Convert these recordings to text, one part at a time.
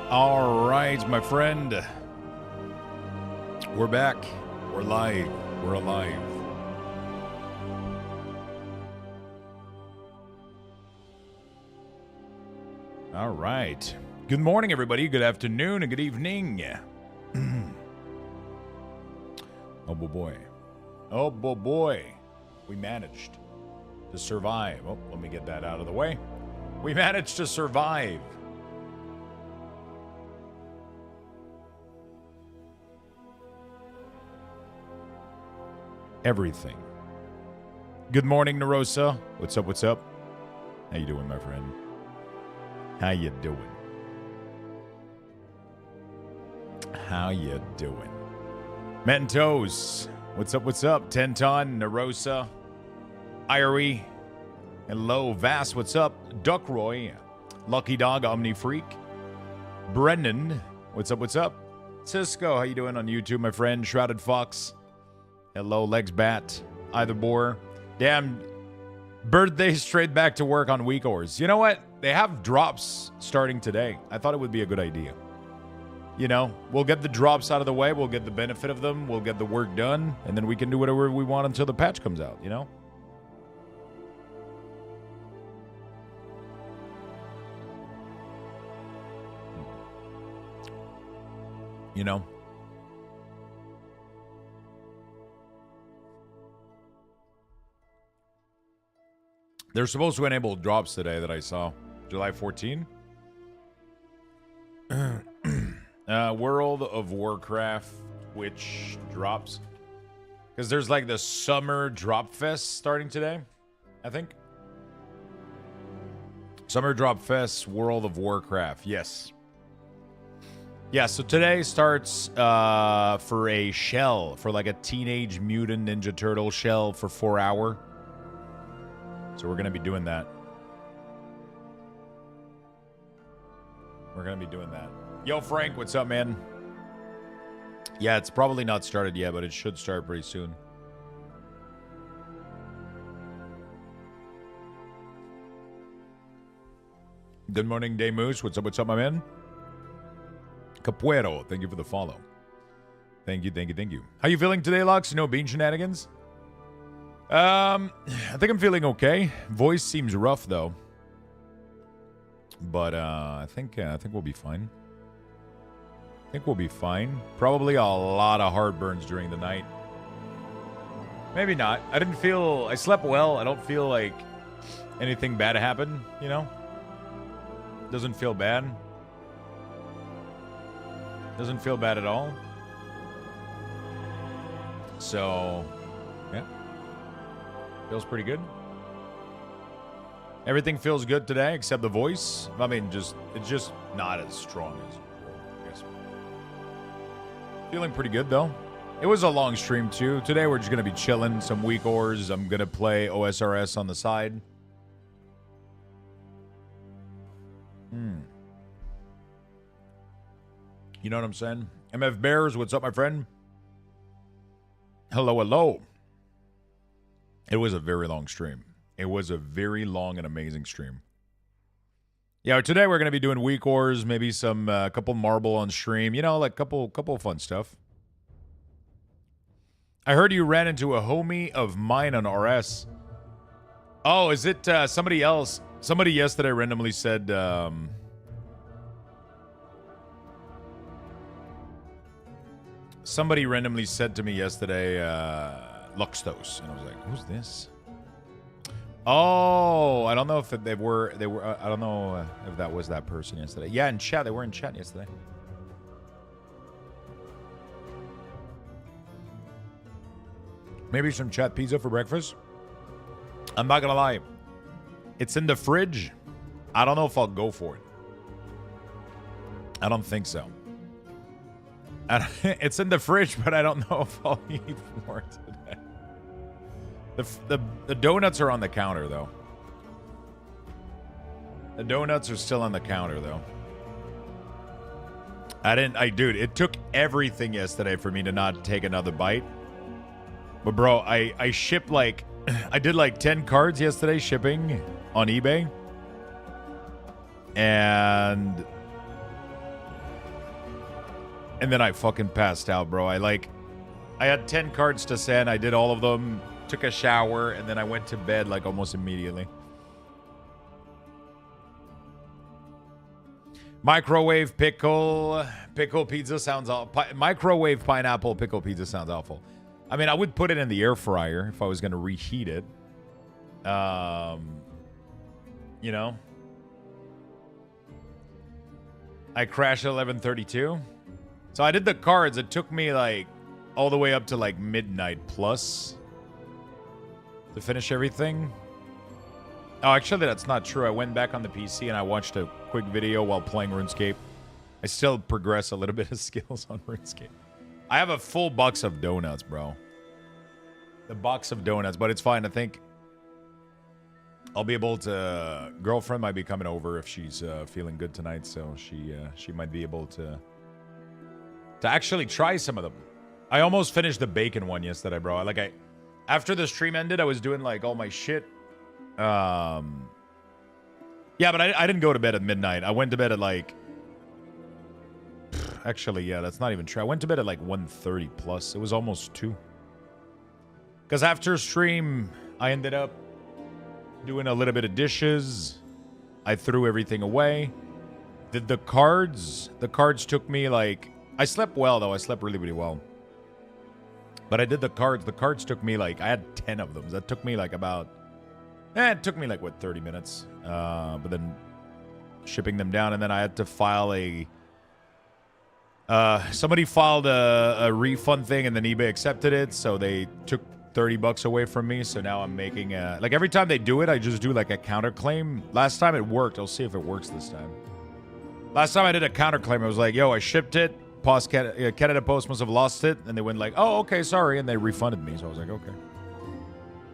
All right, my friend. We're back. We're live. We're alive. All right. Good morning, everybody. Good afternoon and good evening. Oh, boy. Oh, boy. We managed to survive. Oh, let me get that out of the way. We managed to survive. Everything. Good morning, Narosa. What's up? What's up? How you doing, my friend? How you doing? How you doing? Mentos. What's up? What's up? Tenton, Narosa, Irie. Hello, Vass. What's up? Duckroy, Lucky Dog, Omni Freak, Brendan. What's up? What's up? Cisco. How you doing on YouTube, my friend? Shrouded Fox. Hello, Legs Bat, Either Boar. Damn, birthday straight back to work on WeakAuras. You know what? They have drops starting today. I thought it would be a good idea. You know, we'll get the drops out of the way. We'll get the benefit of them. We'll get the work done. And then we can do whatever we want until the patch comes out, you know? You know? They're supposed to enable drops today that I saw. July 14. World of Warcraft Twitch drops. Because there's like the summer drop fest starting today, I think. Summer drop fest, World of Warcraft. Yes. Yeah, so today starts for a shell, for like a Teenage Mutant Ninja Turtle shell for 4 hours. So we're going to be doing that. We're going to be doing that. Yo, Frank, what's up, man? Yeah, it's probably not started yet, but it should start pretty soon. Good morning, Day Moose. What's up, my man? Capuero, thank you for the follow. Thank you. How you feeling today, Lux? No bean shenanigans? I think I'm feeling okay. Voice seems rough though, but I think we'll be fine. Probably a lot of heartburns during the night. Maybe not. I slept well. I don't feel like anything bad happened. You know, doesn't feel bad. Doesn't feel bad at all. So, yeah. Feels pretty good. Everything feels good today except the voice. I mean, it's just not as strong as I guess. Feeling pretty good though. It was a long stream too. Today we're just gonna be chilling, some WeakAuras. I'm gonna play OSRS on the side. You know what I'm saying? MF Bears, what's up, my friend? Hello, hello. It was a very long stream. It was a very long and amazing stream. Yeah, today we're gonna be doing WeakAuras, maybe some couple marble on stream. You know, like couple fun stuff. I heard you ran into a homie of mine on RS. Oh, is it somebody else? Somebody yesterday randomly said. Somebody randomly said to me yesterday, Luxthos, and I was like, "Who's this?" Oh, I don't know if they were. I don't know if that was that person yesterday. Yeah, in chat, they were in chat yesterday. Maybe some chat pizza for breakfast. I'm not gonna lie, it's in the fridge. I don't know if I'll go for it. I don't think so. It's in the fridge, but I don't know if I'll eat more today. The donuts are on the counter, though. The donuts are still on the counter, though. Dude, it took everything yesterday for me to not take another bite. But, bro, I shipped, like, I did, like, 10 cards yesterday shipping on eBay. And then I fucking passed out, bro. I had 10 cards to send. I did all of them, took a shower, and then I went to bed, like, almost immediately. Microwave pickle pizza sounds awful. Microwave pineapple pickle pizza sounds awful. I mean, I would put it in the air fryer if I was going to reheat it. You know? I crashed at 11:32. So I did the cards. It took me like all the way up to like midnight plus to finish everything. Oh, actually, that's not true. I went back on the PC and I watched a quick video while playing RuneScape. I still progress a little bit of skills on RuneScape. I have a full box of donuts, bro. The box of donuts, but it's fine. I think I'll be able to... Girlfriend might be coming over if she's feeling good tonight, so she might be able to actually try some of them. I almost finished the bacon one yesterday, bro. After the stream ended, I was doing like all my shit. Yeah, but I didn't go to bed at midnight. I went to bed at like... Actually, yeah, that's not even true. I went to bed at like 1:30 plus. It was almost 2. Because after stream, I ended up doing a little bit of dishes. I threw everything away. Did the cards. The cards took me like... I slept well, though. I slept really, really well. But I did the cards. The cards took me like... I had 10 of them. That took me like about... it took me like, what, 30 minutes? But then shipping them down. And then I had to file a... somebody filed a refund thing and then eBay accepted it. So they took $30 away from me. So now I'm making a... Like, every time they do it, I just do like a counterclaim. Last time it worked. I'll see if it works this time. Last time I did a counterclaim, I was like, yo, I shipped it. Canada Post must have lost it. And they went like, oh, okay, sorry. And they refunded me. So I was like, okay.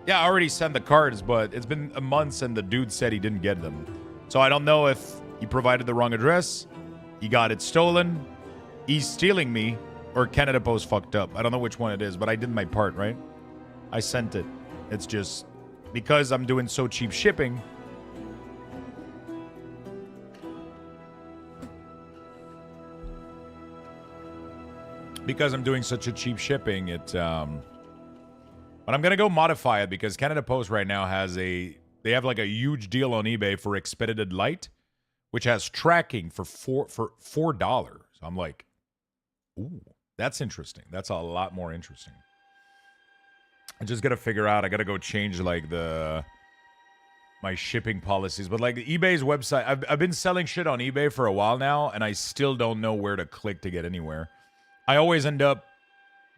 Yeah, I already sent the cards, but it's been a month and the dude said he didn't get them. So I don't know if he provided the wrong address, he got it stolen, he's stealing me, or Canada Post fucked up. I don't know which one it is, but I did my part, right? I sent it. It's just because I'm doing so cheap shipping. Because I'm doing such a cheap shipping, but I'm going to go modify it because Canada Post right now they have like a huge deal on eBay for Expedited Light, which has tracking for $4. So I'm like, ooh, that's interesting. That's a lot more interesting. I just got to figure out, I got to go change like the my shipping policies, but like eBay's website, I've been selling shit on eBay for a while now, and I still don't know where to click to get anywhere. I always end up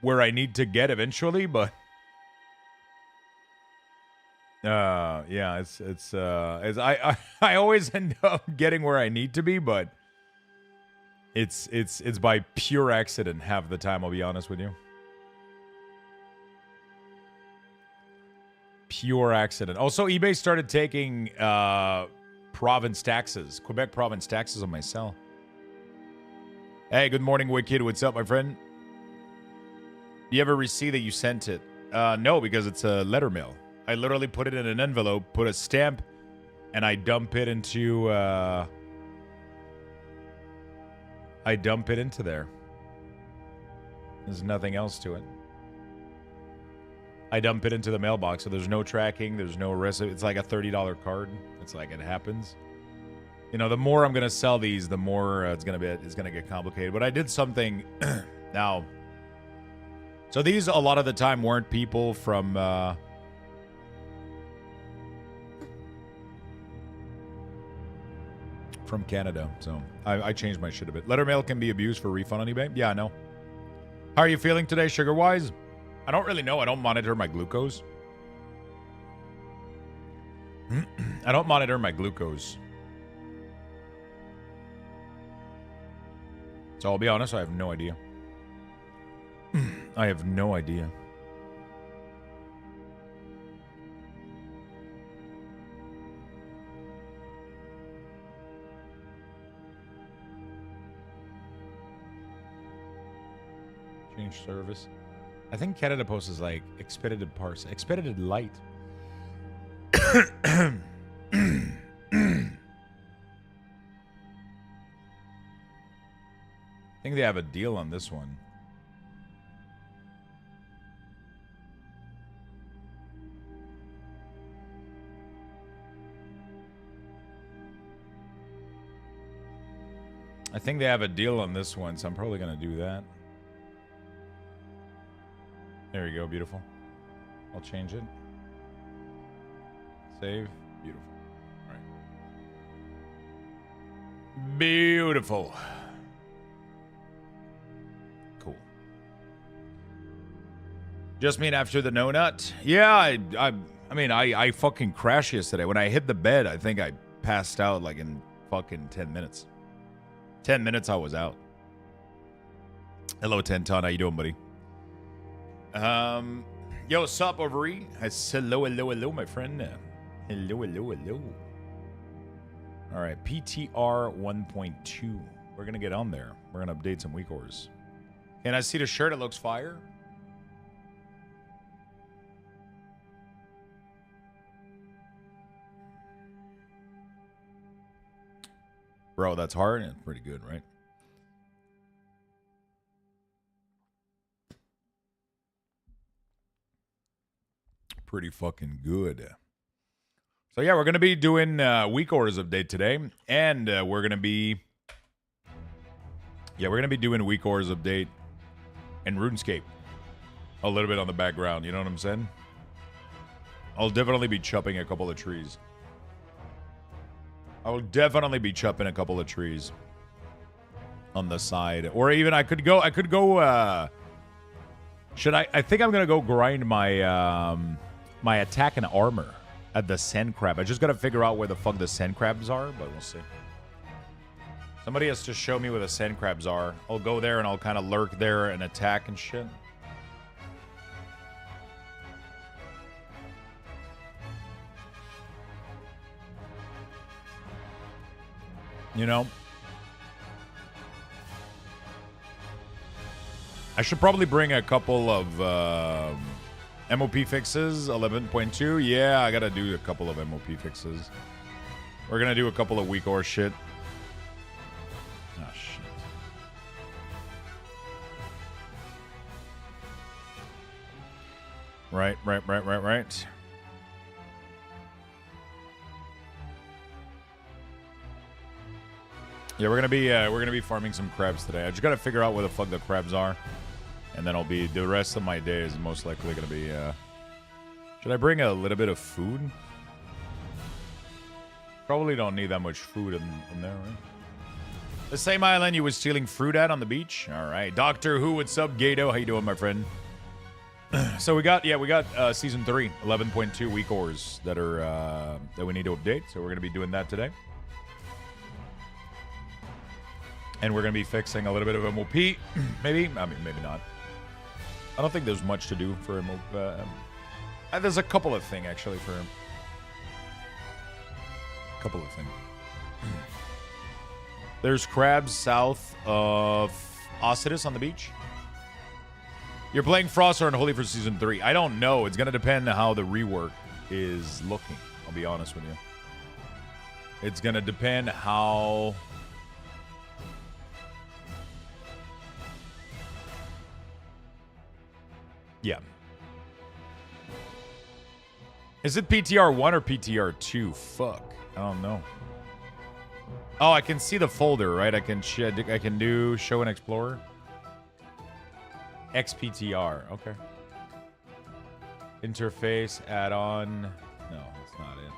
where I need to get eventually, but yeah, I always end up getting where I need to be, but it's by pure accident half the time, I'll be honest with you. Pure accident. Also, eBay started taking province taxes, Quebec province taxes on my sell. Hey, good morning, Wicked. What's up, my friend? You ever receive that you sent it? No, because it's a letter mail. I literally put it in an envelope, put a stamp, and I dump it into there. There's nothing else to it. I dump it into the mailbox, so there's no tracking, there's no recipe. It's like a $30 card. It's like it happens. You know, the more I'm gonna sell these, the more it's gonna get complicated. But I did something now. So these a lot of the time weren't people from Canada. So I changed my shit a bit. Letter mail can be abused for refund on eBay. Yeah, I know. How are you feeling today, sugar-wise? I don't really know. I don't monitor my glucose. I don't monitor my glucose. So I'll be honest, I have no idea. I have no idea. Change service. I think Canada Post is like expedited parcel, expedited light. I think they have a deal on this one. I think they have a deal on this one, so I'm probably going to do that. There you go, beautiful. I'll change it. Save. Beautiful. All right. Beautiful. Cool. Just mean after the no nut? Yeah, I mean, I fucking crashed yesterday. When I hit the bed, I think I passed out like in fucking 10 minutes. 10 minutes I was out. Hello, Tenton. How you doing, buddy? Yo, what's up, Overy? Hello, my friend. Hello. All right, PTR 1.2. We're gonna get on there. We're gonna update some WeakAuras. Can I see the shirt? It looks fire. Bro, that's hard and pretty good, right? Pretty fucking good. So yeah, we're gonna be doing WeakAuras update today, and we're gonna be doing WeakAuras update and RuneScape a little bit on the background. You know what I'm saying? I'll definitely be chopping a couple of trees. I will definitely be chopping a couple of trees on the side, or even I could go. Should I? I think I'm gonna go grind my my attack and armor at the sand crab. I just gotta figure out where the fuck the sand crabs are, but we'll see. Somebody has to show me where the sand crabs are. I'll go there and I'll kind of lurk there and attack and shit. You know? I should probably bring a couple of MOP fixes. 11.2. Yeah, I gotta do a couple of MOP fixes. We're gonna do a couple of WeakAura shit. Oh, shit. Right. Yeah, we're gonna be farming some crabs today. I just gotta figure out where the fuck the crabs are, and then I'll be the rest of my day is most likely gonna be. Should I bring a little bit of food? Probably don't need that much food in there, right? The same island you was stealing fruit at on the beach? All right. Doctor Who, what's up, Gato? How you doing, my friend? So we got Season 3, 11.2 WeakAuras that are, that we need to update. So we're going to be doing that today. And we're going to be fixing a little bit of MOP. Maybe. I mean, maybe not. I don't think there's much to do for MOP. There's a couple of things, actually, for him. Couple of things. There's crabs south of OSRS on the beach. You're playing Frost or Unholy for Season 3. I don't know. It's going to depend on how the rework is looking. I'll be honest with you. It's going to depend how... Yeah. Is it PTR 1 or PTR 2? Fuck. I don't know. Oh, I can see the folder, right? I can do show and explorer. XPTR. Okay. Interface add-on. No, that's not it.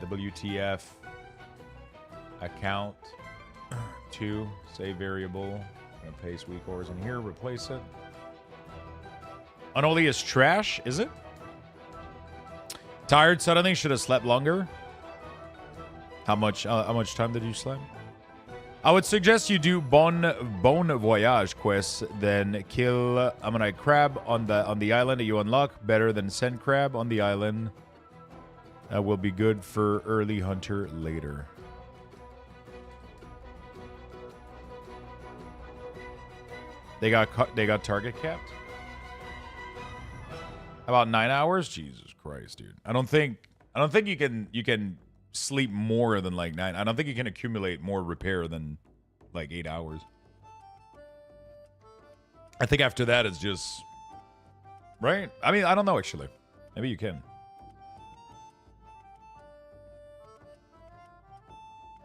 WTF account 2 save variable. I'm gonna paste WeakAuras in here. Replace it. Unholy is trash, is it? Tired suddenly? Should have slept longer. How much time did you sleep? I would suggest you do Bon Voyage quests, then kill Ammonite Crab on the island that you unlock. Better than Sand Crab on the island. That will be good for early hunter later. They got target capped. About 9 hours? Jesus Christ, dude. I don't think you can sleep more than like 9. I don't think you can accumulate more repair than like 8 hours. I think after that it's just right. I mean, I don't know actually. Maybe you can.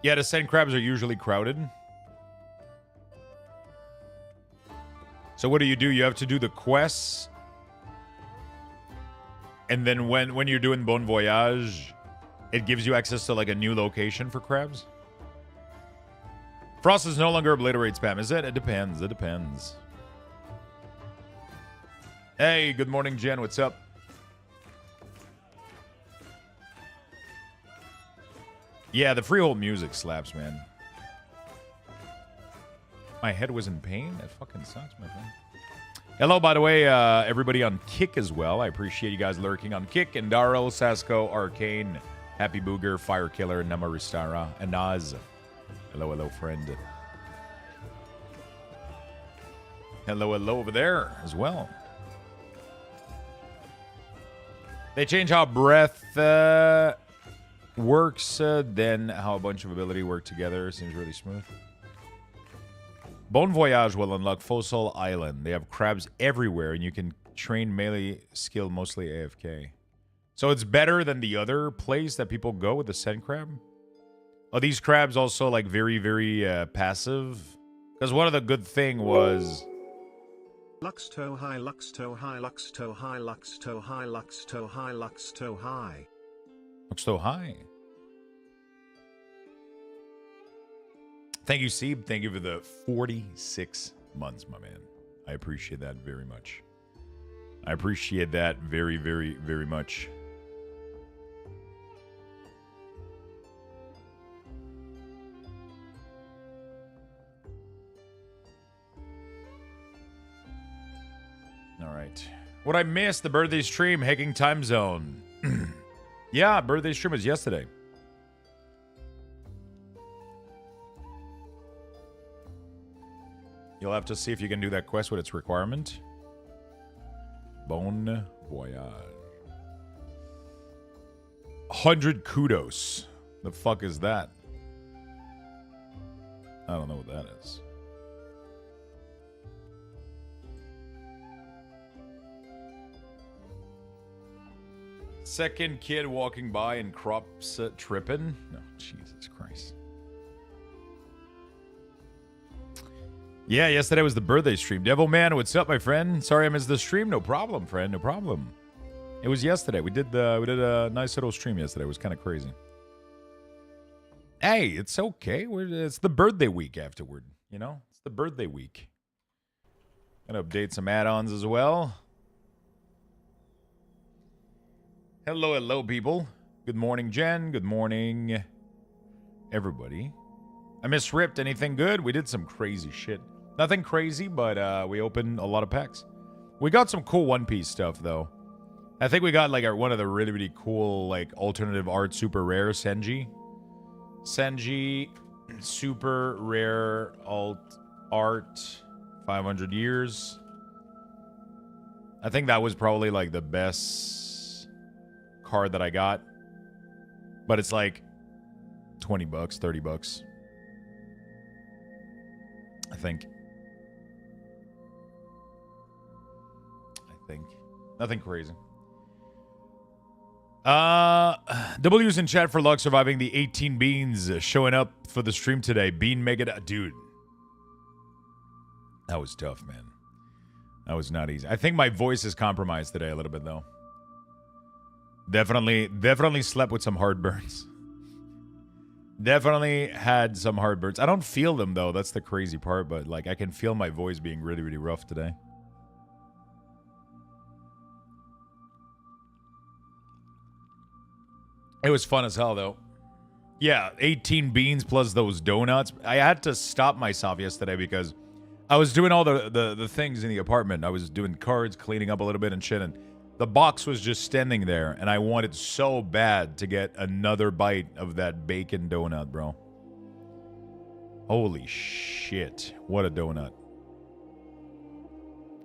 Yeah, the sand crabs are usually crowded. So what do? You have to do the quests. And then when you're doing Bon Voyage, it gives you access to like a new location for crabs. Frost is no longer obliterate spam, is it? It depends. It depends. Hey, good morning, Jen. What's up? Yeah, the freehold music slaps, man. My head was in pain? That fucking sucks, my friend. Hello, by the way, everybody on Kick as well. I appreciate you guys lurking on Kick. And Darrell, Sasko, Arcane, Happy Booger, Fire Killer, Namaristara, and Naz. Hello, hello, friend. Hello, hello over there as well. They change how breath works, then how a bunch of ability work together. Seems really smooth. Bon Voyage will unlock Fossil Island. They have crabs everywhere, and you can train melee skill mostly AFK. So it's better than the other place that people go with the sand crab. Oh, these crabs also like very, very passive. Because one of the good thing was... Luxto high, Luxto high, Luxto high, Luxto high, Luxto high, Luxto high. Luxto high. Thank you, Seeb. Thank you for the 46 months, my man. I appreciate that very much. I appreciate that very, very, very much. All right. What I missed, the birthday stream, hacking time zone. Yeah, birthday stream was yesterday. You'll have to see if you can do that quest with its requirement. Bon Voyage. 100 kudos. The fuck is that? I don't know what that is. Second kid walking by and crops tripping? No, Jesus Christ. Yeah, yesterday was the birthday stream. Devil Man, what's up, my friend? Sorry I missed the stream. No problem, friend. No problem. It was yesterday. We did a nice little stream yesterday. It was kind of crazy. Hey, it's okay. It's the birthday week afterward, you know? It's the birthday week. Gonna update some add-ons as well. Hello, hello, people. Good morning, Jen. Good morning, everybody. I misripped. Anything good? We did some crazy shit. Nothing crazy, but we opened a lot of packs. We got some cool One Piece stuff, though. I think we got, like, one of the really, really cool, like, alternative art super rare Senji. Senji, super rare alt art, 500 years. I think that was probably, like, the best card that I got. But it's, like, 20 bucks, 30 bucks. I think. Nothing crazy. W's in chat for luck surviving the 18 beans showing up for the stream today. Bean mega dude. That was tough, man. That was not easy. I think my voice is compromised today a little bit though. Definitely slept with some heartburns. Definitely had some heartburns. I don't feel them though. That's the crazy part, but like I can feel my voice being really, really rough today. It was fun as hell, though. Yeah, 18 beans plus those donuts. I had to stop myself yesterday because I was doing all the things in the apartment. I was doing cards, cleaning up a little bit and shit, and the box was just standing there, and I wanted so bad to get another bite of that bacon donut, bro. Holy shit. What a donut.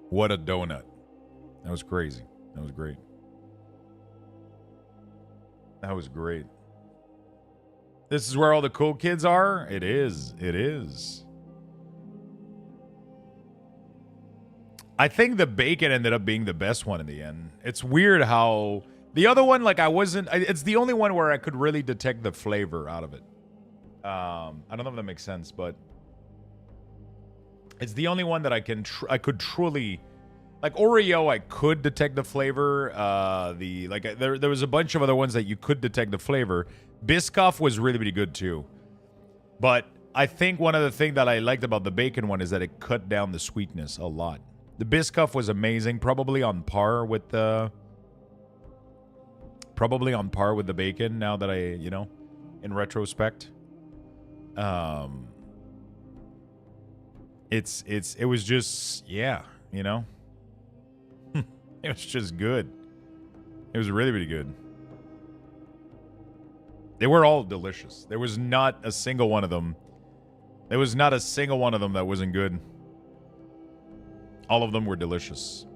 What a donut. That was crazy. That was great. That was great. This is where all the cool kids are? It is. It is. I think the bacon ended up being the best one in the end. It's weird how... The other one, like, I wasn't... It's the only one where I could really detect the flavor out of it. I don't know if that makes sense, but... It's the only one that I could truly... Like Oreo, I could detect the flavor. There was a bunch of other ones that you could detect the flavor. Biscoff was really, really good too. But I think one of the things that I liked about the bacon one is that it cut down the sweetness a lot. The Biscoff was amazing, probably on par with the bacon. Now that in retrospect, it was just It was just good. It was really, really good. They were all delicious. There was not a single one of them. There was not a single one of them that wasn't good. All of them were delicious.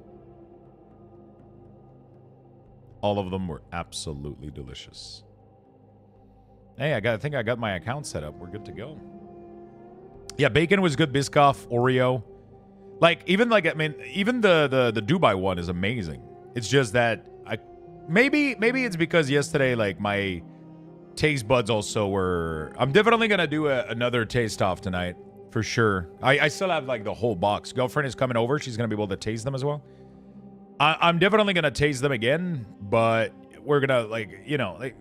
All of them were absolutely delicious. Hey, I think I got my account set up. We're good to go. Yeah, bacon was good. Biscoff, Oreo. Even the Dubai one is amazing. It's just that maybe it's because yesterday, like, my taste buds also were... I'm definitely going to do another taste off tonight, for sure. I still have, like, the whole box. Girlfriend is coming over. She's going to be able to taste them as well. I'm definitely going to taste them again, but we're going to,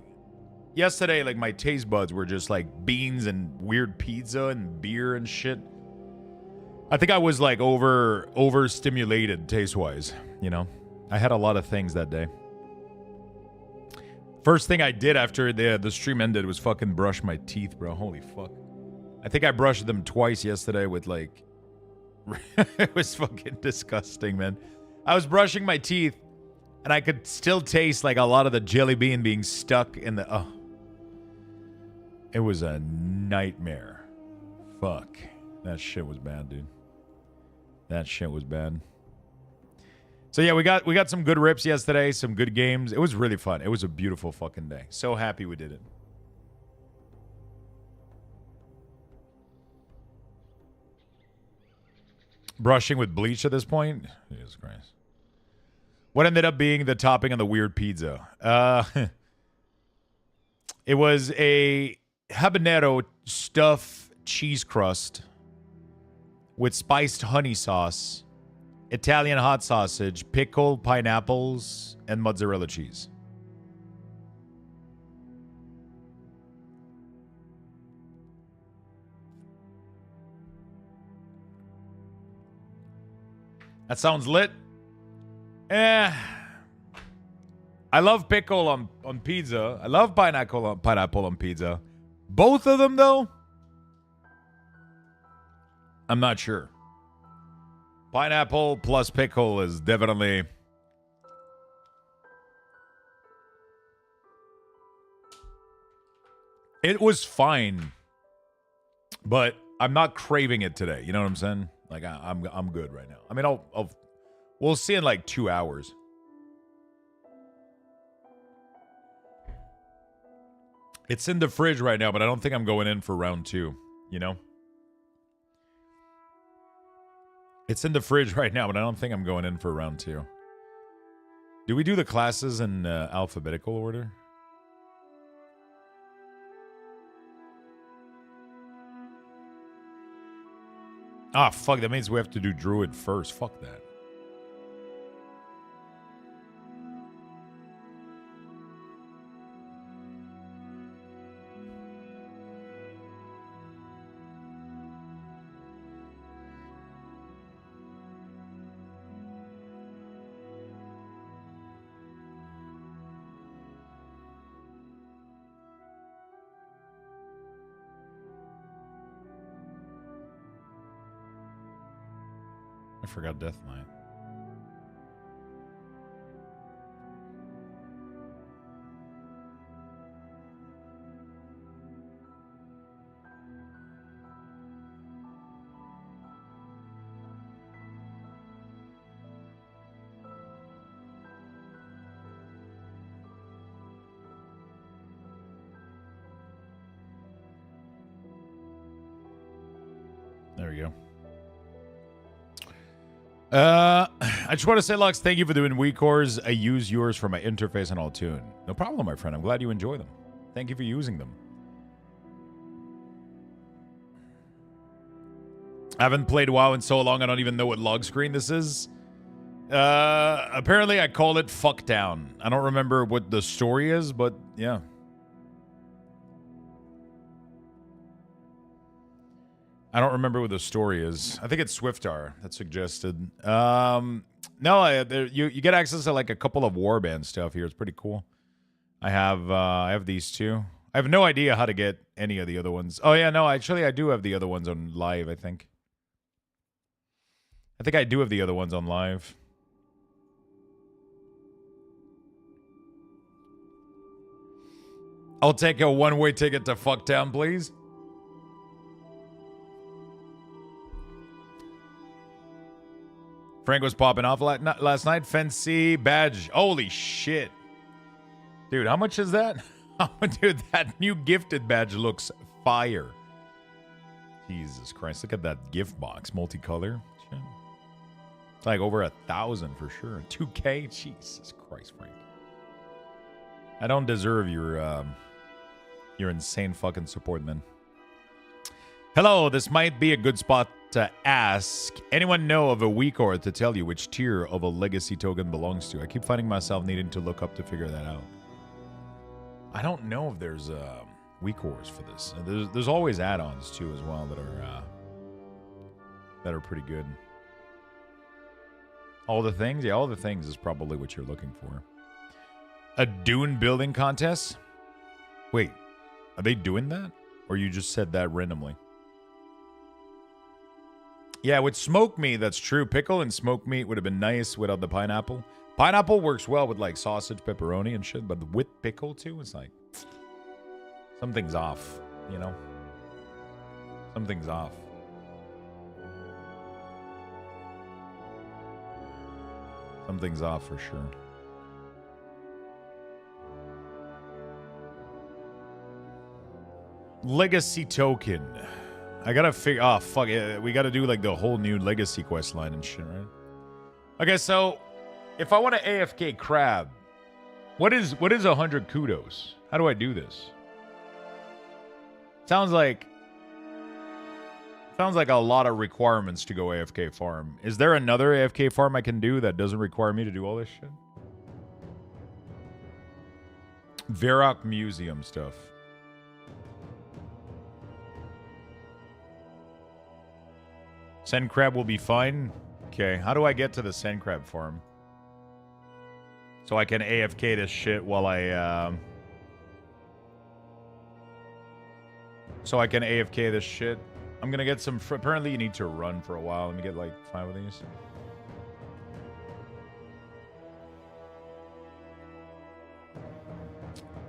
yesterday, like, my taste buds were just, like, beans and weird pizza and beer and shit. I think I was, like, overstimulated taste-wise, I had a lot of things that day. First thing I did after the stream ended was fucking brush my teeth, bro. Holy fuck. I think I brushed them twice yesterday with, like... It was fucking disgusting, man. I was brushing my teeth, and I could still taste, like, a lot of the jelly bean being stuck in the... Oh. It was a nightmare. Fuck. That shit was bad, dude. That shit was bad. So yeah, we got some good rips yesterday, some good games. It was really fun. It was a beautiful fucking day. So happy we did it. Brushing with bleach at this point? Jesus Christ. What ended up being the topping on the weird pizza? It was a habanero stuffed cheese crust with spiced honey sauce, Italian hot sausage, pickled pineapples, and mozzarella cheese. That sounds lit. I love pickle on pizza. I love pineapple on pizza. Both of them, though, I'm not sure. Pineapple plus pickle is definitely... It was fine, but I'm not craving it today. You know what I'm saying? Like I'm good right now. I mean, we'll see in like 2 hours. It's in the fridge right now, but I don't think I'm going in for round 2. You know? It's in the fridge right now, but I don't think I'm going in for round 2. Do we do the classes in alphabetical order? Ah, fuck, that means we have to do Druid first. Fuck that. I forgot Death Knight. There we go. I just want to say, Lux, thank you for doing WeakAuras. I use yours for my interface and Altune. No problem, my friend. I'm glad you enjoy them. Thank you for using them. I haven't played WoW in so long, I don't even know what log screen this is. Apparently I call it Fuck Down. I don't remember what the story is, but yeah. I don't remember what the story is. I think it's Swiftar that suggested. No, you get access to like a couple of warband stuff here. It's pretty cool. I have these two. I have no idea how to get any of the other ones. Oh yeah, no, actually I do have the other ones on live, I think. I do have the other ones on live. I'll take a one-way ticket to Fucktown, please. Frank was popping off last night. Fancy badge. Holy shit. Dude, how much is that? Dude, that new gifted badge looks fire. Jesus Christ. Look at that gift box. Multicolor. Shit. It's like over 1,000 for sure. 2K? Jesus Christ, Frank. I don't deserve your insane fucking support, man. Hello, this might be a good spot to ask. Anyone know of a WeakAura to tell you which tier of a legacy token belongs to? I keep finding myself needing to look up to figure that out. I don't know if there's WeakAuras for this. There's always add-ons too as well that are pretty good. All the things? Yeah, all the things is probably what you're looking for. A dune building contest? Wait, are they doing that? Or you just said that randomly? Yeah, with smoked meat, that's true. Pickle and smoked meat would have been nice without the pineapple. Pineapple works well with like sausage, pepperoni, and shit, but with pickle too, it's like something's off, you know? Something's off. Something's off for sure. Legacy token. I gotta figure. Oh fuck it. We gotta do like the whole new legacy quest line and shit, right? Okay, so if I want to AFK crab, what is 100 kudos? How do I do this? Sounds like a lot of requirements to go AFK farm. Is there another AFK farm I can do that doesn't require me to do all this shit? Varrock Museum stuff. Send crab will be fine. Okay, how do I get to the sand crab farm? So I can AFK this shit while I, So I can AFK this shit. I'm gonna get some... Apparently you need to run for a while. Let me get like 5 of these.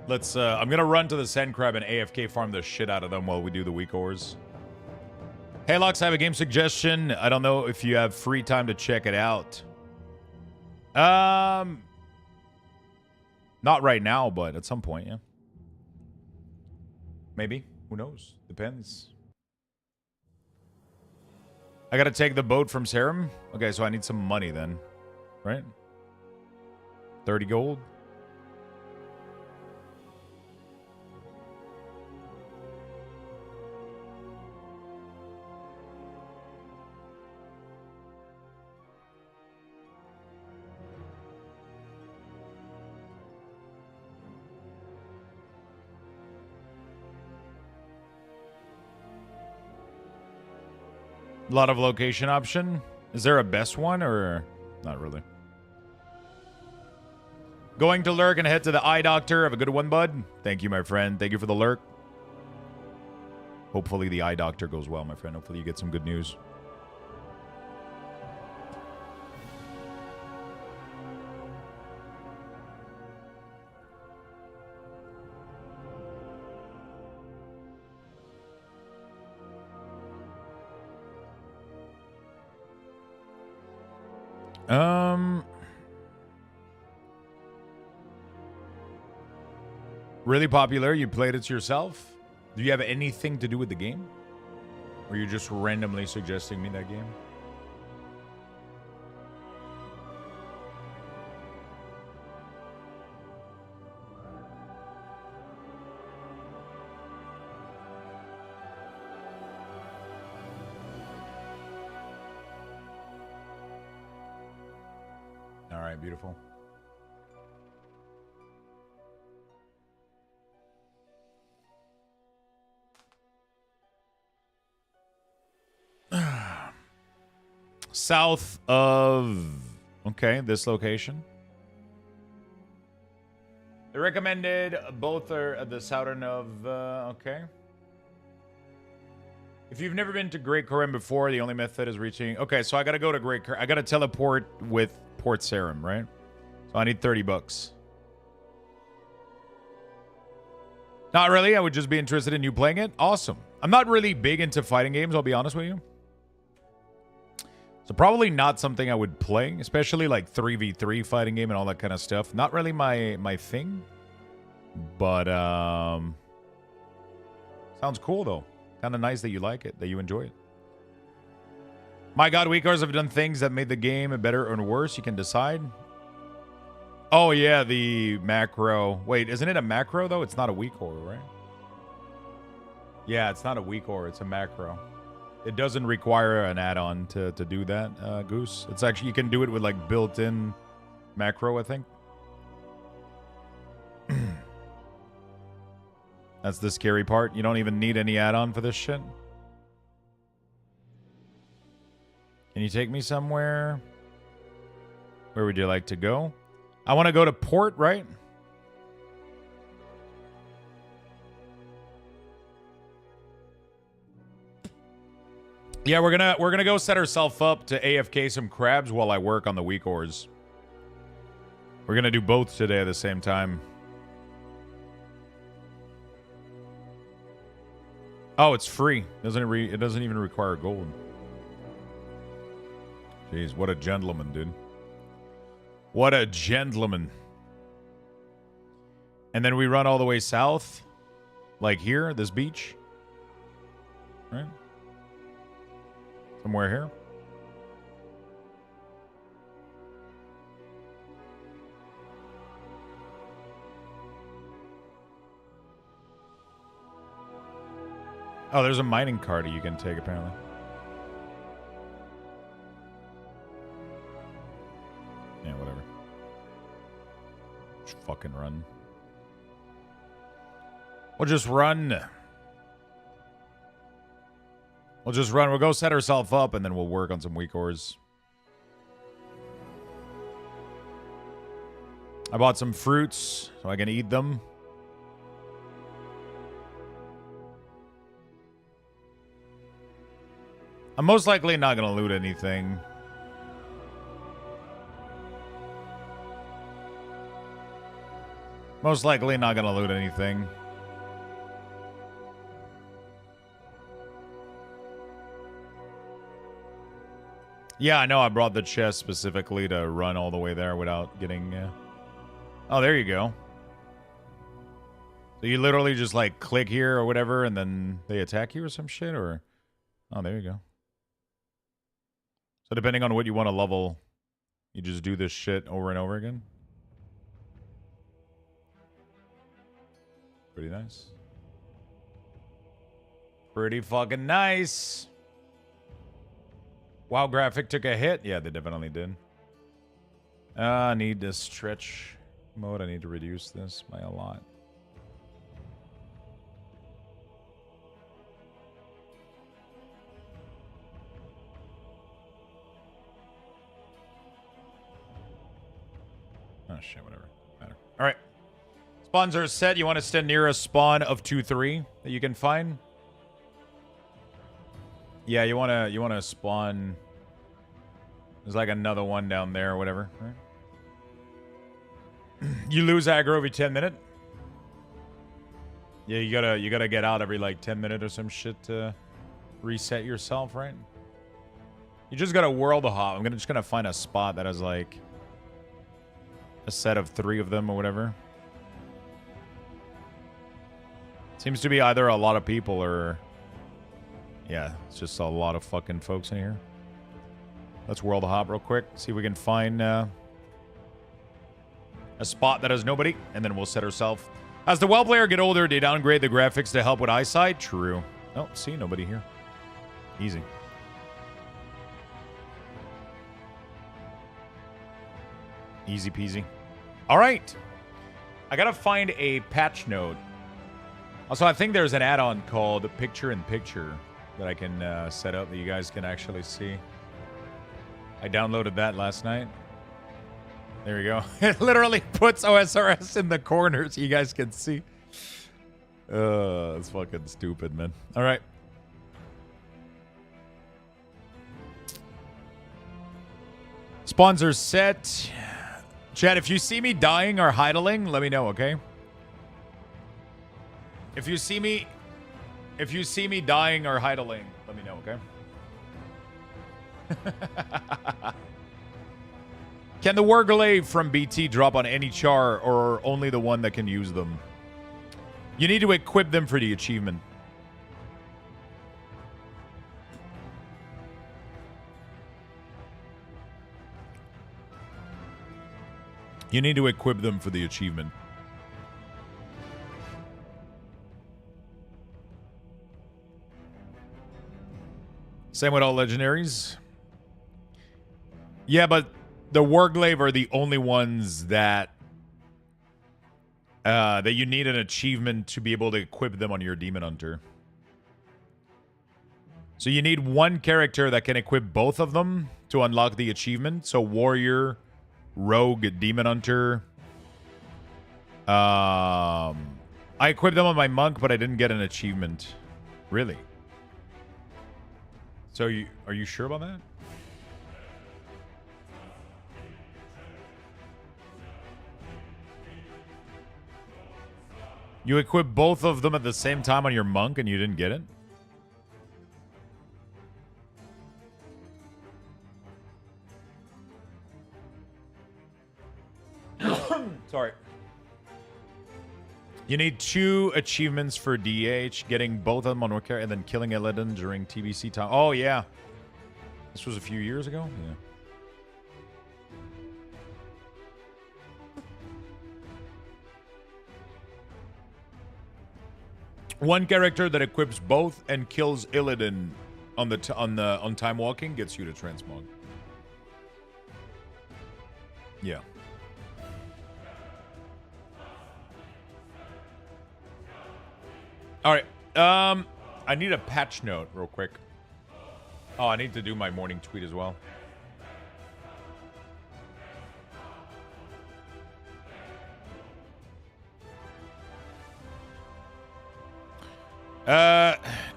Let's, I'm gonna run to the sand crab and AFK farm the shit out of them while we do the WeakAuras. Hey, Lux, I have a game suggestion. I don't know if you have free time to check it out. Not right now, but at some point, yeah. Maybe. Who knows? Depends. I gotta take the boat from Serum? Okay, so I need some money then. Right? 30 gold? A lot of location option. Is there a best one or not really? Going to lurk and head to the eye doctor. Have a good one, bud. Thank you, my friend. Thank you for the lurk. Hopefully the eye doctor goes well, my friend. Hopefully you get some good news. Really popular. You played it yourself? Do you have anything to do with the game? Or are you just randomly suggesting me that game? All right, beautiful. South of... Okay, this location. They recommended both are at the southern of... okay. If you've never been to Great Corim before, the only method is reaching... Okay, so I gotta go to Great Corim. I gotta teleport with Port Sarum, right? So I need 30 bucks. Not really. I would just be interested in you playing it. Awesome. I'm not really big into fighting games, I'll be honest with you. So probably not something I would play, especially like 3v3 fighting game and all that kind of stuff. Not really my thing. But sounds cool though. Kind of nice that you like it, that you enjoy it. My God, WeakAuras have done things that made the game better or worse. You can decide. Oh yeah, the macro. Wait, isn't it a macro though? It's not a WeakAura, right? Yeah, it's not a WeakAura, it's a macro. It doesn't require an add-on to do that, Goose. It's actually, you can do it with like built-in macro, I think. That's the scary part. You don't even need any add-on for this shit. Can you take me somewhere? Where would you like to go? I want to go to port, right? Yeah, we're gonna go set ourselves up to AFK some crabs while I work on the WeakAuras. We're gonna do both today at the same time. Oh, it's free. It doesn't even require gold. Jeez, what a gentleman, dude. What a gentleman. And then we run all the way south, like here, this beach. Right? Somewhere here. Oh, there's a mining cart you can take, apparently. Yeah, whatever. Just fucking run. We'll just run. We'll just run. We'll go set ourselves up, and then we'll work on some WeakAuras. I bought some fruits so I can eat them. I'm most likely not going to loot anything. Most likely not going to loot anything. Yeah, I know I brought the chest specifically to run all the way there without getting... Oh, there you go. So you literally just, like, click here or whatever, and then they attack you or some shit, or... Oh, there you go. So depending on what you want to level, you just do this shit over and over again. Pretty nice. Pretty fucking nice. WoW graphic took a hit. Yeah, they definitely did. I need this stretch mode. I need to reduce this by a lot. Oh shit, whatever. Matter. All right. Spawns are set. You want to stand near a spawn of 2-3 that you can find? Yeah, you wanna spawn. There's like another one down there or whatever. Right? You lose aggro every 10 minutes. Yeah, you gotta get out every like 10 minutes or some shit to reset yourself, right? You just gotta whirl the hop. I'm just gonna find a spot that has like a set of 3 of them or whatever. Seems to be either a lot of people or... Yeah, it's just a lot of fucking folks in here. Let's whirl the hop real quick. See if we can find a spot that has nobody. And then we'll set ourselves. As the WoW player get older, they downgrade the graphics to help with eyesight. True. Oh, see, nobody here. Easy. Easy peasy. All right. I gotta find a patch note. Also, I think there's an add-on called Picture-in-Picture that I can set up that you guys can actually see. I downloaded that last night. There we go. It literally puts OSRS in the corner so you guys can see. It's fucking stupid, man. All right. Spawns are set. Chat, if you see me dying or idling, let me know, okay? If you see me dying or idling, let me know, okay? Can the Warglaive from BT drop on any char or only the one that can use them? You need to equip them for the achievement. You need to equip them for the achievement. Same with all legendaries. Yeah, but the Warglaive are the only ones that that you need an achievement to be able to equip them on your Demon Hunter. So you need one character that can equip both of them to unlock the achievement. So Warrior, Rogue, Demon Hunter. I equipped them on my Monk, but I didn't get an achievement. Really? So are you sure about that? You equip both of them at the same time on your Monk and you didn't get it? Sorry. You need 2 achievements for DH, getting both of them on Warcraft and then killing Illidan during TBC time. Oh, yeah. This was a few years ago? Yeah. One character that equips both and kills Illidan on time walking gets you to transmog. Yeah. All right. I need a patch note real quick. Oh, I need to do my morning tweet as well.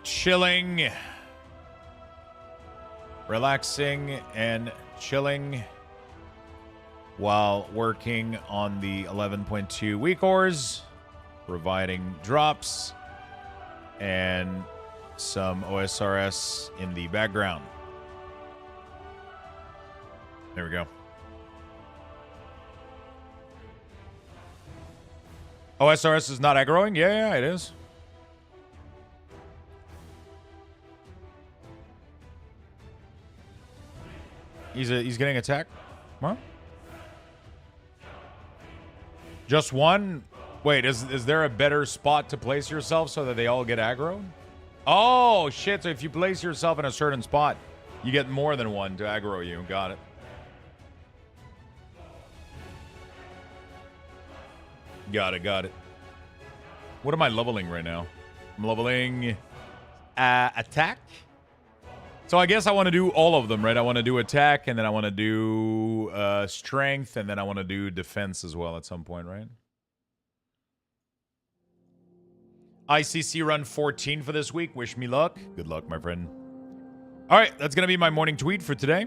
Chilling. Relaxing and chilling while working on the 11.2 WeakAuras, providing drops and some OSRS in the background. There we go. OSRS is not aggroing? Yeah, it is. He's getting attacked. What? Just one? Wait, is there a better spot to place yourself so that they all get aggro? Oh, shit. So if you place yourself in a certain spot, you get more than one to aggro you. Got it. Got it. What am I leveling right now? I'm leveling attack. So I guess I want to do all of them, right? I want to do attack, and then I want to do strength, and then I want to do defense as well at some point, right? ICC run 14 for this week. Wish me luck. Good luck, my friend. All right, that's going to be my morning tweet for today.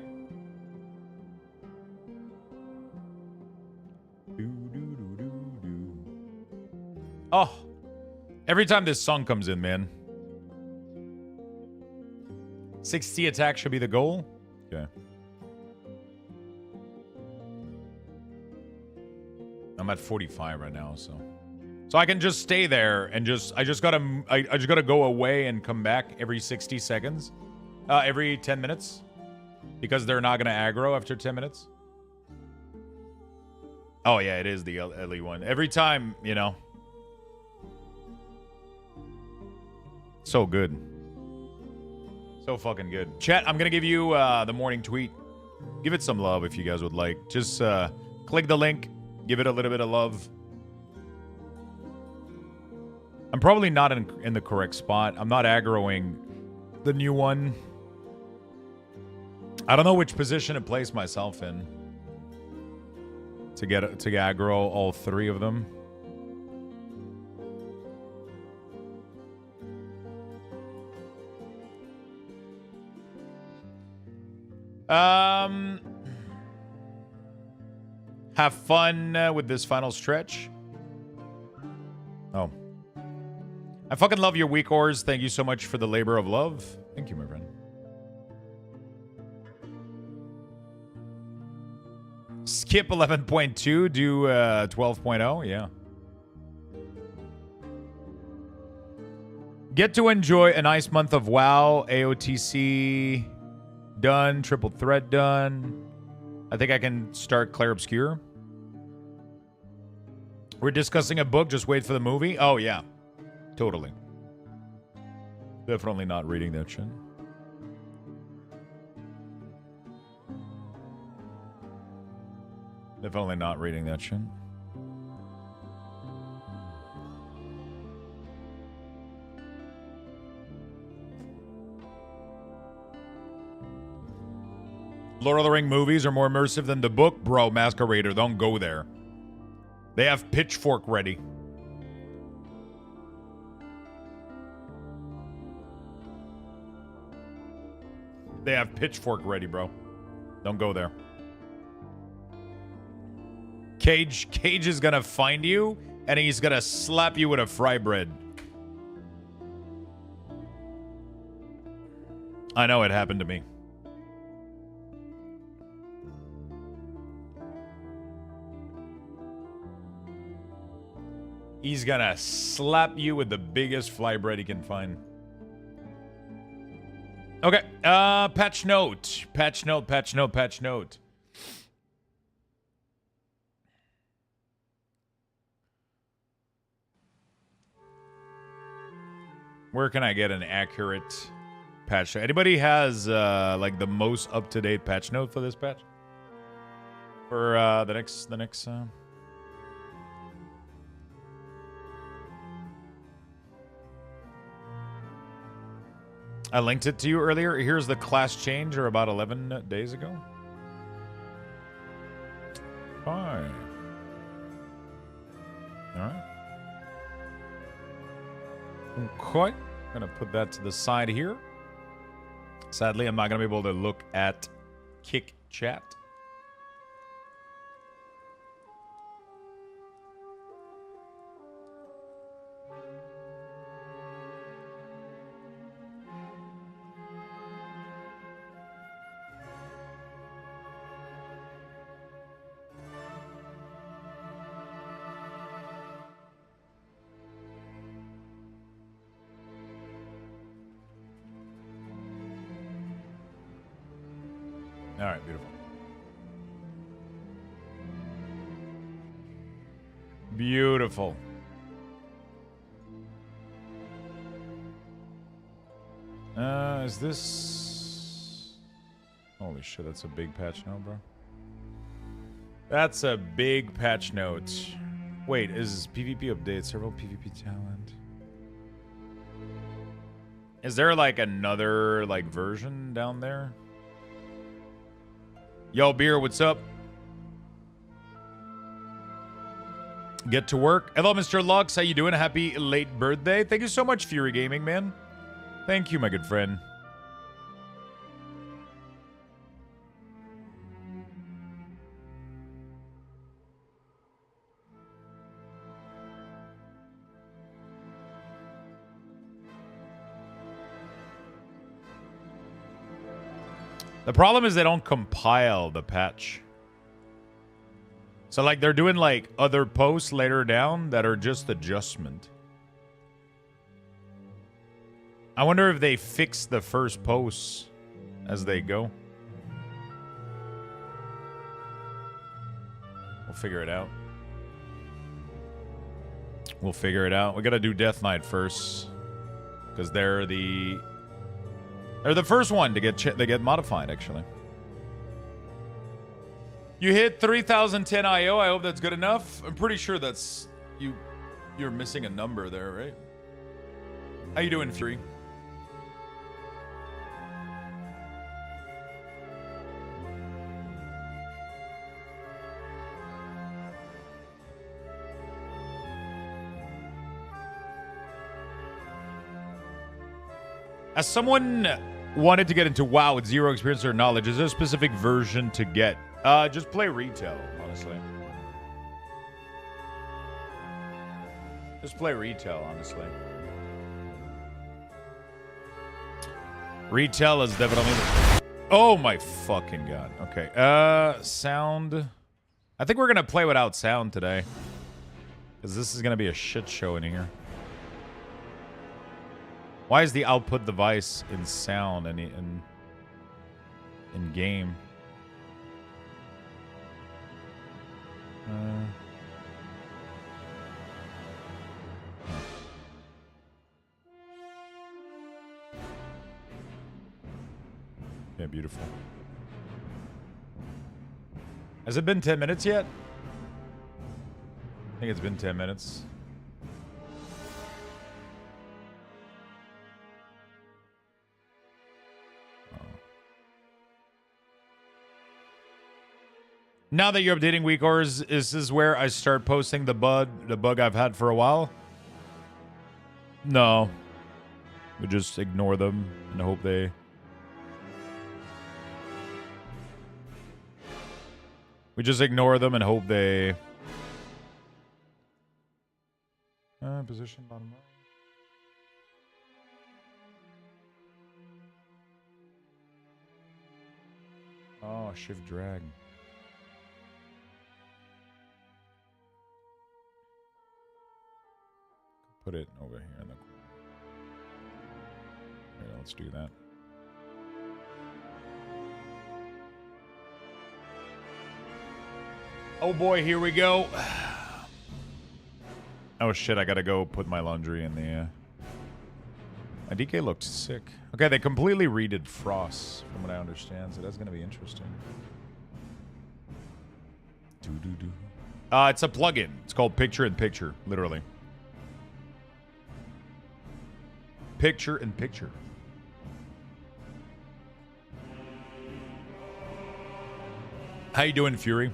Oh, every time this song comes in, man. 60 attack should be the goal. Okay. I'm at 45 right now, so I can just stay there and I just gotta go away and come back every 60 seconds, every 10 minutes, because they're not gonna aggro after 10 minutes. Oh yeah, it is the LE one. Every time, you know. So good. So fucking good. Chat, I'm going to give you the morning tweet. Give it some love if you guys would like. Just click the link. Give it a little bit of love. I'm probably not in the correct spot. I'm not aggroing the new one. I don't know which position to place myself in to aggro all three of them. Have fun with this final stretch. Oh. I fucking love your WeakAuras. Thank you so much for the labor of love. Thank you, my friend. Skip 11.2, do 12.0. Yeah. Get to enjoy a nice month of WoW, AOTC done, triple threat done. I think I can start Clair Obscure. We're discussing a book, just wait for the movie. Oh, yeah. Totally. Definitely not reading that shit. Definitely not reading that shit. Lord of the Ring movies are more immersive than the book? Bro, Masquerader, don't go there. They have Pitchfork ready. They have Pitchfork ready, bro. Don't go there. Cage is gonna find you, and he's gonna slap you with a fry bread. I know it happened to me. He's gonna slap you with the biggest fly bread he can find. Okay, patch note. Where can I get an accurate patch note? Anybody has, like, the most up-to-date patch note for this patch? For, the next, I linked it to you earlier. Here's the class change, or about 11 days ago. Fine. All right. Okay. I'm gonna put that to the side here. Sadly, I'm not gonna be able to look at Kick Chat. All right, beautiful. Beautiful. Is this... Holy shit, that's a big patch note, bro. That's a big patch note. Wait, is PvP update, several PvP talent? Is there like another like version down there? Yo, Beer, what's up? Get to work. Hello, Mr. Lux. How you doing? Happy late birthday. Thank you so much, Fury Gaming, man. Thank you, my good friend. The problem is they don't compile the patch. So, like, they're doing, like, other posts later down that are just adjustment. I wonder if they fix the first posts as they go. We'll figure it out. We'll figure it out. We gotta do Death Knight first. Because they're the first one to get modified, actually. You hit 3,010 IO. I hope that's good enough. I'm pretty sure that's you're missing a number there, right? How you doing, Fury? As someone wanted to get into WoW with zero experience or knowledge, is there a specific version to get? Just play retail, honestly. Just play retail, honestly. Retail is definitely the... Oh my fucking god. Okay. Sound. I think we're gonna play without sound today. Because this is gonna be a shit show in here. Why is the output device in sound and in game? Yeah, beautiful. Has it been 10 minutes yet? I think it's been 10 minutes. Now that you're updating WeakAuras, is this where I start posting the bug I've had for a while? No. We just ignore them and hope they... We just ignore them and hope they... Position bottom right. Oh, shift drag. Put it over here in the corner. Okay, let's do that. Oh boy, here we go. Oh shit, I gotta go put my laundry in the... My DK looked sick. Okay, they completely redid Frost, from what I understand, so that's gonna be interesting. It's a plugin. It's called Picture in Picture, literally. Picture in Picture. How you doing, Fury?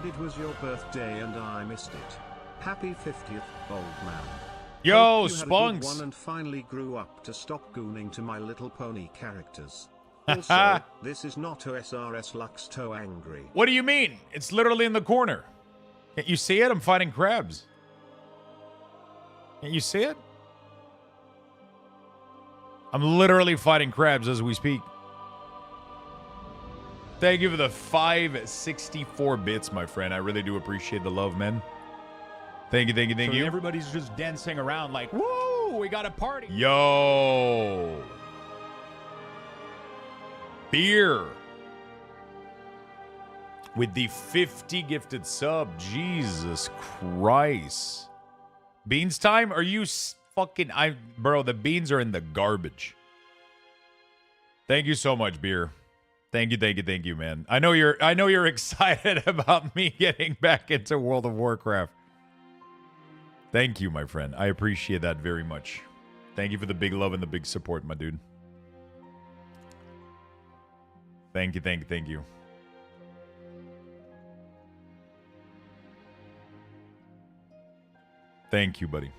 heard it was your birthday and I missed it. Happy 50th, old man. Yo, Hope you had a good Spunks. one and finally grew up to stop gooning to My Little Pony characters. Also, this is not OSRS Luxthos angry. What do you mean? It's literally in the corner. Can't you see it? I'm fighting crabs. Can't you see it? I'm literally fighting crabs as we speak. Thank you for the 564 bits, my friend. I really do appreciate the love, man. Thank you, thank you, thank you. Everybody's just dancing around like, woo, we got a party. Yo. Beer. With the 50 gifted sub. Jesus Christ. Beans time? Are you fucking... Bro, the beans are in the garbage. Thank you so much, Beer. Thank you, man. I know you're excited about me getting back into World of Warcraft. Thank you, my friend. I appreciate that very much. Thank you for the big love and the big support, my dude. Thank you. Thank you, buddy.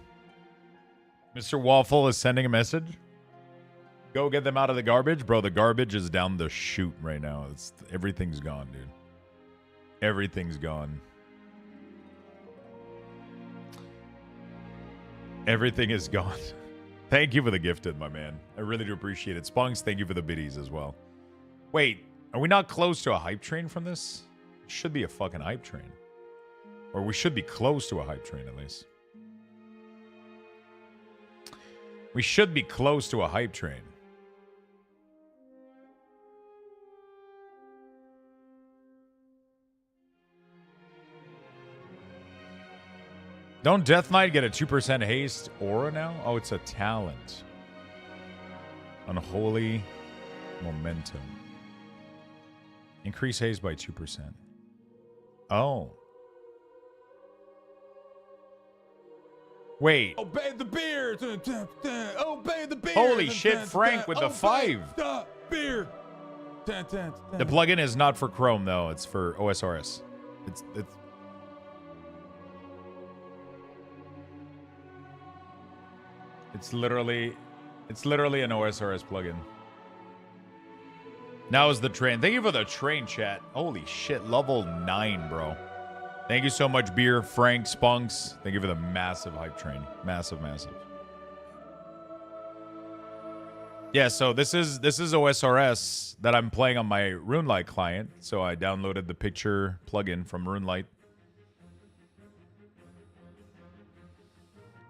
Mr. Waffle is sending a message. Go get them out of the garbage. Bro, the garbage is down the chute right now. Everything's gone, dude. Everything's gone. Everything is gone. Thank you for the gifted, my man. I really do appreciate it. Spunks, thank you for the biddies as well. Wait, are we not close to a hype train from this? It should be a fucking hype train. Or we should be close to a hype train at least. We should be close to a hype train. Don't Death Knight get a 2% haste aura now? Oh, it's a talent. Unholy momentum. Increase haste by 2%. Oh. Wait. Obey the beer. Obey the beer. Holy shit, Frank with the 5. The beer. The plugin is not for Chrome though. It's for OSRS. It's literally an OSRS plugin. Now is the train. Thank you for the train chat. Holy shit, level 9, bro. Thank you so much, Beer, Frank, Spunks. Thank you for the massive hype train. Massive. Yeah, so this is OSRS that I'm playing on my RuneLite client. So I downloaded the picture plugin from RuneLite.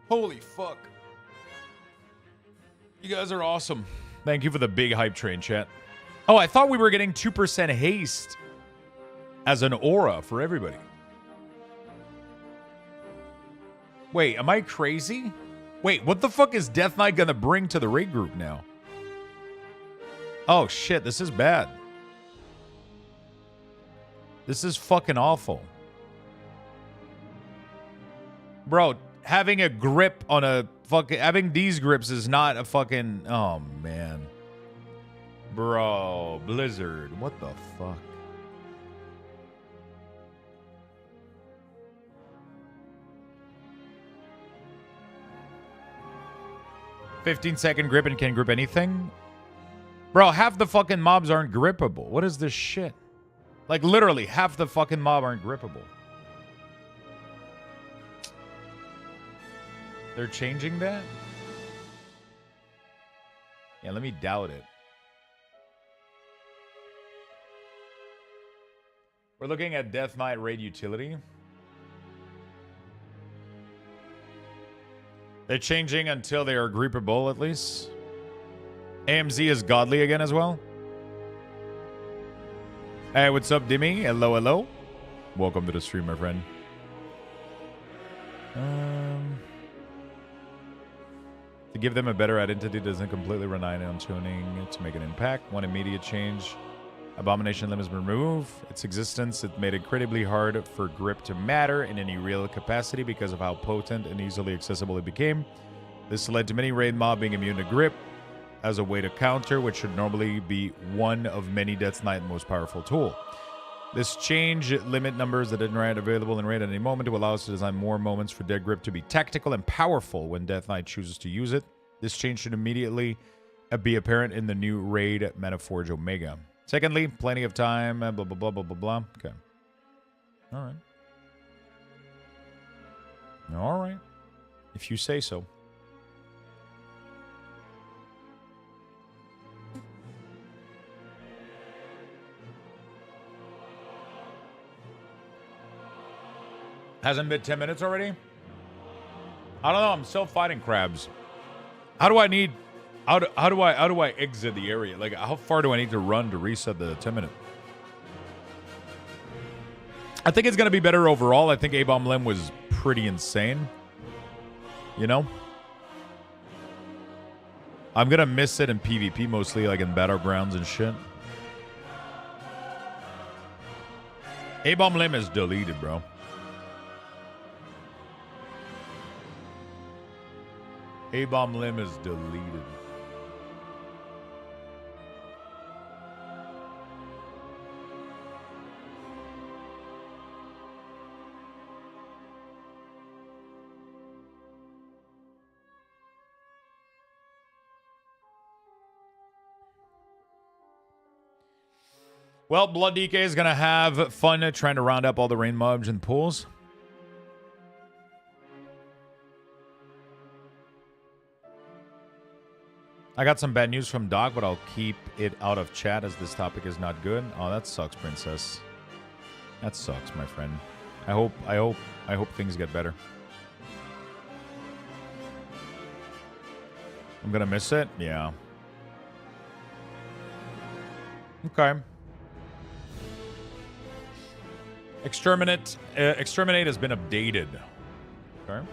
Holy fuck. You guys are awesome. Thank you for the big hype train, chat. Oh, I thought we were getting 2% haste as an aura for everybody. Wait, am I crazy? Wait, what the fuck is Death Knight gonna bring to the raid group now? Oh shit, this is bad. This is fucking awful. Bro, having a grip on a fucking... Having these grips is not a fucking... Oh, man. Bro, Blizzard, what the fuck? "15-second grip and can grip anything?" Bro, half the fucking mobs aren't grippable. What is this shit? Like, literally, half the fucking mob aren't grippable. They're changing that? Yeah, let me doubt it. We're looking at Death Knight raid utility. They're changing until they are grippable, at least. AMZ is godly again as well. Hey, what's up, Dimmy? Hello. Welcome to the stream, my friend. To give them a better identity doesn't completely rely on tuning to make an impact. One immediate change. Abomination limb has been removed. Its existence, it made it incredibly hard for grip to matter in any real capacity because of how potent and easily accessible it became. This led to many raid mob being immune to grip as a way to counter, which should normally be one of many Death Knight's most powerful tool. This change limit numbers that are available in raid at any moment to allow us to design more moments for Dead Grip to be tactical and powerful when Death Knight chooses to use it. This change should immediately be apparent in the new raid Metaforge Omega. Secondly, plenty of time, blah, blah, blah, blah, blah, blah. Okay. All right. All right. If you say so. Hasn't been 10 minutes already? I don't know. I'm still fighting crabs. How do I exit the area? Like, how far do I need to run to reset the 10-minute? I think it's going to be better overall. I think A-Bomb Limb was pretty insane. You know? I'm going to miss it in PvP mostly, like in Battlegrounds and shit. A-Bomb Limb is deleted, bro. A-Bomb Limb is deleted. Well, Blood DK is going to have fun trying to round up all the rain mobs and pools. I got some bad news from Doc, but I'll keep it out of chat as this topic is not good. Oh, that sucks, Princess. That sucks, my friend. I hope things get better. I'm gonna miss it? Yeah. Okay. Exterminate has been updated. Okay.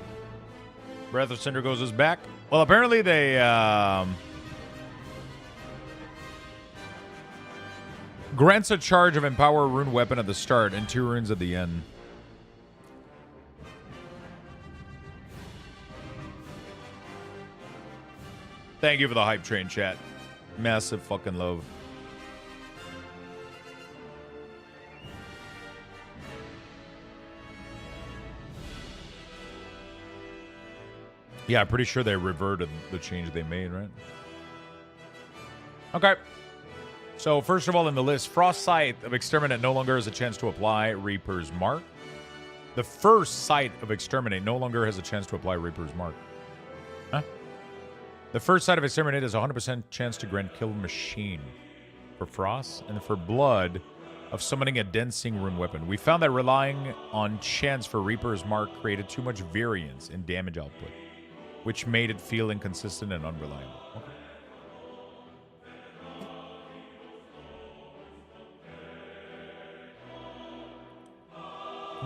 Breath of Cinder goes back. Well, apparently they grants a charge of Empower Rune Weapon at the start and 2 runes at the end. Thank you for the hype train, chat. Massive fucking love. Yeah, I'm pretty sure they reverted the change they made, right? Okay. So, first of all, in the list, Frost Sight of Exterminate no longer has a chance to apply Reaper's Mark. The first Sight of Exterminate no longer has a chance to apply Reaper's Mark. Huh? The first Sight of Exterminate has a 100% chance to grant Kill Machine for Frost, and for Blood of summoning a Dancing Rune Weapon. We found that relying on chance for Reaper's Mark created too much variance in damage output, which made it feel inconsistent and unreliable.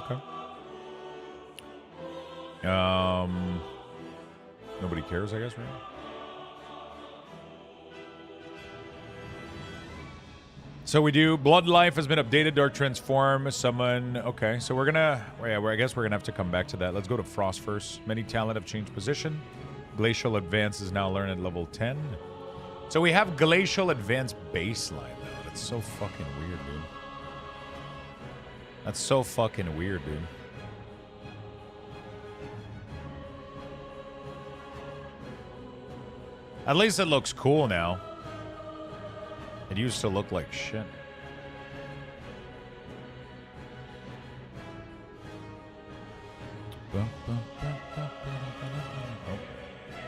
Okay. Nobody cares, I guess, right? So we do. Blood Life has been updated. Dark Transform. Summon. Okay, so we're gonna... Yeah, I guess we're gonna have to come back to that. Let's go to Frost first. Many talent have changed position. Glacial Advance is now learned at level 10. So we have Glacial Advance baseline now. That's so fucking weird, dude. That's so fucking weird, dude. At least it looks cool now. It used to look like shit. Oh,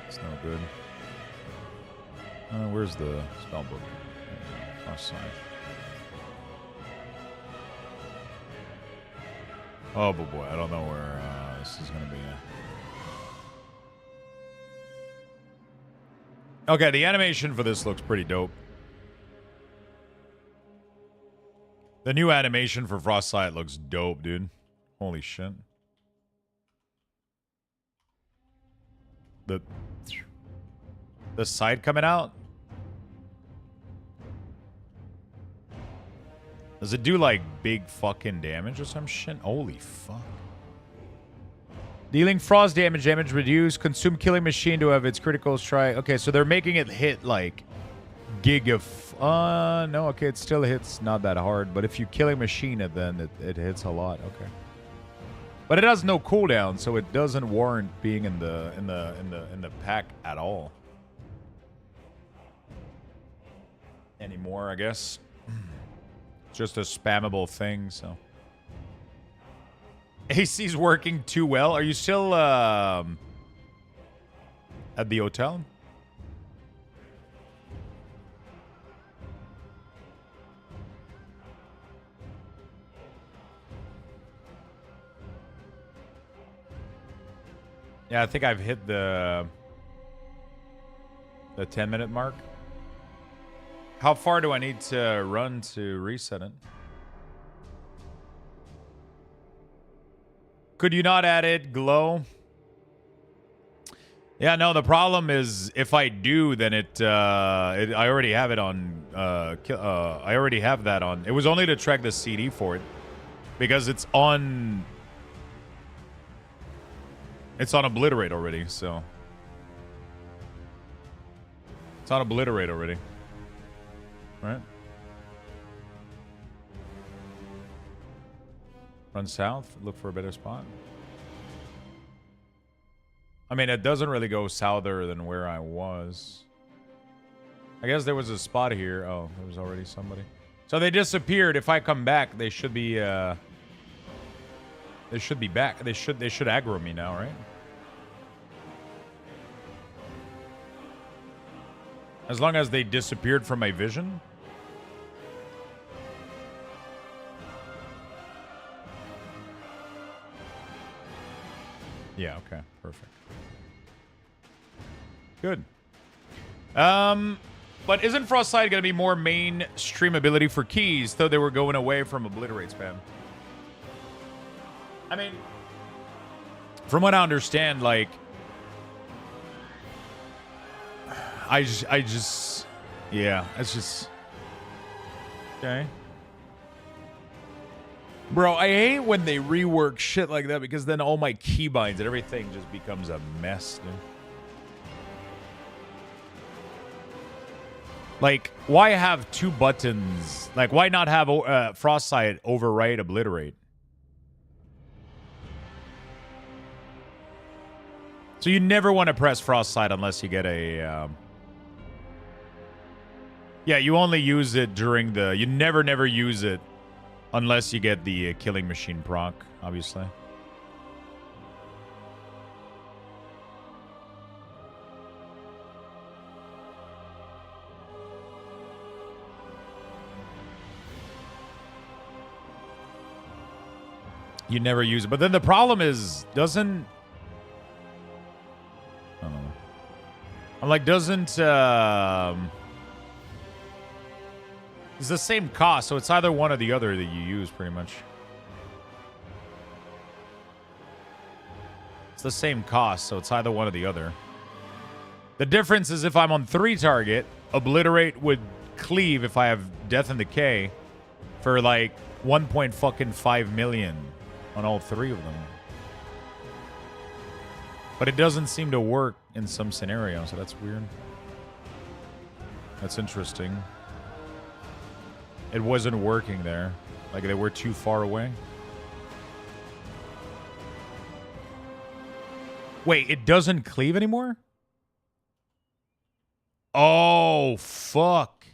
it's no good. Where's the spell book? Frost Sight. Oh, but boy, I don't know where this is going to be. Okay, the animation for this looks pretty dope. The new animation for Frost Sight looks dope, dude. Holy shit. The sight coming out? Does it do, like, big fucking damage or some shit? Holy fuck. Dealing frost damage reduced. Consume Killing Machine to have its critical strike. Okay, so they're making it hit, like, gig of... no, okay, it still hits not that hard. But if you kill a machine, then it hits a lot. Okay. But it has no cooldown, so it doesn't warrant being in the pack at all. Anymore, I guess. It's just a spammable thing, so. AC's working too well. Are you still at the hotel? Yeah, I think I've hit the 10-minute mark. How far do I need to run to reset it? Could you not add it, Glow? Yeah, no, the problem is if I do, then I already have it on, I already have that on. It was only to track the CD for it because it's on Obliterate already, so. It's on Obliterate already. Right? Run south, look for a better spot. I mean, it doesn't really go souther than where I was. I guess there was a spot here. Oh, there was already somebody. So they disappeared. If I come back, they should be back. They should aggro me now, right? As long as they disappeared from my vision. Yeah, okay. Perfect. Good. But isn't Frostlight going to be more main streamability for keys, though they were going away from Obliterate spam? I mean, from what I understand, like, I just, yeah, it's just, okay. Bro, I hate when they rework shit like that because then all my keybinds and everything just becomes a mess, dude. Like, why have two buttons? Like, why not have Frostlight overwrite Obliterate? So you never want to press Frostlight unless you get a... Yeah, you only use it during the... You never use it unless you get the Killing Machine proc, obviously. You never use it. But then the problem is, doesn't... I don't know. I'm like, doesn't... It's the same cost, so it's either one or the other that you use, pretty much. It's the same cost, so it's either one or the other. The difference is if I'm on 3 target, Obliterate would cleave if I have Death and Decay for like 1.5 million on all 3 of them. But it doesn't seem to work in some scenarios, so that's weird. That's interesting. It wasn't working there. Like, they were too far away. Wait, it doesn't cleave anymore? Oh, fuck.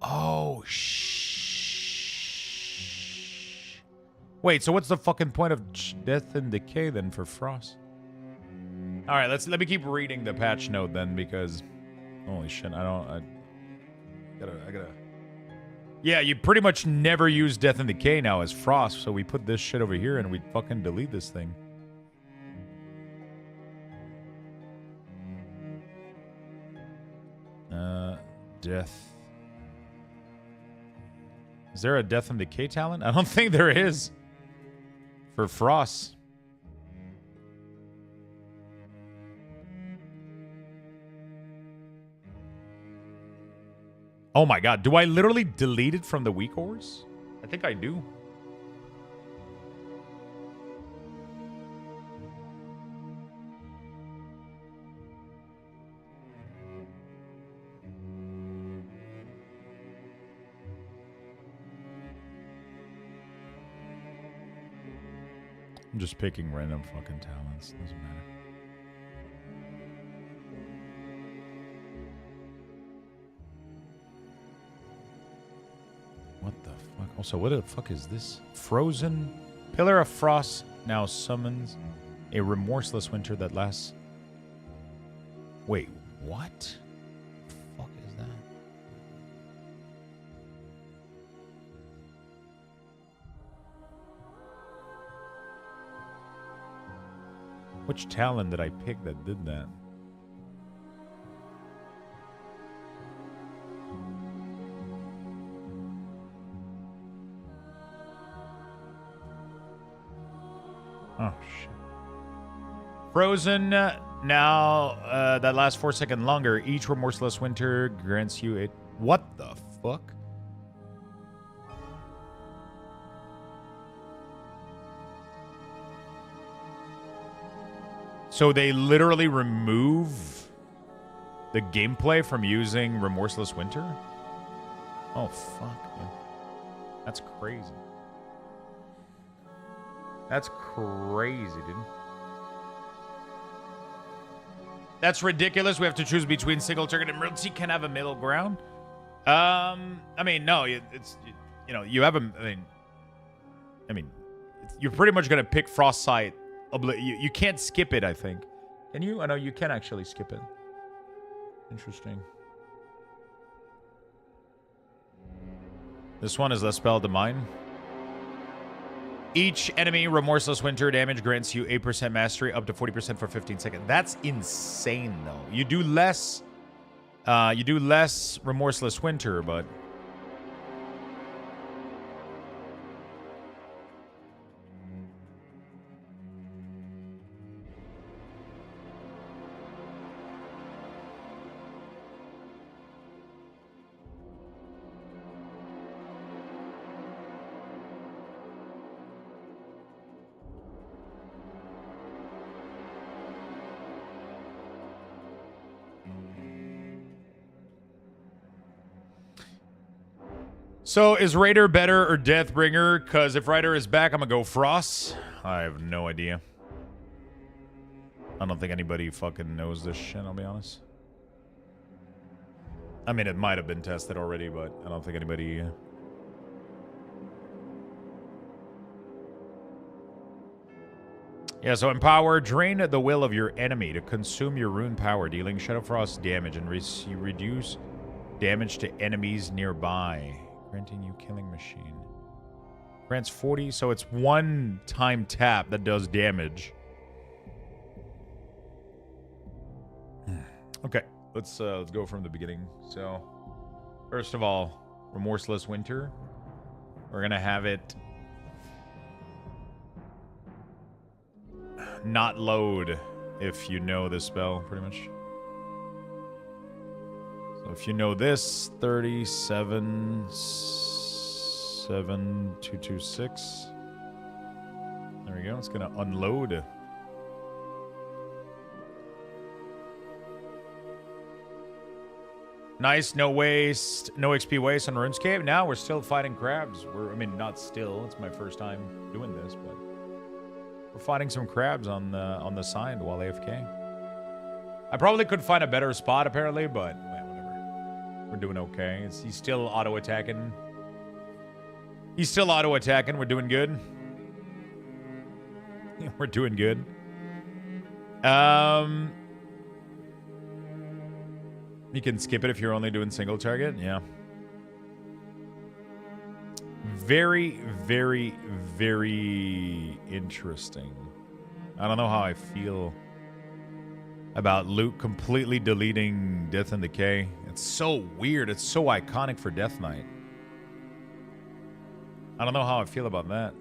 Oh, Wait, so what's the fucking point of Death and Decay then for Frost? All right, let me keep reading the patch note then, because holy shit, I gotta. Yeah, you pretty much never use Death and Decay now as Frost, so we put this shit over here and we fucking delete this thing. Death. Is there a Death and Decay talent? I don't think there is. For Frost. Oh my god, do I literally delete it from the WeakAuras? I think I do. I'm just picking random fucking talents. Doesn't matter. What the fuck? Also, what the fuck is this? Frozen Pillar of Frost now summons a remorseless winter that lasts. Wait, what? The fuck is that? Which talent did I pick that did that? Oh, shit. Frozen now that lasts 4 seconds longer. Each remorseless winter grants you a... What the fuck? So they literally remove the gameplay from using Remorseless Winter? Oh, fuck. Man. That's crazy. That's crazy, dude. That's ridiculous. We have to choose between single target and emergency. Can have a middle ground. I mean, no. It's you know you have a. I mean, you're pretty much gonna pick Frostsight. You can't skip it. I think. Can you? I know you can actually skip it. Interesting. This one is less spell to mine. Each enemy Remorseless Winter damage grants you 8% mastery, up to 40% for 15 seconds. That's insane, though. You do less Remorseless Winter, but... So, is Raider better or Deathbringer? Because if Raider is back, I'm going to go Frost. I have no idea. I don't think anybody fucking knows this shit, I'll be honest. I mean, it might have been tested already, but I don't think anybody... Yeah, so Empower. Drain the will of your enemy to consume your rune power, dealing Shadow Frost damage, and you reduce damage to enemies nearby. Granting you Killing Machine. Grants 40, so it's one time tap that does damage. Okay, let's go from the beginning. So, first of all, Remorseless Winter. We're gonna have it not load if you know the spell, pretty much. So if you know this, 37,7226. There we go. It's going to unload. Nice. No waste. No XP waste on RuneScape. Now we're still fighting crabs. I mean, not still. It's my first time doing this, but we're fighting some crabs on the side while AFK. I probably could find a better spot, apparently, but... We're doing okay. He's still auto-attacking. He's still auto-attacking. We're doing good. We're doing good. You can skip it if you're only doing single target. Yeah. Very, very, very interesting. I don't know how I feel about Luke completely deleting Death and Decay. It's so weird. It's so iconic for Death Knight. I don't know how I feel about that.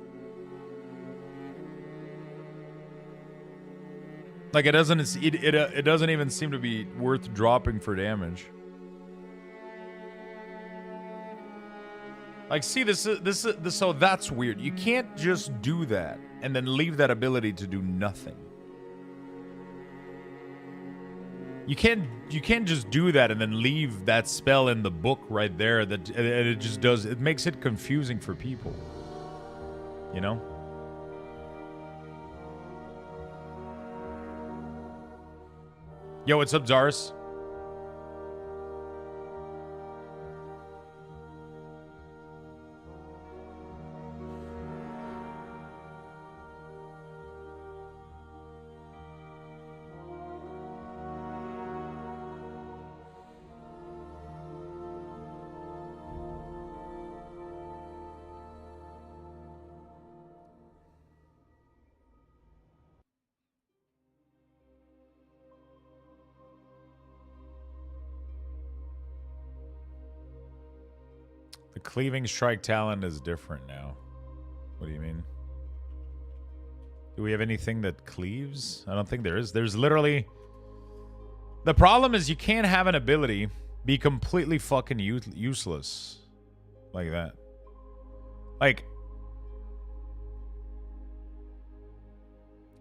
Like it doesn't even seem to be worth dropping for damage. Like, see, this so that's weird. You can't just do that and then leave that ability to do nothing. You can't just do that and then leave that spell in the book right there. That it just does. It makes it confusing for people. You know. Yo, what's up, Zaris? The cleaving strike talent is different now. What do you mean? Do we have anything that cleaves? I don't think there is. There's literally... The problem is you can't have an ability be completely fucking useless. Like that. Like...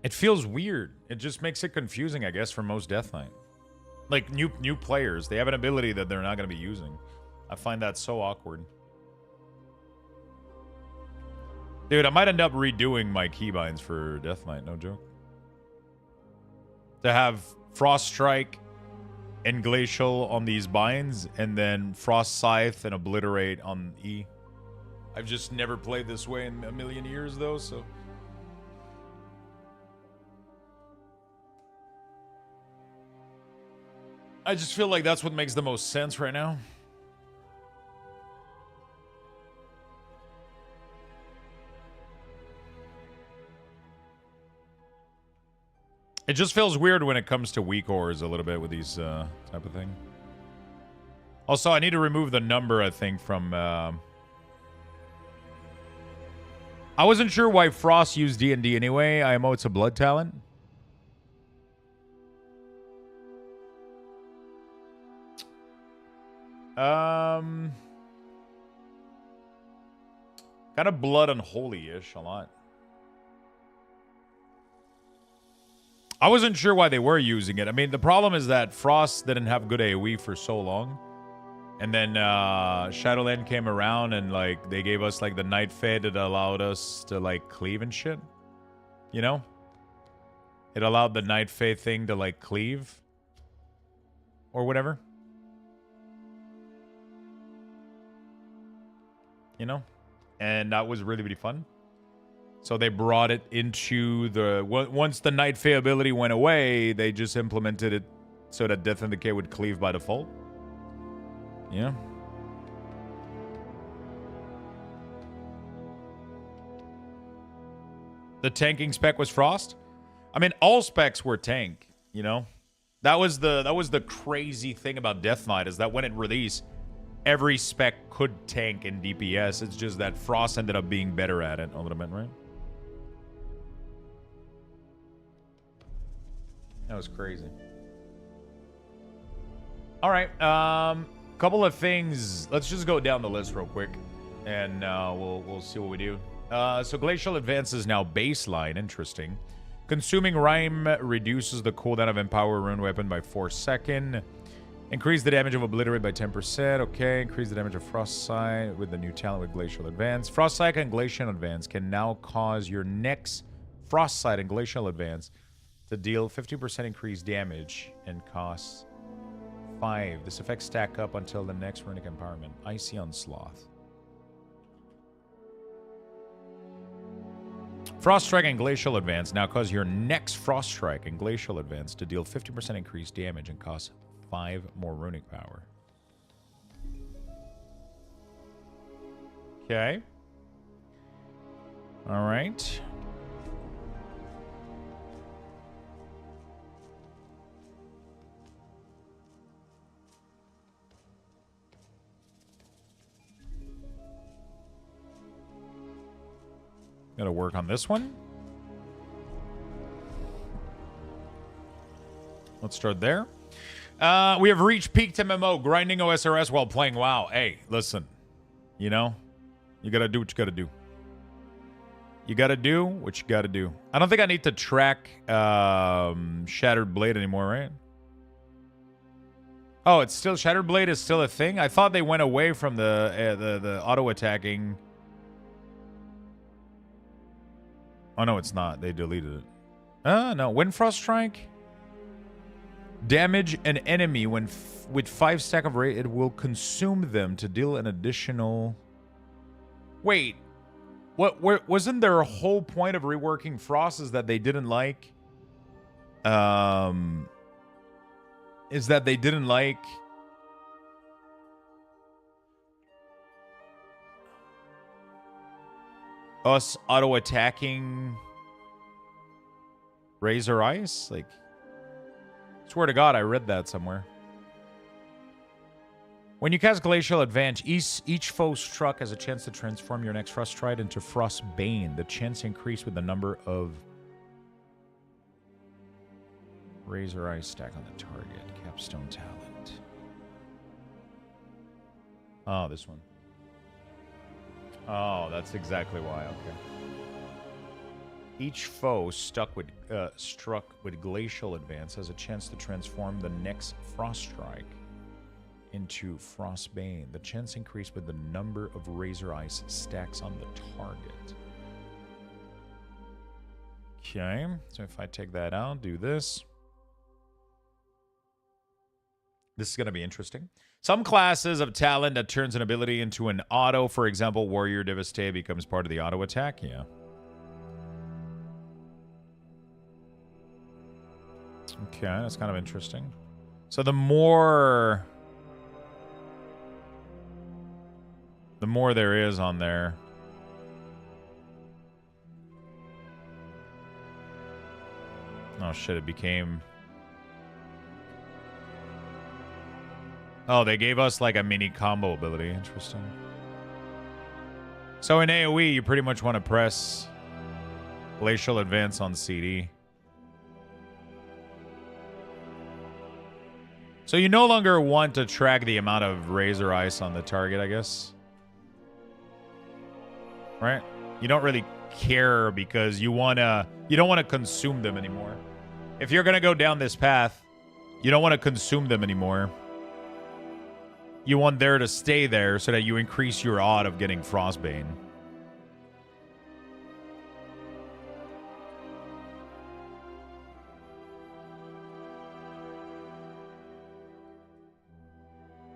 It feels weird. It just makes it confusing, I guess, for most Death Knight. Like, new players, they have an ability that they're not going to be using. I find that so awkward. Dude, I might end up redoing my keybinds for Death Knight, no joke. To have Frost Strike and Glacial on these binds, and then Frost Scythe and Obliterate on E. I've just never played this way in a million years, though, so... I just feel like that's what makes the most sense right now. It just feels weird when it comes to WeakAuras a little bit with these type of thing. Also, I need to remove the number, I think, from... I wasn't sure why Frost used D&D anyway. IMO, it's a blood talent. Kind of blood unholy-ish a lot. I wasn't sure why they were using it. I mean, the problem is that Frost didn't have good AoE for so long. And then Shadowland came around and, like, they gave us, like, the Night Fade that allowed us to, like, cleave and shit. You know? It allowed the Night Fade thing to, like, cleave. Or whatever. You know? And that was really, really fun. So they brought it into the... Once the Night Fae ability went away, they just implemented it so that Death and Decay would cleave by default. Yeah. The tanking spec was Frost? I mean, all specs were tank, you know? That was the crazy thing about Death Knight, is that when it released, every spec could tank in DPS. It's just that Frost ended up being better at it a little bit, right? That was crazy. All right, couple of things. Let's just go down the list real quick, and we'll see what we do. So Glacial Advance is now baseline. Interesting. Consuming Rhyme reduces the cooldown of Empower Rune Weapon by 4 seconds. Increase the damage of Obliterate by 10%. Okay. Increase the damage of Frost Sight with the new talent with Glacial Advance. Frost Sight and Glacial Advance can now cause your next Frost Sight and Glacial Advance to deal 50% increased damage and costs 5. This effect stack up until the next Runic Empowerment. Icy Onslaught. Frost Strike and Glacial Advance now cause your next Frost Strike and Glacial Advance to deal 50% increased damage and cost 5 more Runic Power. Okay. All right. Gotta work on this one. Let's start there. We have reached peaked MMO, grinding OSRS while playing WoW. Hey, listen. You know, you gotta do what you gotta do. You gotta do what you gotta do. I don't think I need to track Shattered Blade anymore, right? Oh, it's still... Shattered Blade is still a thing? I thought they went away from the auto-attacking... Oh, no, it's not. They deleted it. No. Windfrost Strike? Damage an enemy when with 5 stack of rage. It will consume them to deal an additional... Wait. What wasn't there a whole point of reworking Frost is that they didn't like... Is that they didn't like... us auto-attacking... Razor Ice? Like... Swear to God, I read that somewhere. When you cast Glacial Advance, each foe struck has a chance to transform your next Froststride into Frostbane. The chance increase with the number of Razor Ice stack on the target. Capstone talent. Oh, this one. Oh, that's exactly why. Okay. Each foe struck with Glacial Advance has a chance to transform the next Froststrike into Frostbane. The chance increase with the number of Razor Ice stacks on the target. Okay, so if I take that out, do this. This is going to be interesting. Some classes of talent that turns an ability into an auto. For example, Warrior Devastate becomes part of the auto attack. Yeah. Okay, that's kind of interesting. So the more there is on there. Oh shit, it became... Oh, they gave us like a mini combo ability. Interesting. So in AoE, you pretty much want to press Glacial Advance on CD. So you no longer want to track the amount of Razor Ice on the target, I guess. Right? You don't really care because you don't want to consume them anymore. If you're going to go down this path, you don't want to consume them anymore. You want there to stay there so that you increase your odd of getting Frostbane.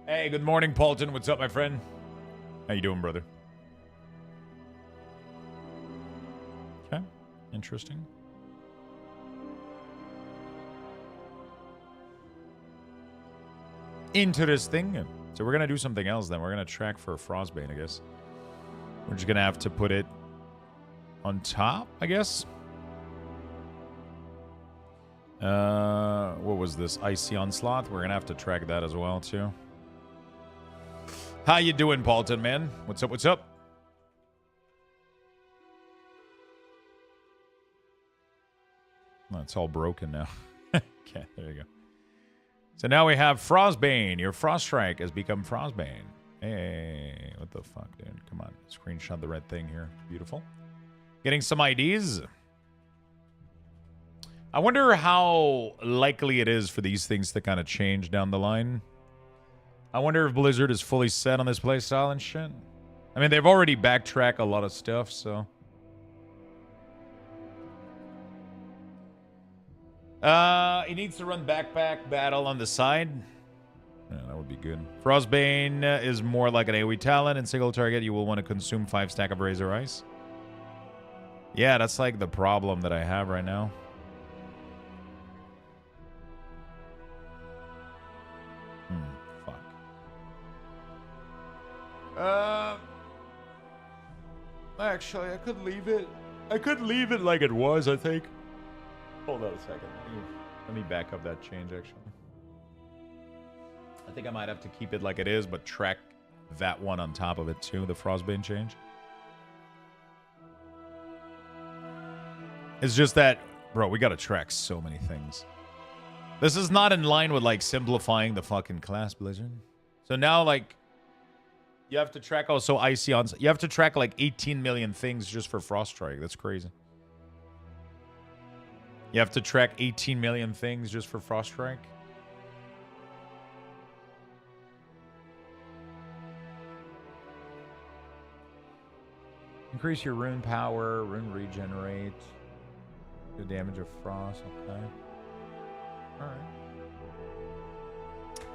Hey, good morning, Paulton. What's up, my friend? How you doing, brother? Okay, interesting. Interesting. So we're going to do something else then. We're going to track for Frostbane, I guess. We're just going to have to put it on top, I guess. What was this? Icy Onslaught. We're going to have to track that as well, too. How you doing, Paulton, man? What's up, what's up? Oh, it's all broken now. Okay, there you go. So now we have Frostbane. Your Froststrike has become Frostbane. Hey, what the fuck, dude? Come on. Screenshot the red thing here. Beautiful. Getting some IDs. I wonder how likely it is for these things to kind of change down the line. I wonder if Blizzard is fully set on this playstyle and shit. I mean, they've already backtracked a lot of stuff, so... It needs to run backpack battle on the side. Yeah, that would be good. Frostbane is more like an AoE talent. In single target, you will want to consume 5 stack of Razor Ice. Yeah, that's like the problem that I have right now. Fuck. Actually, I could leave it. I could leave it like it was, I think. Hold on a second. Let me back up that change, actually. I think I might have to keep it like it is, but track that one on top of it, too, the Frostbane change. It's just that, bro, we gotta track so many things. This is not in line with, like, simplifying the fucking class, Blizzard. So now, like, you have to track also Icy on... You have to track, like, 18 million things just for Froststrike. That's crazy. You have to track 18 million things just for Froststrike? Increase your rune power, rune regenerate. The damage of frost, okay. Alright.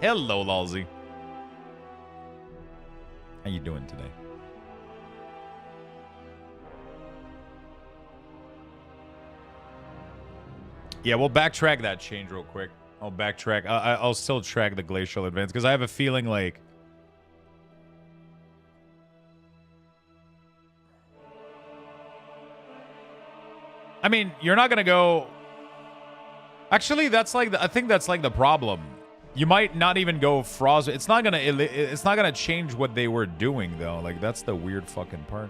Hello, Lalzy. How you doing today? Yeah, we'll backtrack that change real quick. I'll backtrack. I'll still track the glacial advance because I have a feeling like... I mean, you're not going to go... Actually, that's like I think that's like the problem. You might not even go frost. It's not gonna change what they were doing though. Like that's the weird fucking part.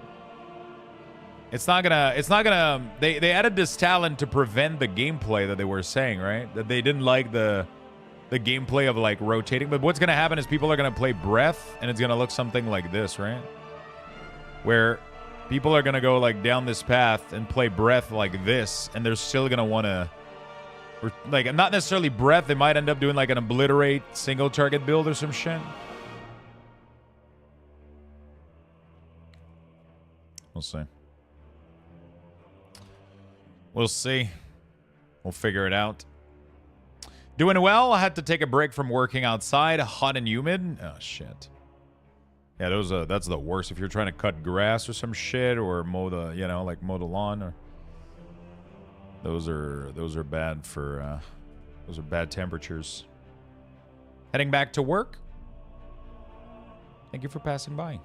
It's not gonna. They added this talent to prevent the gameplay that they were saying, right? That they didn't like the gameplay of like rotating. But what's gonna happen is people are gonna play breath, and it's gonna look something like this, right? Where people are gonna go like down this path and play breath like this, and they're still gonna want to. Or, like, not necessarily breath. They might end up doing, like, an obliterate single target build or some shit. We'll see. We'll see. We'll figure it out. Doing well. I had to take a break from working outside. Hot and humid. Oh, shit. Yeah, that's the worst. If you're trying to cut grass or some shit or mow the, you know, like mow the lawn or... Those are bad for those are bad temperatures. Heading back to work. Thank you for passing by.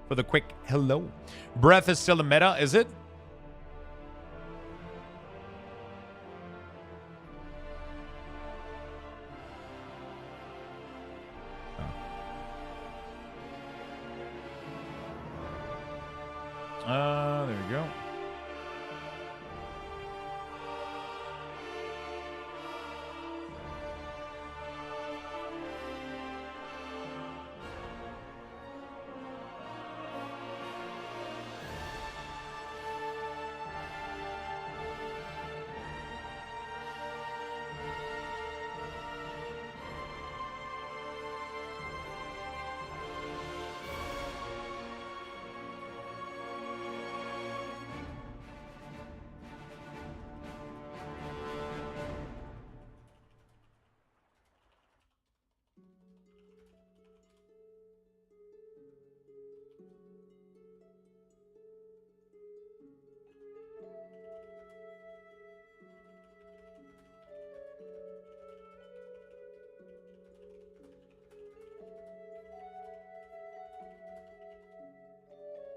For the quick hello. Breath is still a meta, is it? There we go.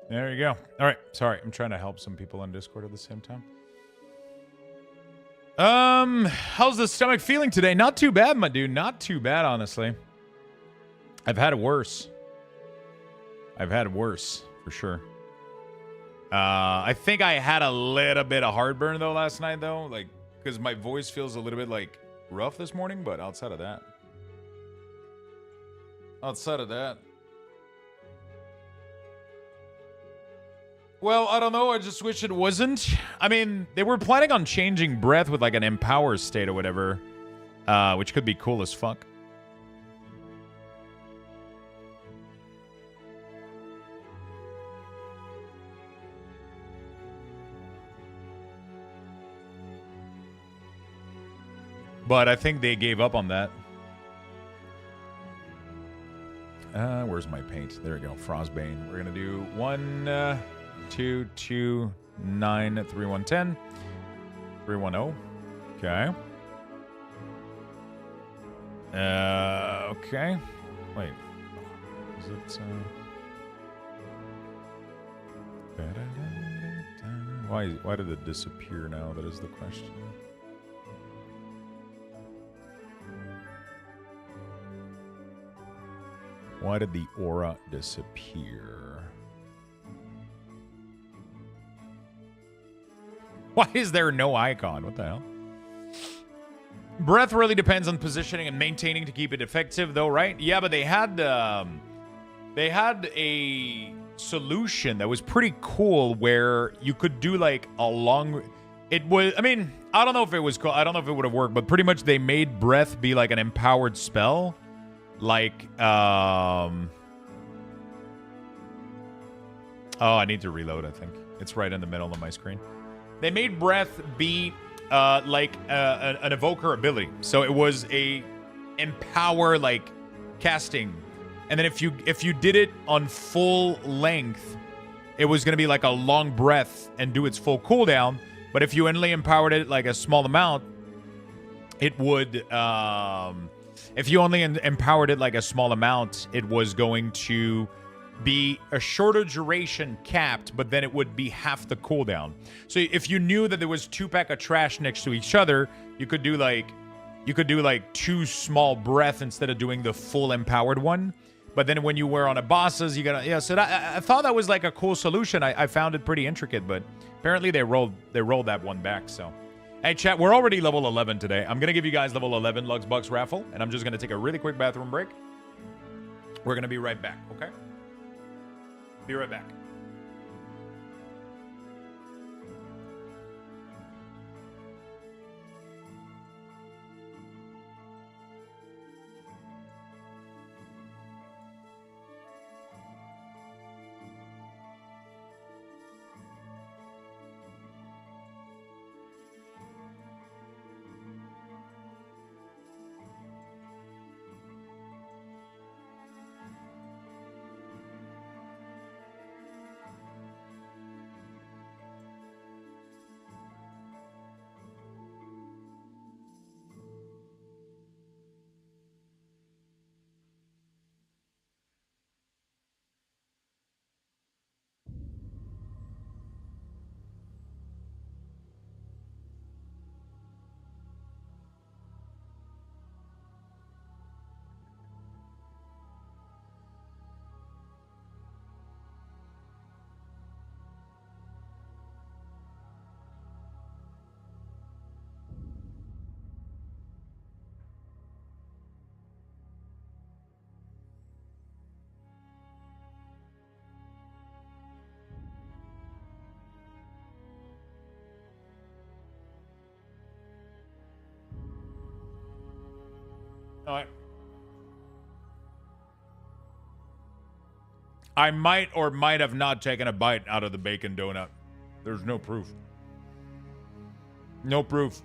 There you go. All right. Sorry. I'm trying to help some people on Discord at the same time. How's the stomach feeling today? Not too bad, my dude. Not too bad, honestly. I've had it worse. I've had it worse, for sure. I think I had a little bit of heartburn, though, last night, though. Like, because my voice feels a little bit, like, rough this morning, but outside of that. Well, I don't know. I just wish it wasn't. I mean, they were planning on changing breath with like an empower state or whatever, which could be cool as fuck. But I think they gave up on that. Where's my paint? There we go. Frostbane. We're going to do 1... 2, 2, 9, 3, 1, 10. 3, 1, 0. Okay. Okay. Wait. Is it, Why did it disappear now? That is the question. Why did the aura disappear? Why is there no icon? What the hell? Breath really depends on positioning and maintaining to keep it effective, though, right? Yeah, but they had a solution that was pretty cool where you could do like a long. It was. I mean, I don't know if it was cool. I don't know if it would have worked, but pretty much they made breath be like an empowered spell, like. Oh, I need to reload. I think it's right in the middle of my screen. They made breath be like an evoker ability. So it was a empower like casting. And then if you did it on full length, it was going to be like a long breath and do its full cooldown. But if you only empowered it like a small amount, it would if you only empowered it like a small amount, it was going to be a shorter duration capped, but then it would be half the cooldown. So if you knew that there was 2 pack of trash next to each other, you could do like 2 small breath instead of doing the full empowered one. But then when you were on a bosses, you gotta, yeah. So I thought that was like a cool solution. I found it pretty intricate, but apparently they rolled that one back. So, hey chat, we're already level 11 today. I'm gonna give you guys level 11 Lugs Bucks raffle, and I'm just gonna take a really quick bathroom break. We're gonna be right back, okay? Be right back. All right. I might or might have not taken a bite out of the bacon donut. There's no proof. No proof.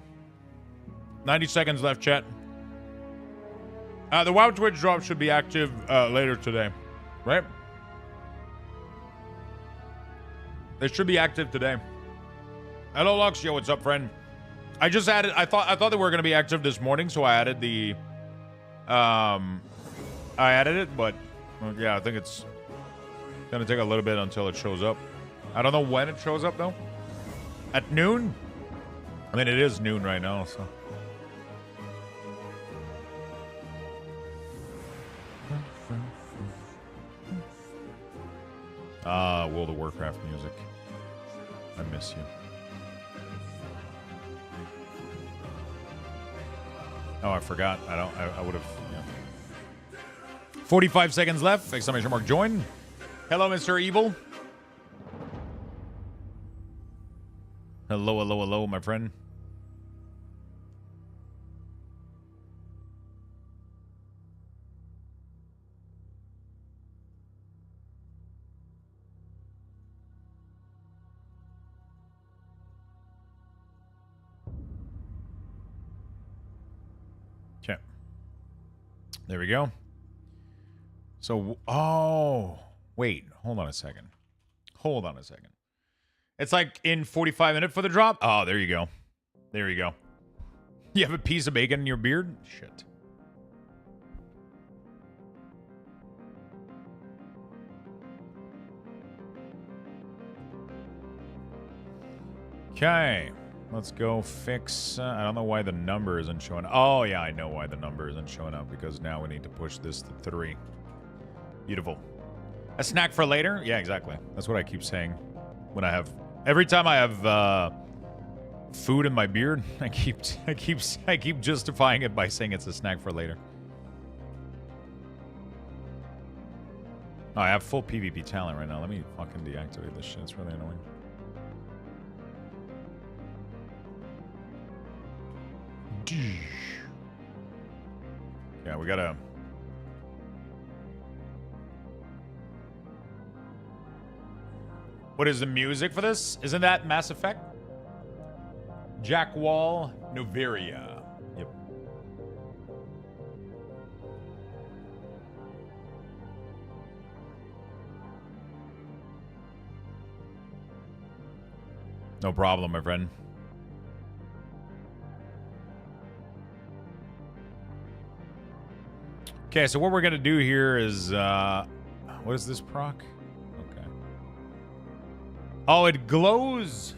90 seconds left, chat. The WoW Twitch drop should be active later today, right? They should be active today. Hello, Lux. Yo, what's up, friend? I just added. I thought they were gonna be active this morning, so I added the. I added it, but well, yeah, I think it's gonna take a little bit until it shows up. I don't know when it shows up though. At noon? I mean, it is noon right now, so. World of Warcraft music. I miss you. Oh, I forgot. I would have. Yeah. 45 seconds left. Exclamation mark join. Hello, Mr. Evil. Hello, hello, hello, my friend. Okay. There we go. So, oh, wait. Hold on a second. Hold on a second. It's like in 45 minutes for the drop? Oh, there you go. There you go. You have a piece of bacon in your beard? Shit. Okay. Let's go fix... I don't know why the number isn't showing... Oh, yeah, I know why the number isn't showing up. Because now we need to push this to 3. Beautiful. A snack for later? Yeah, exactly. That's what I keep saying. When I have... Every time I have food in my beard, I keep justifying it by saying it's a snack for later. Oh, I have full PvP talent right now. Let me fucking deactivate this shit. It's really annoying. Yeah, we gotta... What is the music for this? Isn't that Mass Effect? Jack Wall, Noveria. Yep. No problem, my friend. Okay, so what we're gonna do here is what is this proc? Okay. Oh, it glows.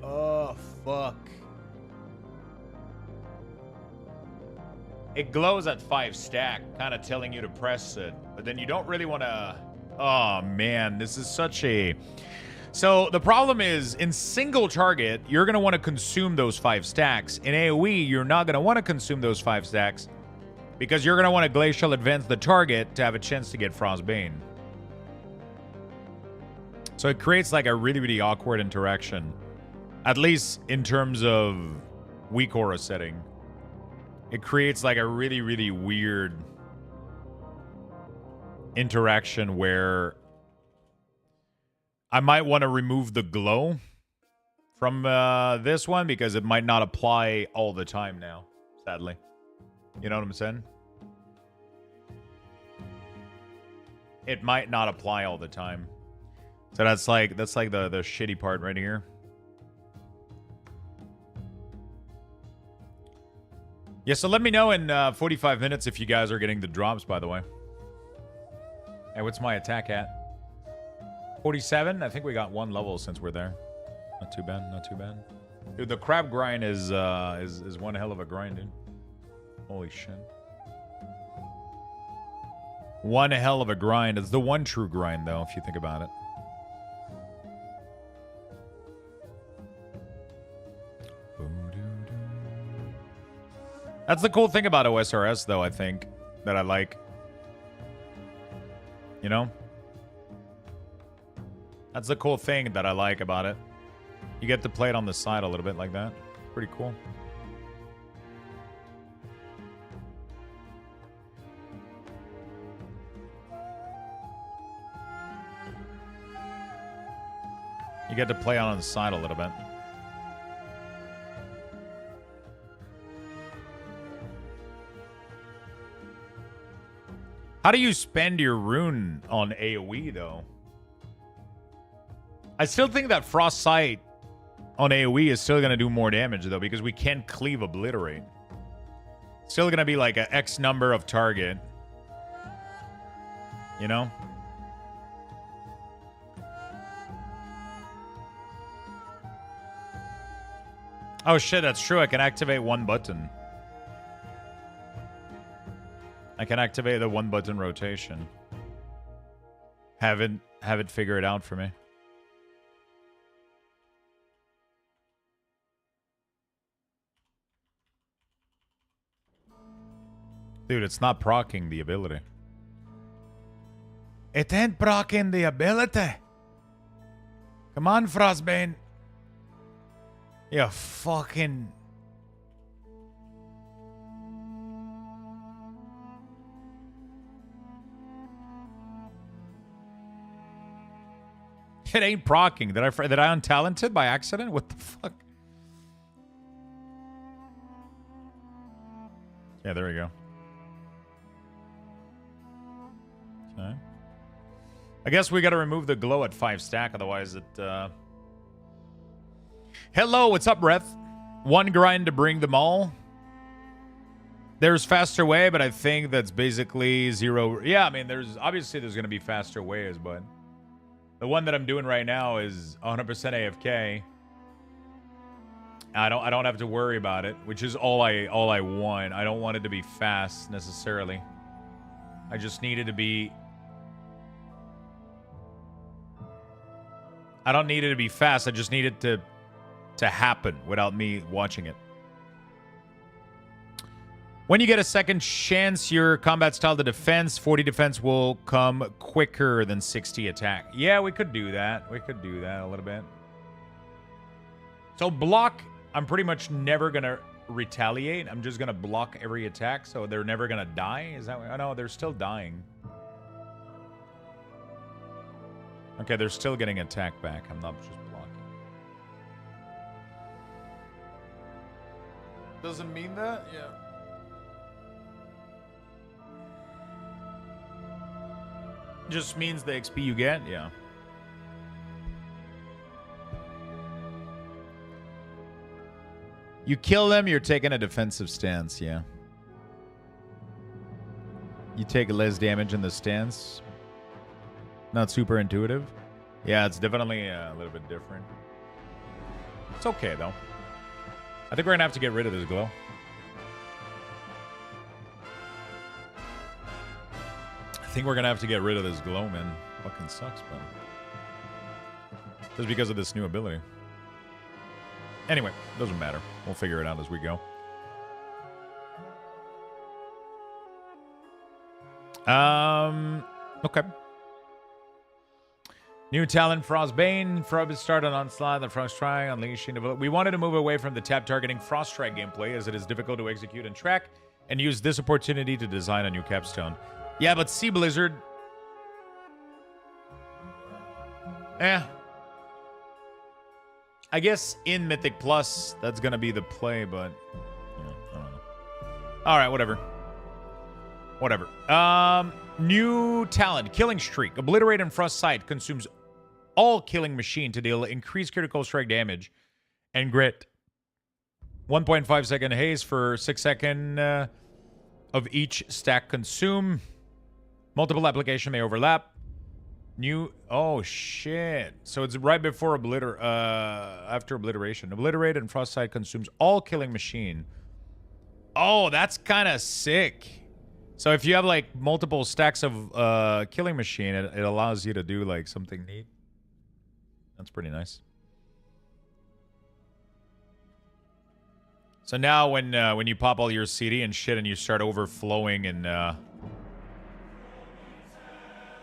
Oh fuck. It glows at 5 stack, kind of telling you to press it, but then you don't really want to. Oh man, this is such a. So the problem is, in single target, you're gonna want to consume those 5 stacks. In AOE, you're not gonna want to consume those 5 stacks because you're gonna want to glacial advance the target to have a chance to get Frostbane. So it creates like a really, really awkward interaction, at least in terms of WeakAura setting. It creates like a really, really weird interaction where I might want to remove the glow from this one because it might not apply all the time now, sadly. You know what I'm saying? It might not apply all the time. So that's like the shitty part right here. Yeah, so let me know in 45 minutes if you guys are getting the drops, by the way. Hey, what's my attack at? 47? I think we got 1 level since we're there. Not too bad, not too bad. Dude, the crab grind is one hell of a grind, dude. Holy shit. One hell of a grind. It's the one true grind, though, if you think about it. That's the cool thing about OSRS, though, I think, that I like. You know? That's the cool thing that I like about it. You get to play it on the side a little bit like that. Pretty cool. You get to play on the side a little bit. How do you spend your rune on AoE, though? I still think that Frost Sight on AoE is still going to do more damage, though, because we can't cleave Obliterate. Still going to be like an X number of target. You know? Oh, shit, that's true. I can activate 1 button. I can activate the 1 button rotation. Have it figure it out for me. Dude, it's not proccing the ability. It ain't proccing the ability. Come on, Frostbane. You fucking... It ain't proccing. Did I untalented by accident? What the fuck? Yeah, there we go. Okay. I guess we got to remove the glow at 5 stack, otherwise it... Hello, what's up, Reth? 1 grind to bring them all. There's faster way, but I think that's basically 0... Yeah, I mean, there's going to be faster ways, but... The one that I'm doing right now is 100% AFK. I don't have to worry about it, which is all I want. I don't want it to be fast necessarily. I just need it to be... I don't need it to be fast. I just need it to happen without me watching it. When you get a second chance, your combat style to defense, 40 defense will come quicker than 60 attack. Yeah, we could do that. We could do that a little bit. So block, I'm pretty much never going to retaliate. I'm just going to block every attack, so they're never going to die. Is that... Oh, no, they're still dying. Okay, they're still getting attack back. I'm not just blocking. Doesn't mean that? Yeah. Just means the XP you get? Yeah. You kill them, you're taking a defensive stance, yeah. You take less damage in the stance. Not super intuitive. Yeah, it's definitely a little bit different. It's okay, though. I think we're going to have to get rid of this glow. I think we're going to have to get rid of this glow, man. Fucking sucks, but... Just because of this new ability. Anyway, doesn't matter. We'll figure it out as we go. Okay. New talent, Frostbane. Frub started onslaught, the Frost Strike, unleashing the... We wanted to move away from the tap targeting Frost Strike gameplay as it is difficult to execute and track, and use this opportunity to design a new capstone. Yeah, but Sea Blizzard... I guess in Mythic Plus, that's going to be the play, but... Yeah, I don't know. Alright, whatever. Whatever. New talent, Killing Streak. Obliterate and Frost Sight consumes all killing machine to deal increased critical strike damage and grit. 1.5 second haste for 6 seconds of each stack consume. Multiple application may overlap. New... Oh, shit. So it's right before after Obliteration. Obliterate and Frost Sight consumes all killing machine. Oh, that's kind of sick. So if you have, like, multiple stacks of killing machine, it allows you to do, like, something neat. That's pretty nice. So now when you pop all your CD and shit and you start overflowing and...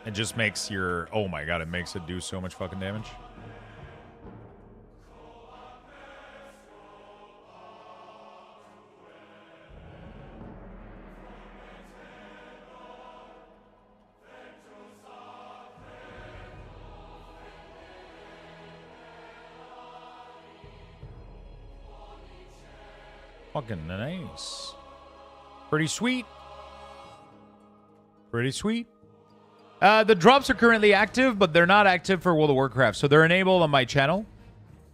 it just makes your... Oh my god, it makes it do so much fucking damage. Fucking nice. Pretty sweet. Pretty sweet. The drops are currently active, but they're not active for World of Warcraft. So they're enabled on my channel.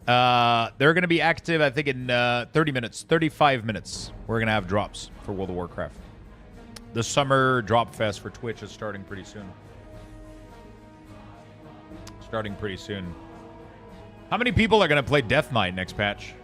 They're going to be active, I think, in 30 minutes, 35 minutes. We're going to have drops for World of Warcraft. The summer drop fest for Twitch is starting pretty soon. Starting pretty soon. How many people are going to play Death Knight next patch?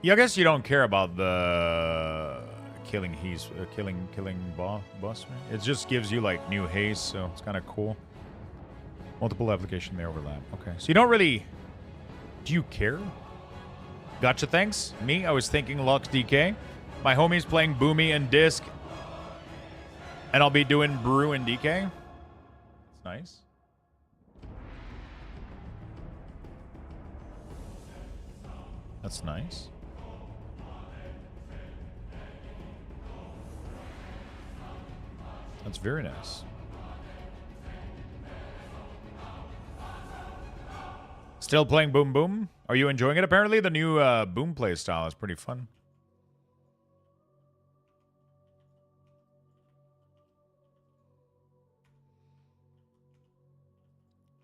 Yeah, I guess you don't care about the killing boss, right? It just gives you like new haste, so it's kind of cool. Multiple application may overlap. Okay, so you don't really... Do you care? Gotcha, thanks. Me, I was thinking Lux DK. My homie's playing Boomy and Disc, and I'll be doing Brew and DK. That's nice. That's nice. That's very nice. Still playing Boom Boom? Are you enjoying it? Apparently the new Boom play style is pretty fun.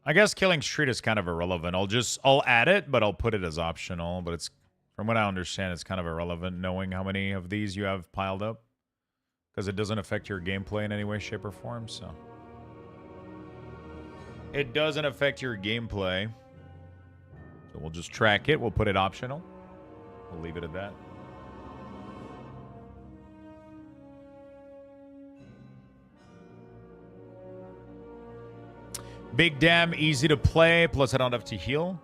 I guess Killing Street is kind of irrelevant. I'll add it, but I'll put it as optional. But it's, from what I understand, it's kind of irrelevant knowing how many of these you have piled up. Because it doesn't affect your gameplay in any way, shape, or form, so... It doesn't affect your gameplay. So we'll just track it. We'll put it optional. We'll leave it at that. Big Dam, easy to play, plus I don't have to heal.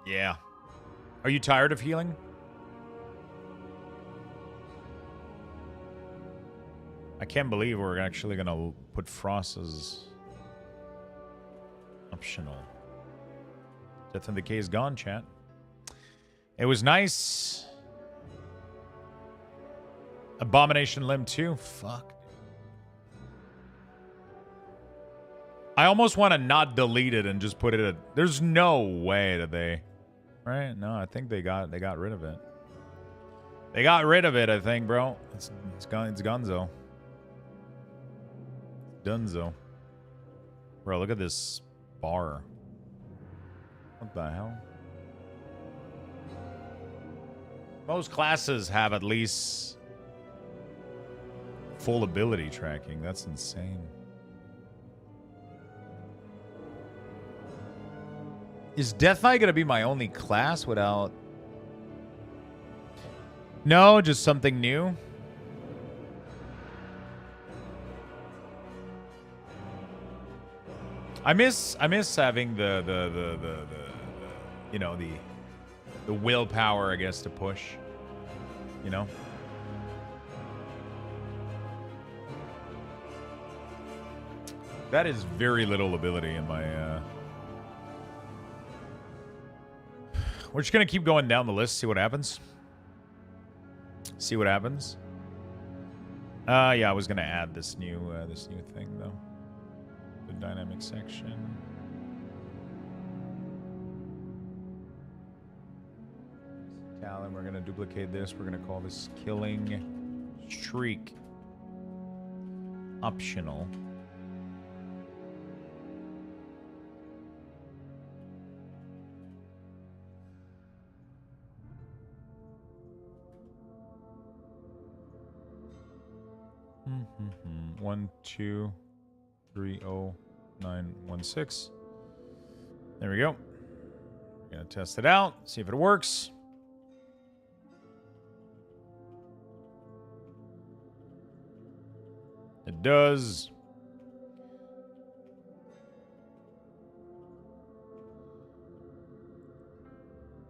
Yeah. Are you tired of healing? I can't believe we're actually going to put Frost as optional. Death and Decay is gone, chat. It was nice. Abomination Limb 2. Fuck, dude. I almost want to not delete it and just put it at... There's no way that they... Right? No, I think they got rid of it. They got rid of it, I think, bro. It's gonzo. Dunzo. Bro, look at this bar. What the hell? Most classes have at least full ability tracking. That's insane. Is Death Knight gonna be my only class without... No, just something new. I miss having the you know, the willpower, I guess, to push. You know? That is very little ability in my We're just gonna keep going down the list, see what happens. See what happens. Yeah, I was gonna add this new thing though. The dynamic section. Talent, we're gonna duplicate this. We're gonna call this Killing Streak. Optional. Mm-hmm. 1230916. There we go. We're gonna test it out, see if it works. It does.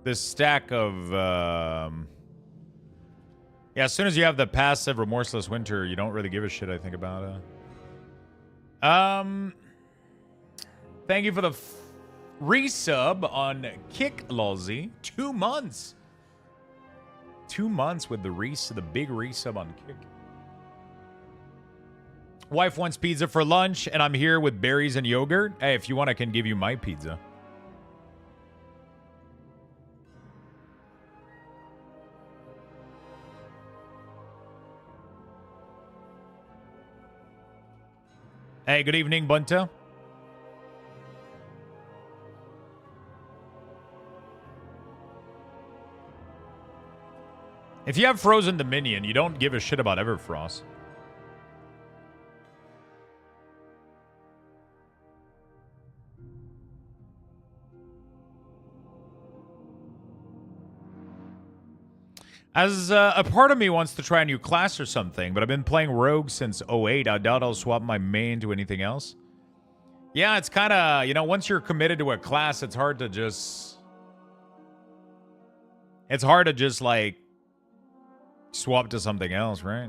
This stack of yeah, as soon as you have the passive Remorseless Winter, you don't really give a shit, I think, about thank you for the resub on Kick Lolzy. 2 months. 2 months with the big resub on Kick. Wife wants pizza for lunch, and I'm here with berries and yogurt. Hey, if you want, I can give you my pizza. Hey, good evening, Bunta. If you have Frozen Dominion, you don't give a shit about Everfrost. As a part of me wants to try a new class or something, but I've been playing Rogue since '08. I doubt I'll swap my main to anything else. Yeah, it's kind of, you know, once you're committed to a class, it's hard to just... It's hard to just, like, swap to something else, right?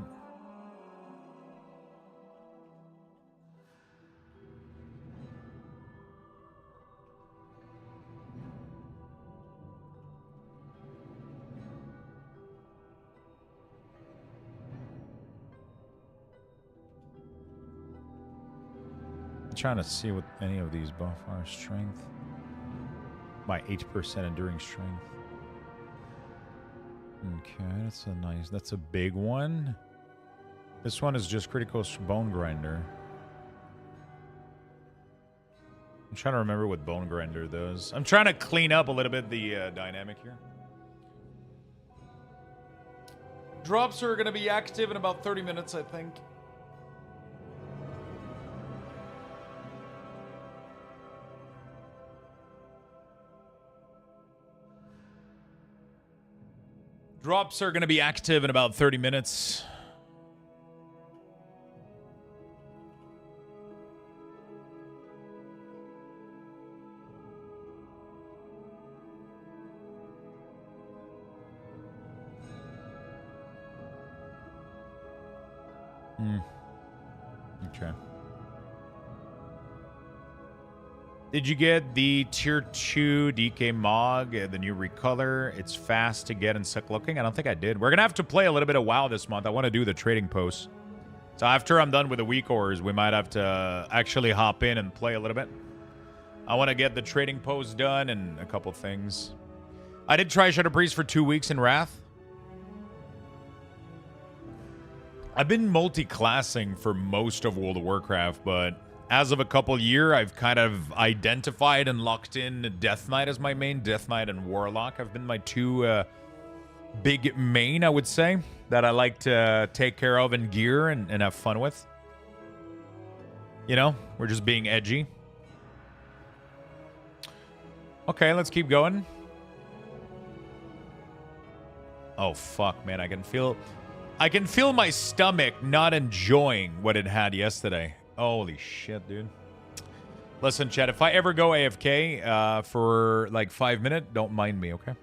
I'm trying to see what any of these buff our strength. By 8% enduring strength. Okay, that's a big one. This one is just critical bone grinder. I'm trying to remember what bone grinder does. I'm trying to clean up a little bit the dynamic here. Drops are going to be active in about 30 minutes, I think. Drops are going to be active in about 30 minutes. Okay. Did you get the tier 2 DK Mog, the new recolor? It's fast to get and suck looking. I don't think I did. We're going to have to play a little bit of WoW this month. I want to do the trading posts. So after I'm done with the WeakAuras, we might have to actually hop in and play a little bit. I want to get the trading post done and a couple things. I did try Shadow Priest for 2 weeks in Wrath. I've been multi-classing for most of World of Warcraft, but as of a couple year, I've kind of identified and locked in Death Knight as my main. Death Knight and Warlock have been my two big main, I would say, that I like to take care of and gear and have fun with. You know, we're just being edgy. Okay, let's keep going. Oh, fuck, man. I can feel my stomach not enjoying what it had yesterday. Holy shit, dude. Listen, chat, if I ever go AFK for like 5 minutes, don't mind me, okay?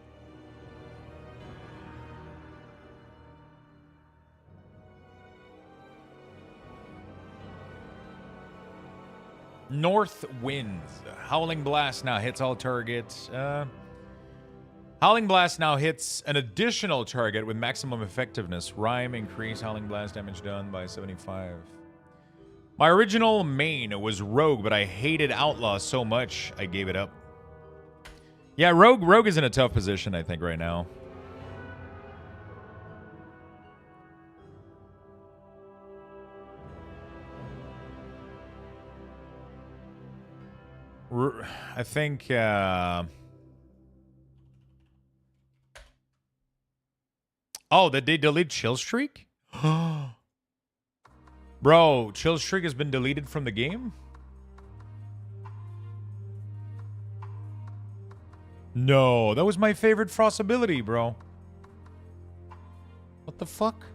North winds. Howling Blast now hits all targets. Howling Blast now hits an additional target with maximum effectiveness. Rhyme increase Howling Blast damage done by 75. My original main was Rogue, but I hated Outlaw so much I gave it up. Yeah, Rogue is in a tough position, I think, right now. I think... Oh, did they delete Chill Streak? Bro, Chill Streak has been deleted from the game? No, that was my favorite Frost ability, bro. What the fuck?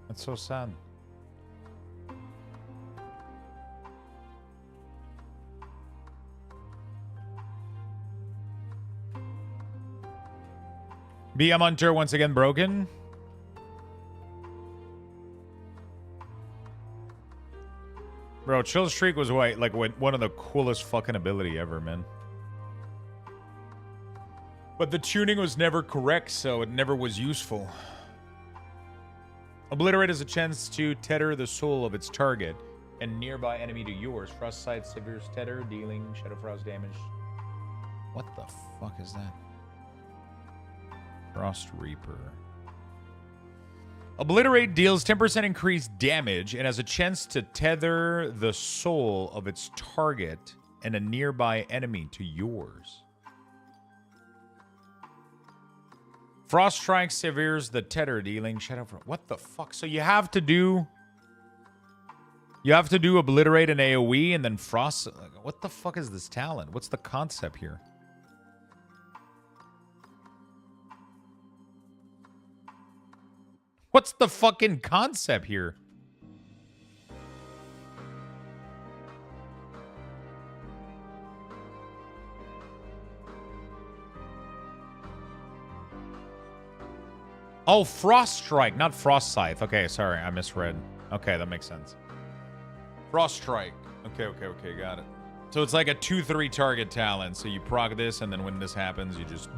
That's so sad. BM Hunter once again broken. Bro, Chill Streak was like one of the coolest fucking ability ever, man. But the tuning was never correct, so it never was useful. Obliterate has a chance to tether the soul of its target and nearby enemy to yours. Frostbite severe tether, dealing Shadow Frost damage. What the fuck is that? Frost Reaper. Obliterate deals 10% increased damage and has a chance to tether the soul of its target and a nearby enemy to yours. Frost Strike severes the tether, dealing Shadow Frost. What the fuck? So you have to do Obliterate and AoE and then Frost. What the fuck is this talent? What's the concept here? What's the fucking concept here? Oh, Frost Strike, not Frost Scythe. Okay, sorry, I misread. Okay, that makes sense. Frost Strike. Okay, got it. So it's like a 2-3 target talent. So you proc this, and then when this happens, you just...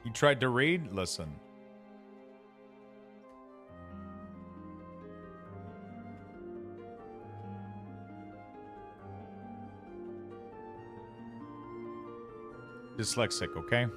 You tried to raid? Listen. Dyslexic, okay?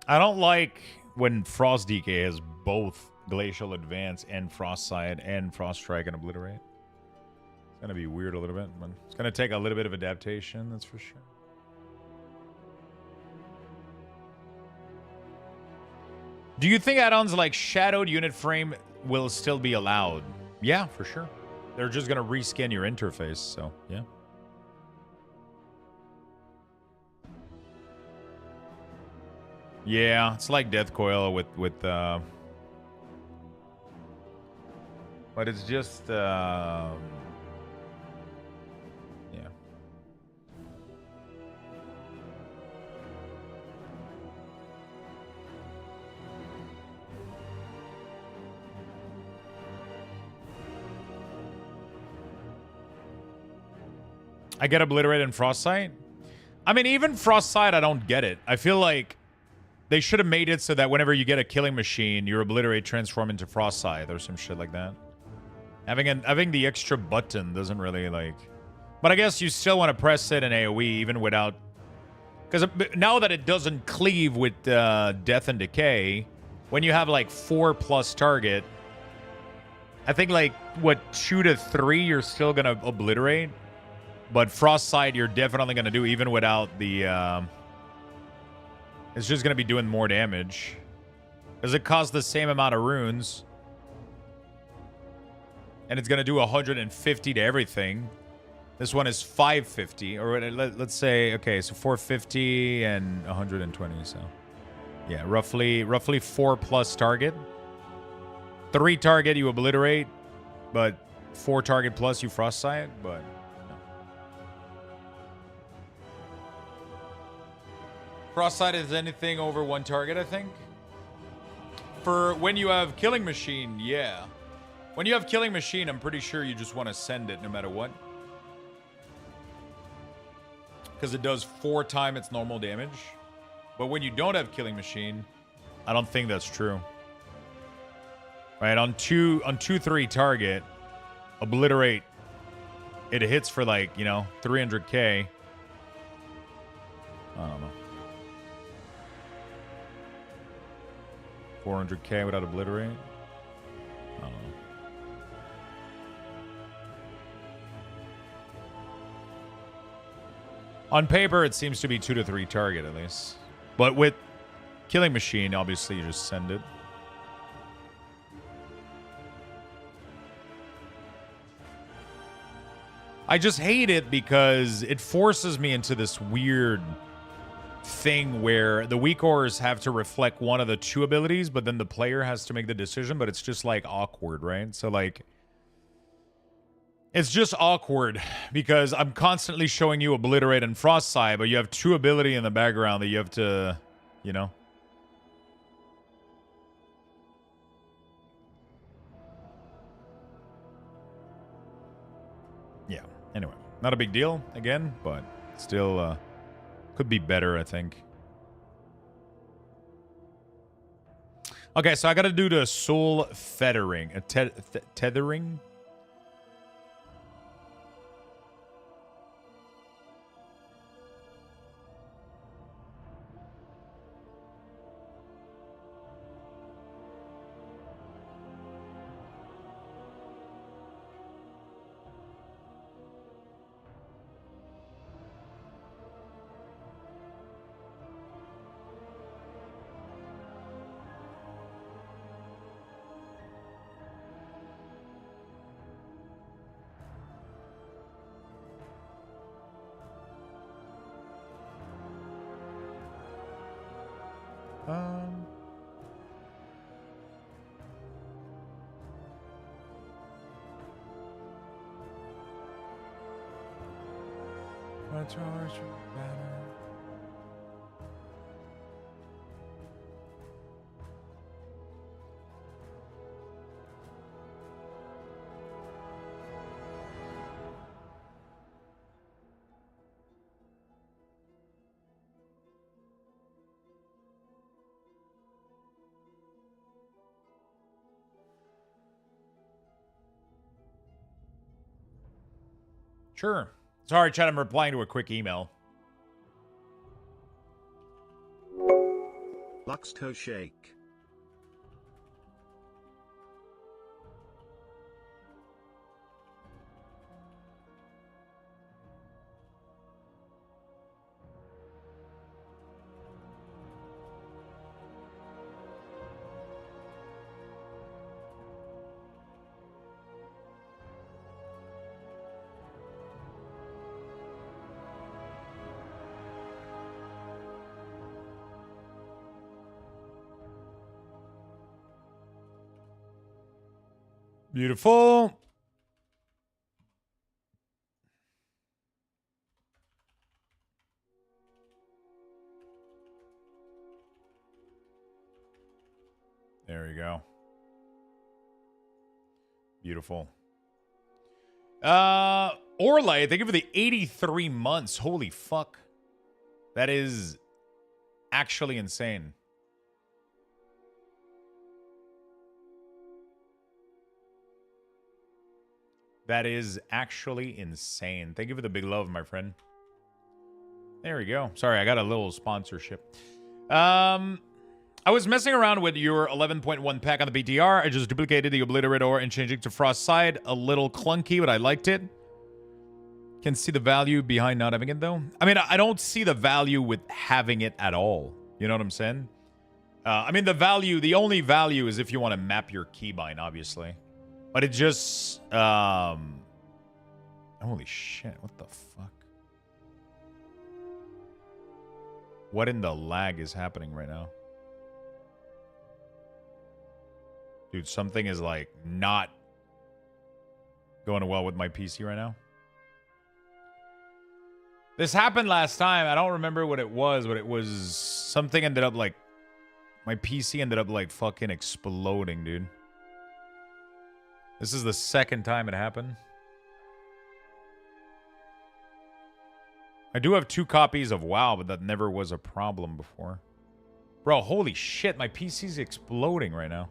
I don't like when Frost DK has both Glacial Advance and Frost Side and Frost Strike and Obliterate. It's going to be weird a little bit, but it's going to take a little bit of adaptation, that's for sure. Do you think add-ons like Shadowed Unit Frame will still be allowed? Yeah, for sure. They're just gonna rescan your interface, so yeah. Yeah, it's like Death Coil with but it's just yeah. I get obliterated in Frostbite. I mean, even Frostbite, I don't get it. I feel like they should have made it so that whenever you get a killing machine, your obliterate transform into Frostbite or some shit like that. Having the extra button doesn't really like. But I guess you still want to press it in AoE even without. Because now that it doesn't cleave with Death and Decay, when you have like 4+ target, I think like what 2 to 3 you're still gonna obliterate. But Frostbite, you're definitely going to do even without the... it's just going to be doing more damage. Because it costs the same amount of runes. And it's going to do 150 to everything. This one is 550. Or let's say, okay, so 450 and 120. So, yeah, roughly 4+ target. 3 target, you obliterate. But 4 target plus, you Frostbite. But... Frostbite is anything over 1 target, I think. For when you have Killing Machine, yeah. When you have Killing Machine, I'm pretty sure you just want to send it no matter what. Because it does 4 times its normal damage. But when you don't have Killing Machine, I don't think that's true. Right, on 2-3 target, obliterate. It hits for like, you know, 300k. I don't know. 400k without obliterate? I don't know. On paper, it seems to be 2 to 3 target at least. But with Killing Machine, obviously you just send it. I just hate it because it forces me into this weird thing where the WeakAuras have to reflect one of the 2 abilities, but then the player has to make the decision, but it's just like awkward, right? So like it's just awkward because I'm constantly showing you obliterate and Frostbite, but you have 2 ability in the background that you have to, you know. Yeah. Anyway, not a big deal again, but still could be better, I think. Okay, so I got to do the soul feathering. Tethering? Sure. Sorry, chat, I'm replying to a quick email. Luxthos shake. Beautiful. There you go. Beautiful. Orlay, thank you for the 83 months. Holy fuck. That is actually insane. That is actually insane. Thank you for the big love, my friend. There we go. Sorry, I got a little sponsorship. I was messing around with your 11.1 pack on the BTR. I just duplicated the Obliterator and changed it to Frost Side. A little clunky, but I liked it. Can see the value behind not having it, though. I mean, I don't see the value with having it at all. You know what I'm saying? I mean, the only value is if you want to map your keybind, obviously. But it just... holy shit, what the fuck? What in the lag is happening right now? Dude, something is, like, not going well with my PC right now. This happened last time. I don't remember what it was, but it was... Something ended up, like... My PC ended up, like, fucking exploding, dude. This is the second time it happened. I do have 2 copies of WoW, but that never was a problem before. Bro, holy shit. My PC's exploding right now.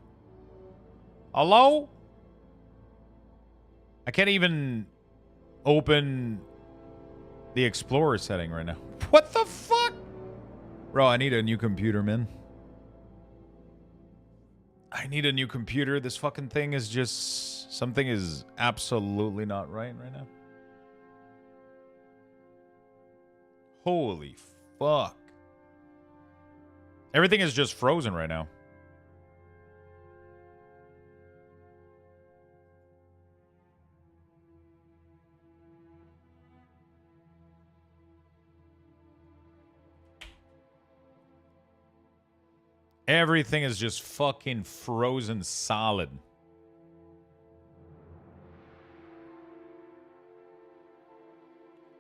Hello? I can't even open the Explorer setting right now. What the fuck? Bro, I need a new computer, man. I need a new computer. This fucking thing is just... Something is absolutely not right now. Holy fuck. Everything is just frozen right now. Everything is just fucking frozen solid.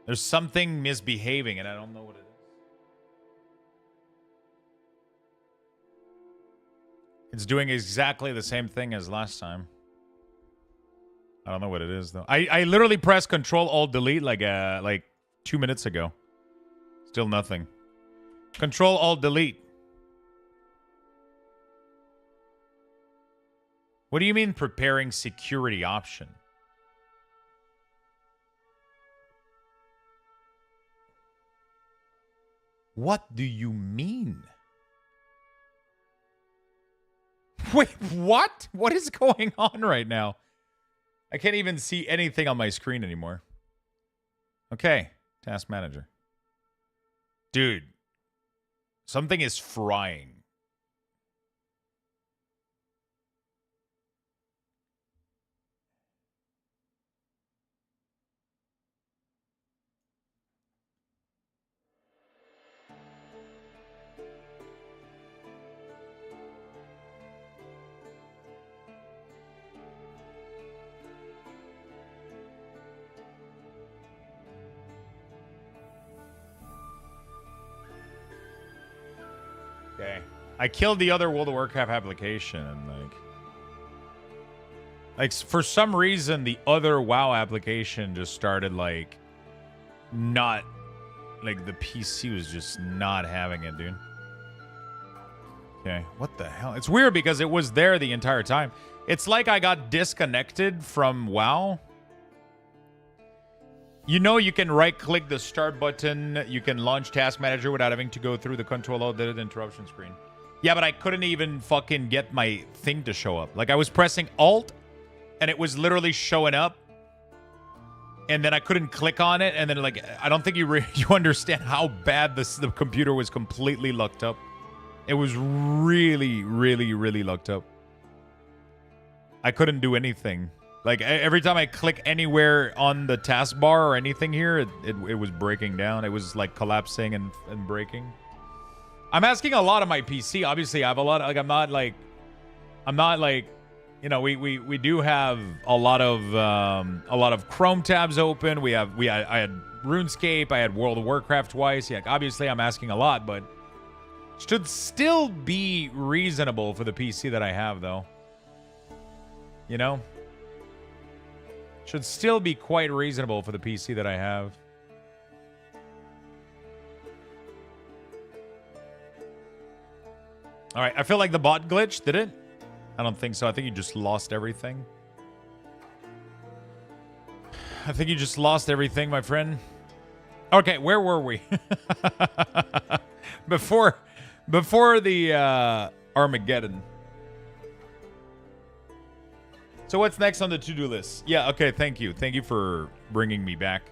There's something misbehaving, and I don't know what it is. It's doing exactly the same thing as last time. I don't know what it is, though. I literally pressed Control-Alt-Delete like 2 minutes ago. Still nothing. Control-Alt-Delete. What do you mean preparing security option? What do you mean? Wait, what? What is going on right now? I can't even see anything on my screen anymore. Okay, Task Manager. Dude, something is frying. Okay. I killed the other World of Warcraft application and like for some reason the other WoW application just started like not like the PC was just not having it, dude. Okay, what the hell? It's weird because it was there the entire time. It's like I got disconnected from WoW. You know you can right-click the start button. You can launch Task Manager without having to go through the Control-Alt-Delete interruption screen. Yeah, but I couldn't even fucking get my thing to show up. Like, I was pressing Alt, and it was literally showing up. And then I couldn't click on it. And then, like, I don't think you understand how bad the computer was completely locked up. It was really, really, really locked up. I couldn't do anything. Like, every time I click anywhere on the taskbar or anything here, it was breaking down. It was, like, collapsing and breaking. I'm asking a lot of my PC. Obviously, I have a lot. Like, I'm not, like, you know, we do have a lot of Chrome tabs open. I had RuneScape, I had World of Warcraft twice. Yeah, obviously I'm asking a lot, but should still be reasonable for the PC that I have, though. You know? Should still be quite reasonable for the PC that I have. All right, I feel like the bot glitched. Did it? I don't think so. I think you just lost everything. I think you just lost everything, my friend. Okay, where were we? before the Armageddon. So what's next on the to-do list? Yeah, okay, thank you. Thank you for bringing me back.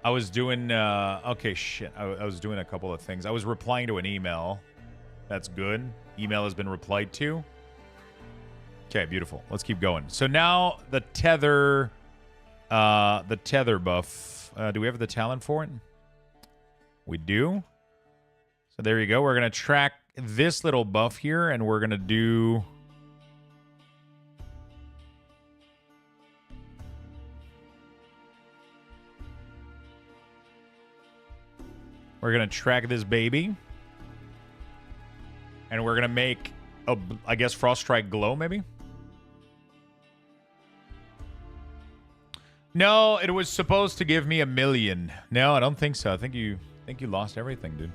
I was doing... okay, shit. I was doing a couple of things. I was replying to an email. That's good. Email has been replied to. Okay, beautiful. Let's keep going. So now the tether buff. Do we have the talent for it? We do. So there you go. We're going to track this little buff here, and we're going to do... We're going to track this baby. And we're going to make, I guess, Frost Strike glow, maybe? No, it was supposed to give me 1 million. No, I don't think so. I think you lost everything, dude.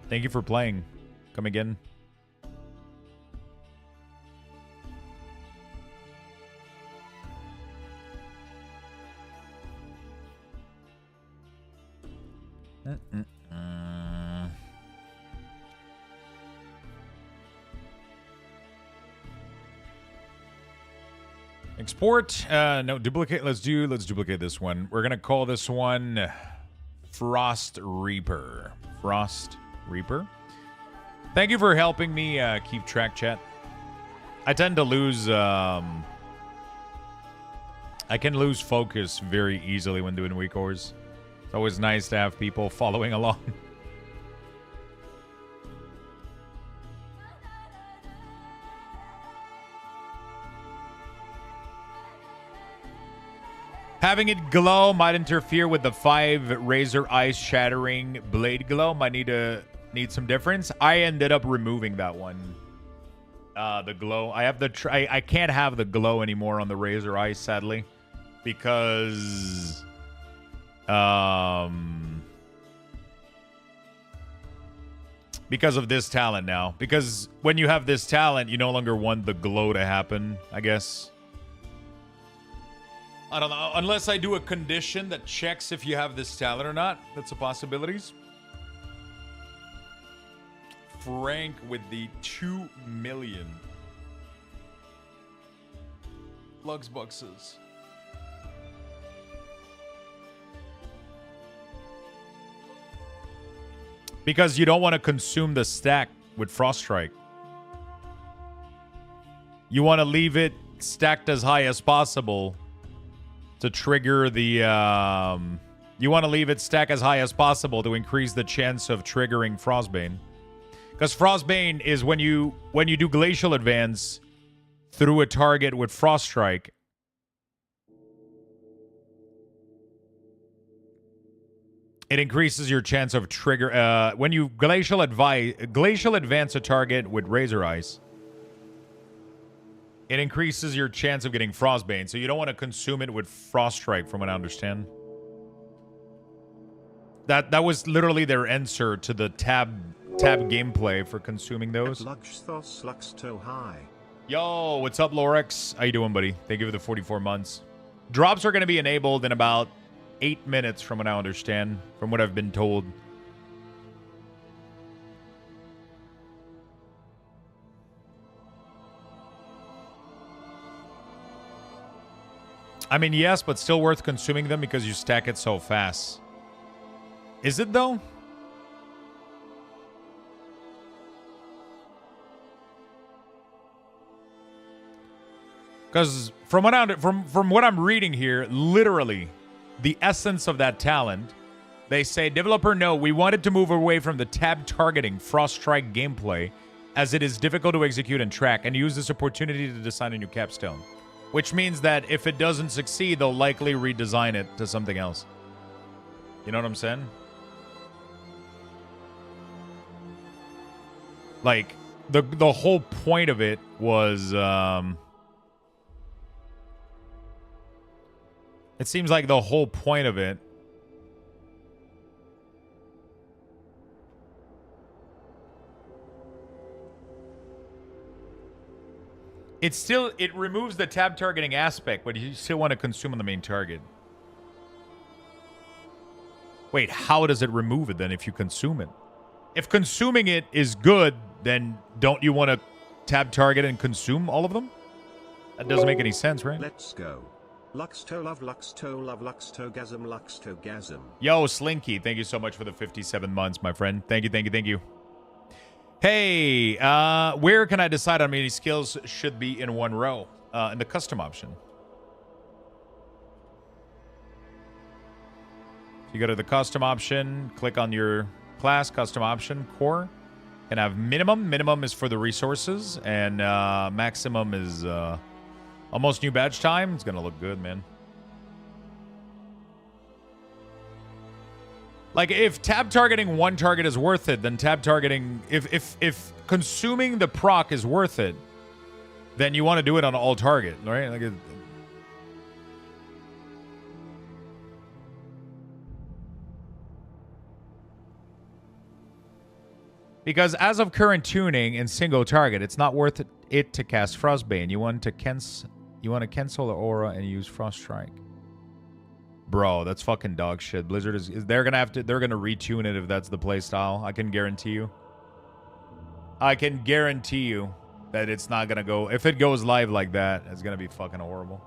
Thank you for playing. Come again. Export. No, duplicate. Let's duplicate this one. We're going to call this one Frost Reaper. Frost Reaper. Thank you for helping me keep track, chat. I tend to lose... I can lose focus very easily when doing WeakAuras. It's always nice to have people following along. Having it glow might interfere with the 5 Razor Eyes Shattering Blade Glow. Might need some difference. I ended up removing that one. The glow. I have the I can't have the glow anymore on the Razor Eyes, sadly, because of this talent now. Because when you have this talent, you no longer want the glow to happen, I guess. I don't know. Unless I do a condition that checks if you have this talent or not. That's a possibility. Frank with the 2 million. Lux boxes. Because you don't want to consume the stack with Frost Strike. You want to leave it stacked as high as possible to trigger the... you want to leave it stacked as high as possible to increase the chance of triggering Frostbane. Because Frostbane is when you do Glacial Advance through a target with Frost Strike, it increases your chance of trigger... when you Glacial Advance a target with Razor Eyes, it increases your chance of getting Frostbane, so you don't want to consume it with Frost Strike, from what I understand. That was literally their answer to the tab gameplay for consuming those. Luxthos Luxto high. Yo, what's up, Lorex? How you doing, buddy? Thank you for the 44 months. Drops are going to be enabled in about 8 minutes, from what I understand, from what I've been told. I mean, yes, but still worth consuming them because you stack it so fast. Is it, though? Because from what I'm reading here, literally, the essence of that talent, they say, developer, no, we wanted to move away from the tab targeting Frost Strike gameplay as it is difficult to execute and track, and use this opportunity to design a new capstone. Which means that if it doesn't succeed, they'll likely redesign it to something else. You know what I'm saying? Like, the whole point of it was, it seems like the whole point of it it removes the tab targeting aspect, but you still want to consume on the main target. Wait, how does it remove it then if you consume it? If consuming it is good, then don't you want to tab target and consume all of them? That doesn't make any sense, right? Let's go. Luxto love Luxtogasm Luxtogasm. Yo, Slinky, thank you so much for the 57 months, my friend. Thank you, thank you, thank you. Hey, where can I decide how many skills should be in one row? In the custom option. You go to the custom option, click on your class, custom option, core, and have minimum. Minimum is for the resources, and maximum is almost new badge time. It's gonna look good, man. Like, if tab targeting one target is worth it, then tab targeting... If consuming the proc is worth it, then you want to do it on all target, right? Like because as of current tuning in single target, it's not worth it to cast Frostbane. You want to cancel the aura and use Frost Strike. Bro, that's fucking dog shit. Blizzard is they're gonna retune it if that's the playstyle. I can guarantee you. I can guarantee you that it's not gonna go. If it goes live like that, it's gonna be fucking horrible.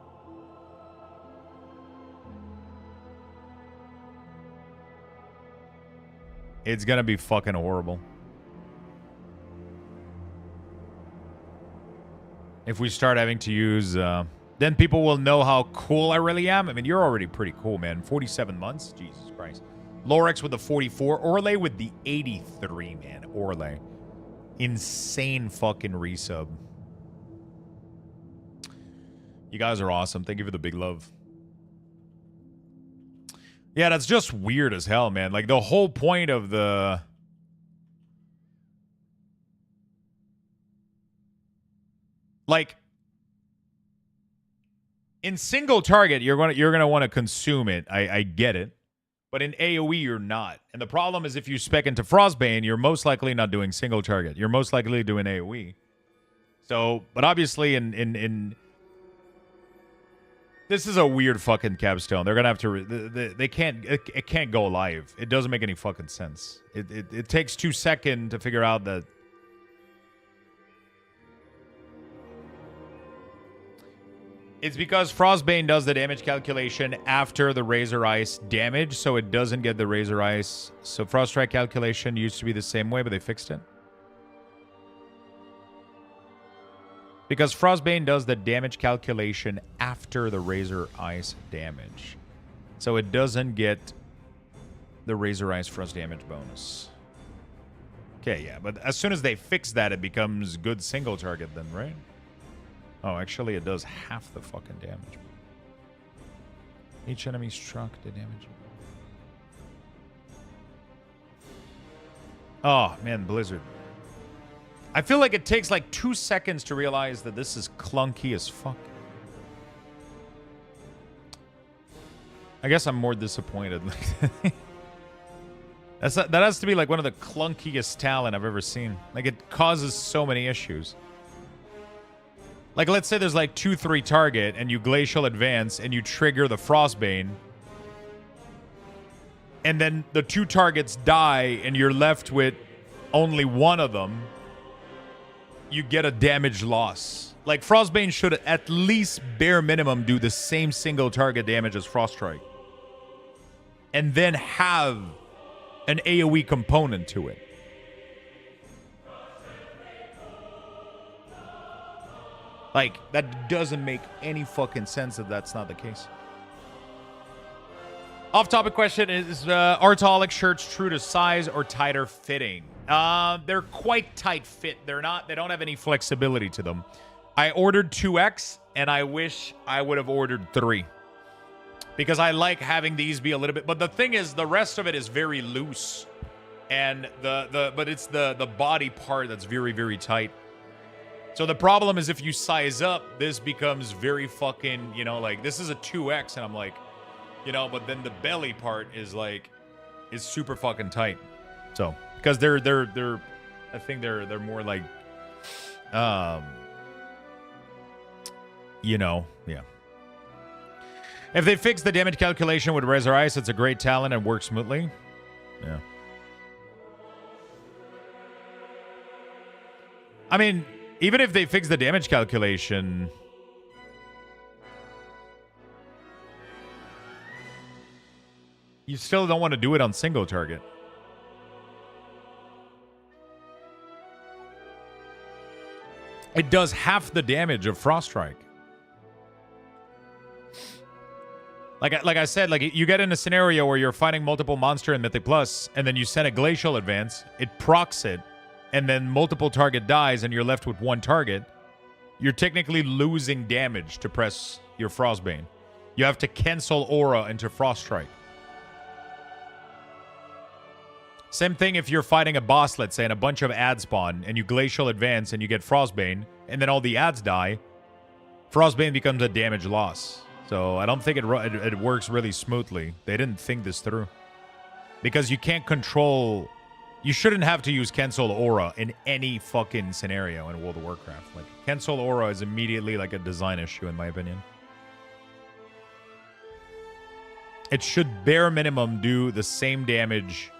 It's gonna be fucking horrible. If we start having to use then people will know how cool I really am. I mean, you're already pretty cool, man. 47 months? Jesus Christ. Lorex with the 44. Orlay with the 83, man. Orlay. Insane fucking resub. You guys are awesome. Thank you for the big love. Yeah, that's just weird as hell, man. Like, the whole point of the... Like... In single target, you're gonna want to consume it. I get it, but in AOE you're not. And the problem is if you spec into Frostbane, you're most likely not doing single target. You're most likely doing AOE. So, but obviously in this is a weird fucking capstone. They're gonna have to. They can't. It can't go live. It doesn't make any fucking sense. It takes 2 seconds to figure out that. It's because Frostbane does the damage calculation after the Razor Ice damage, so it doesn't get the Razor Ice. So Frost Strike calculation used to be the same way, but they fixed it. Because Frostbane does the damage calculation after the Razor Ice damage. So it doesn't get the Razor Ice Frost damage bonus. Okay, yeah, but as soon as they fix that, it becomes good single target then, right? Oh, actually, it does half the fucking damage. Each enemy struck, the damage. Oh, man, Blizzard. I feel like it takes like 2 seconds to realize that this is clunky as fuck. I guess I'm more disappointed. That has to be like one of the clunkiest talent I've ever seen. Like, it causes so many issues. Like, let's say there's like 2-3 target and you glacial advance and you trigger the Frostbane. And then the 2 targets die and you're left with only one of them. You get a damage loss. Like, Frostbane should at least bare minimum do the same single target damage as Frost Strike. And then have an AoE component to it. Like, that doesn't make any fucking sense if that's not the case. Off-topic question is, are Tolic shirts true to size or tighter fitting? They're quite tight fit. They don't have any flexibility to them. I ordered 2X, and I wish I would have ordered 3. Because I like having these be a little bit... But the thing is, the rest of it is very loose. And but it's the body part that's very, very tight. So the problem is if you size up, this becomes very fucking, you know, like, this is a 2X, and I'm like... You know, but then the belly part is like, is super fucking tight. So, because they're I think they're more like, you know, yeah. If they fix the damage calculation with Razor Ice, it's a great talent and works smoothly. Yeah. I mean, even if they fix the damage calculation... You still don't want to do it on single target. It does half the damage of Frost Strike. Like I said, like you get in a scenario where you're fighting multiple monster in Mythic Plus, and then you send a Glacial Advance, it procs it, and then multiple target dies, and you're left with one target. You're technically losing damage to press your Frostbane. You have to cancel Aura into Frost Strike. Same thing if you're fighting a boss, let's say, and a bunch of ads spawn, and you Glacial Advance, and you get Frostbane, and then all the ads die, Frostbane becomes a damage loss. So I don't think it works really smoothly. They didn't think this through. Because you can't control... You shouldn't have to use Cancel Aura in any fucking scenario in World of Warcraft. Like, Cancel Aura is immediately like a design issue, in my opinion. It should bare minimum do the same damage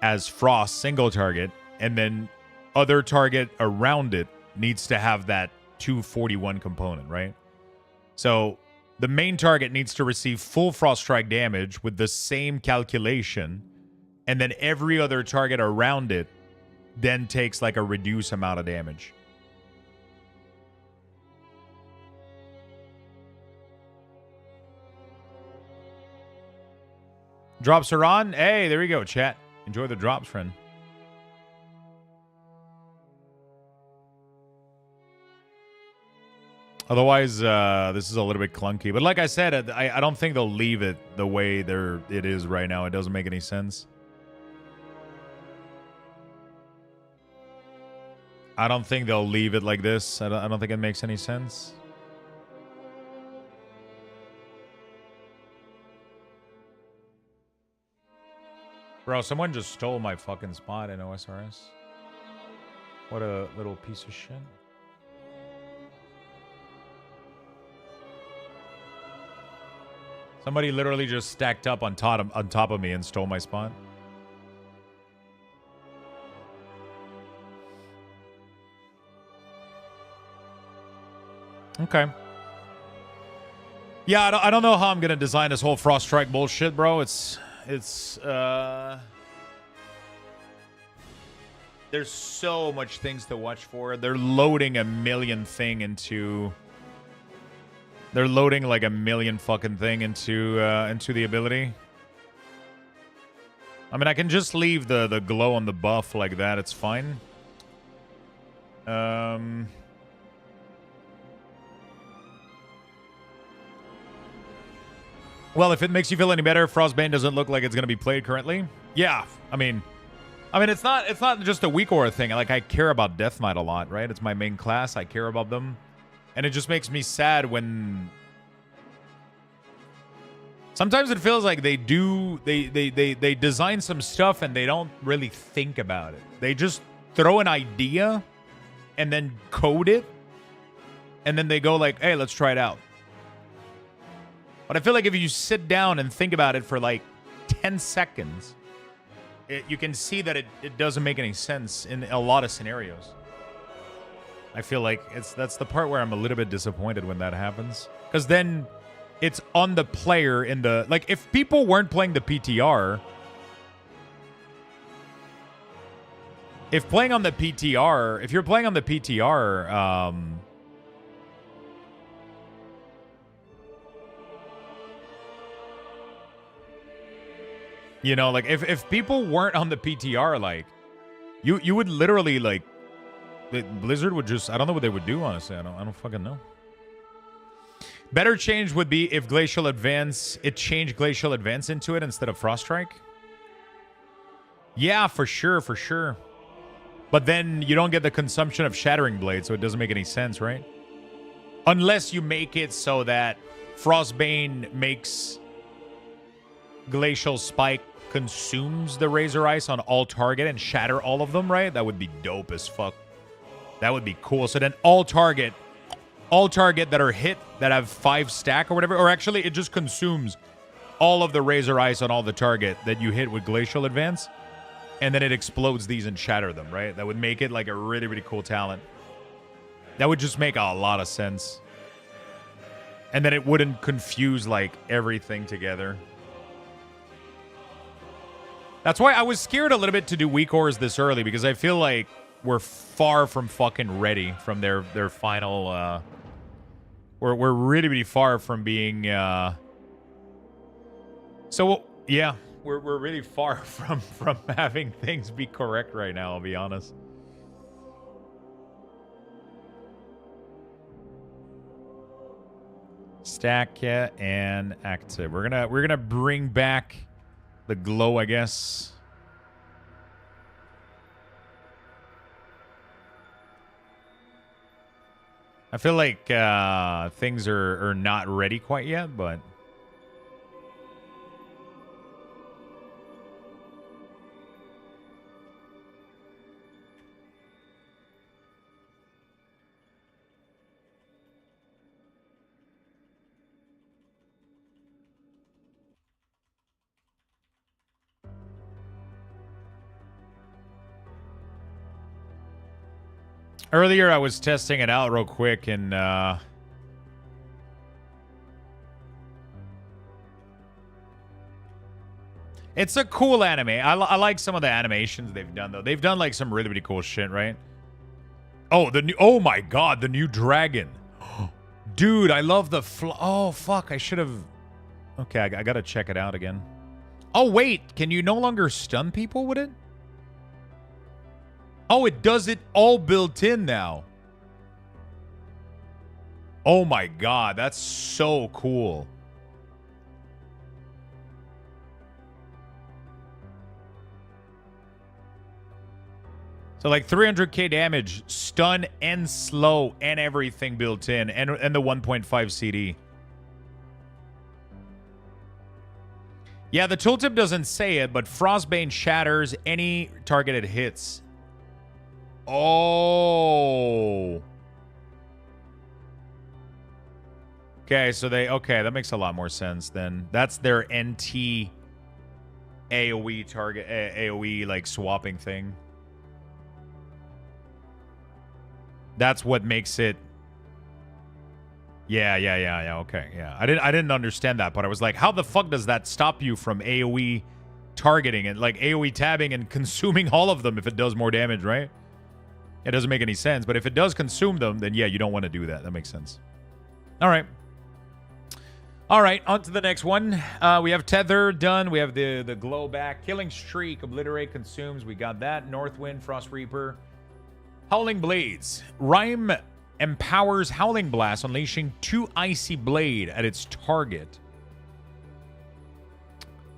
as Frost single target, and then other target around it needs to have that 241 component, right? So the main target needs to receive full Frost Strike damage with the same calculation, and then every other target around it then takes like a reduced amount of damage. Drops are on. Hey, there you go, chat. Enjoy the drops, friend. Otherwise, this is a little bit clunky. But like I said, I don't think they'll leave it the way it is right now. It doesn't make any sense. I don't think they'll leave it like this. I don't think it makes any sense. Bro, someone just stole my fucking spot in OSRS. What a little piece of shit. Somebody literally just stacked up on top of me and stole my spot. Okay. Yeah, I don't know how I'm gonna design this whole Frost Strike bullshit, bro. There's so much things to watch for. They're loading a million thing into... They're loading like a million fucking thing into the ability. I mean, I can just leave the glow on the buff like that. It's fine. Well, if it makes you feel any better, Frostbane doesn't look like it's going to be played currently. Yeah, I mean, it's not just a WeakAura thing. Like, I care about Death Knight a lot, right? It's my main class. I care about them. And it just makes me sad when... Sometimes it feels like they design some stuff and they don't really think about it. They just throw an idea and then code it. And then they go like, hey, let's try it out. But I feel like if you sit down and think about it for like 10 seconds, you can see that it doesn't make any sense in a lot of scenarios. I feel like that's the part where I'm a little bit disappointed when that happens. Because then it's on the player in the... Like, if people weren't playing the PTR... If you're playing on the PTR... You know, like if people weren't on the PTR, like you would literally like Blizzard would just, I don't know what they would do, honestly. I don't fucking know. Better change would be if Glacial Advance, it changed Glacial Advance into it instead of Frost Strike. Yeah, for sure, for sure. But then you don't get the consumption of Shattering Blade, so it doesn't make any sense, right? Unless you make it so that Frostbane makes Glacial Spike consumes the Razor Ice on all target and shatter all of them, right? That would be dope as fuck. That would be cool. So then all target that are hit that have 5 stack or whatever, or actually it just consumes all of the Razor Ice on all the target that you hit with Glacial Advance, and then it explodes these and shatter them, right? That would make it like a really, really cool talent. That would just make a lot of sense. And then it wouldn't confuse like everything together. That's why I was scared a little bit to do WeakAuras this early, because I feel like we're far from fucking ready from their final we're really, really far from being so yeah, we're really far from having things be correct right now, I'll be honest. Stack, yeah, and active. We're gonna bring back the glow, I guess. I feel like things are not ready quite yet, but earlier I was testing it out real quick, and it's a cool anime. I like some of the animations they've done, though. They've done like some really, really cool shit, right? Oh, oh my god, the new dragon. Dude, I love the oh fuck, I should have. Okay, I gotta check it out again. Oh wait, can you no longer stun people with it? Oh, it does it all built in now. Oh my god, that's so cool. So like 300k damage, stun and slow and everything built in, and the 1.5 CD. Yeah, the tooltip doesn't say it, but Frostbane shatters any target it hits. Oh. Okay, so okay, that makes a lot more sense then. That's their NT AoE target, AoE like swapping thing. That's what makes it. Yeah, okay, yeah. I didn't understand that, but I was like, how the fuck does that stop you from AoE targeting and like AoE tabbing and consuming all of them if it does more damage, right? It doesn't make any sense, but if it does consume them, then yeah, you don't want to do that. That makes sense. All right. All right, on to the next one. We have Tether done. We have the glow back. Killing Streak, Obliterate, Consumes. We got that. Northwind, Frost Reaper. Howling Blades. Rhyme empowers Howling Blast, unleashing 2 Icy Blade at its target.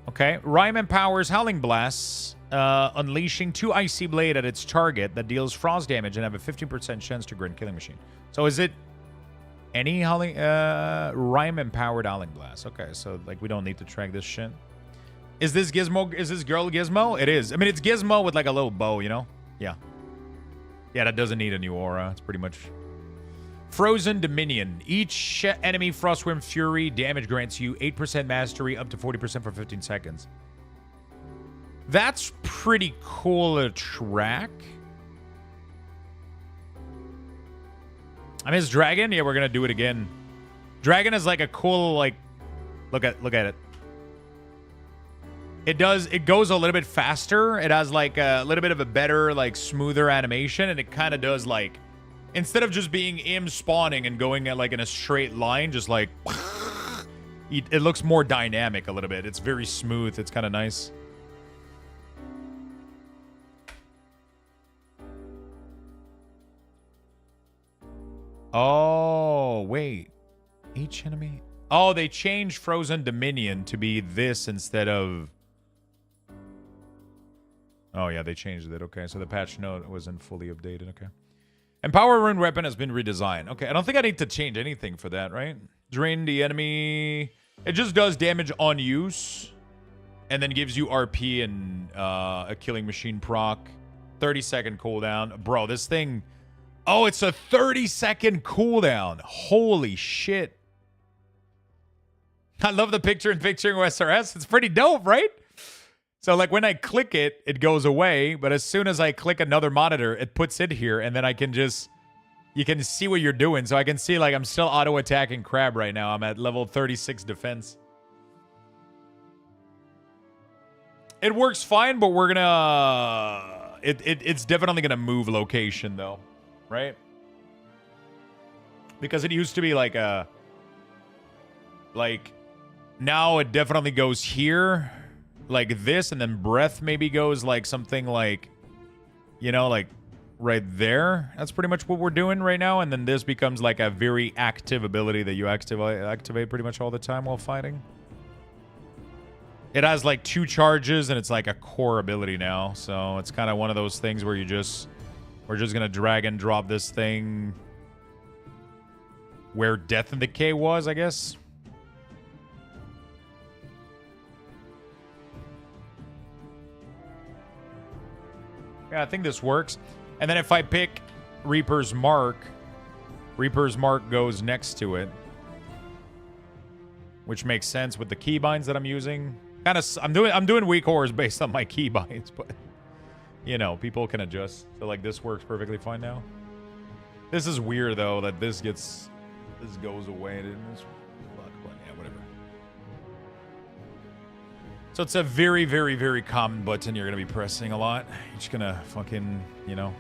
Okay. Rhyme empowers Howling Blasts, unleashing 2 Icy Blade at its target that deals frost damage and have a 15% chance to grant Killing Machine. So is it any Howling, Rhyme empowered Howling Blast? Okay, so like we don't need to track this shit. Is this Gizmo? Is this girl Gizmo? It is. I mean, it's Gizmo with like a little bow, you know? Yeah. Yeah, that doesn't need a new aura. It's pretty much Frozen Dominion. Each enemy Frostworm Fury damage grants you 8% mastery up to 40% for 15 seconds. That's pretty cool to track. I mean, it's Dragon. Yeah, we're gonna do it again. Dragon is like a cool, like, look at it. It goes a little bit faster. It has like a little bit of a better, like smoother animation, and it kind of does like, instead of just being spawning and going at like in a straight line, just like it looks more dynamic a little bit. It's very smooth. It's kind of nice. Oh, wait. Each enemy? Oh, they changed Frozen Dominion to be this instead of... Oh, yeah, they changed it. Okay, so the patch note wasn't fully updated. Okay. Empower Rune Weapon has been redesigned. Okay, I don't think I need to change anything for that, right? Drain the enemy. It just does damage on use. And then gives you RP and a Killing Machine proc. 30-second cooldown. Bro, this thing... Oh, it's a 30-second cooldown. Holy shit. I love the picture-in-picture OSRS. It's pretty dope, right? So, like, when I click it, it goes away. But as soon as I click another monitor, it puts it here. And then I can just... You can see what you're doing. So I can see, like, I'm still auto-attacking Crab right now. I'm at level 36 defense. It works fine, but we're gonna... It's definitely gonna move location, though. Right? Because it used to be like a... Like... Now it definitely goes here. Like this, and then breath maybe goes like something like... You know, like... Right there. That's pretty much what we're doing right now. And then this becomes like a very active ability that you activate pretty much all the time while fighting. It has like 2 charges, and it's like a core ability now. So it's kind of one of those things where you just... We're just going to drag and drop this thing where Death and Decay was, I guess. Yeah, I think this works. And then if I pick Reaper's Mark goes next to it. Which makes sense with the keybinds that I'm using. I'm doing WeakAuras based on my keybinds, but you know, people can adjust. So like this works perfectly fine now. This is weird though that this goes away. Fuck, but yeah, whatever. So it's a very, very, very common button you're gonna be pressing a lot. You're just gonna fucking, you know.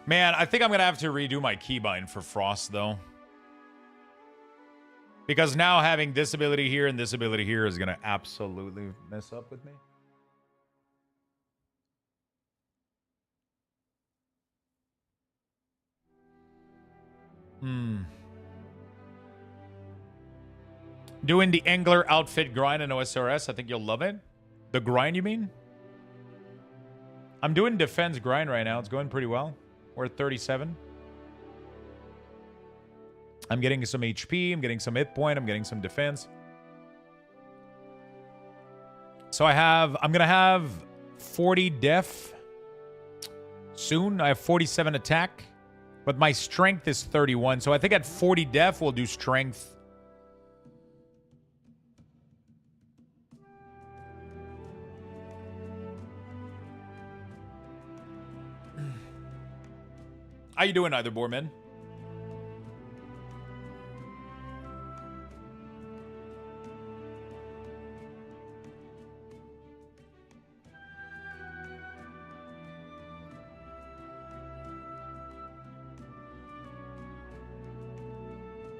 Man, I think I'm going to have to redo my keybind for Frost, though. Because now having this ability here and this ability here is going to absolutely mess up with me. Doing the Angler outfit grind in OSRS. I think you'll love it. The grind, you mean? I'm doing defense grind right now. It's going pretty well. We're at 37. I'm getting some HP. I'm getting some hit point. I'm getting some defense. So I'm going to have 40 def soon. I have 47 attack. But my strength is 31. So I think at 40 def, we'll do strength. How you doing, Either Boarman?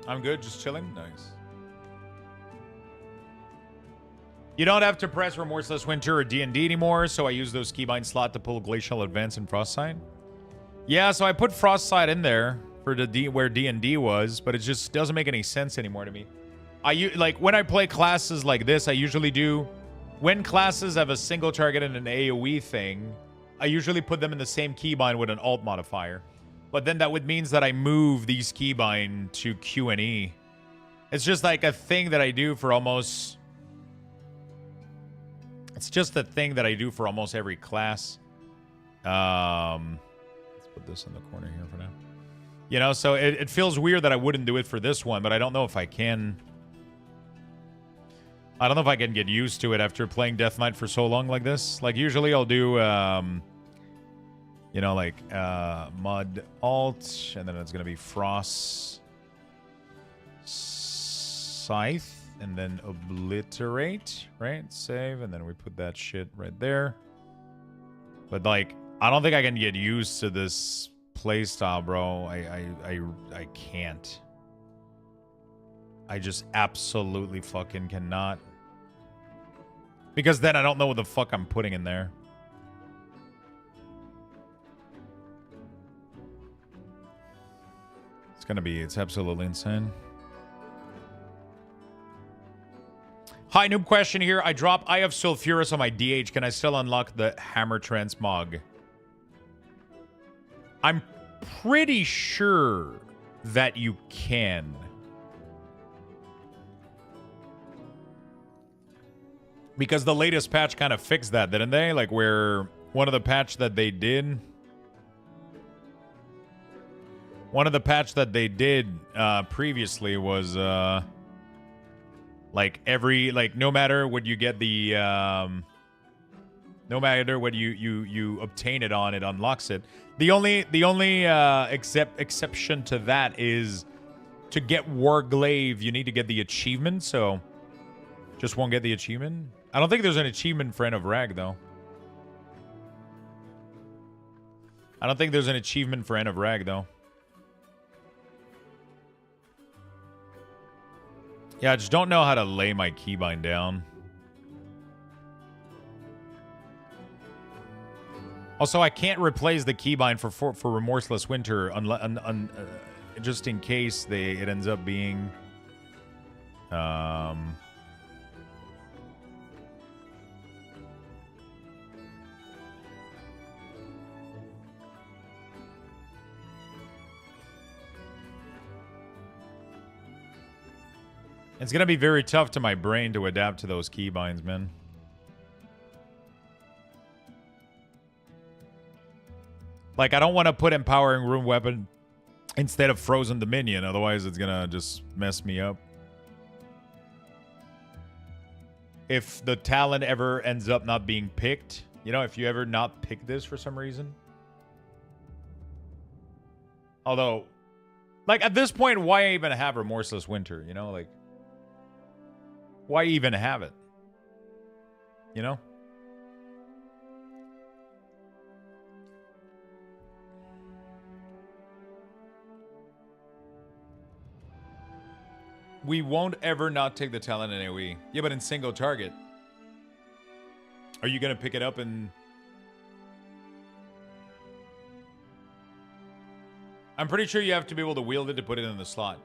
I'm good, just chilling. Nice. You don't have to press Remorseless Winter or D&D anymore, so I use those keybind slot to pull Glacial Advance and Frostside. Yeah, so I put Frostside in there for where D&D was, but it just doesn't make any sense anymore to me. Like when I play classes like this, I usually do when classes have a single target and an AoE thing, I usually put them in the same keybind with an alt modifier. But then that would means that I move these keybind to Q and E. It's just like a thing that I do for almost It's just a thing that I do for almost every class. Put this in the corner here for now. You know, so it feels weird that I wouldn't do it for this one, but I don't know if I can. I don't know if I can get used to it after playing Death Knight for so long like this. Like, usually I'll do, you know, like, Mud Alt, and then it's going to be Frost Scythe, and then Obliterate, right? Save, and then we put that shit right there. But, like, I don't think I can get used to this playstyle, bro. I can't. I just absolutely fucking cannot. Because then I don't know what the fuck I'm putting in there. It's absolutely insane. Hi, noob question here. I drop Eye of Sulfurous on my DH. Can I still unlock the Hammer Transmog? I'm pretty sure that you can. Because the latest patch kind of fixed that, didn't they? Like where one of the patch that they did... One of the patch that they did previously was like no matter what you get the no matter what you obtain it on, it unlocks it. The only exception to that is to get Warglaive, you need to get the achievement, so just won't get the achievement. I don't think there's an achievement for End of Rag though. I don't think there's an achievement for End of Rag though. Yeah, I just don't know how to lay my keybind down. Also, I can't replace the keybind for Remorseless Winter just in case it ends up being... It's going to be very tough to my brain to adapt to those keybinds, man. Like, I don't want to put Empowering Rune Weapon instead of Frozen Dominion. Otherwise, it's going to just mess me up. If the talent ever ends up not being picked, you know, if you ever not pick this for some reason. Although, like, at this point, why even have Remorseless Winter, you know? Like, why even have it? You know? We won't ever not take the talent in AoE. Yeah, but in single target. Are you going to pick it up and... I'm pretty sure you have to be able to wield it to put it in the slot.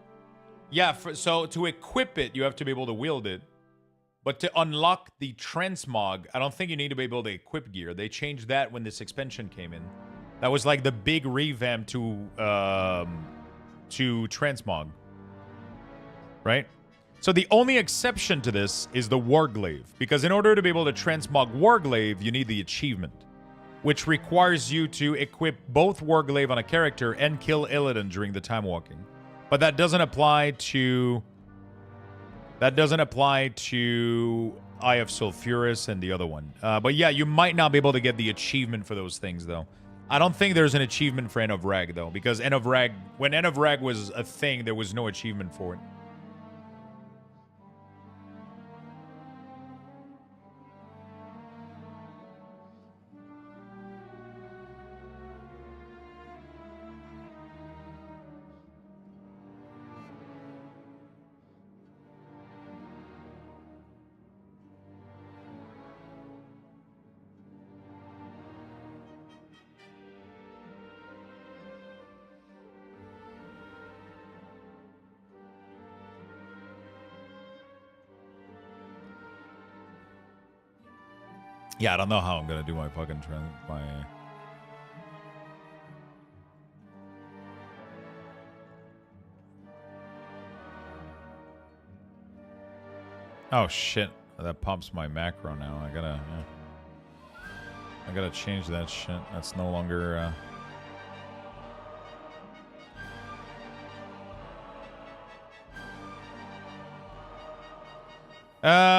Yeah, so to equip it, you have to be able to wield it. But to unlock the Transmog, I don't think you need to be able to equip gear. They changed that when this expansion came in. That was like the big revamp to Transmog. Right? So the only exception to this is the Warglaive. Because in order to be able to Transmog Warglaive, you need the achievement. Which requires you to equip both Warglaive on a character and kill Illidan during the time walking. But that doesn't apply to... That doesn't apply to Eye of Sulfurous and the other one. But yeah, you might not be able to get the achievement for those things, though. I don't think there's an achievement for End of Rag, though. Because End of Rag... When End of Rag was a thing, there was no achievement for it. Yeah, I don't know how I'm gonna do my fucking Oh shit! That pumps my macro now. I gotta change that shit. That's no longer.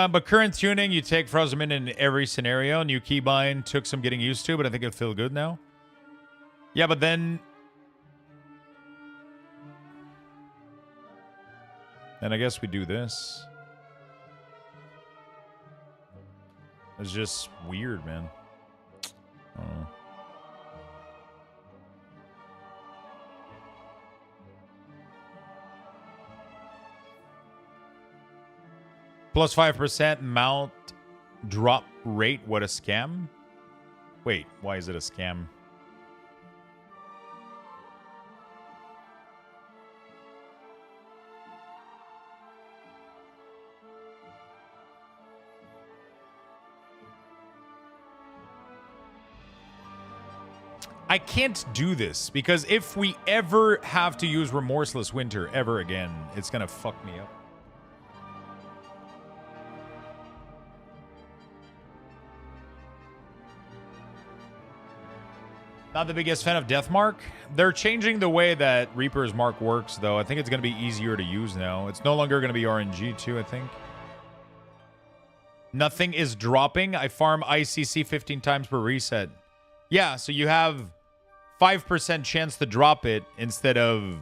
But current tuning, you take Frozen in every scenario. New keybind took some getting used to, but I think it'll feel good now. Yeah, but then... Then I guess we do this. It's just weird, man. I don't know. Plus 5% Drop rate, what a scam? Wait, why is it a scam? I can't do this because if we ever have to use Remorseless Winter ever again, it's gonna fuck me up. Not the biggest fan of Deathmark. They're changing the way that Reaper's Mark works, though. I think it's going to be easier to use now. It's no longer going to be RNG, too, I think. Nothing is dropping. I farm ICC 15 times per reset. Yeah, so you have 5% chance to drop it instead of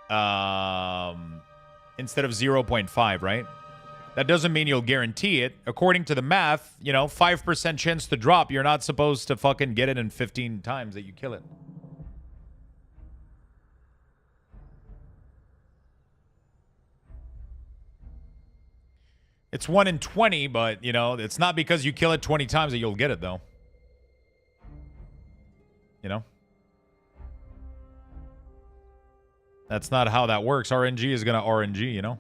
0.5, right? That doesn't mean you'll guarantee it. According to the math, you know, 5% chance to drop. You're not supposed to fucking get it in 15 times that you kill it. It's 1 in 20, but, you know, it's not because you kill it 20 times that you'll get it, though. You know? That's not how that works. RNG is going to RNG, you know?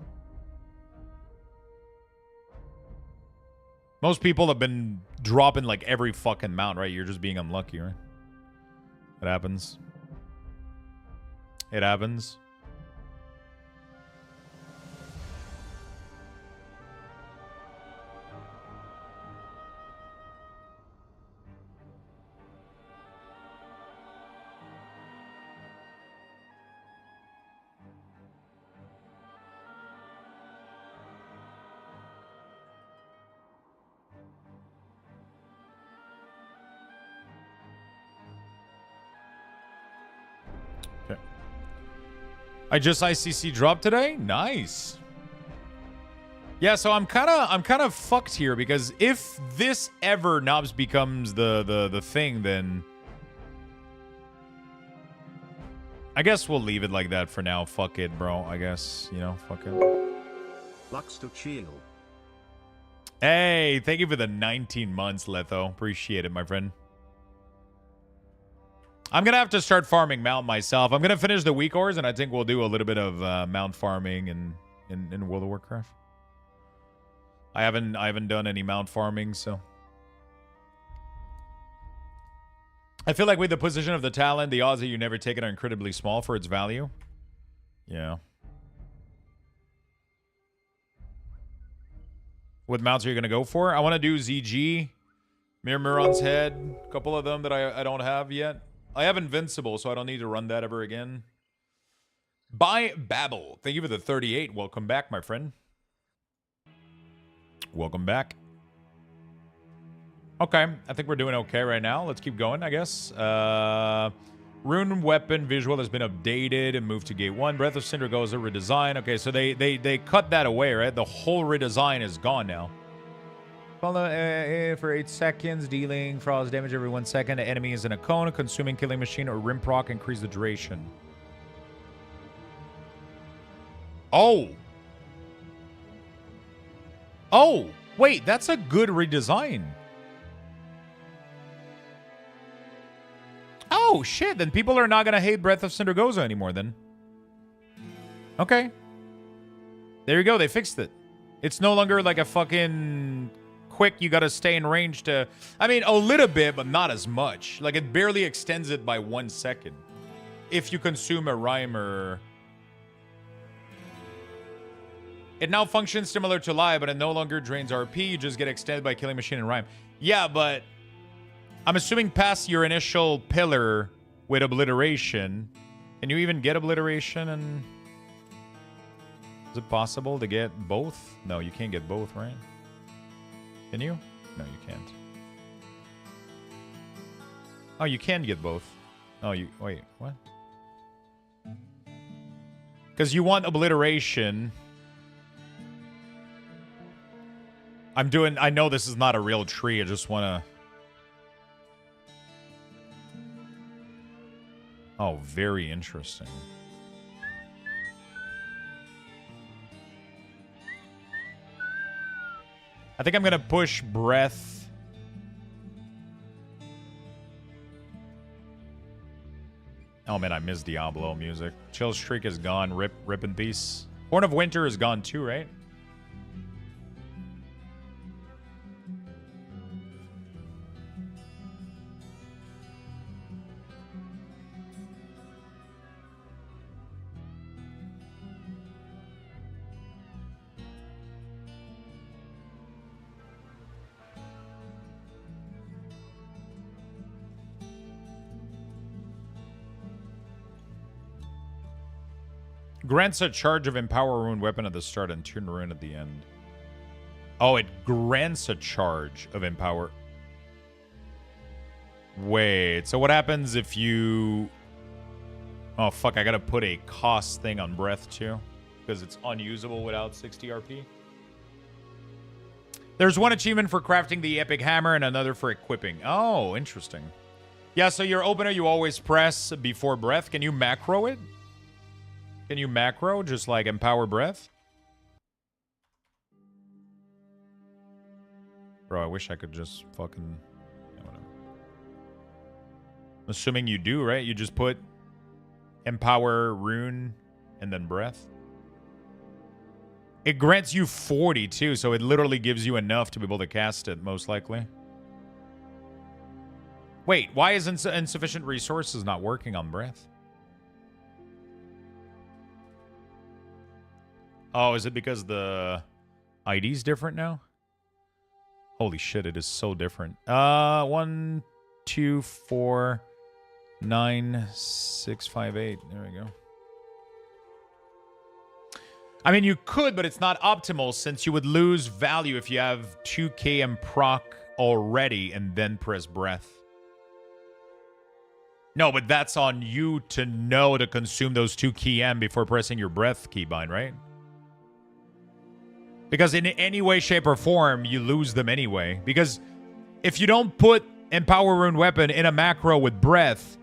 Most people have been dropping like every fucking mount, right? You're just being unlucky, right? It happens. It happens. I just ICC dropped today? Nice. Yeah, so I'm kind of fucked here because if this ever knobs becomes the thing, then I guess we'll leave it like that for now. Fuck it, bro. I guess, you know, fuck it. Luxthos. Hey, thank you for the 19 months, Letho. Appreciate it, my friend. I'm going to have to start farming mount myself. I'm going to finish the WeakAuras, and I think we'll do a little bit of mount farming in World of Warcraft. I haven't done any mount farming, so. I feel like with the position of the talent, the odds that you never take it are incredibly small for its value. Yeah. What mounts are you going to go for? I want to do ZG, Mirmuron's Head, a couple of them that I don't have yet. I have Invincible, so I don't need to run that ever again. By Babel. Thank you for the 38. Welcome back, my friend. Welcome back. Okay, I think we're doing okay right now. Let's keep going, I guess. Rune Weapon visual has been updated and moved to Gate 1. Breath of Cinder goes a redesign. Okay, so they cut that away, right? The whole redesign is gone now. For 8 seconds, dealing frost damage every 1 second. The enemy is in a cone, consuming killing machine, or rim proc, increase the duration. Oh! Oh! Wait, that's a good redesign. Oh, shit. Then people are not going to hate Breath of Cindergoza anymore, then. Okay. There you go. They fixed it. It's no longer like a fucking quick, you got to stay in range to... I mean, a little bit, but not as much. Like, it barely extends it by 1 second. If you consume a rhymer... It now functions similar to Live, but it no longer drains RP. You just get extended by killing machine and rhyme. Yeah, but... I'm assuming past your initial pillar with obliteration. Can you even get obliteration? And is it possible to get both? No, you can't get both, right? Can you? No, you can't. Oh, you can get both. Oh, you... Wait, what? Because you want obliteration. I'm doing... I know this is not a real tree. I just want to... Oh, very interesting. I think I'm going to push breath. Oh, man, I miss Diablo music. Chill Streak is gone. Rip in peace. Horn of Winter is gone too, right? Grants a charge of Empower Rune weapon at the start and Tune Rune at the end. Oh, it grants a charge of Empower. Wait, so what happens if you... Oh, fuck, I gotta put a cost thing on Breath, too. Because it's unusable without 60 RP. There's one achievement for crafting the Epic Hammer and another for equipping. Oh, interesting. Yeah, so your opener you always press before Breath. Can you macro it? Can you macro, just like Empower Breath? Bro, I wish I could just fucking... Yeah, whatever. Assuming you do, right? You just put Empower Rune and then Breath. It grants you 40 too, so it literally gives you enough to be able to cast it, most likely. Wait, why is insufficient resources not working on Breath? Oh, is it because the ID's different now? Holy shit, it is so different. 1, 2, 4, 9, 6, 5, 8. There we go. I mean, you could, but it's not optimal since you would lose value if you have 2 KM proc already and then press Breath. No, but that's on you to know to consume those 2 KM before pressing your Breath keybind, right? Because in any way, shape, or form, you lose them anyway. Because if you don't put Empower Rune Weapon in a macro with Breath,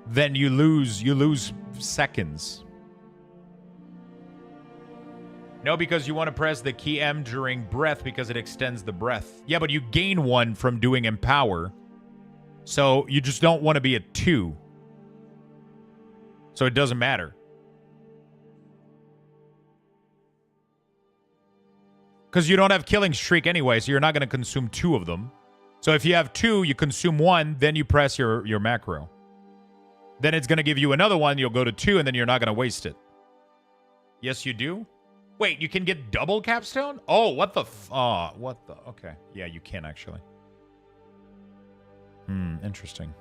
then you lose seconds. No, because you want to press the key M during Breath because it extends the breath. Yeah, but you gain 1 from doing Empower. So you just don't want to be at 2. So it doesn't matter. Because you don't have Killing Streak anyway, so you're not going to consume 2 of them. So if you have 2, you consume 1, then you press your macro. Then it's going to give you another one, you'll go to 2, and then you're not going to waste it. Yes, you do? Wait, you can get double capstone? Oh, what the what the... Okay. Yeah, you can, actually. Interesting.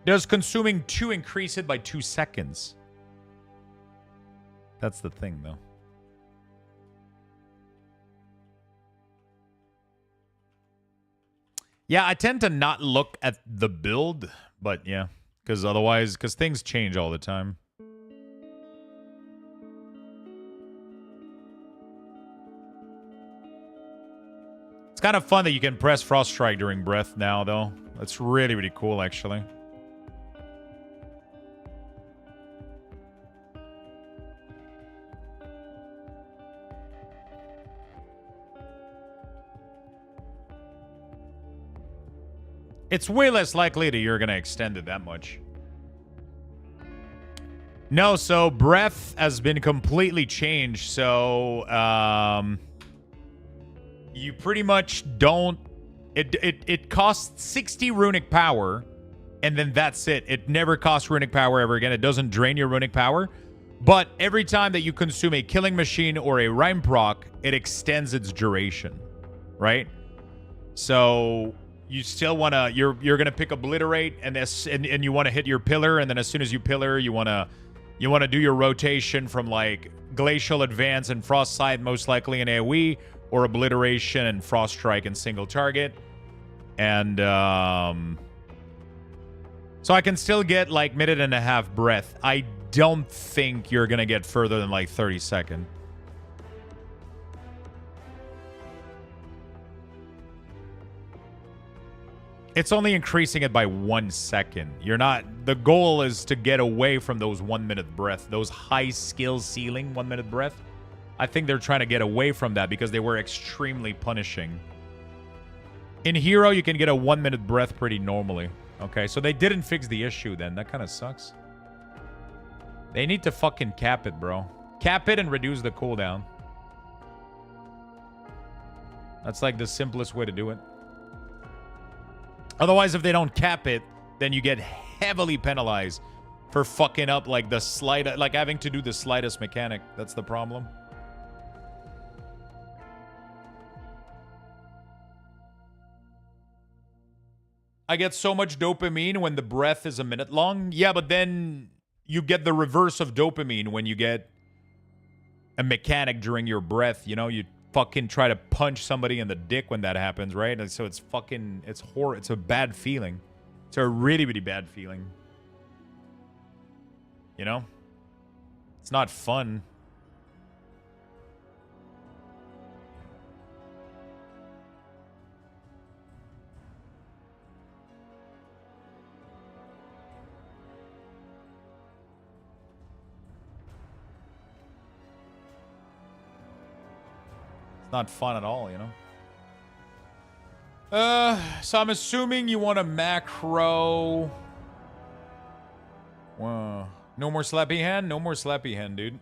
Does consuming 2 increase it by 2 seconds? That's the thing, though. Yeah, I tend to not look at the build, but yeah, because things change all the time. It's kind of fun that you can press Frost Strike during Breath now, though. That's really, really cool, actually. It's way less likely that you're going to extend it that much. No, so Breath has been completely changed. So, you pretty much don't... It costs 60 runic power, and then that's it. It never costs runic power ever again. It doesn't drain your runic power. But every time that you consume a Killing Machine or a Rhyme proc, it extends its duration, right? So... You still want to, you're going to pick Obliterate and you want to hit your pillar, and then as soon as you pillar, you want to do your rotation from like Glacial Advance and Frost Scythe, most likely in AoE, or Obliteration and Frost Strike in single target. And so I can still get like minute and a half breath. I don't think you're going to get further than like 30 seconds. It's only increasing it by 1 second. You're not... The goal is to get away from those 1 minute breath. Those high skill ceiling 1 minute breath. I think they're trying to get away from that because they were extremely punishing. In Hero, you can get a 1-minute breath pretty normally. Okay, so they didn't fix the issue then. That kind of sucks. They need to fucking cap it, bro. Cap it and reduce the cooldown. That's like the simplest way to do it. Otherwise, if they don't cap it, then you get heavily penalized for fucking up like the slight, like having to do the slightest mechanic. That's the problem. I get so much dopamine when the breath is a minute long. Yeah, but then you get the reverse of dopamine when you get a mechanic during your breath. You know, you fucking try to punch somebody in the dick when that happens, right? And so it's fucking, it's horrible. It's a bad feeling. It's a really, really bad feeling. You know? It's not fun. Not fun at all, you know. So I'm assuming you want a macro. Whoa. No more slappy hand? No more slappy hand, dude.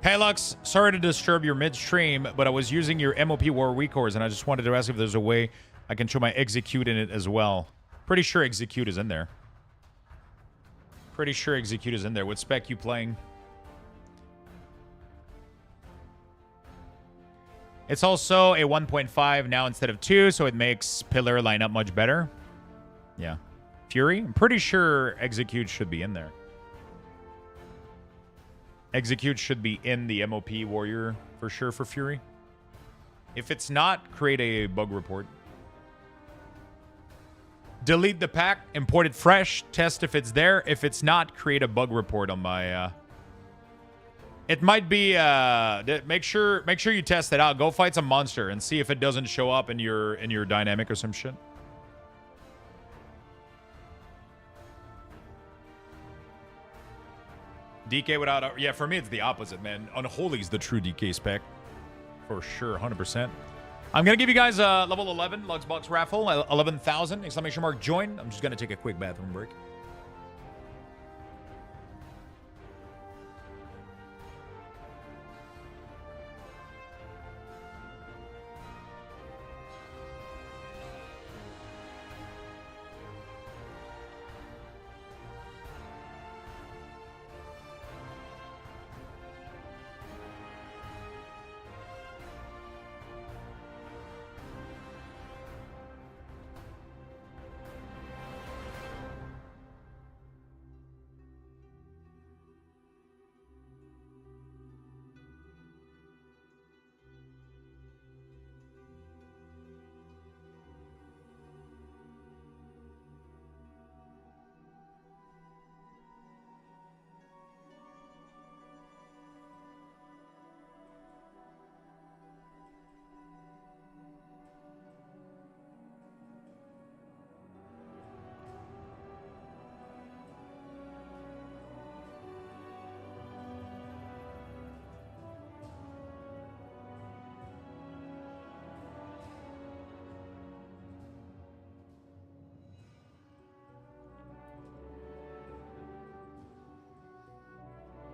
Hey Lux, sorry to disturb your midstream, but I was using your MOP WoW WeakAuras, and I just wanted to ask if there's a way I can show my execute in it as well. Pretty sure execute is in there. Pretty sure execute is in there. What spec you playing? It's also a 1.5 now instead of 2, so it makes Pillar line up much better. Yeah. Fury? I'm pretty sure execute should be in there. Execute should be in the MOP Warrior for sure for Fury. If it's not, create a bug report. Delete the pack, import it fresh, test if it's there. If it's not, create a bug report on my... It might be... make sure you test it out. Go fight some monster and see if it doesn't show up in your dynamic or some shit. DK without... Yeah, for me, it's the opposite, man. Unholy is the true DK spec. For sure, 100%. I'm going to give you guys a level 11 Luxbox raffle. 11,000. Exclamation mark join. I'm just going to take a quick bathroom break.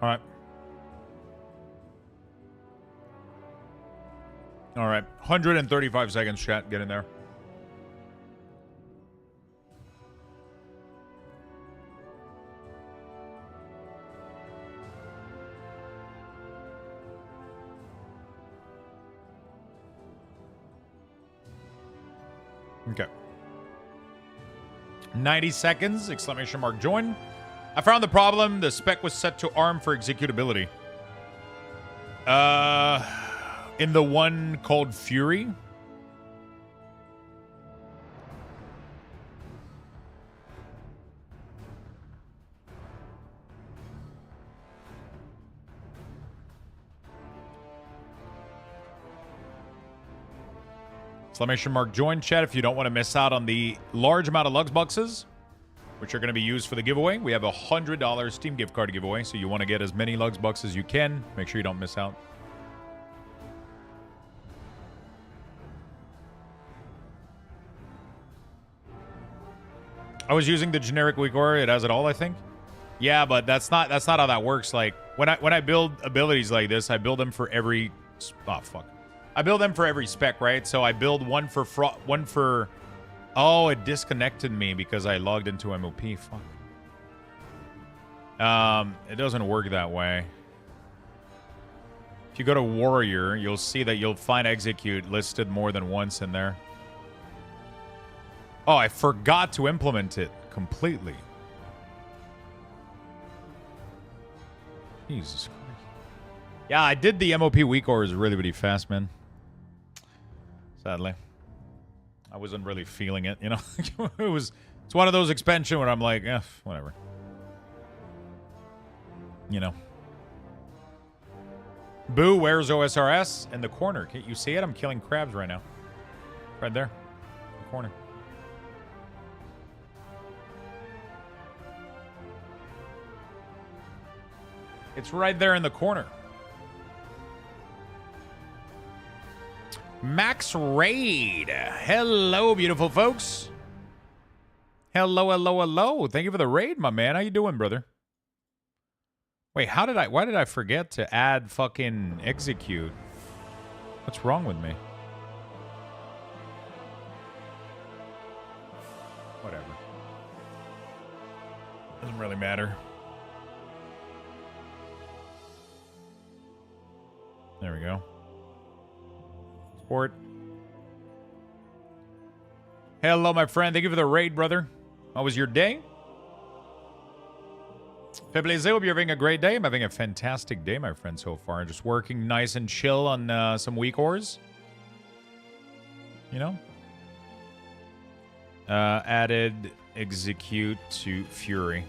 All right. All right. 135 seconds, chat. Get in there. Okay. 90 seconds, exclamation mark, join. I found the problem. The spec was set to ARM for executability. In the one called Fury. Exclamation mark join chat if you don't want to miss out on the large amount of Lux boxes, which are going to be used for the giveaway. We have a $100 Steam gift card giveaway, so you want to get as many Lux bucks as you can. Make sure you don't miss out. I was using the generic WeakAura. It has it all, I think. Yeah, but that's not how that works. Like when I build abilities like this, I build them for every I build them for every spec, right? So I build one for oh, it disconnected me because I logged into MOP. Fuck. It doesn't work that way. If you go to Warrior, you'll see that you'll find Execute listed more than once in there. Oh, I forgot to implement it completely. Jesus Christ. Yeah, I did the MOP WeakAuras really, really fast, man. Sadly. I wasn't really feeling it, you know? It's one of those expansion where I'm like, whatever. You know. Boo, where's OSRS? In the corner. Can't you see it? I'm killing crabs right now. Right there. In the corner. It's right there in the corner. Max Raid. Hello, beautiful folks. Hello, hello, hello. Thank you for the raid, my man. How you doing, brother? Wait, why did I forget to add fucking execute? What's wrong with me? Whatever. Doesn't really matter. There we go. Sport. Hello, my friend. Thank you for the raid, brother. How was your day? Feblaze, hope you're having a great day. I'm having a fantastic day, my friend, so far. Just working nice and chill on some WeakAuras. You know? Added execute to Fury.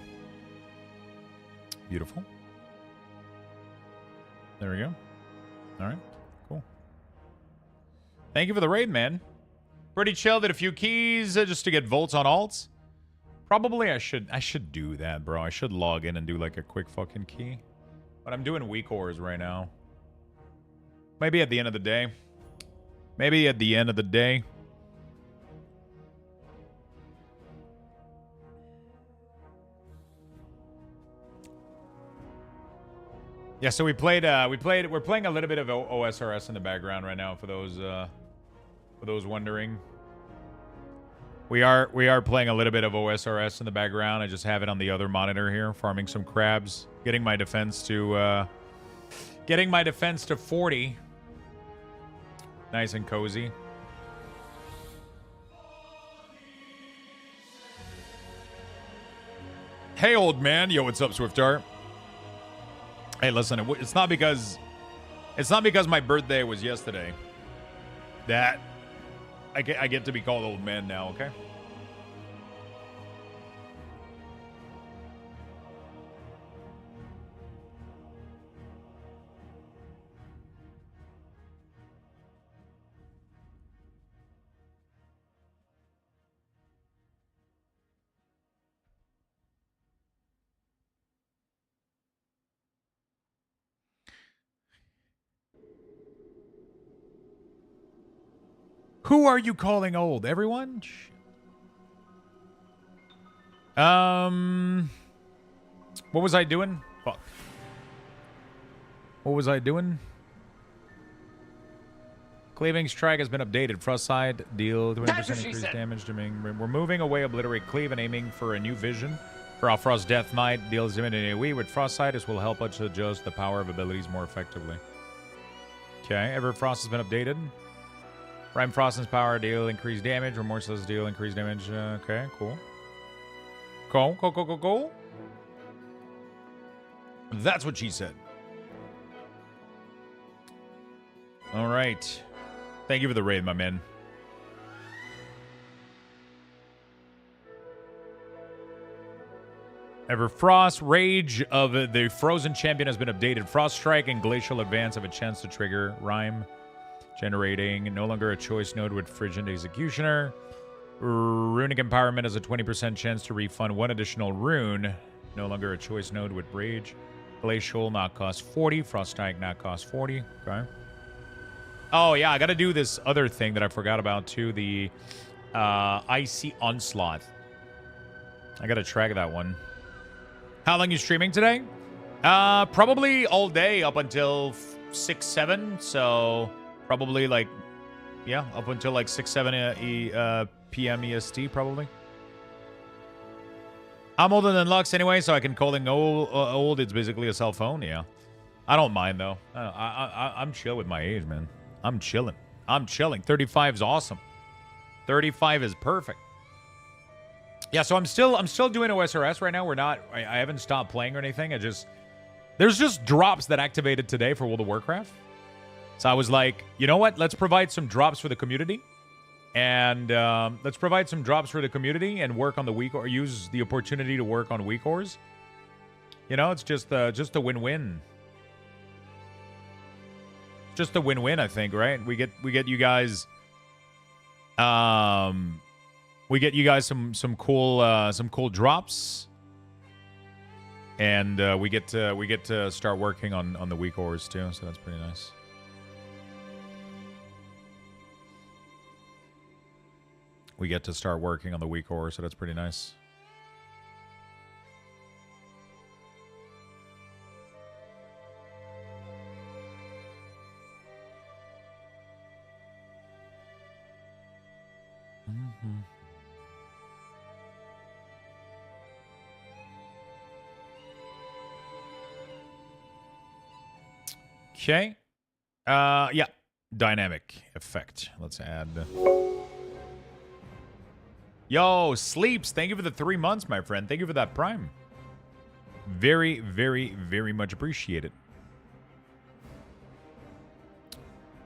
Beautiful. There we go. All right. Cool. Thank you for the raid, man. Pretty chill. Did a few keys just to get volts on alts. Probably I should do that, bro. I should log in and do like a quick fucking key. But I'm doing WeakAuras right now. Maybe at the end of the day. Maybe at the end of the day. Yeah, so we're playing a little bit of OSRS in the background right now for those wondering. We are playing a little bit of OSRS in the background. I just have it on the other monitor here, farming some crabs, getting my defense to 40. Nice and cozy. Hey, old man. Yo, what's up, Swiftart? Hey, listen, it's not because my birthday was yesterday that I get to be called old man now, okay? Who are you calling old? Everyone? What was I doing? Fuck. What was I doing? Cleaving strike has been updated. Frost side deal 20% increased damage to me. We're moving away, obliterate cleave, and aiming for a new vision. For our Frost Death Knight deals imminent AoE with Frost side. This will help us adjust the power of abilities more effectively. Okay, Ever Frost has been updated. Rhyme Frost's power, deal increased damage. Remorseless, deal increased damage. Okay, cool. Cool. That's what she said. All right. Thank you for the raid, my man. Everfrost, Rage of the Frozen Champion has been updated. Frost Strike and Glacial Advance have a chance to trigger Rhyme. Generating no longer a choice node with Frigid Executioner. Runic Empowerment has a 20% chance to refund one additional rune. No longer a choice node with Rage. Glacial not cost 40. Frost Strike not cost 40. Okay. Oh, yeah, I gotta do this other thing that I forgot about, too. The Icy Onslaught. I gotta track that one. How long you streaming today? Probably all day up until 6, 7. So probably like, yeah, up until like 6, 7 p.m. EST probably. I'm older than Lux anyway, so I can call it old. It's basically a cell phone, yeah. I don't mind though. I'm chill with my age, man. I'm chilling. 35 is awesome. 35 is perfect. Yeah, so I'm still doing OSRS right now. I haven't stopped playing or anything. There's just drops that activated today for World of Warcraft. So I was like, you know what? Let's provide some drops for the community. And let's provide some drops for the community and work on the week or use the opportunity to work on WeakAuras. You know, it's just a win-win. Just a win-win, I think, right? We get you guys we get you guys some cool drops, and we get to start working on the WeakAuras too. So that's pretty nice. We get to start working on the WeakAura, so that's pretty nice. Okay. Yeah. Dynamic effect. Let's add. Yo, Sleeps. Thank you for the 3 months, my friend. Thank you for that Prime. Very, very, very much appreciated.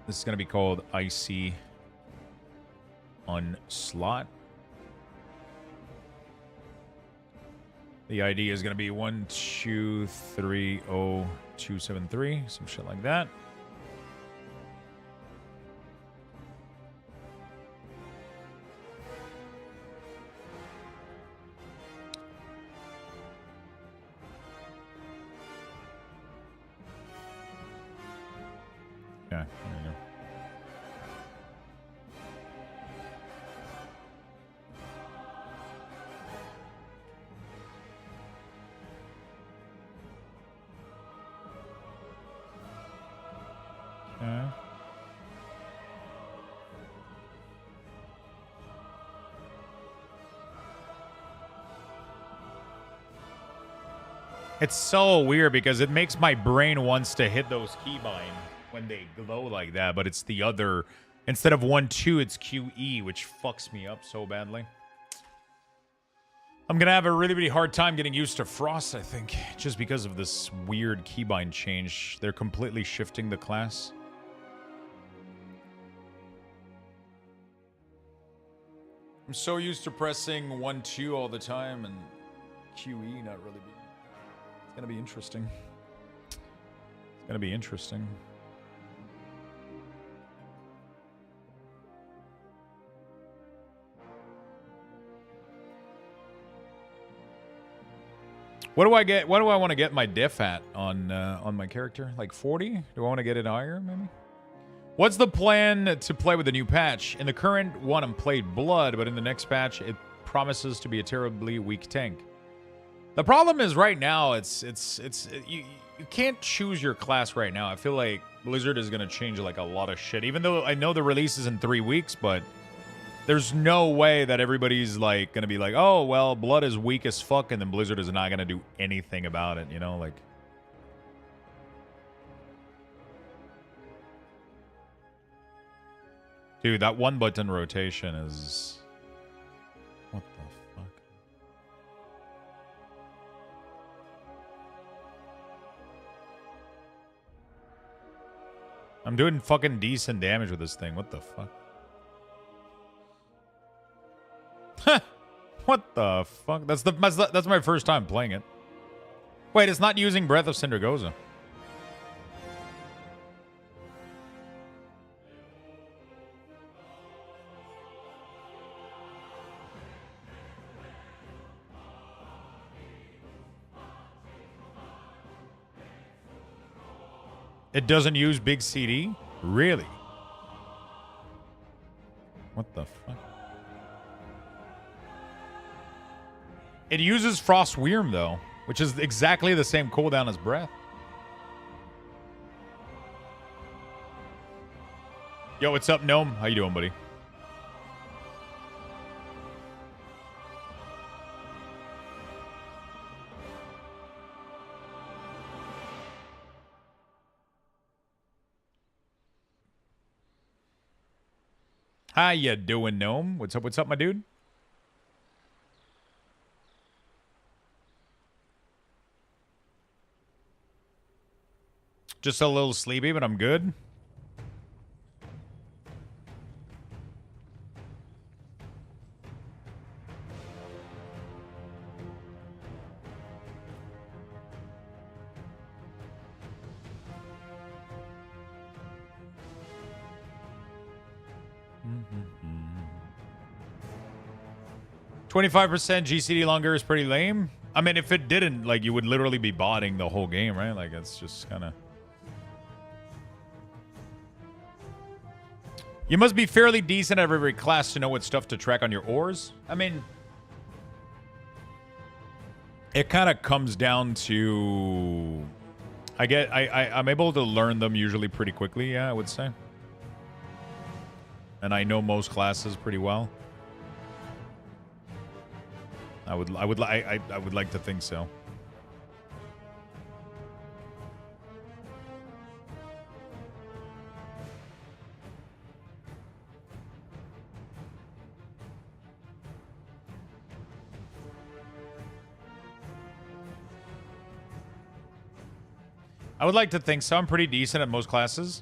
This is going to be called Icy Onslaught. The ID is going to be 1230273, some shit like that. Yeah, there you go. Okay. It's so weird because it makes my brain wants to hit those keybind when they glow like that, but it's the other. Instead of 1-2, it's QE, which fucks me up so badly. I'm gonna have a really, really hard time getting used to Frost, I think, just because of this weird keybind change. They're completely shifting the class. I'm so used to pressing 1-2 all the time and QE not really being. It's gonna be interesting. It's gonna be interesting. What do I get? What do I want to get my diff at on my character? Like 40? Do I want to get it higher, maybe? What's the plan to play with the new patch? In the current one, I'm played Blood, but in the next patch, it promises to be a terribly weak tank. The problem is right now, you can't choose your class right now. I feel like Blizzard is gonna change like a lot of shit. Even though I know the release is in 3 weeks, but there's no way that everybody's like gonna be like, oh well, Blood is weak as fuck, and then Blizzard is not gonna do anything about it. You know, like. Dude, that one button rotation is... What the fuck? I'm doing fucking decent damage with this thing. What the fuck? What the fuck? That's my first time playing it. Wait, it's not using Breath of Syndragoza. It doesn't use big CD? Really? What the fuck? It uses Frost Wyrm, though, which is exactly the same cooldown as Breath. Yo, what's up, Gnome? How you doing, buddy? How you doing, Gnome? What's up, my dude? Just a little sleepy, but I'm good. Mm-hmm. 25% GCD longer is pretty lame. I mean, if it didn't, like, you would literally be botting the whole game, right? Like, it's just kind of... You must be fairly decent at every class to know what stuff to track on your ores. I mean, it kind of comes down to... I'm able to learn them usually pretty quickly, yeah, I would say. And I know most classes pretty well. I would like to think so. I would like to think so. I'm pretty decent at most classes.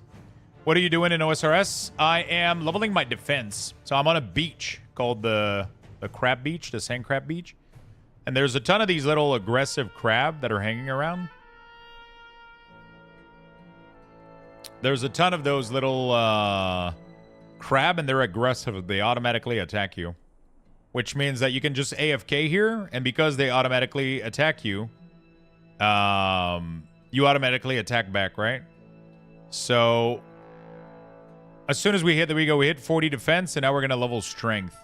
What are you doing in OSRS? I am leveling my defense. So I'm on a beach called the crab beach, the sand crab beach. And there's a ton of these little aggressive crab that are hanging around. There's a ton of those little crab, and they're aggressive. They automatically attack you. Which means that you can just AFK here, and because they automatically attack you, you automatically attack back, right? So as soon as we hit 40 defense, and now we're gonna level strength.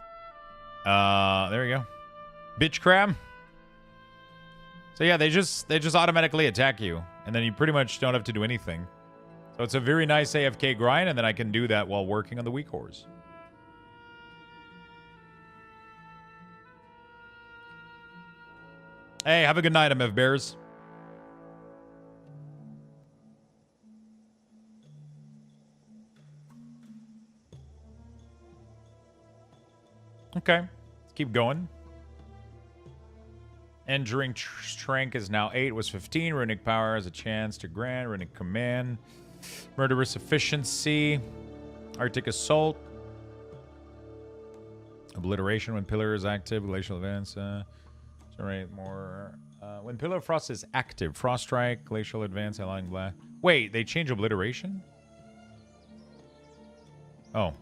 There we go. Bitch crab. So yeah, they just automatically attack you, and then you pretty much don't have to do anything. So it's a very nice AFK grind, and then I can do that while working on the WeakAuras. Hey, have a good night, MF Bears. Okay, let's keep going. Enduring Strength is now 8, was 15. Runic Power has a chance to grant. Runic Command. Murderous Efficiency. Arctic Assault. Obliteration when Pillar is active. Glacial Advance. Generate more. When Pillar of Frost is active. Frost Strike. Glacial Advance. Allowing Blast. Wait, they change Obliteration? Oh.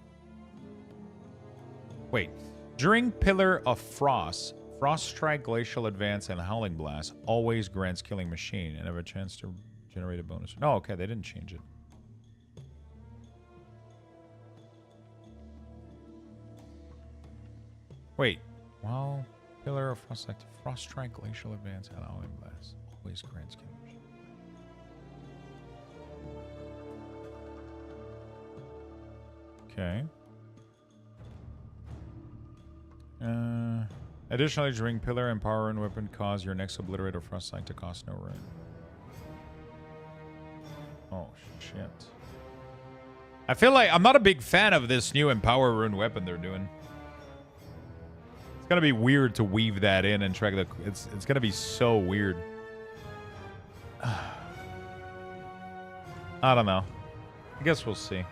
Wait. During Pillar of Frost, Frost Strike, Glacial Advance, and Howling Blast always grants Killing Machine and have a chance to generate a bonus. No, okay, they didn't change it. Wait. Well, Pillar of Frost active. Frost Strike, Glacial Advance, and Howling Blast always grants Killing Machine. Okay. Additionally, during Pillar and Power and Weapon cause your next Obliterate or Frost Strike to cost no rune. Oh, shit. I feel like I'm not a big fan of this new Empower Rune weapon they're doing. It's gonna be weird to weave that in and track the. It's gonna be so weird. I don't know. I guess we'll see.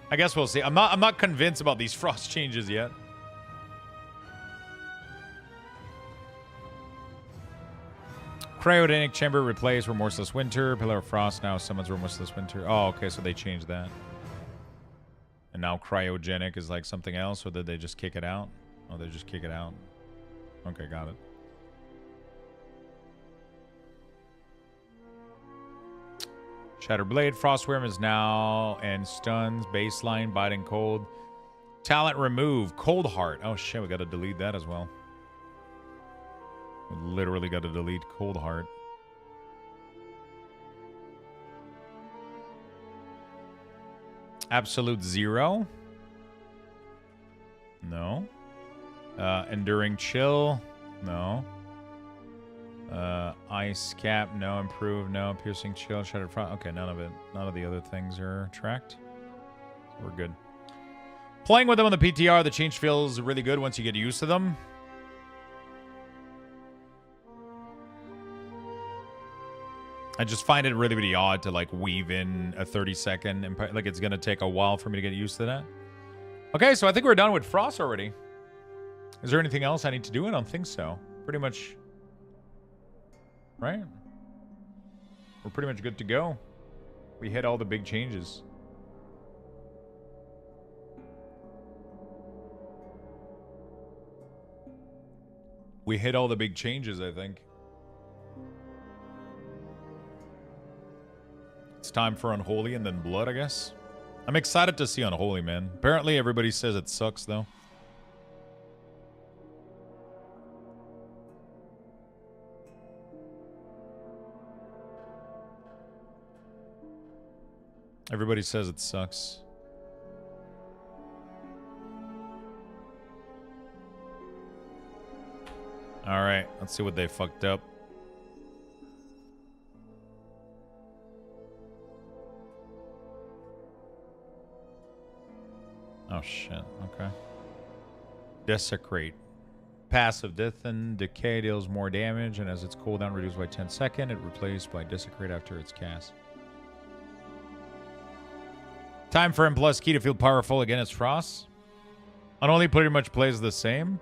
I guess we'll see. I'm not convinced about these frost changes yet. Cryogenic Chamber replaced Remorseless Winter. Pillar of Frost now summons Remorseless Winter. Oh, okay, so they changed that. And now Cryogenic is like something else, or did they just kick it out? Oh, they just kick it out. Okay, got it. Shatterblade. Frostworm is now and stuns. Baseline, Biting Cold. Talent remove. Cold Heart. Oh shit, we gotta delete that as well. We literally gotta delete Cold Heart. Absolute Zero. No. Enduring Chill. No. Ice Cap, no. Improve, no. Piercing Chill, Shattered Frost. Okay, none of it. None of the other things are tracked. So we're good. Playing with them on the PTR, the change feels really good once you get used to them. I just find it really, really odd to like weave in a 30-second and like it's gonna take a while for me to get used to that. Okay, so I think we're done with Frost already. Is there anything else I need to do? I don't think so. Pretty much. Right? We're pretty much good to go. We hit all the big changes. We hit all the big changes, I think. It's time for Unholy and then Blood, I guess. I'm excited to see Unholy, man. Apparently everybody says it sucks, though. Everybody says it sucks. All right, let's see what they fucked up. Oh shit, okay. Desecrate. Passive Death and Decay deals more damage, and as its cooldown reduced by 10 seconds, it replaced by Desecrate after its cast. Time for M+ key to feel powerful again as Frost. Unholy pretty much plays the same.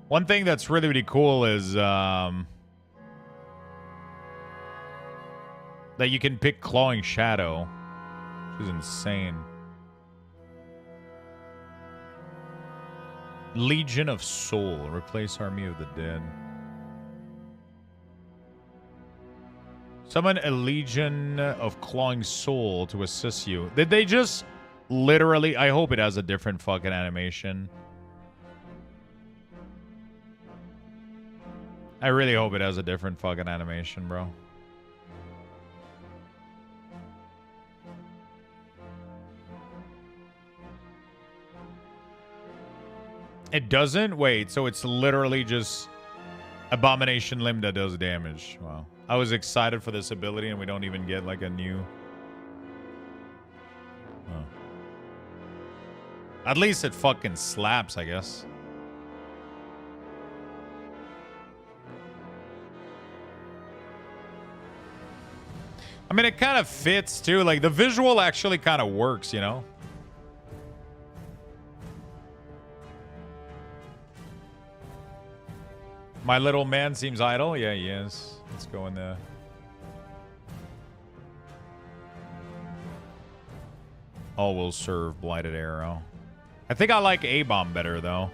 One thing that's really, really cool is that you can pick Clawing Shadow, which is insane. Legion of Soul. Replace Army of the Dead. Summon a Legion of Clawing Soul to assist you. Did they just literally... I hope it has a different fucking animation. I really hope it has a different fucking animation, bro. It doesn't? Wait, so it's literally just Abomination Limb that does damage. Wow. I was excited for this ability and we don't even get like a new... Oh. At least it fucking slaps, I guess. I mean, it kind of fits, too. Like, the visual actually kind of works, you know? My little man seems idle. Yeah, he is. Let's go in there. All will serve Blighted Arrow. I think I like A-Bomb better, though.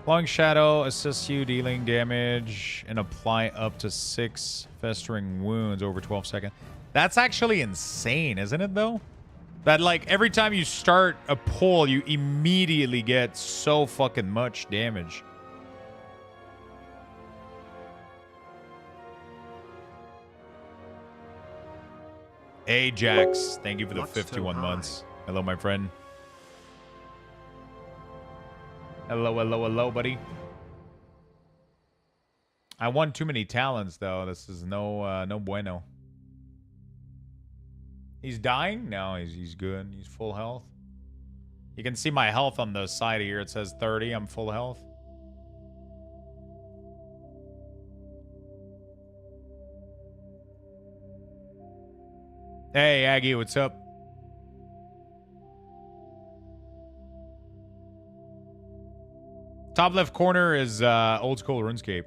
Long Shadow assists you dealing damage and apply up to 6 festering wounds over 12 seconds. That's actually insane, isn't it, though? That, like, every time you start a pull, you immediately get so fucking much damage. Ajax, thank you for the 51 months. Hello, my friend. Hello, hello, hello, buddy. I won too many talents, though. This is no bueno. He's dying? No, he's good. He's full health. You can see my health on the side here. It says 30. I'm full health. Hey, Aggie, what's up? Top left corner is old school RuneScape.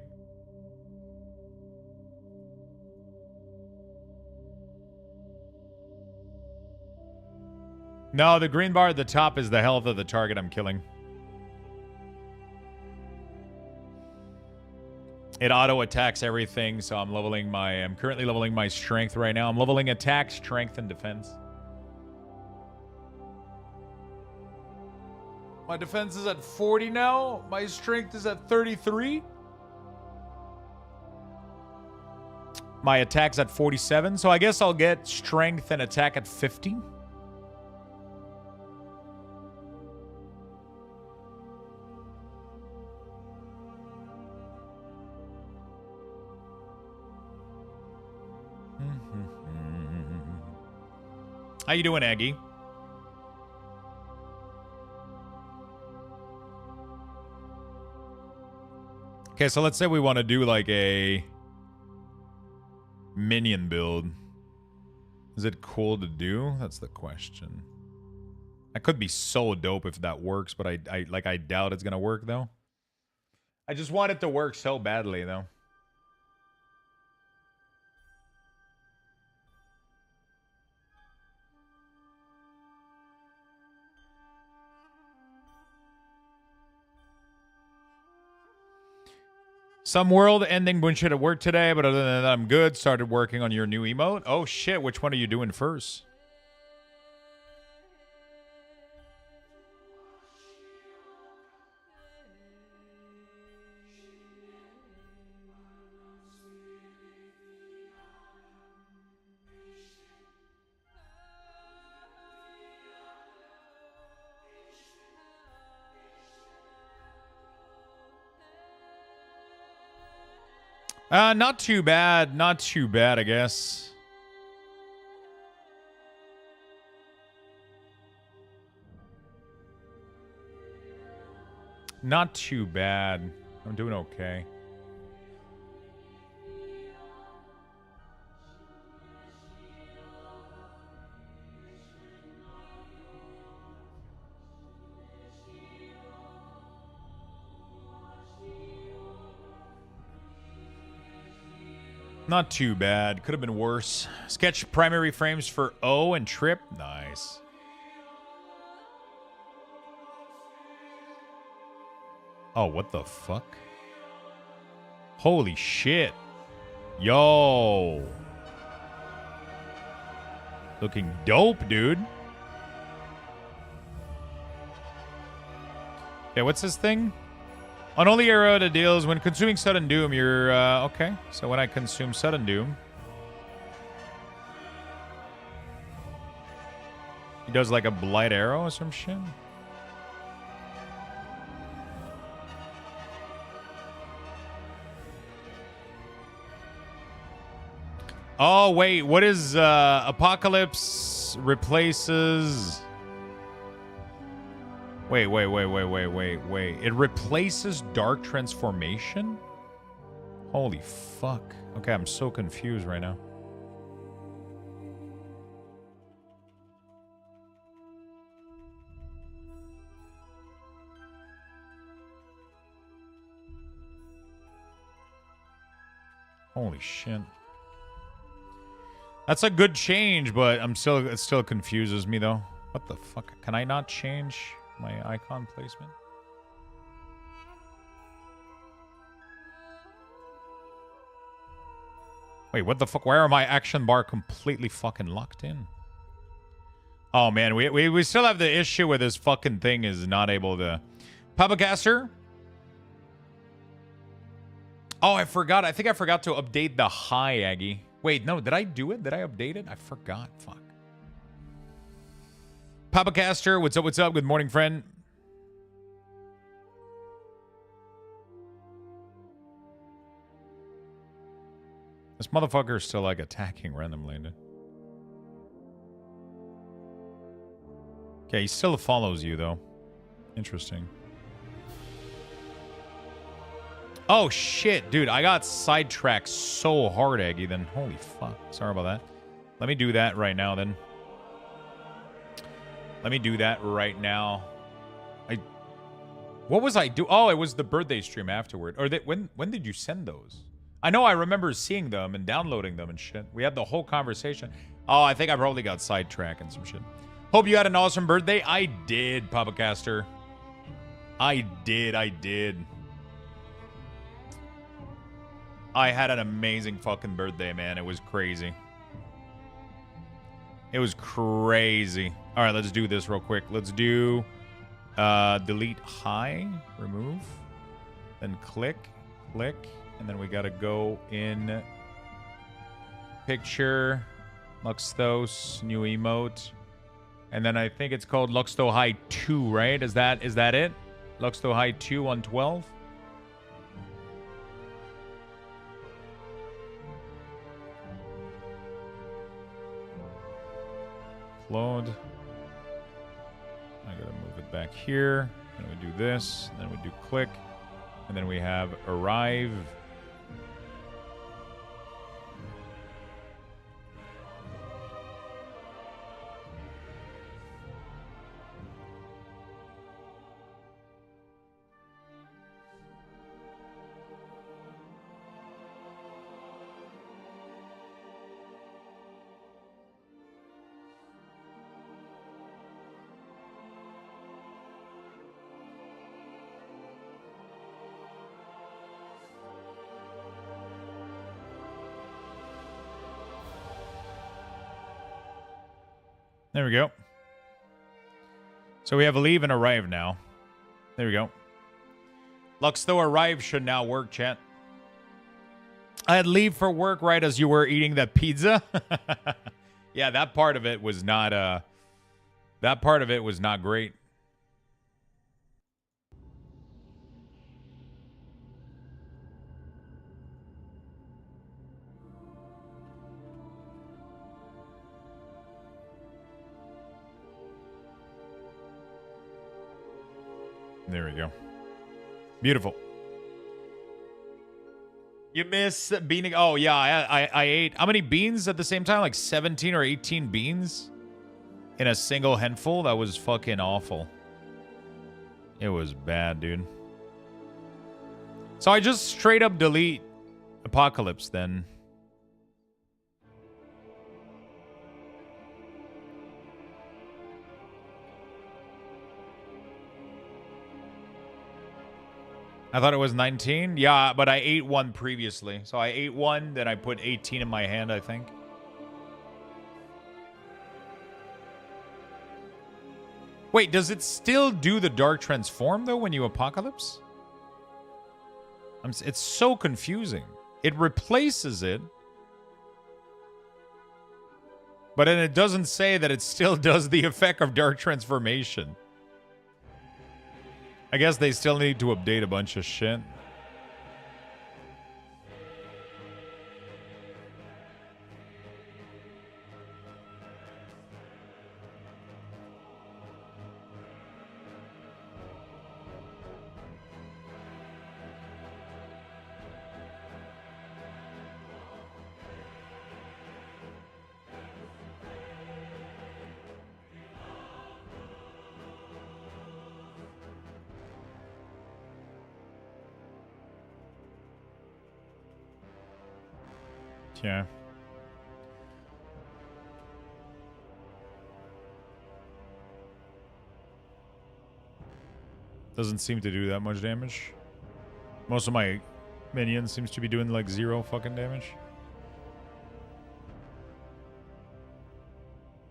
No, the green bar at the top is the health of the target I'm killing. It auto attacks everything, so I'm currently leveling my strength right now. I'm leveling attack, strength, and defense. My defense is at 40 now. My strength is at 33. My attack's at 47, so I guess I'll get strength and attack at 50. How you doing, Aggie? Okay, so let's say we want to do like a minion build. Is it cool to do? That's the question. That could be so dope if that works, but I doubt it's gonna work though. I just want it to work so badly though. Some world ending bullshit at work today, but other than that, I'm good. Started working on your new emote. Oh shit, which one are you doing first? Not too bad. Not too bad, I guess. Not too bad. I'm doing okay. Not too bad. Could have been worse. Sketch primary frames for O and Trip. Nice. Oh, what the fuck? Holy shit. Yo. Looking dope, dude. Okay, what's this thing? Unholy arrow that deals when consuming sudden doom. You're okay. So when I consume sudden doom, he does like a blight arrow or some shit. Oh wait, what is Apocalypse replaces? Wait. It replaces Dark Transformation? Holy fuck. Okay, I'm so confused right now. Holy shit. That's a good change, but it still confuses me though. What the fuck? Can I not change my icon placement? Wait, what the fuck? Why are my action bar completely fucking locked in? Oh man, we still have the issue where this fucking thing is not able to... Puppetcaster? Oh, I forgot. I think I forgot to update the high, Aggie. Wait, no, did I do it? Did I update it? I forgot. Fuck. Papacaster, what's up? What's up? Good morning, friend. This motherfucker is still like attacking randomly. Okay, he still follows you though. Interesting. Oh shit, dude, I got sidetracked so hard, Aggie, then. Holy fuck. Sorry about that. Let me do that right now then. Let me do that right now. What was I do? Oh, it was the birthday stream afterward. Or when did you send those? I know I remember seeing them and downloading them and shit. We had the whole conversation. Oh, I think I probably got sidetracked and some shit. Hope you had an awesome birthday. I did, Papacaster. I did. I had an amazing fucking birthday, man. It was crazy. It was crazy. All right, let's do this real quick. Let's do delete high, remove, then click, and then we got to go in picture, Luxthos, new emote, and then I think it's called Luxthos High 2, right? Is that it? Luxthos High 2 on 12? Load. I gotta move it back here. Then we do this. Then we do click. And then we have arrive. There we go. So we have leave and arrive now. There we go. Luxthos arrive should now work, chat. I had leave for work right as you were eating that pizza. Yeah, that part of it was not great. There we go. Beautiful. You miss beaning. Oh, yeah. I ate. How many beans at the same time? Like 17 or 18 beans in a single handful? That was fucking awful. It was bad, dude. So I just straight up delete Apocalypse then. I thought it was 19. Yeah, but I ate one previously. So I ate one, then I put 18 in my hand, I think. Wait, does it still do the Dark Transform, though, when you Apocalypse? It's so confusing. It replaces it. But then it doesn't say that it still does the effect of Dark Transformation. I guess they still need to update a bunch of shit. Yeah. Doesn't seem to do that much damage. Most of my minions seems to be doing like 0 fucking damage.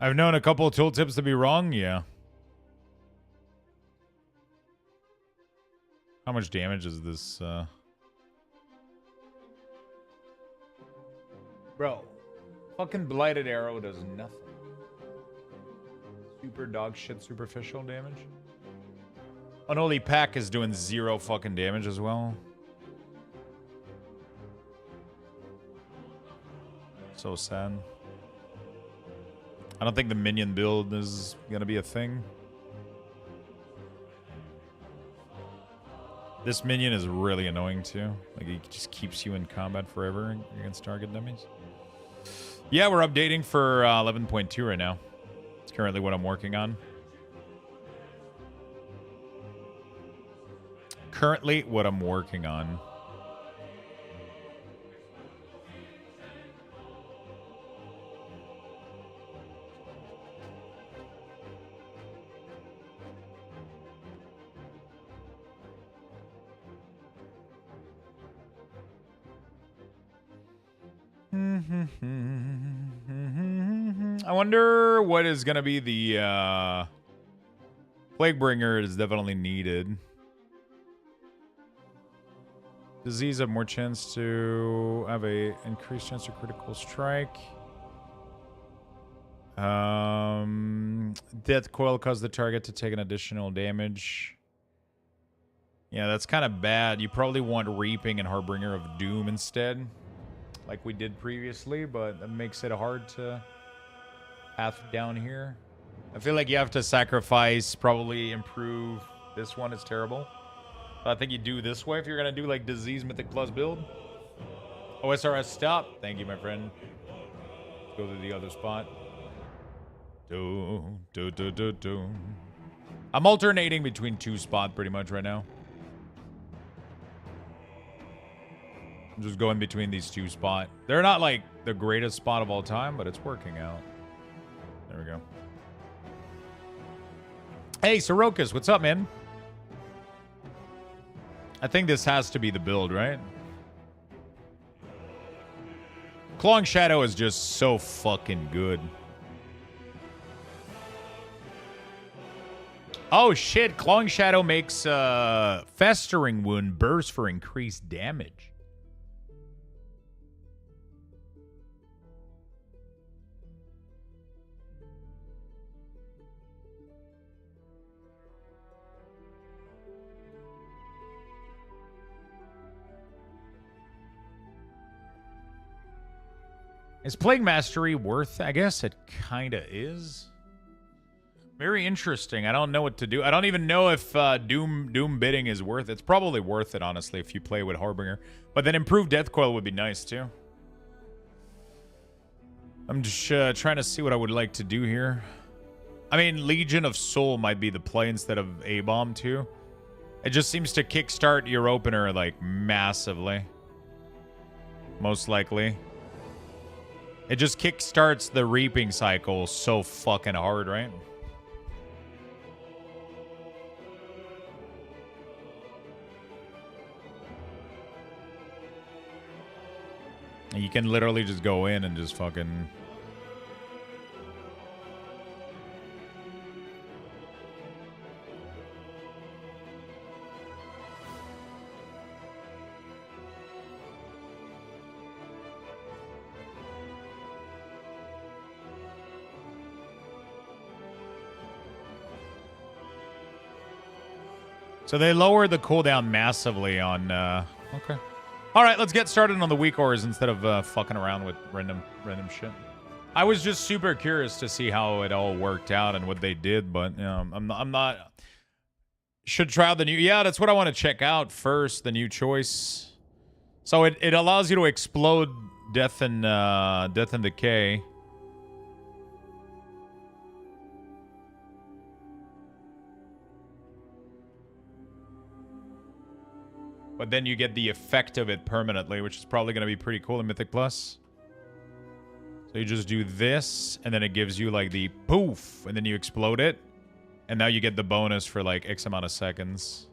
I've known a couple of tooltips to be wrong, yeah. How much damage is this, Bro, fucking Blighted Arrow does nothing. Super dog shit superficial damage. Unholy Pack is doing 0 fucking damage as well. So sad. I don't think the minion build is gonna be a thing. This minion is really annoying too. Like, he just keeps you in combat forever against target dummies. Yeah, we're updating for 11.2 right now. It's currently what I'm working on. Currently what I'm working on. I wonder what is going to be the Plaguebringer is definitely needed. Disease have more chance to have a increased chance to critical strike. Death Coil cause the target to take an additional damage. Yeah, that's kind of bad. You probably want Reaping and Harbinger of Doom instead, like we did previously, but that makes it hard to path down here. I feel like you have to sacrifice, probably improve. This one is terrible. I think you do this way if you're going to do like Disease Mythic Plus build. OSRS stop. Thank you, my friend. Let's go to the other spot. I'm alternating between 2 spots pretty much right now. I'm just going between these 2 spots. They're not like the greatest spot of all time, but it's working out. There we go. Hey, Sorokas, what's up, man? I think this has to be the build, right? Clawing Shadow is just so fucking good. Oh shit, Clawing Shadow makes Festering Wound burst for increased damage. Is Plague Mastery worth? I guess it kind of is. Very interesting. I don't know what to do. I don't even know if Doom bidding is worth it. It's probably worth it, honestly, if you play with Harbinger. But then improved Death Coil would be nice, too. I'm just trying to see what I would like to do here. I mean, Legion of Soul might be the play instead of A-Bomb, too. It just seems to kickstart your opener, like, massively. Most likely. It just kickstarts the reaping cycle so fucking hard, right? You can literally just go in and just fucking... So they lower the cooldown massively on, okay. All right, let's get started on the WeakAuras instead of fucking around with random shit. I was just super curious to see how it all worked out and what they did, but you know, I'm not. Should try out the new. Yeah, that's what I want to check out first. The new choice. So it allows you to explode death and decay. But then you get the effect of it permanently, which is probably going to be pretty cool in Mythic Plus. So you just do this, and then it gives you, like, the poof, and then you explode it. And now you get the bonus for, like, X amount of seconds.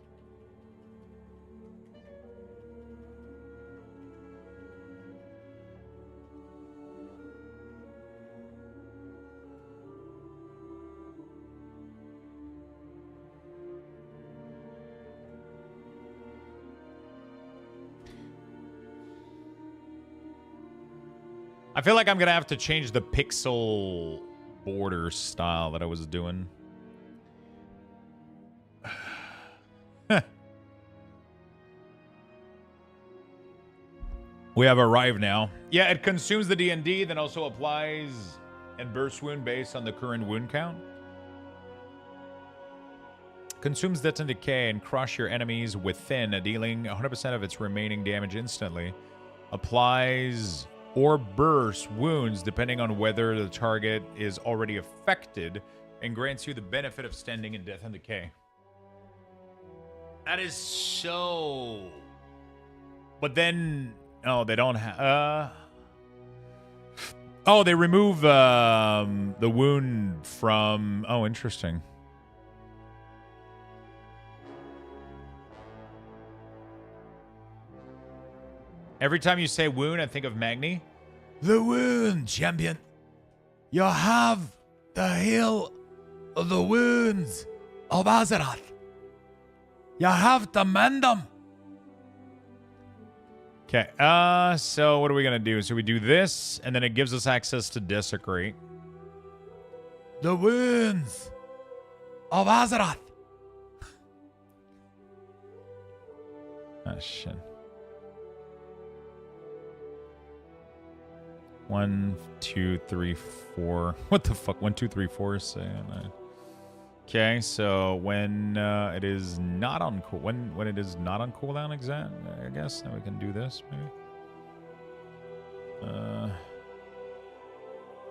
I feel like I'm going to have to change the pixel border style that I was doing. We have arrived now. Yeah, it consumes the D&D, then also applies and burst wound based on the current wound count. Consumes death and decay and crush your enemies within, dealing 100% of its remaining damage instantly. Applies or bursts wounds depending on whether the target is already affected, and grants you the benefit of standing in death and decay. That is so... But then... Oh, they don't have... Oh, they remove the wound from... Oh, interesting. Every time you say wound, I think of Magni. The wound, champion. You have the heal of the wounds of Azeroth. You have to mend them. Okay, so what are we going to do? So we do this, and then it gives us access to Desecrate. The wounds of Azeroth. Oh, shit. 1, 2, 3, 4. What the fuck? 1, 2, 3, 4. Okay, so when it is not on cool, when it is not on cooldown, I guess then we can do this maybe.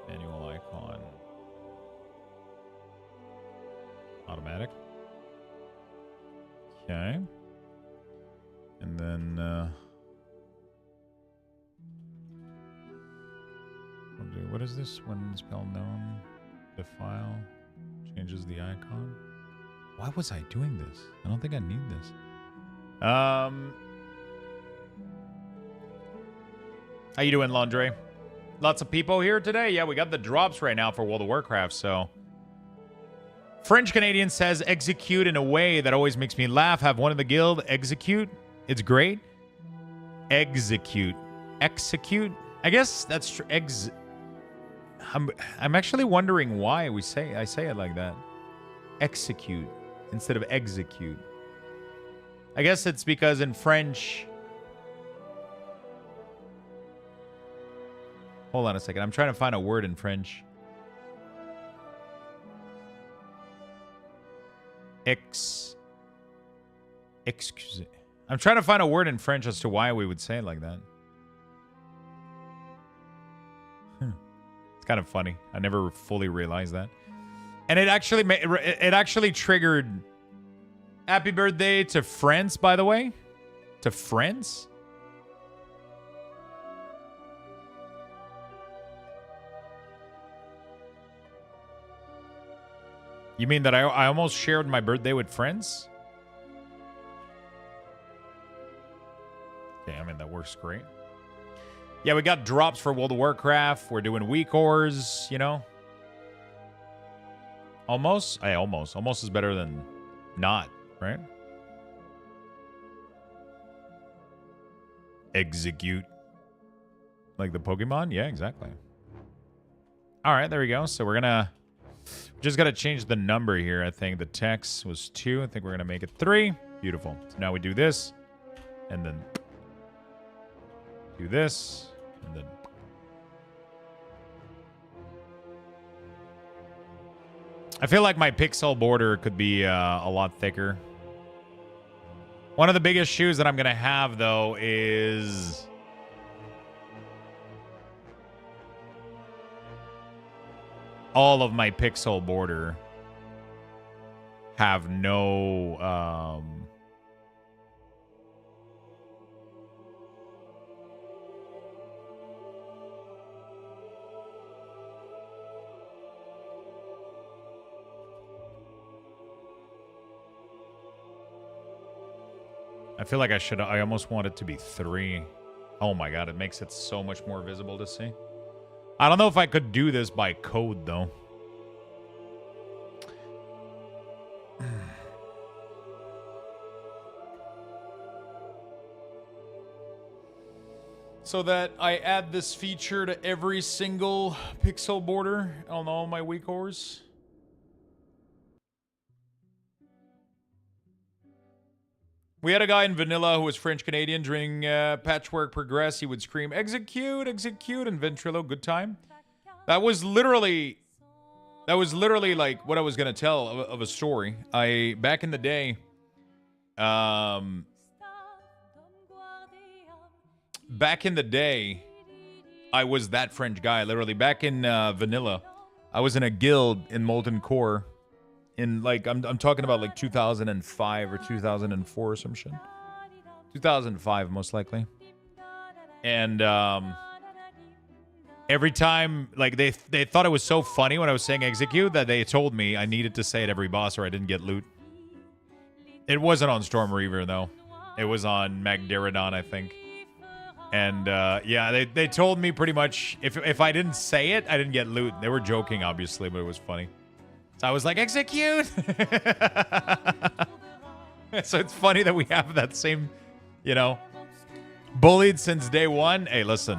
Manual icon. Automatic. Okay. And then what is this? When spell known, defile, changes the icon. Why was I doing this? I don't think I need this. How you doing, Laundre? Lots of people here today. Yeah, we got the drops right now for World of Warcraft, so. French Canadian says execute in a way that always makes me laugh. Have one in the guild. Execute. It's great. Execute. Execute. I guess that's true. I'm actually wondering why I say it like that. Execute instead of execute. I guess it's because in French. Hold on a second. I'm trying to find a word in French. Excuse. I'm trying to find a word in French as to why we would say it like that. It's kind of funny. I never fully realized that. And it actually triggered happy birthday to friends, by the way. To friends? You mean that I almost shared my birthday with friends? Okay, I mean, that works great. Yeah, we got drops for World of Warcraft. We're doing WeakAuras, you know? Almost? Almost is better than not, right? Execute. Like the Pokemon? Yeah, exactly. All right, there we go. So we're gonna... Just got to change the number here. I think the text was 2. I think we're going to make it 3. Beautiful. So now we do this. And then do this. And then... I feel like my pixel border could be a lot thicker. One of the biggest issues that I'm going to have, though, is... all of my pixel border have no I feel like I almost want it to be 3. Oh my god, it makes it so much more visible to see. I don't know if I could do this by code, though. so that I add this feature to every single pixel border on all my WeakAuras. We had a guy in vanilla who was French-Canadian. During Patchwork Progress, he would scream, execute, execute, and Ventrilo, good time. That was literally like what I was going to tell of a story. Back in the day, I was that French guy, literally. Back in vanilla, I was in a guild in Molten Core. In like I'm talking about like 2005 or 2004 or some shit. 2005 most likely. And every time like they thought it was so funny when I was saying execute that they told me I needed to say it every boss or I didn't get loot. It wasn't on Storm Reaver though. It was on Magdarodon, I think. And yeah, they told me pretty much if I didn't say it, I didn't get loot. They were joking obviously, but it was funny. So I was like, execute! So it's funny that we have that same, you know, bullied since day one. Hey, listen.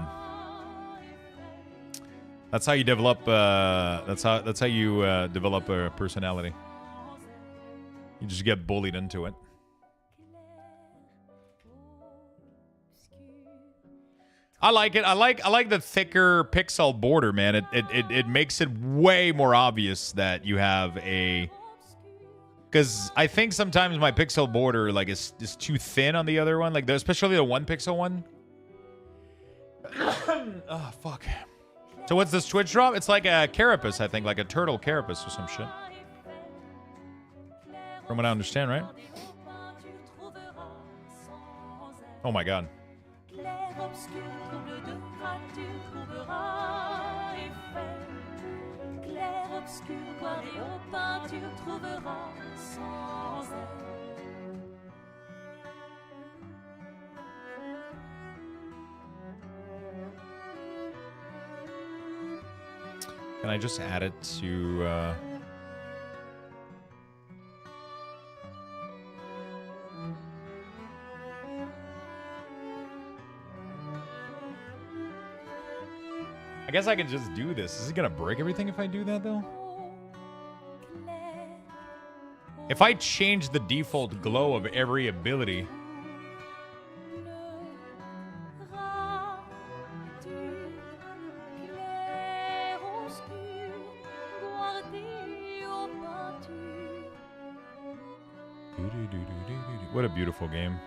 That's how you develop, that's how you develop a personality. You just get bullied into it. I like it. I like the thicker pixel border, man. It makes it way more obvious that you have a... Because I think sometimes my pixel border like is too thin on the other one, like especially the 1 pixel one. Oh fuck. So what's this Twitch drop? It's like a carapace, I think, like a turtle carapace or some shit. From what I understand, right? Oh my god. Can I just add it to I guess I can just do this. Is it gonna break everything if I do that, though? If I change the default glow of every ability... What a beautiful game.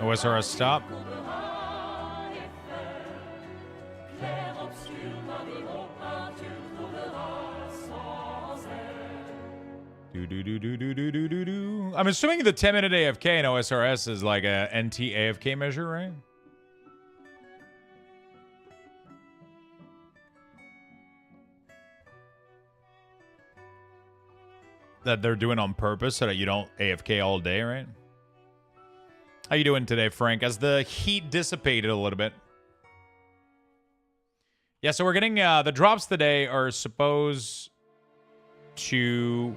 OSRS stop. I'm assuming the 10-minute AFK in OSRS is like a NT AFK measure, right? That they're doing on purpose so that you don't AFK all day, right? How you doing today, Frank? As the heat dissipated a little bit. Yeah, so we're getting... the drops today are supposed to...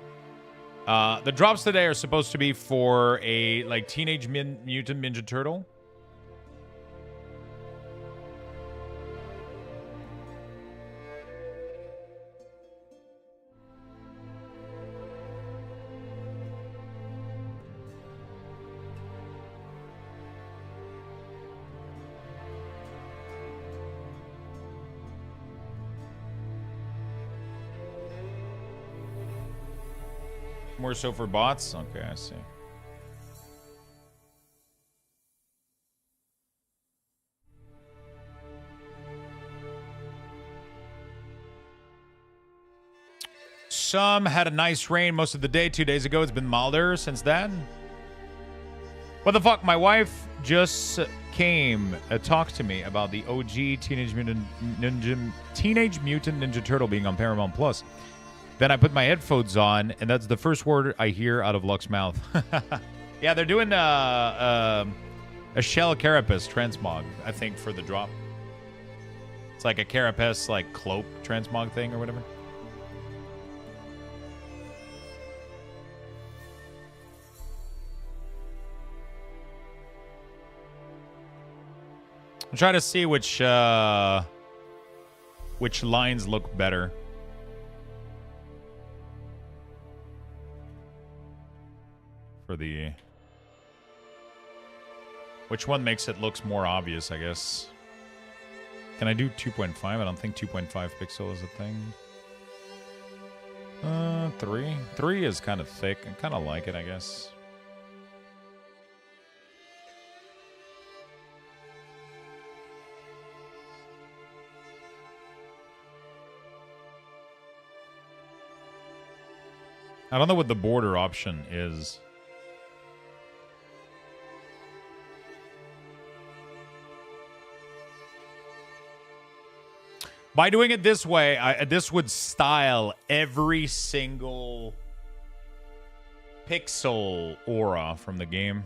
the drops today are supposed to be for a, like, Teenage Mutant Ninja Turtle. More so for bots? Okay, I see. Some had a nice rain most of the day 2 days ago. It's been milder since then. What the fuck? My wife just came talked to me about the OG Teenage Mutant Ninja Turtle being on Paramount Plus. Then I put my headphones on, and that's the first word I hear out of Lux's mouth. Yeah, they're doing A shell carapace transmog, I think, for the drop. It's like a carapace, like, cloak transmog thing or whatever. I'm trying to see which lines look better. For the... Which one makes it looks more obvious, I guess. Can I do 2.5? I don't think 2.5 pixel is a thing. 3. 3 is kind of thick. I kind of like it, I guess. I don't know what the border option is. By doing it this way, this would style every single pixel aura from the game.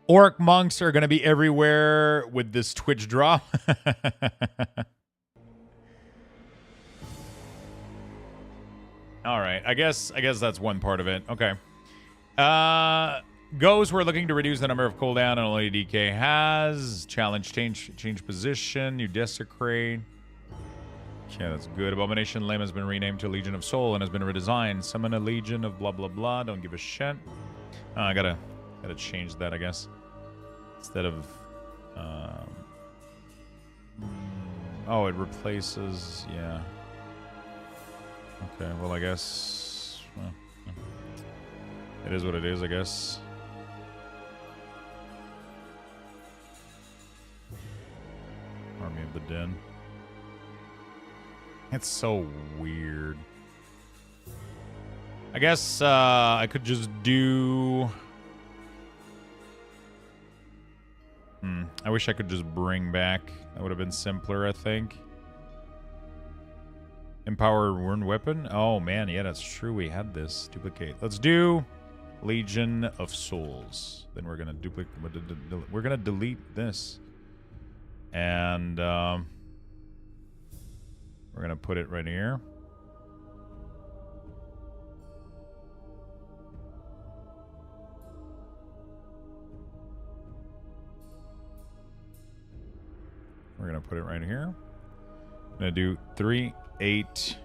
Orc monks are going to be everywhere with this Twitch drop. All right. I guess that's one part of it. Okay. Goes, we're looking to reduce the number of cooldown Unholy DK has. Challenge, change position. You desecrate. Okay, that's good. Abomination Limb has been renamed to Legion of Soul and has been redesigned. Summon a Legion of blah, blah, blah. Don't give a shit. I gotta change that, I guess. Instead of... oh, it replaces... Yeah. Okay, well, I guess... Well, it is what it is, I guess. Army of the Den. It's so weird. I guess I could just do... I wish I could just bring back. That would have been simpler, I think. Empower Ruined Weapon. Oh, man. Yeah, that's true. We had this. Duplicate. Let's do Legion of Souls. Then we're going to duplicate. We're going to delete this. And we're going to put it right here. We're going to put it right here. I'm going to do 3, 8,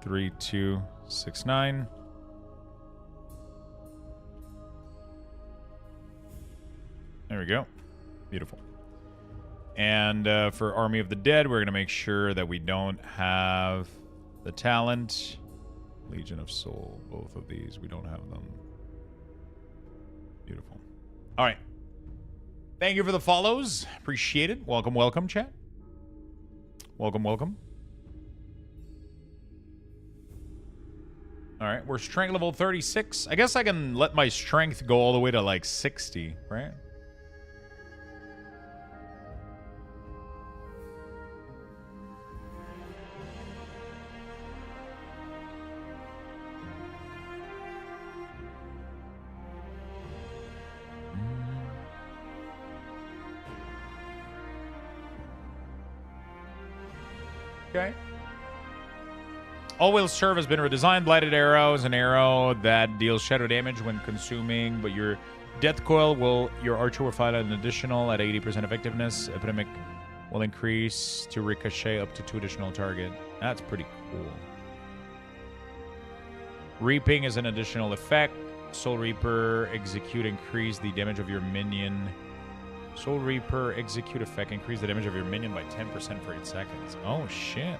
3, 2, 6, 9. There we go. Beautiful. And for Army of the Dead, we're going to make sure that we don't have the talent. Legion of Soul. Both of these, we don't have them. Beautiful. All right. Thank you for the follows. Appreciate it. Welcome, welcome, chat. Welcome, welcome. All right, we're strength level 36. I guess I can let my strength go all the way to like 60, right? Okay. All will serve has been redesigned. Blighted Arrow is an arrow that deals shadow damage when consuming, but your Death Coil your archer will find an additional at 80% effectiveness. Epidemic will increase to ricochet up to 2 additional target. That's pretty cool. Reaping is an additional effect. Soul Reaper execute increase the damage of your minion. Soul Reaper execute effect increase the damage of your minion by 10% for 8 seconds. Oh shit.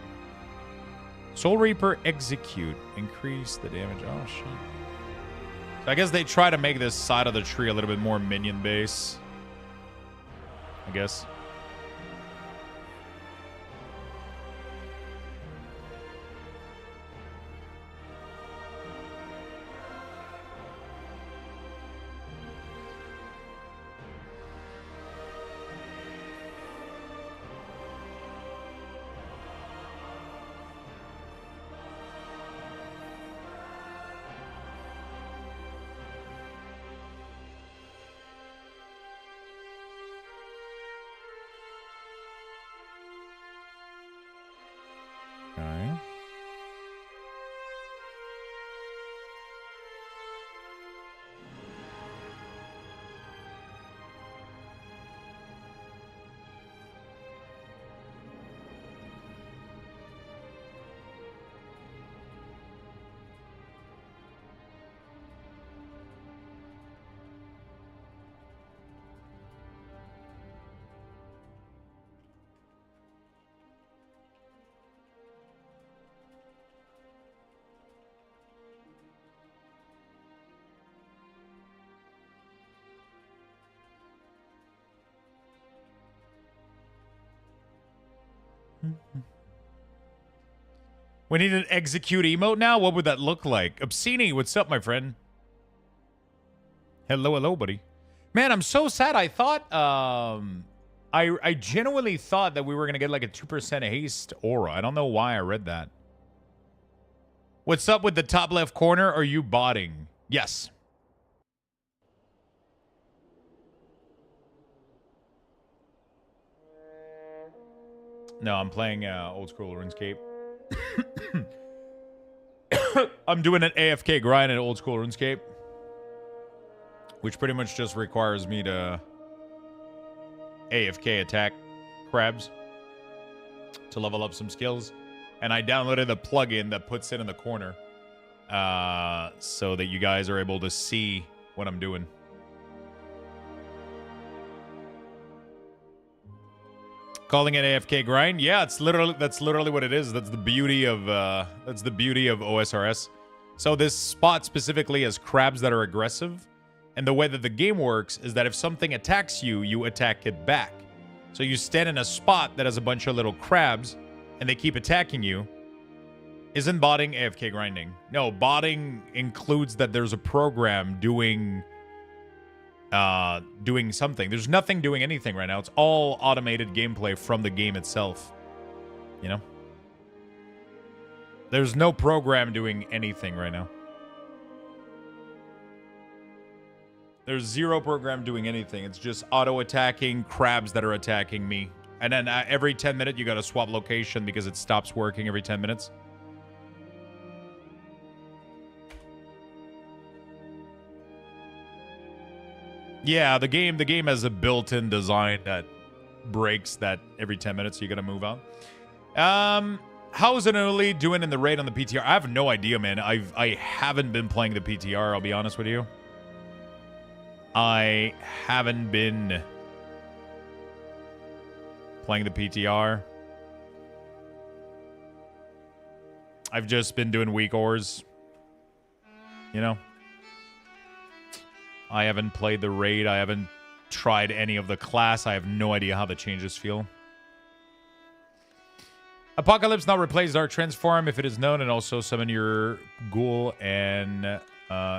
Soul Reaper execute increase the damage. Oh shit. So I guess they try to make this side of the tree a little bit more minion base. I guess. We need an execute emote now? What would that look like? Obscene, what's up, my friend? Hello, hello, buddy. Man, I'm so sad. I thought, I genuinely thought that we were going to get like a 2% haste aura. I don't know why I read that. What's up with the top left corner? Are you botting? Yes. No, I'm playing old school RuneScape. I'm doing an AFK grind in old school RuneScape, which pretty much just requires me to AFK attack crabs to level up some skills. And I downloaded a plugin that puts it in the corner so that you guys are able to see what I'm doing. Calling it AFK grind? Yeah, that's literally what it is. That's the beauty of OSRS. So this spot specifically has crabs that are aggressive, and the way that the game works is that if something attacks you, you attack it back. So you stand in a spot that has a bunch of little crabs, and they keep attacking you. Isn't botting AFK grinding? No, botting includes that there's a program doing something. There's nothing doing anything right now. It's all automated gameplay from the game itself. You know? There's no program doing anything right now. There's zero program doing anything. It's just auto-attacking crabs that are attacking me. And then every 10 minutes, you got to swap location because it stops working every 10 minutes. Yeah, the game has a built-in design that breaks that every 10 minutes, so you got to move on. How's Unholy doing in the raid on the PTR? I have no idea, man. I haven't been playing the PTR, I'll be honest with you. I haven't been playing the PTR. I've just been doing WeakAuras. You know? I haven't played the raid. I haven't tried any of the class. I have no idea how the changes feel. Apocalypse not replace Dark Transform if it is known, and also summon your ghoul and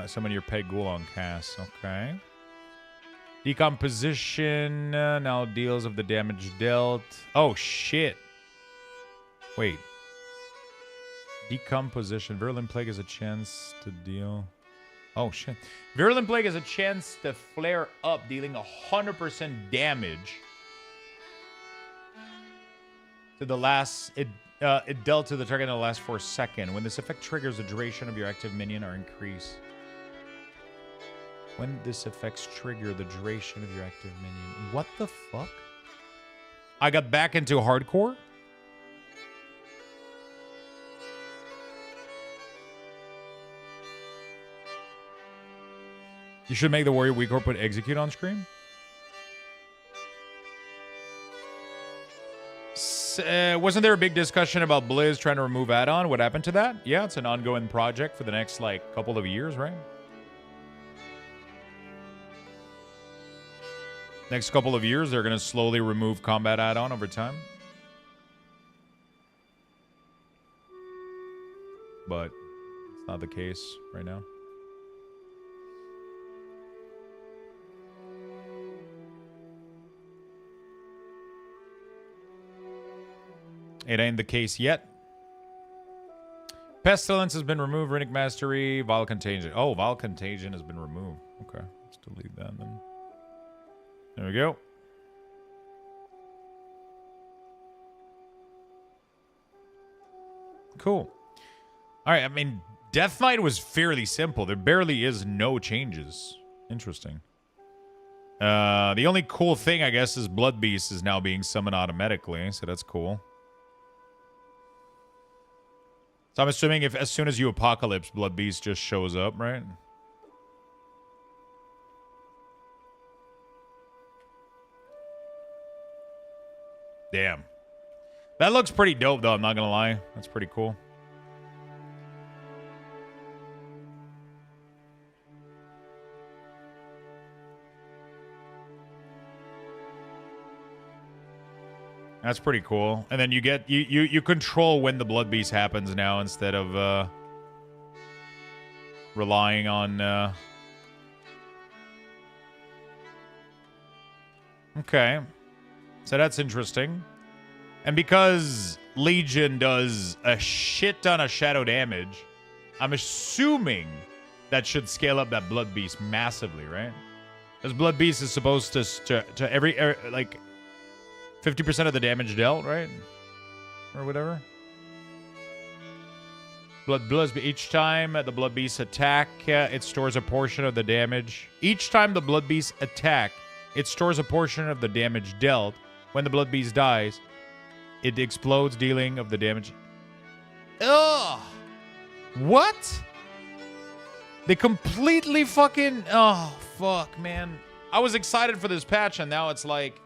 summon your pet ghoul on cast. Okay. Decomposition now deals of the damage dealt. Oh, shit. Wait. Decomposition. Virulent Plague has a chance to deal... Oh, shit. Virulent Plague has a chance to flare up, dealing 100% damage to the last... It dealt to the target in the last 4 seconds. When this effect triggers, the duration of your active minion are increased. When this effects trigger, the duration of your active minion... What the fuck? I got back into hardcore? You should make the warrior WeakAura put execute on screen. Wasn't there a big discussion about Blizz trying to remove add-on? What happened to that? Yeah, it's an ongoing project for the next, like, couple of years, right? Next couple of years, they're going to slowly remove combat add-on over time. But it's not the case right now. It ain't the case yet. Pestilence has been removed. Runic Mastery. Vile Contagion. Oh, Vile Contagion has been removed. Okay. Let's delete that then. There we go. Cool. All right. I mean, Death Knight was fairly simple. There barely is no changes. Interesting. The only cool thing, I guess, is Blood Beast is now being summoned automatically. So that's cool. So I'm assuming if as soon as you apocalypse, Blood Beast just shows up, right? Damn. That looks pretty dope, though. I'm not going to lie. That's pretty cool. That's pretty cool. And then you get you control when the blood beast happens now instead of relying on Okay. So that's interesting. And because Legion does a shit ton of shadow damage, I'm assuming that should scale up that blood beast massively, right? Because blood beast is supposed to every like 50% of the damage dealt, right? Or whatever. Each time the blood beast attack, it stores a portion of the damage. Each time the blood beast attack, it stores a portion of the damage dealt. When the blood beast dies, it explodes, dealing of the damage. Ugh! What? They completely fucking... Oh, fuck, man. I was excited for this patch, and now it's like...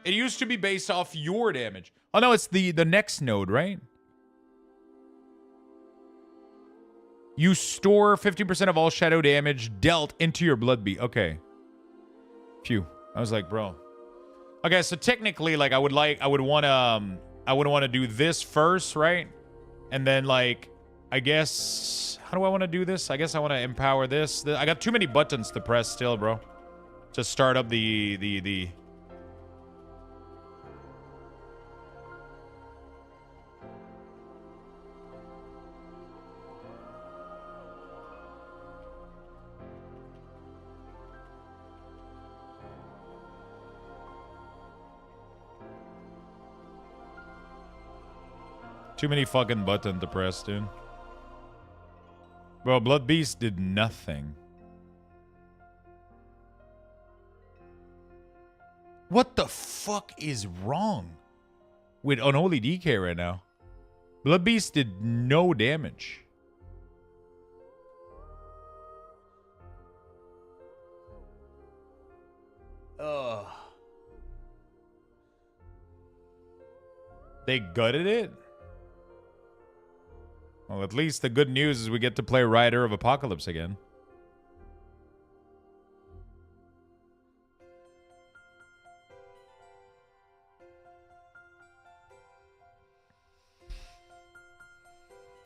It used to be based off your damage. Oh, no, it's the next node, right? You store 50% of all shadow damage dealt into your blood beast. Okay. Phew. I was like, bro. Okay, so technically, like, I would want to do this first, right? And then, like, I guess, how do I want to do this? I guess I want to empower this. I got too many buttons to press still, bro. To start up the... Too many fucking buttons to press, dude. Bro, Blood Beast did nothing. What the fuck is wrong with Unholy DK right now? Blood Beast did no damage. Ugh. They gutted it? Well, at least the good news is we get to play Rider of Apocalypse again.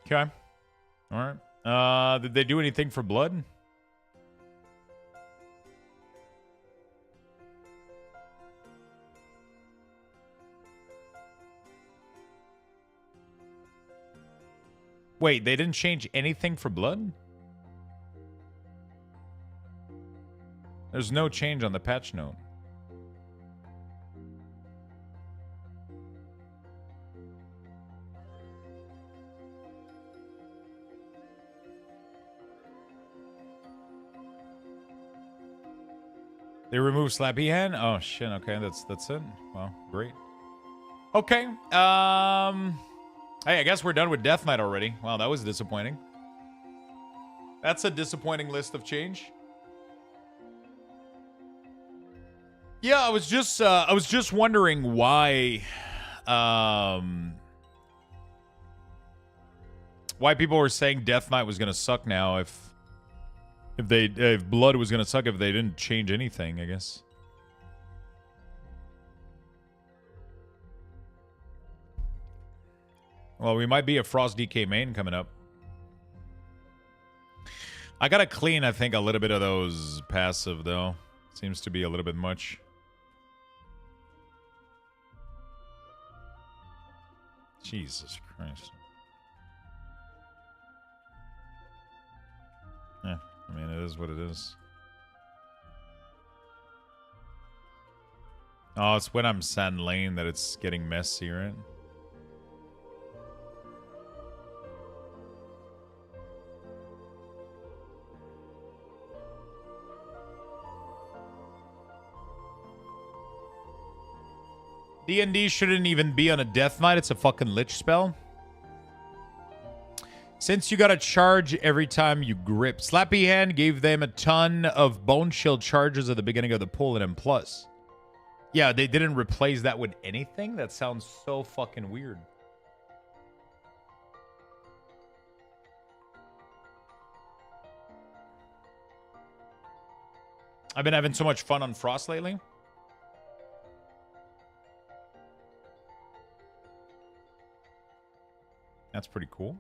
Okay. All right. Did they do anything for blood? Wait, they didn't change anything for blood? There's no change on the patch note. They removed Slappy Hand? Oh shit, okay, that's it. Well, great. Okay. Hey, I guess we're done with Death Knight already. Wow, that was disappointing. That's a disappointing list of change. Yeah, I was just wondering why people were saying Death Knight was gonna suck now if blood was gonna suck if they didn't change anything, I guess. Well, we might be a Frost DK main coming up. I gotta clean, I think, a little bit of those passive, though. Seems to be a little bit much. Jesus Christ. Yeah, I mean, it is what it is. Oh, it's when I'm Sand Lane that it's getting messy, right? D&D shouldn't even be on a Death Knight. It's a fucking Lich spell. Since you gotta charge every time you grip. Slappy Hand gave them a ton of Bone Shield charges at the beginning of the pull and M+. Yeah, they didn't replace that with anything? That sounds so fucking weird. I've been having so much fun on Frost lately. That's pretty cool.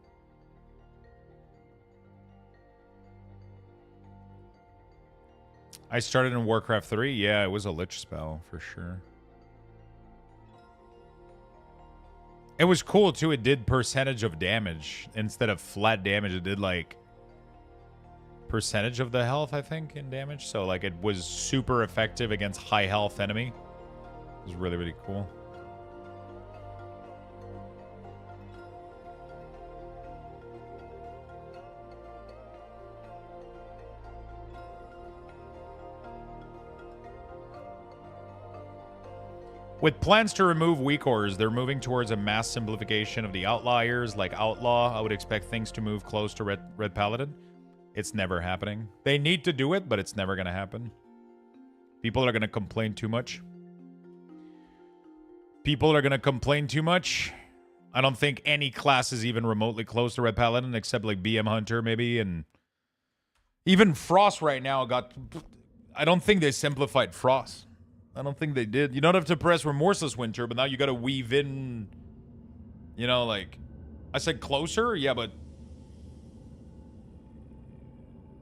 I started in Warcraft 3. Yeah, it was a lich spell for sure. It was cool too. It did percentage of damage instead of flat damage. It did like percentage of the health, I think, in damage. So like it was super effective against high health enemy. It was really, really cool. With plans to remove WeakAuras, they're moving towards a mass simplification of the outliers, like Outlaw. I would expect things to move close to Red Paladin. It's never happening. They need to do it, but it's never going to happen. People are going to complain too much. People are going to complain too much. I don't think any class is even remotely close to Red Paladin, except like BM Hunter maybe, and even Frost right now got... I don't think they simplified Frost. I don't think they did. You don't have to press Remorseless Winter, but now you got to weave in, you know, like, I said closer? Yeah, but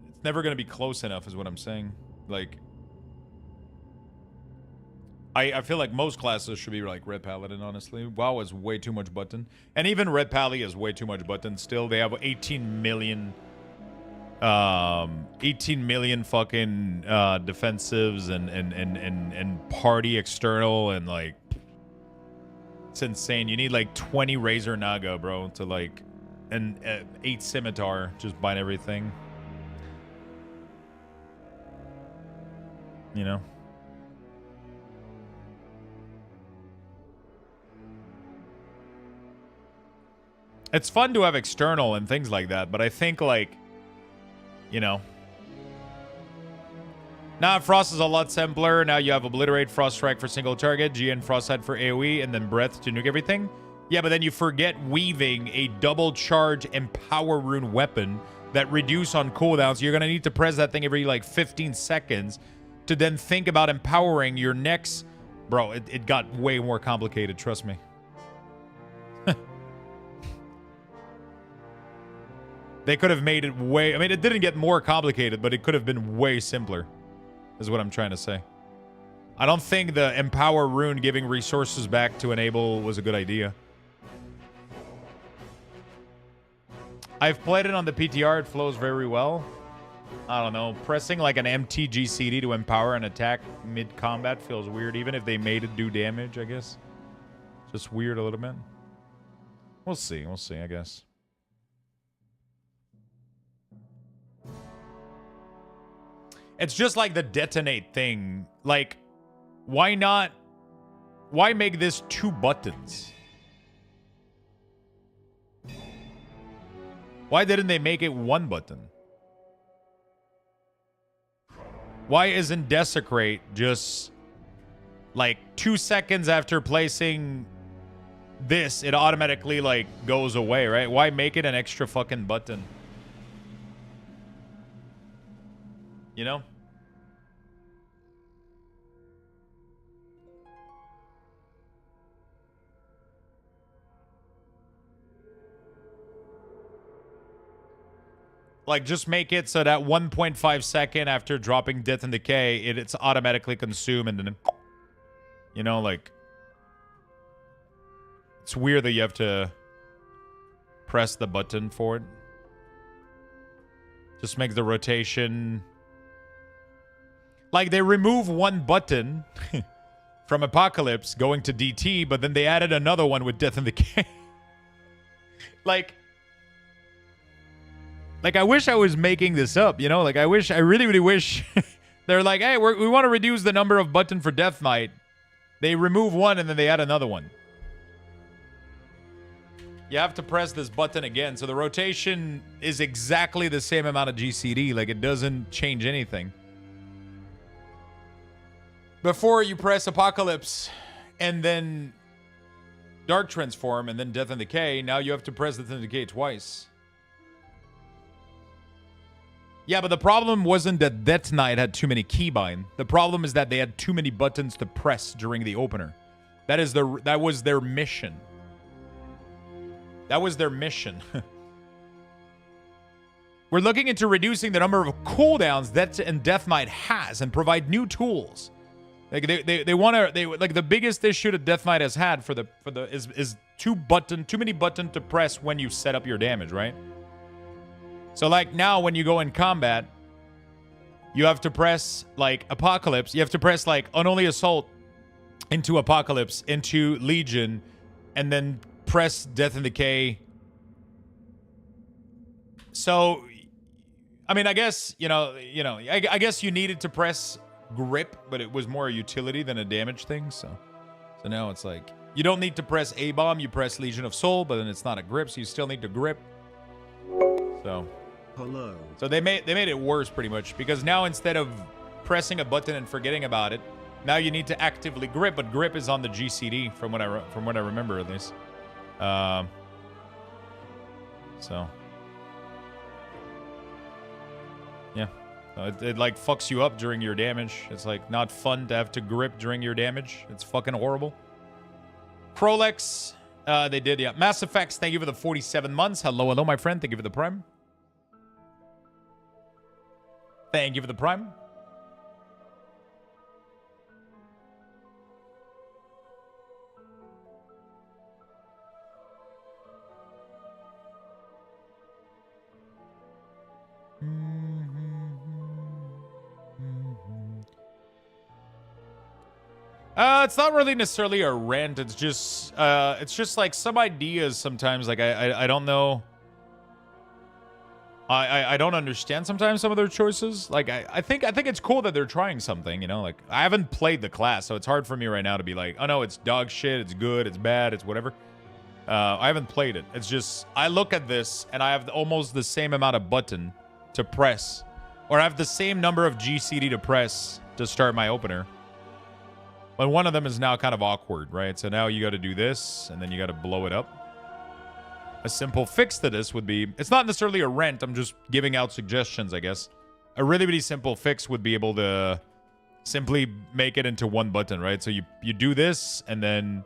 it's never going to be close enough is what I'm saying. Like, I feel like most classes should be like Red Paladin, honestly. WoW is way too much button. And even Red Pally is way too much button still. They have 18 million fucking defensives and party external, and like it's insane. You need like 20 Razor Naga, bro, to like, and 8 Scimitar, just bind everything, you know. It's fun to have external and things like that, but I think like, you know. Now Frost is a lot simpler. Now you have Obliterate, Frost Strike for single target, GN Frostside for AoE, and then Breath to nuke everything. Yeah, but then you forget weaving a double charge Empower Rune weapon that reduce on cooldowns. So you're going to need to press that thing every like 15 seconds to then think about empowering your next... Bro, it got way more complicated, trust me. They could have made it way... I mean, it didn't get more complicated, but it could have been way simpler, is what I'm trying to say. I don't think the Empower Rune giving resources back to enable was a good idea. I've played it on the PTR. It flows very well. I don't know. Pressing like an MTGCD to empower an attack mid-combat feels weird, even if they made it do damage, I guess. Just weird a little bit. We'll see. We'll see, I guess. It's just like the detonate thing. Like, why not? Why make this 2 buttons? Why didn't they make it 1 button? Why isn't Desecrate just like 2 seconds after placing this, it automatically like goes away, right? Why make it an extra fucking button? You know? Like, just make it so that 1.5 second after dropping Death and Decay, it's automatically consumed and then... You know, like... It's weird that you have to press the button for it. Just makes the rotation... Like, they remove 1 button from Apocalypse going to DT, but then they added another one with Death and Decay. Like, I wish I was making this up, you know? Like, I really, really wish... They're like, hey, we want to reduce the number of button for Death Knight. They remove 1, and then they add another one. You have to press this button again, so the rotation is exactly the same amount of GCD. Like, it doesn't change anything. Before you press Apocalypse and then Dark Transform and then Death and Decay, now you have to press Death and Decay twice. Yeah, but the problem wasn't that Death Knight had too many keybind. The problem is that they had too many buttons to press during the opener. That was their mission. That was their mission. We're looking into reducing the number of cooldowns that Death Knight has and provide new tools. Like they want to like the biggest issue that Death Knight has had is too many buttons to press when you set up your damage, right? So like now when you go in combat, you have to press like Apocalypse, you have to press like Unholy Assault into Apocalypse, into Legion, and then press Death and Decay. So I mean, I guess, I guess you needed to press grip, but it was more a utility than a damage thing. So now it's like you don't need to press A-bomb, you press Legion of Soul, but then it's not a grip, so you still need to grip. So they made it worse pretty much, because now instead of pressing a button and forgetting about it, now you need to actively grip, but grip is on the GCD from what I remember at least. So yeah. It like fucks you up during your damage. It's like not fun to have to grip during your damage. It's fucking horrible. Prolex, they did, yeah. Mass Effects, thank you for the 47 months. Hello, my friend. Thank you for the Prime. Thank you for the Prime. It's not really necessarily a rant. It's just like some ideas sometimes. Like I don't know. I don't understand sometimes some of their choices. Like I think it's cool that they're trying something. Like I haven't played the class, so it's hard for me right now to be like, oh no, it's dog shit, it's good, it's bad, it's whatever. I haven't played it. It's just I look at this and I have almost the same amount of button to press, or I have the same number of GCD to press to start my opener. But one of them is now kind of awkward, right? So now you got to do this, and then you got to blow it up. A simple fix to this would be... It's not necessarily a rent. I'm just giving out suggestions, I guess. A really, really simple fix would be able to simply make it into one button, right? So you do this, and then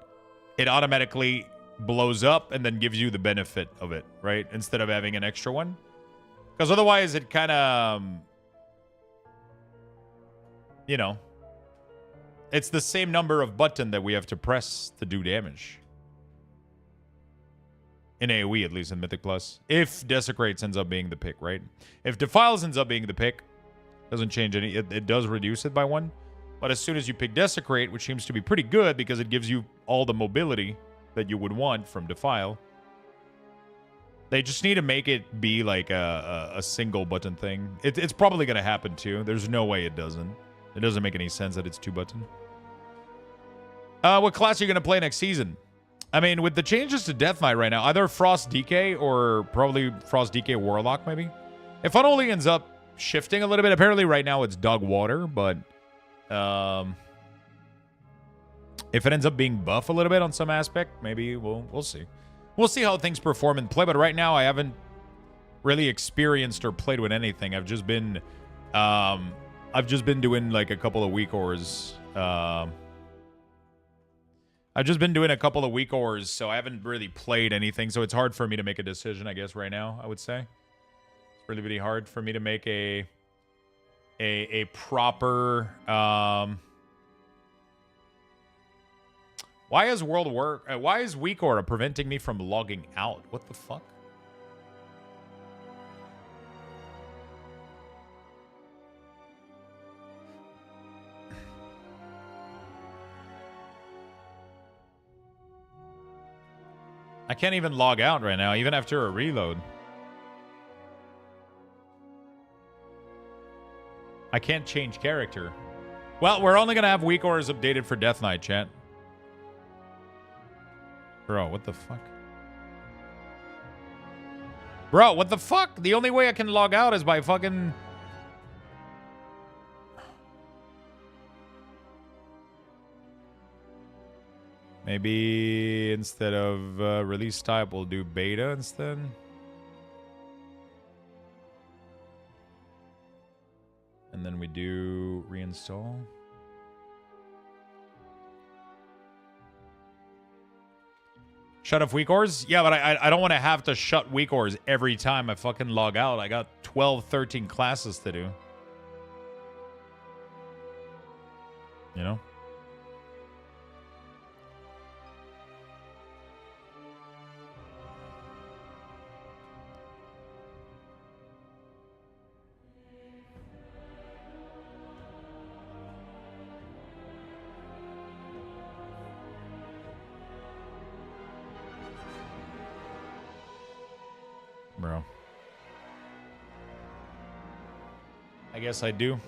it automatically blows up and then gives you the benefit of it, right? Instead of having an extra one. Because otherwise, it kind of... It's the same number of button that we have to press to do damage. In AoE, at least in Mythic Plus. If Desecrates ends up being the pick, right? If Defiles ends up being the pick, doesn't change any. It does reduce it by 1. But as soon as you pick Desecrate, which seems to be pretty good because it gives you all the mobility that you would want from Defile. They just need to make it be like a single button thing. It's probably going to happen too. There's no way it doesn't. It doesn't make any sense that it's 2 button. What class are you going to play next season? I mean, with the changes to Death Knight right now, either Frost DK or probably Frost DK Warlock, maybe. If Unholy ends up shifting a little bit, apparently right now it's Dog Water, but if it ends up being buff a little bit on some aspect, maybe we'll see. We'll see how things perform in play, but right now I haven't really experienced or played with anything. I've just been doing like a couple of WeakAuras. I've just been doing a couple of WeakAuras, so I haven't really played anything. So it's hard for me to make a decision, I guess, right now, I would say. It's really, really hard for me to make a proper... Why is WeakAura preventing me from logging out? What the fuck? I can't even log out right now, even after a reload. I can't change character. Well, we're only going to have WeakAuras updated for Death Knight, chat. Bro, what the fuck? Bro, what the fuck? The only way I can log out is by fucking... Maybe instead of release type, we'll do beta instead. And then we do reinstall. Shut off WeakAuras? Yeah, but I don't want to have to shut WeakAuras every time I fucking log out. I got 12, 13 classes to do. You know? Bro. I guess I do.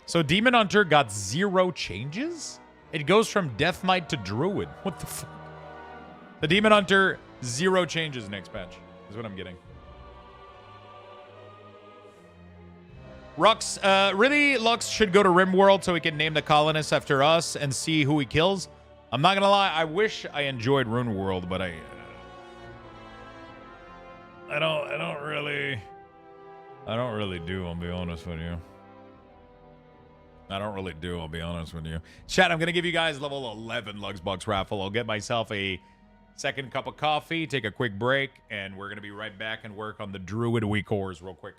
So Demon Hunter got 0 changes? It goes from Death Knight to Druid. What the fuck? The Demon Hunter, 0 changes next patch. Is what I'm getting. Rux, really, Lux should go to Rimworld so he can name the colonists after us and see who he kills. I'm not gonna lie, I wish I enjoyed Rune World, but I don't really do, I'll be honest with you. I don't really do, I'll be honest with you. Chat, I'm gonna give you guys level 11 Luxbox raffle. I'll get myself a second cup of coffee, take a quick break, and we're gonna be right back and work on the Druid WeakAuras real quick.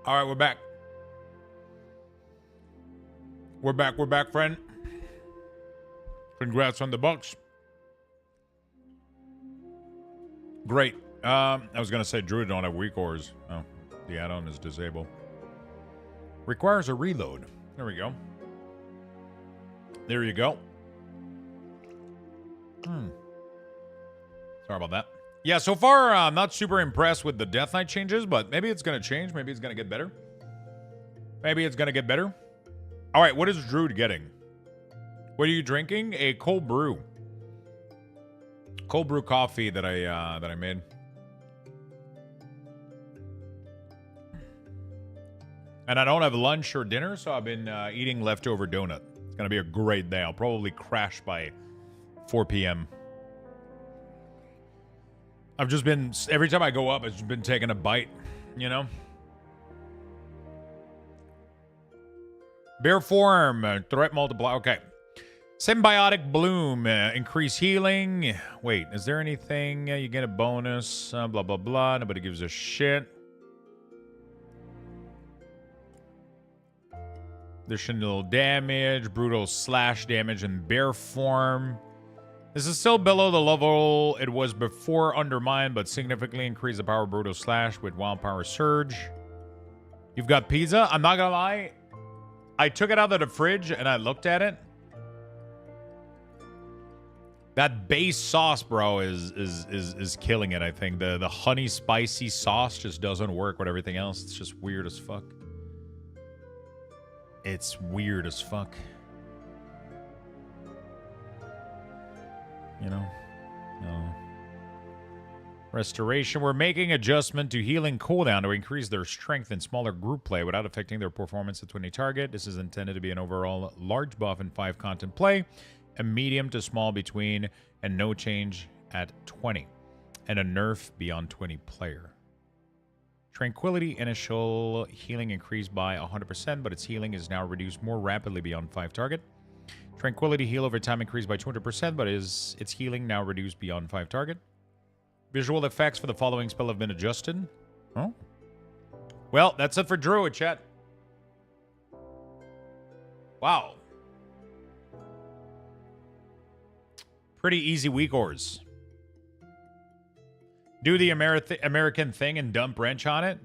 All right, we're back. We're back, friend. Congrats on the Bucks. Great. I was going to say Druid don't have WeakAuras. Oh, the add-on is disabled. Requires a reload. There we go. There you go. Sorry about that. Yeah, so far, I'm not super impressed with the Death Knight changes, but maybe it's going to change. Maybe it's going to get better. Maybe it's going to get better. All right, what is Druid getting? What are you drinking? A cold brew. Cold brew coffee that I made. And I don't have lunch or dinner, so I've been eating leftover donut. It's going to be a great day. I'll probably crash by 4 p.m. I've just been, every time I go up, I've just been taking a bite, you know? Bear form, threat multiply. Okay. Symbiotic bloom, increase healing. Wait, is there anything? You get a bonus, blah, blah, blah. Nobody gives a shit. Additional damage, brutal slash damage, and bear form. This is still below the level it was before Undermine, but significantly increase the power of brutal slash with wild power surge. You've got pizza. I'm not gonna lie. I took it out of the fridge and I looked at it. That base sauce, bro, is killing it, I think. The honey spicy sauce just doesn't work with everything else. It's just weird as fuck. It's weird as fuck. You know? No. Restoration. We're making adjustment to healing cooldown to increase their strength in smaller group play without affecting their performance at 20 target. This is intended to be an overall large buff in 5 content play, a medium to small between, and no change at 20, and a nerf beyond 20 player. Tranquility initial healing increased by 100%, but its healing is now reduced more rapidly beyond 5 target. Tranquility heal over time increased by 200%, but its healing now reduced beyond 5 target. Visual effects for the following spell have been adjusted. Oh. Well, that's it for Druid, chat. Wow. Pretty easy WeakAuras. Do the American thing and dump wrench on it.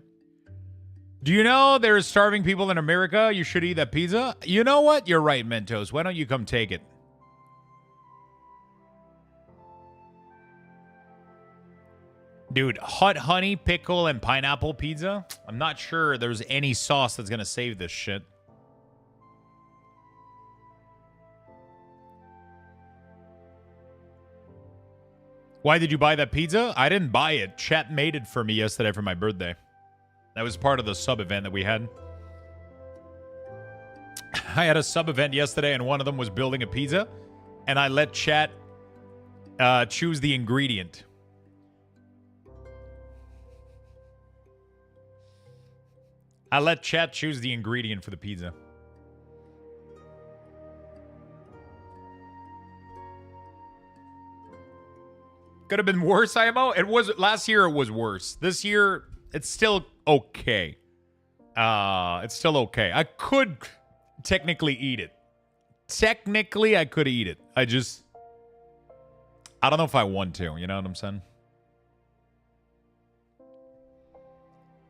Do you know there's starving people in America? You should eat that pizza. You know what? You're right, Mentos. Why don't you come take it? Dude, hot honey, pickle, and pineapple pizza? I'm not sure there's any sauce that's going to save this shit. Why did you buy that pizza? I didn't buy it. Chat made it for me yesterday for my birthday. That was part of the sub event that we had. I had a sub event yesterday, and one of them was building a pizza, and I let chat choose the ingredient. I let chat choose the ingredient for the pizza. Could have been worse, IMO. It was last year. It was worse. This year, it's still okay. It's still okay. I could technically eat it. Technically, I could eat it. I don't know if I want to. You know what I'm saying?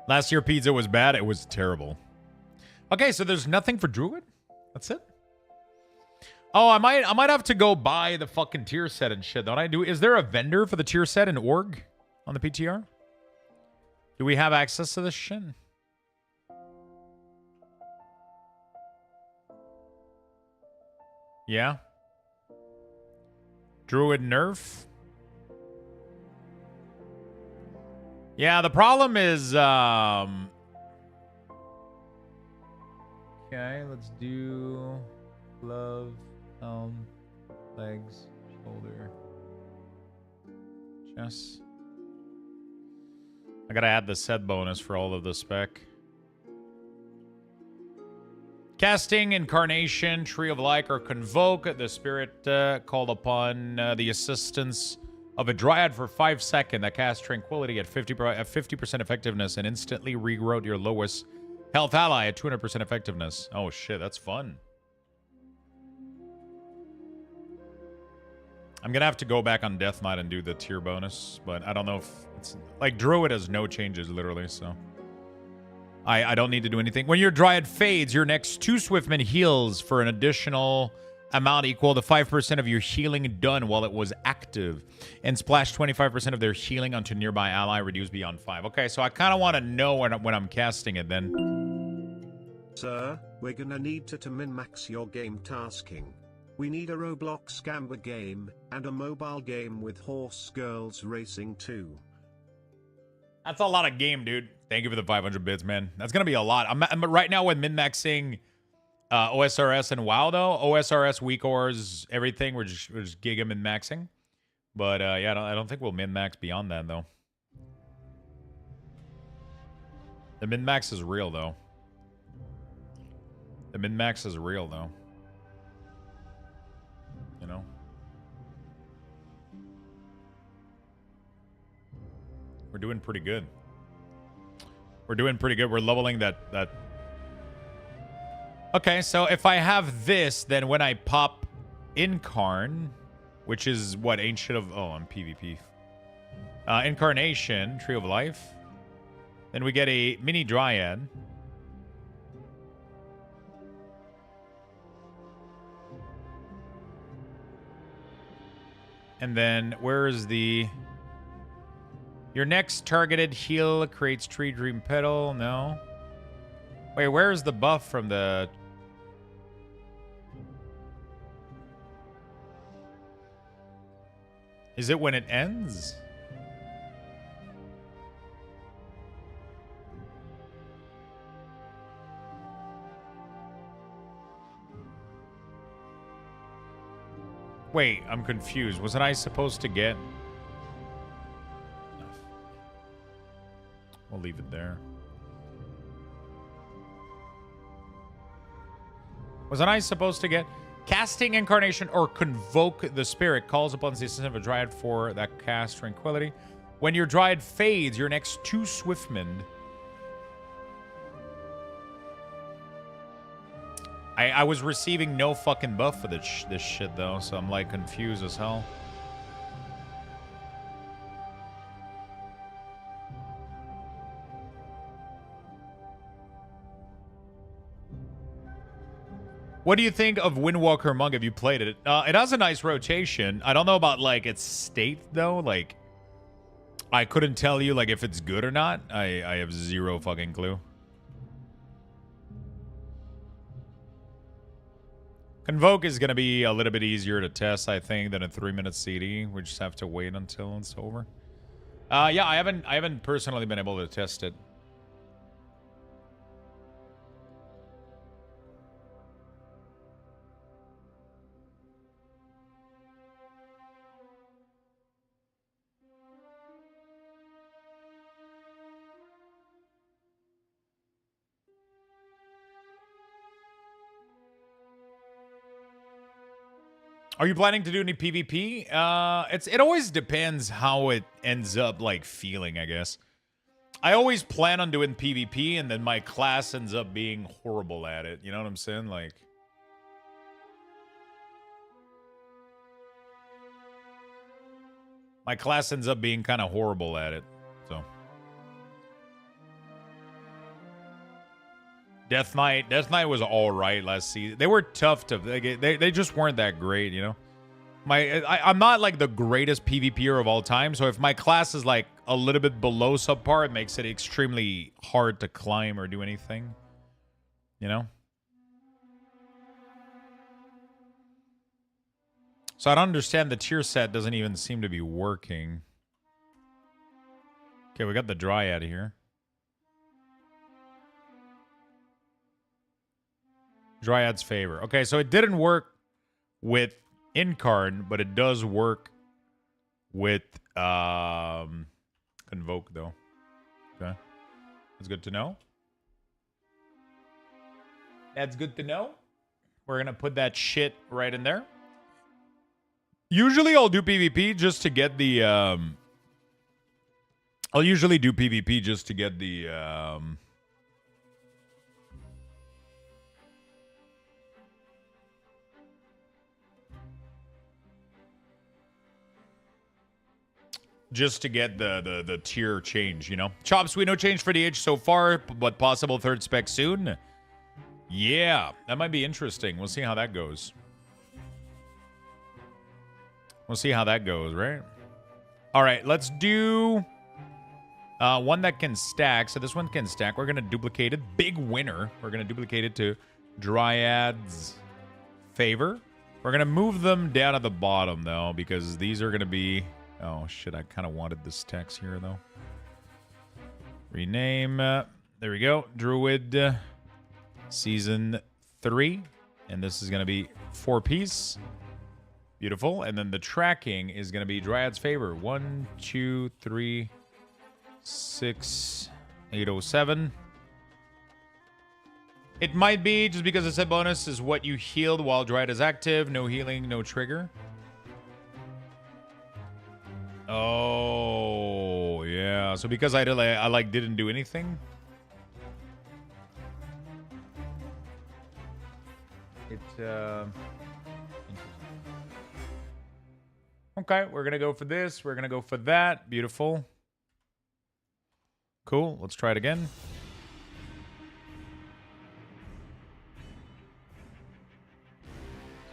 Last year, pizza was bad. It was terrible. Okay, so there's nothing for Druid? That's it? Oh, I might have to go buy the fucking tier set and shit, don't I? Is there a vendor for the tier set in org on the PTR? Do we have access to this shit? Yeah. Druid nerf. Yeah, the problem is okay, let's do glove, legs, shoulder, chest. I gotta add the set bonus for all of the spec. Casting, Incarnation, Tree of Light, or Convoke. The spirit called upon the assistance of a Dryad for 5 seconds that casts Tranquility at 50% effectiveness and instantly regrowth your lowest Health ally at 200% effectiveness. Oh shit, that's fun. I'm gonna have to go back on Death Knight and do the tier bonus, but I don't know if it's like Druid has no changes literally, so I don't need to do anything. When your Dryad fades, your next 2 Swiftmen heals for an additional amount equal to 5% of your healing done while it was active, and splash 25% of their healing onto nearby ally, reduced beyond 5. Okay, so I kind of want to know when I'm casting it then. Sir, we're gonna need to min-max your game tasking. We need a Roblox Gamba game, and a mobile game with horse girls racing too. That's a lot of game, dude. Thank you for the 500 bits, man. That's going to be a lot. I'm right now with min-maxing OSRS and WoW, though. OSRS, WeakAuras, everything. We're just giga min-maxing. But, yeah, I don't think we'll min-max beyond that, though. The min-max is real, though. The min-max is real, though. You know? We're doing pretty good. We're doing pretty good. We're leveling that. Okay, so if I have this, then when I pop Incarn, which is what Ancient of... Oh, I'm PvP. Incarnation, Tree of Life. Then we get a mini Dryad. And then where is the... Your next targeted heal creates Tree Dream Petal. No. Wait, where is the buff from the... Is it when it ends? Wait, I'm confused. Wasn't I supposed to get... We'll leave it there. Wasn't I supposed to get... Casting Incarnation or Convoke the Spirit calls upon the assistance of a Dryad for that cast Tranquility. When your Dryad fades, your next 2 Swiftmen... I was receiving no fucking buff for this shit, though, so I'm, like, confused as hell. What do you think of Windwalker Monk? Have you played it? It has a nice rotation. I don't know about, like, its state, though. Like, I couldn't tell you, like, if it's good or not. I have zero fucking clue. Convoke is going to be a little bit easier to test, I think, than a 3-minute CD. We just have to wait until it's over. Yeah, I haven't personally been able to test it. Are you planning to do any PvP? It always depends how it ends up, like, feeling, I guess. I always plan on doing PvP, and then my class ends up being horrible at it. You know what I'm saying? Like... My class ends up being kind of horrible at it, so... Death Knight was all right last season. They were tough to... They just weren't that great, you know? I'm not, like, the greatest PvPer of all time, so if my class is, like, a little bit below subpar, it makes it extremely hard to climb or do anything. You know? So I don't understand. The tier set doesn't even seem to be working. Okay, we got the Dryad here. Dryad's favor. Okay, so it didn't work with Incarn, but it does work with Convoke, though. Okay. That's good to know. That's good to know. We're going to put that shit right in there. Usually I'll do PvP just to get the... I'll usually do PvP just to get the... just to get the tier change, you know? Chop Suey, no change for DH so far, but possible third spec soon. Yeah, that might be interesting. We'll see how that goes. We'll see how that goes, right? All right, let's do one that can stack. So this one can stack. We're going to duplicate it. Big winner. We're going to duplicate it to Dryad's Favor. We're going to move them down at the bottom, though, because these are going to be... Oh, shit, I kind of wanted this text here, though. Rename. There we go. Druid Season 3. And this is going to be 4-piece. Beautiful. And then the tracking is going to be Dryad's Favor. 1, 2, 3, 6, 807. It might be just because the set bonus is what you healed while Dryad is active. No healing, no trigger. Oh, yeah. So because I didn't do anything. Okay, we're going to go for this. We're going to go for that. Beautiful. Cool. Let's try it again.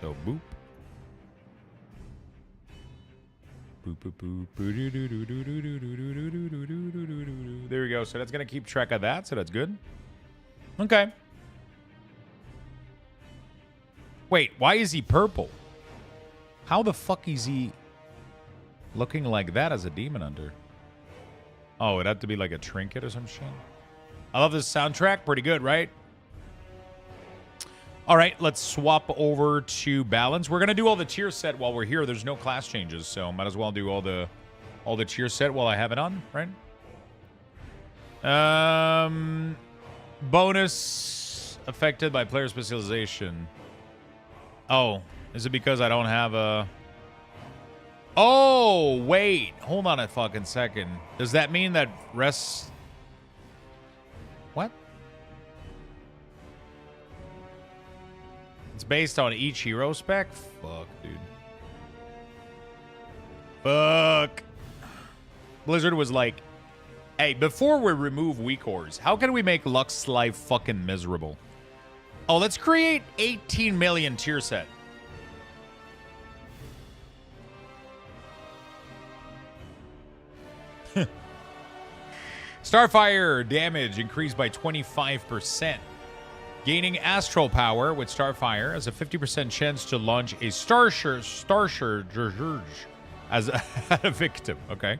So, boop. Boop, boop, boop. There we go. So that's going to keep track of that. So that's good. Okay. Wait, why is he purple? How the fuck is he looking like that as a demon hunter? Oh, it had to be like a trinket or some shit. I love this soundtrack. Pretty good, right? All right, let's swap over to balance. We're gonna do all the tier set while we're here. There's no class changes, so might as well do all the tier set while I have it on, right? Bonus affected by player specialization. Oh, is it because I don't have a... Oh, wait. Hold on a fucking second. Does that mean that rest... What? It's based on each hero spec? Fuck, dude. Fuck. Blizzard was like, hey, before we remove WeakAuras, how can we make Lux's life fucking miserable? Oh, let's create 18 million tier set. Starfire damage increased by 25%. Gaining astral power with Starfire has a 50% chance to launch a Star Surge as a victim. Okay.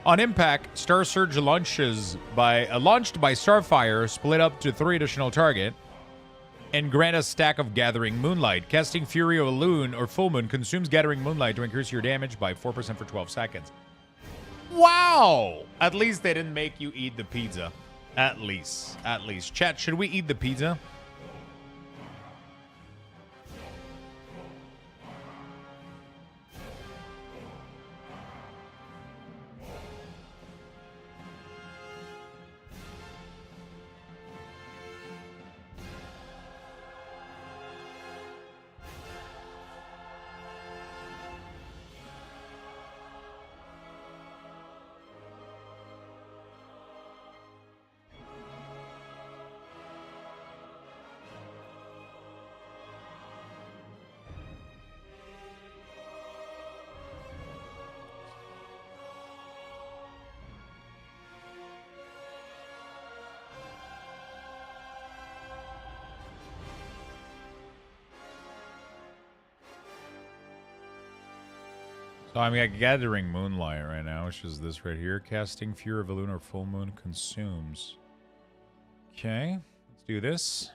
On impact, Star Surge launched by Starfire, split up to 3 additional target, and grant a stack of Gathering Moonlight. Casting Fury of a Loon or Full Moon consumes Gathering Moonlight to increase your damage by 4% for 12 seconds. Wow! At least they didn't make you eat the pizza. At least. Chat, should we eat the pizza? So I'm like Gathering Moonlight right now, which is this right here. Casting Fury of a Loon or Full Moon consumes. Okay, let's do this.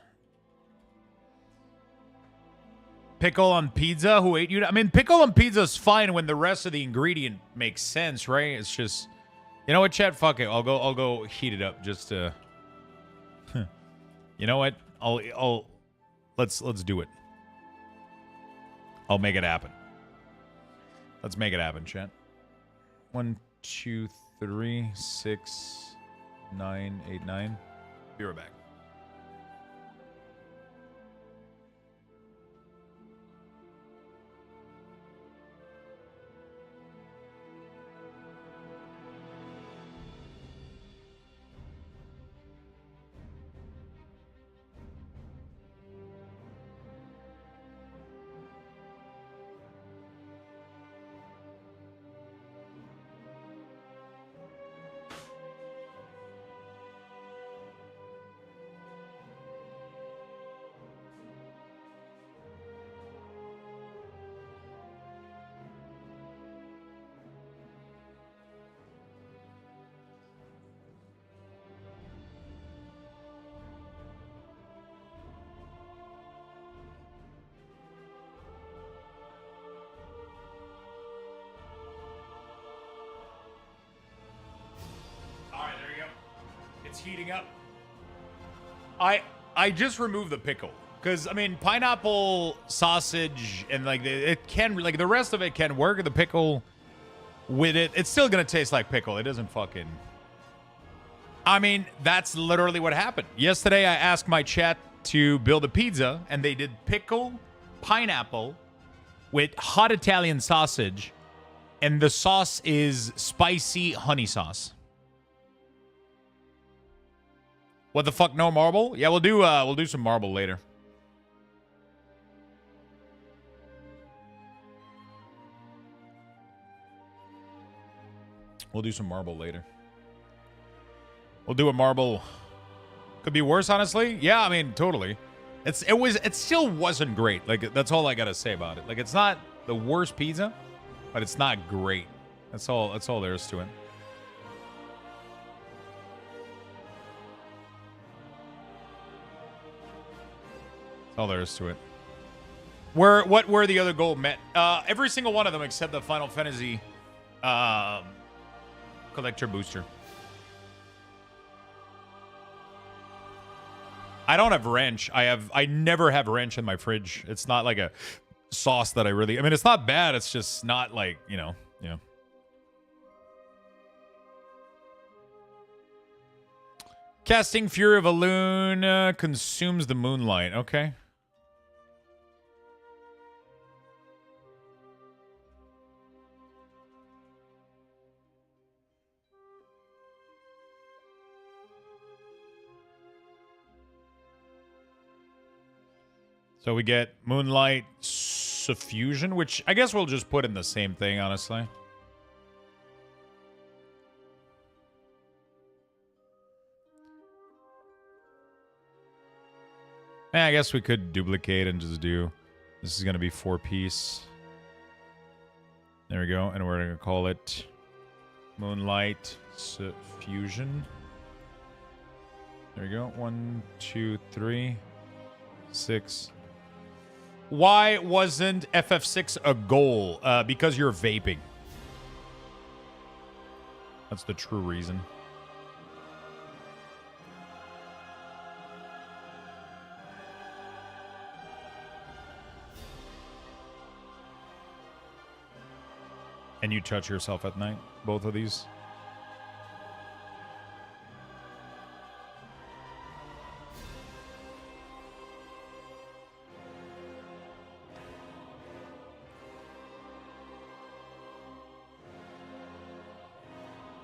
Pickle on pizza? Who ate you? I mean, pickle on pizza is fine when the rest of the ingredient makes sense, right? It's just, you know what, chat? Fuck it. I'll go heat it up just to. You know what? Let's do it. I'll make it happen. Let's make it happen, chat. 1, 2, 3, 6, 9, 8, 9. Be right back. heating up. I just removed the pickle because I mean pineapple sausage and like it can like the rest of it can work. The pickle with it, it's still gonna taste like pickle. It doesn't fucking. I mean that's literally what happened yesterday. I asked my chat to build a pizza and they did pickle, pineapple, with hot Italian sausage, and the sauce is spicy honey sauce. What the fuck? No marble? Yeah, we'll do some marble later. We'll do some marble later. We'll do a marble. Could be worse, honestly. Yeah, I mean, totally. It still wasn't great. Like that's all I gotta say about it. Like it's not the worst pizza, but it's not great. That's all there is to it. That's all there is to it. What were the other goal met? Every single one of them except the Final Fantasy collector booster. I don't have ranch. I never have ranch in my fridge. It's not like a sauce that I mean, it's not bad. It's just not like, you know, yeah. Casting Fury of a Loon consumes the moonlight. Okay. So we get Moonlight Suffusion, which I guess we'll just put in the same thing, honestly. I guess we could duplicate and just do... This is going to be 4-piece. There we go. And we're going to call it Moonlight Suffusion. There we go. 1, 2, 3, 6... Why wasn't FF6 a goal? Because you're vaping. That's the true reason. And you touch yourself at night? Both of these?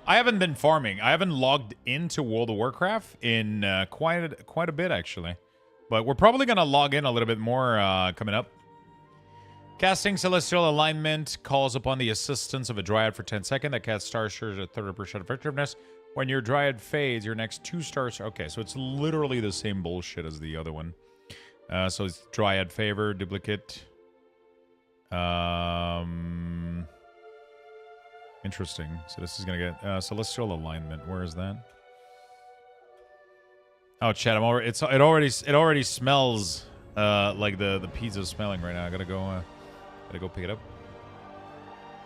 I haven't been farming. I haven't logged into World of Warcraft in quite a bit, actually. But we're probably going to log in a little bit more coming up. Casting Celestial Alignment calls upon the assistance of a Dryad for 10 seconds. That casts Star Surge at 30% effectiveness. When your Dryad fades, your next 2 stars... Okay, so it's literally the same bullshit as the other one. So it's Dryad Favor, Duplicate. Interesting. So this is gonna get Celestial Alignment. Where is that? Oh, chat. It already smells like the pizza's smelling right now. I gotta go pick it up.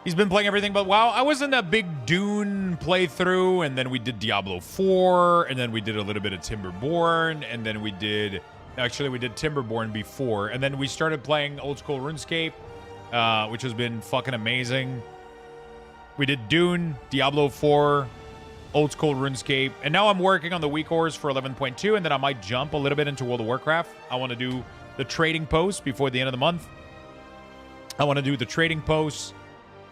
He's been playing everything but WoW. I was in a big Dune playthrough, and then we did Diablo 4, and then we did a little bit of Timberborn, and then we did Timberborn before, and then we started playing old school RuneScape, which has been fucking amazing. We did Dune, Diablo 4, old school RuneScape, and now I'm working on the WeakAuras for 11.2, and then I might jump a little bit into World of Warcraft. I want to do the trading post before the end of the month. I want to do the trading posts.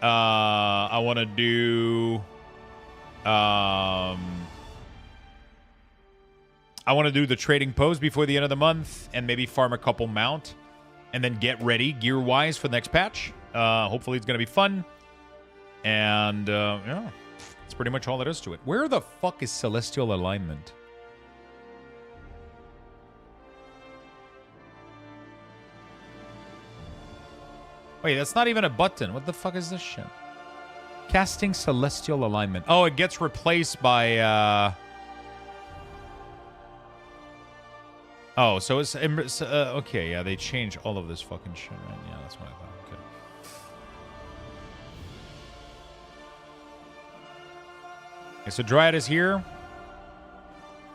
I want to do the trading post before the end of the month, and maybe farm a couple mount, and then get ready gear-wise for the next patch. Hopefully it's going to be fun. And, yeah, that's pretty much all there is to it. Where the fuck is Celestial Alignment? Wait, that's not even a button. What the fuck is this shit? Casting Celestial Alignment. Oh, it gets replaced by, Oh, so it's... okay, yeah, they changed all of this fucking shit, right? Yeah, that's what I thought. Okay. Okay, so Dryad is here.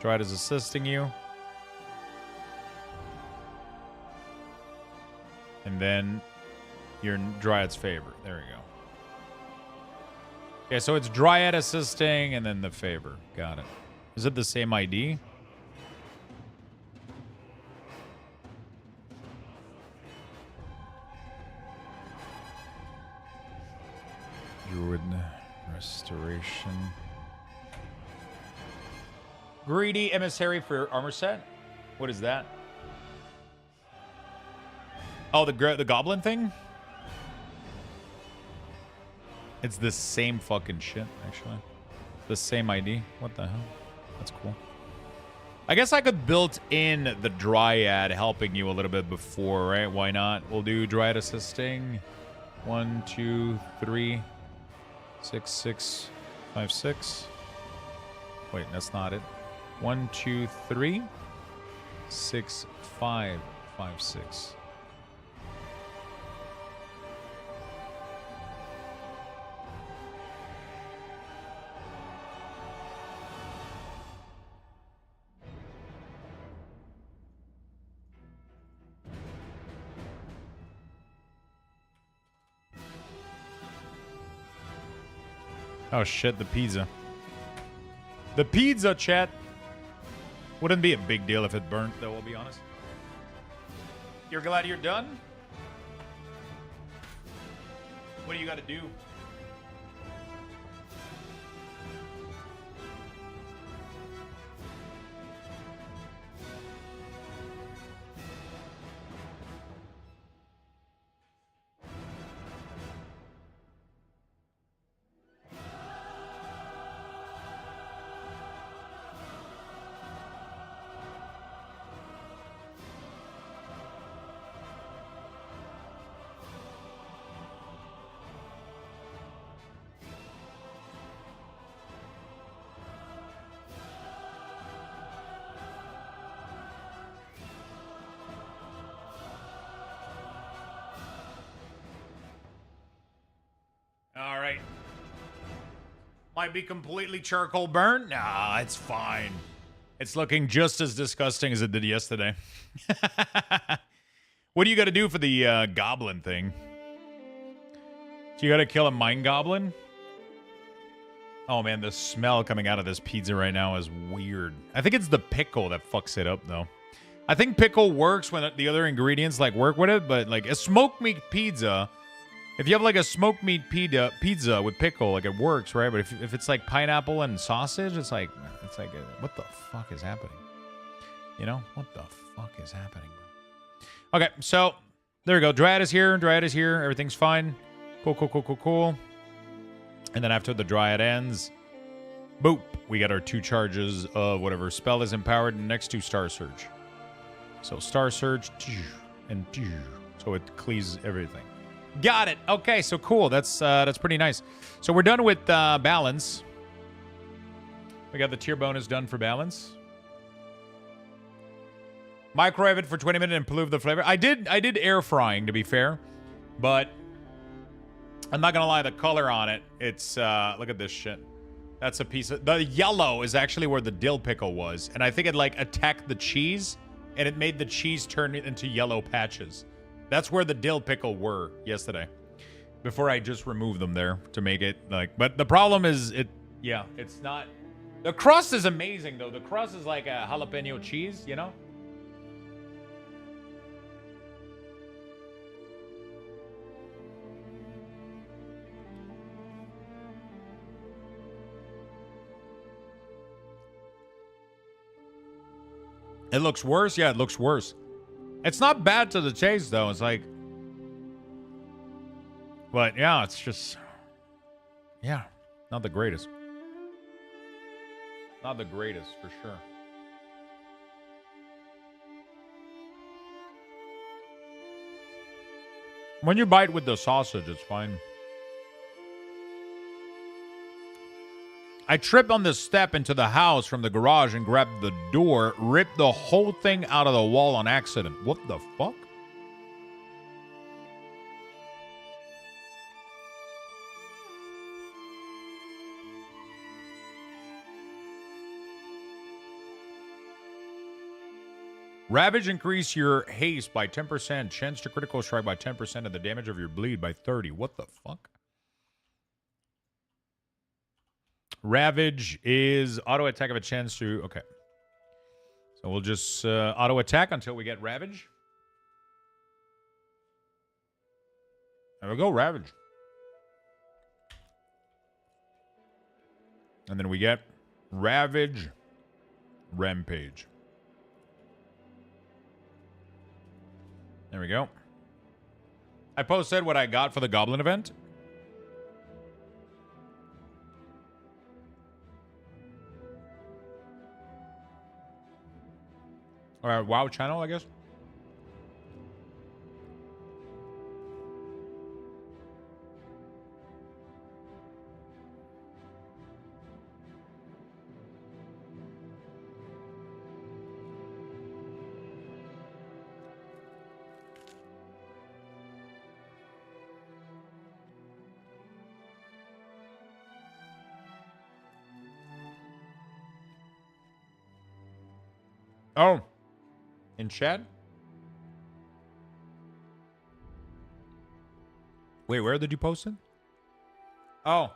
Dryad is assisting you. And then you're in Dryad's favor. There we go. Okay, so it's Dryad assisting and then the favor. Got it. Is it the same ID? Druid restoration. Greedy emissary for armor set. What is that? Oh, the goblin thing? It's the same fucking shit, actually. The same ID. What the hell? That's cool. I guess I could build in the Dryad helping you a little bit before, right? Why not? We'll do Dryad assisting. 1, 2, 3, 6, 6, 5, 6. Wait, that's not it. 1, 2, 3, 6, 5, 5, 6. Oh shit, the pizza. The pizza, chat. Wouldn't be a big deal if it burnt, though, I'll be honest. You're glad you're done? What do you gotta do? All right. Might be completely charcoal burnt. Nah, it's fine. It's looking just as disgusting as it did yesterday. What do you got to do for the goblin thing? Do you got to kill a mine goblin? Oh, man, the smell coming out of this pizza right now is weird. I think it's the pickle that fucks it up, though. I think pickle works when the other ingredients, like, work with it, but, like, a smoked meat pizza... If you have, like, a smoked meat pizza with pickle, like, it works, right? But if it's, like, pineapple and sausage, it's like what the fuck is happening? You know? What the fuck is happening, bro? Okay, so, there we go. Dryad is here. Dryad is here. Everything's fine. Cool, cool, cool, cool, cool. And then after the Dryad ends, boop, we got our 2 charges of whatever spell is empowered and next to Star Surge. So, Star Surge, and so it clears everything. Got it. Okay, so cool. That's pretty nice. So we're done with balance. We got the tier bonus done for balance. Microwave it for 20 minutes and improve the flavor. I did air frying, to be fair, but I'm not gonna lie. The color on it, it's look at this shit. That's a piece of the yellow is actually where the dill pickle was, and I think it like attacked the cheese, and it made the cheese turn into yellow patches. That's where the dill pickle were yesterday. Before I just removed them there to make it like... But the problem is it's not... The crust is amazing, though. The crust is like a jalapeno cheese, you know? It looks worse? Yeah, it looks worse. It's not bad to the taste, though. It's like... But, yeah, it's just... Yeah, not the greatest. Not the greatest, for sure. When you bite with the sausage, it's fine. I tripped on this step into the house from the garage and grabbed the door, ripped the whole thing out of the wall on accident. What the fuck? Ravage increase your haste by 10%, chance to critical strike by 10%, and the damage of your bleed by 30. What the fuck? Ravage is auto attack of a chance to... Okay. So we'll just auto attack until we get Ravage. There we go, Ravage. And then we get Ravage Rampage. There we go. I posted what I got for the Goblin event. Or WoW channel, I guess. Oh. In chat? Wait, where did you post it? Oh.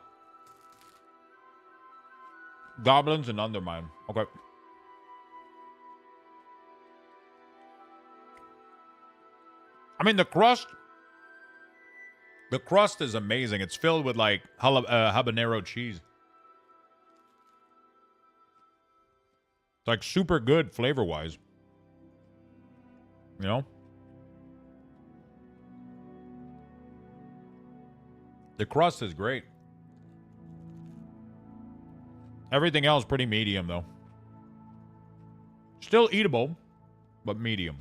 Goblins and Undermine. Okay. I mean, the crust is amazing. It's filled with, like, habanero cheese. It's, like, super good flavor-wise. You know? The crust is great. Everything else pretty medium, though. Still eatable, but medium.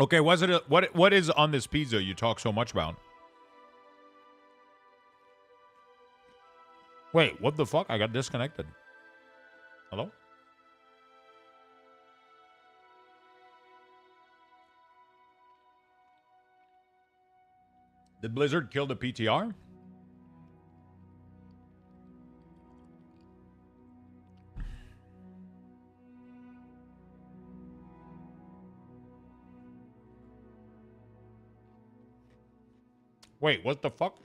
Okay, was it what is on this pizza you talk so much about? Wait, what the fuck? I got disconnected. Hello? Did Blizzard kill the PTR? Wait, what the fuck?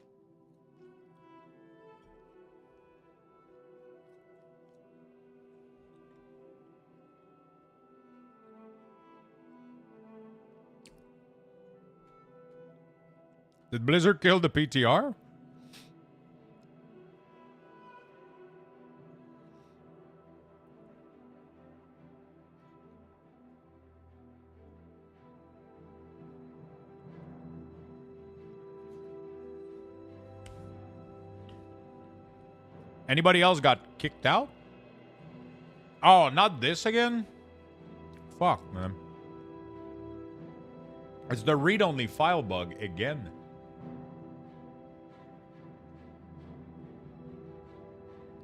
Did Blizzard kill the PTR? Anybody else got kicked out? Oh, not this again? Fuck, man. It's the read-only file bug again.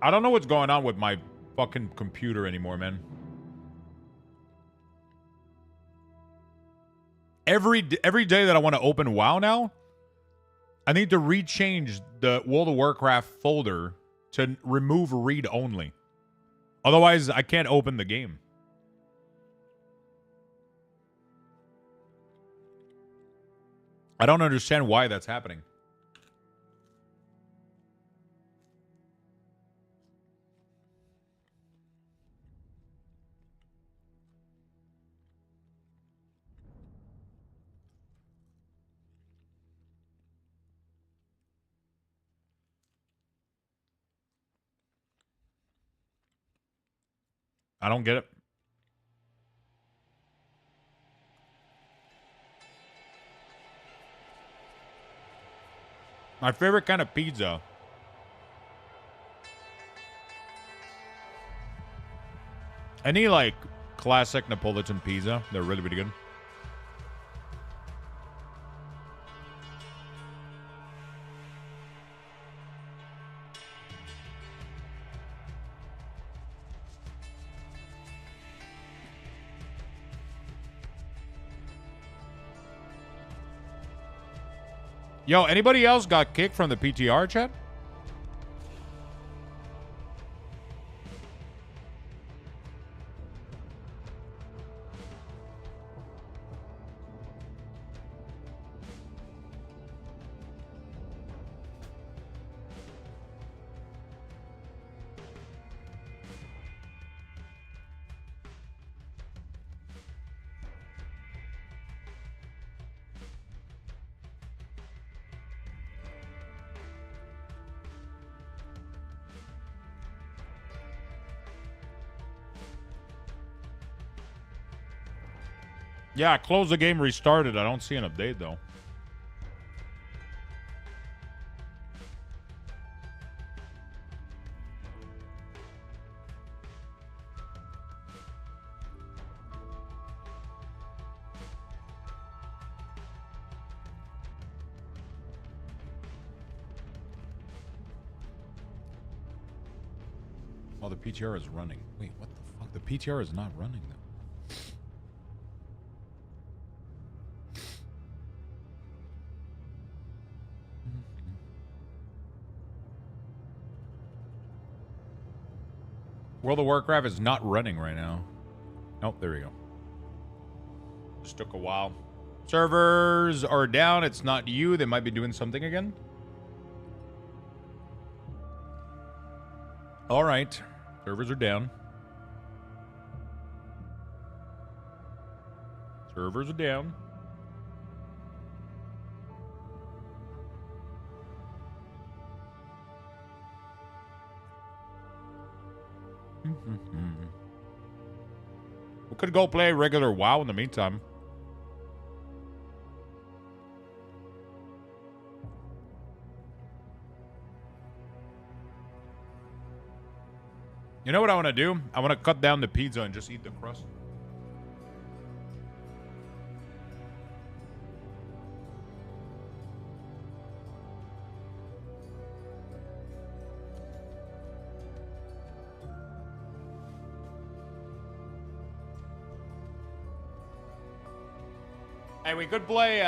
I don't know what's going on with my fucking computer anymore, man. Every day that I want to open WoW now, I need to rechange the World of Warcraft folder to remove read only. Otherwise, I can't open the game. I don't understand why that's happening. I don't get it. My favorite kind of pizza. Any, like, classic Neapolitan pizza. They're really, really good. Yo, anybody else got kicked from the PTR chat? Yeah, close the game, restarted. I don't see an update, though. Oh, the PTR is running. Wait, what the fuck? The PTR is not running, though. World of Warcraft is not running right now. Oh, there we go. Just took a while. Servers are down. It's not you. They might be doing something again. All right. Servers are down. Servers are down. We could go play regular WoW in the meantime. You know what I want to do? I want to cut down the pizza and just eat the crust. Hey, we could play,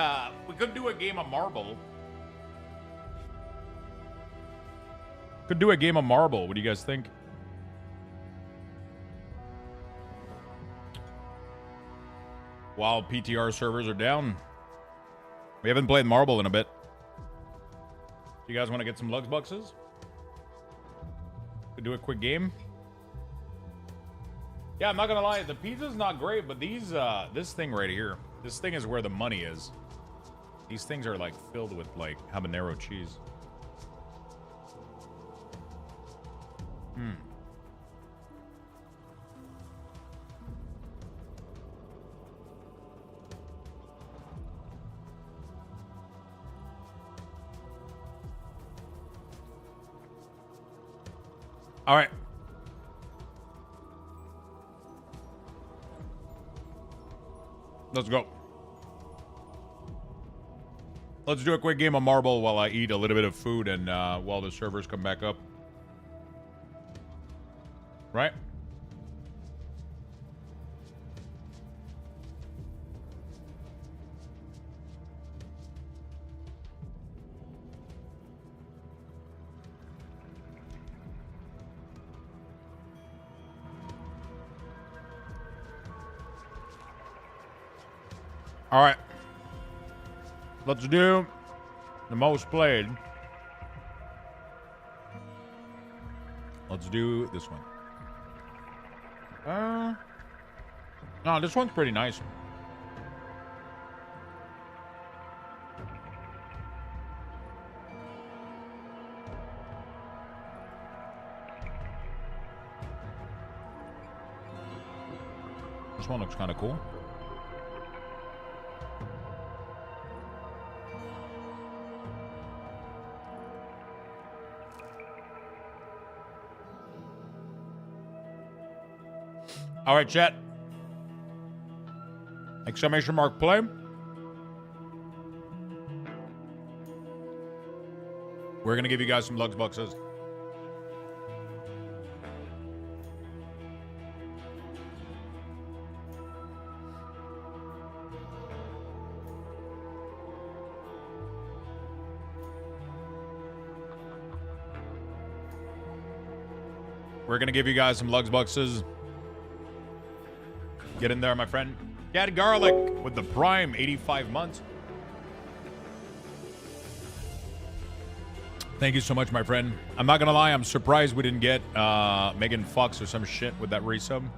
we could do a game of Marble. Could do a game of Marble. What do you guys think? While PTR servers are down. We haven't played Marble in a bit. You guys want to get some Lugs boxes? Could do a quick game. Yeah, I'm not gonna lie, the pizza's not great, but these, this thing right here, this thing is where the money is. These things are like filled with like habanero cheese. All right. Let's go. Let's do a quick game of Marble while I eat a little bit of food and while the servers come back up. Right? All right. Let's do the most played. Let's do this one. No, this one's pretty nice. This one looks kind of cool. All right, chat. Exclamation mark play. We're going to give you guys some Lugs boxes. We're going to give you guys some Lugs Buxes. Get in there, my friend. Cat Garlic with the Prime, 85 months. Thank you so much, my friend. I'm not going to lie. I'm surprised we didn't get Megan Fox or some shit with that resub.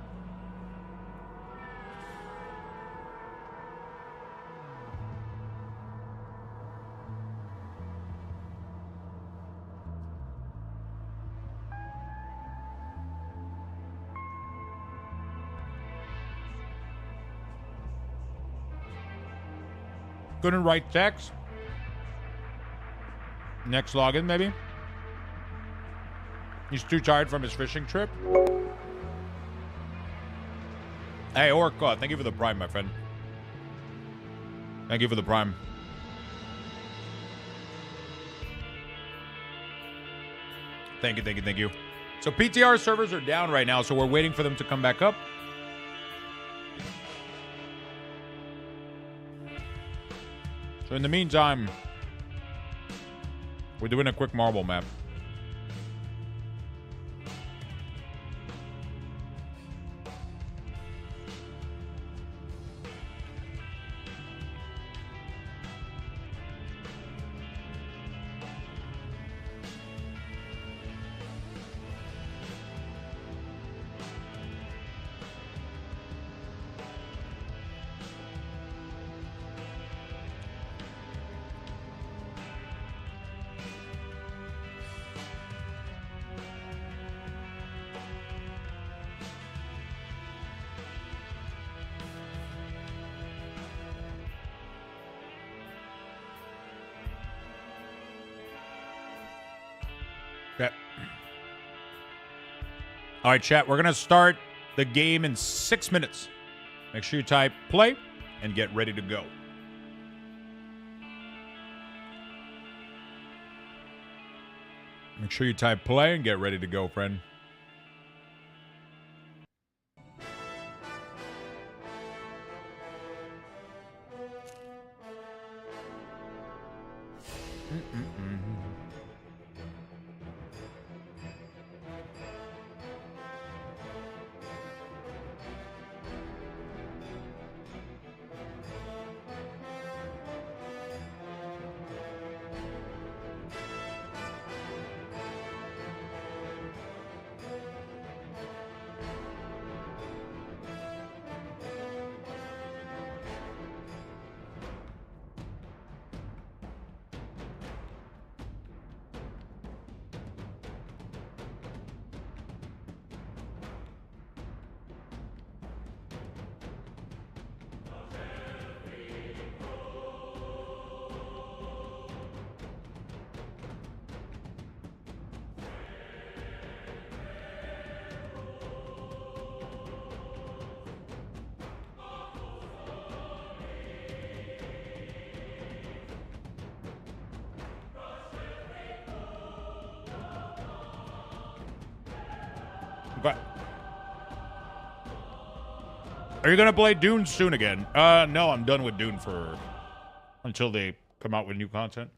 Couldn't write text. Next login, maybe. He's too tired from his fishing trip. Hey, Orca, thank you for the Prime, my friend. Thank you for the Prime. Thank you, thank you, thank you. So PTR servers are down right now, so we're waiting for them to come back up. So in the meantime, we're doing a quick marble map. Okay. All right, chat. We're going to start the game in 6 minutes. Make sure you type play and get ready to go. Make sure you type play and get ready to go, friend. But are you gonna play Dune soon again? No, I'm done with Dune for until they come out with new content.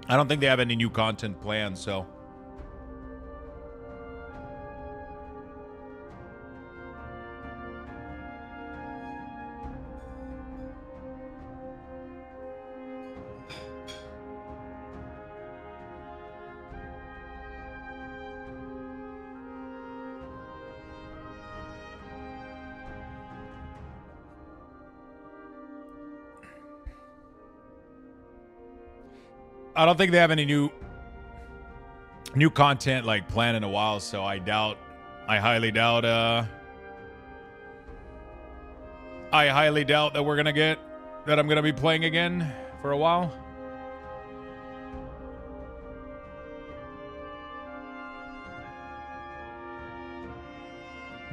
I don't think they have any new content planned, so. I don't think they have any new content like planned in a while, so I highly doubt that we're gonna get that I'm gonna be playing again for a while.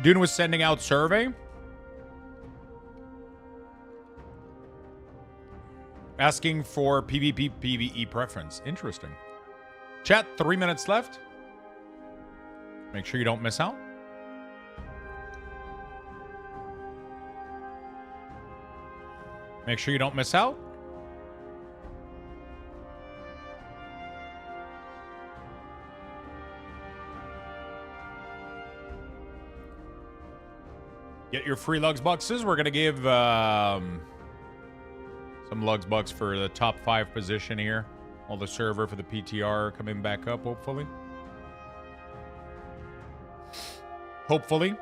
Dune was sending out survey asking for PvP PvE preference. Interesting. Chat, 3 minutes left. Make sure you don't miss out. Make sure you don't miss out. Get your free Lugs boxes. We're going to give some Lugs bucks for the top 5 position here. All the server for the PTR coming back up, hopefully. Hopefully.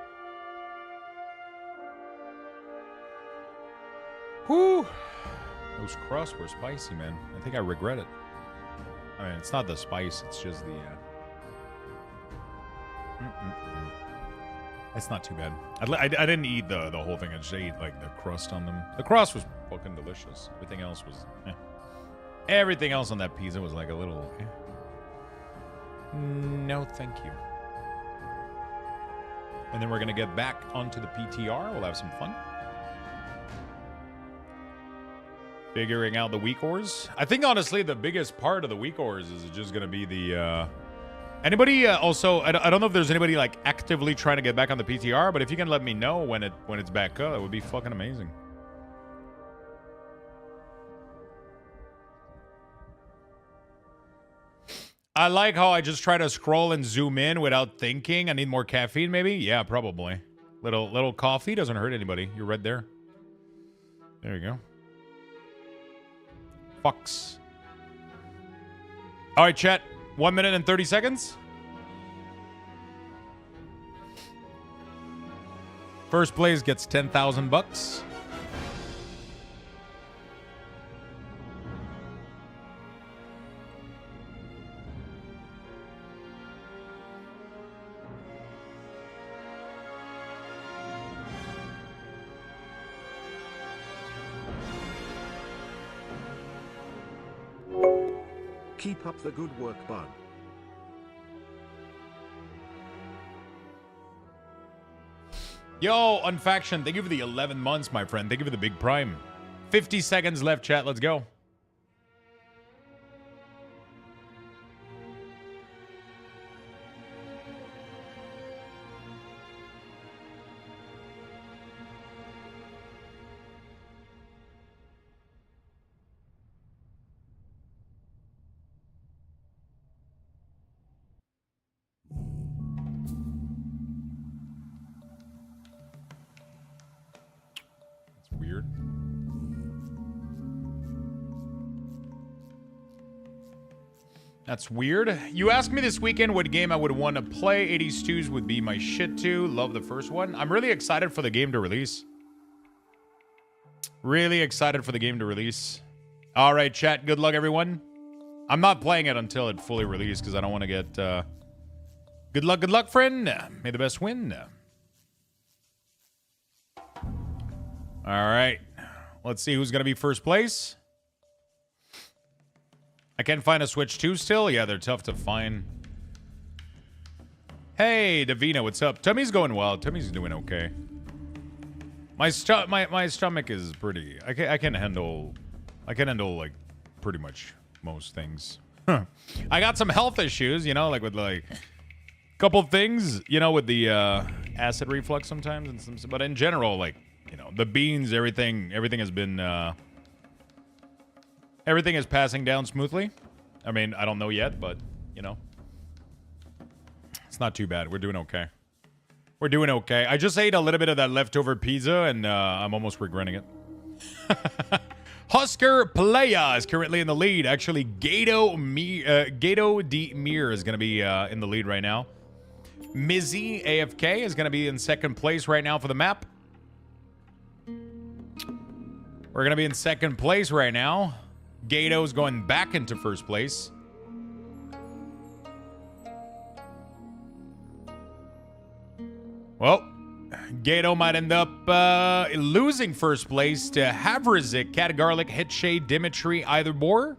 Whew. Those crusts were spicy, man. I think I regret it. I mean, it's not the spice. It's just the... It's not too bad. I didn't eat the whole thing. I just ate, like, the crust on them. The crust was fucking delicious. Everything else was... Everything else on that pizza was like a little... No, thank you. And then we're going to get back onto the PTR. We'll have some fun. Figuring out the WeakAuras. I think, honestly, the biggest part of the WeakAuras is just going to be the... Anybody also... I don't know if there's anybody, like, actively trying to get back on the PTR, but if you can let me know when it's back up, that would be fucking amazing. I like how I just try to scroll and zoom in without thinking. I need more caffeine, maybe? Yeah, probably. Little coffee doesn't hurt anybody. You're right there. There you go. Fucks. All right, chat. 1 minute and 30 seconds. First place gets 10,000 bucks. Keep up the good work, bud. Yo, Unfaction, thank you for the 11 months, my friend. Thank you for the big prime. 50 seconds left, chat. Let's go. Weird. That's weird. You asked me this weekend what game I would want to play. 80 Stews would be my shit too. Love the first one. I'm really excited for the game to release. Really excited for the game to release. All right, chat. Good luck, everyone. I'm not playing it until it fully released because I don't want to get... Good luck, friend. May the best win. All right. Let's see who's going to be first place. I can't find a Switch 2 still. Yeah, they're tough to find. Hey, Davina, what's up? Tummy's going well. Tummy's doing okay. My stomach is pretty... I can handle like pretty much most things. I got some health issues, you know, like with like a couple things, you know, with the acid reflux sometimes and some, but in general, like, you know, the beans, everything has been, everything is passing down smoothly. I mean, I don't know yet, but, you know, it's not too bad. We're doing okay. We're doing okay. I just ate a little bit of that leftover pizza, and I'm almost regretting it. Husker Playa is currently in the lead. Actually, Gato D. Mir is going to be in the lead right now. Mizzy AFK is going to be in second place right now for the map. We're going to be in second place right now. Gato's going back into first place. Well, Gato might end up losing first place to Havrizik, Catagarlic, Hitshade, Dimitri, Eitharbor,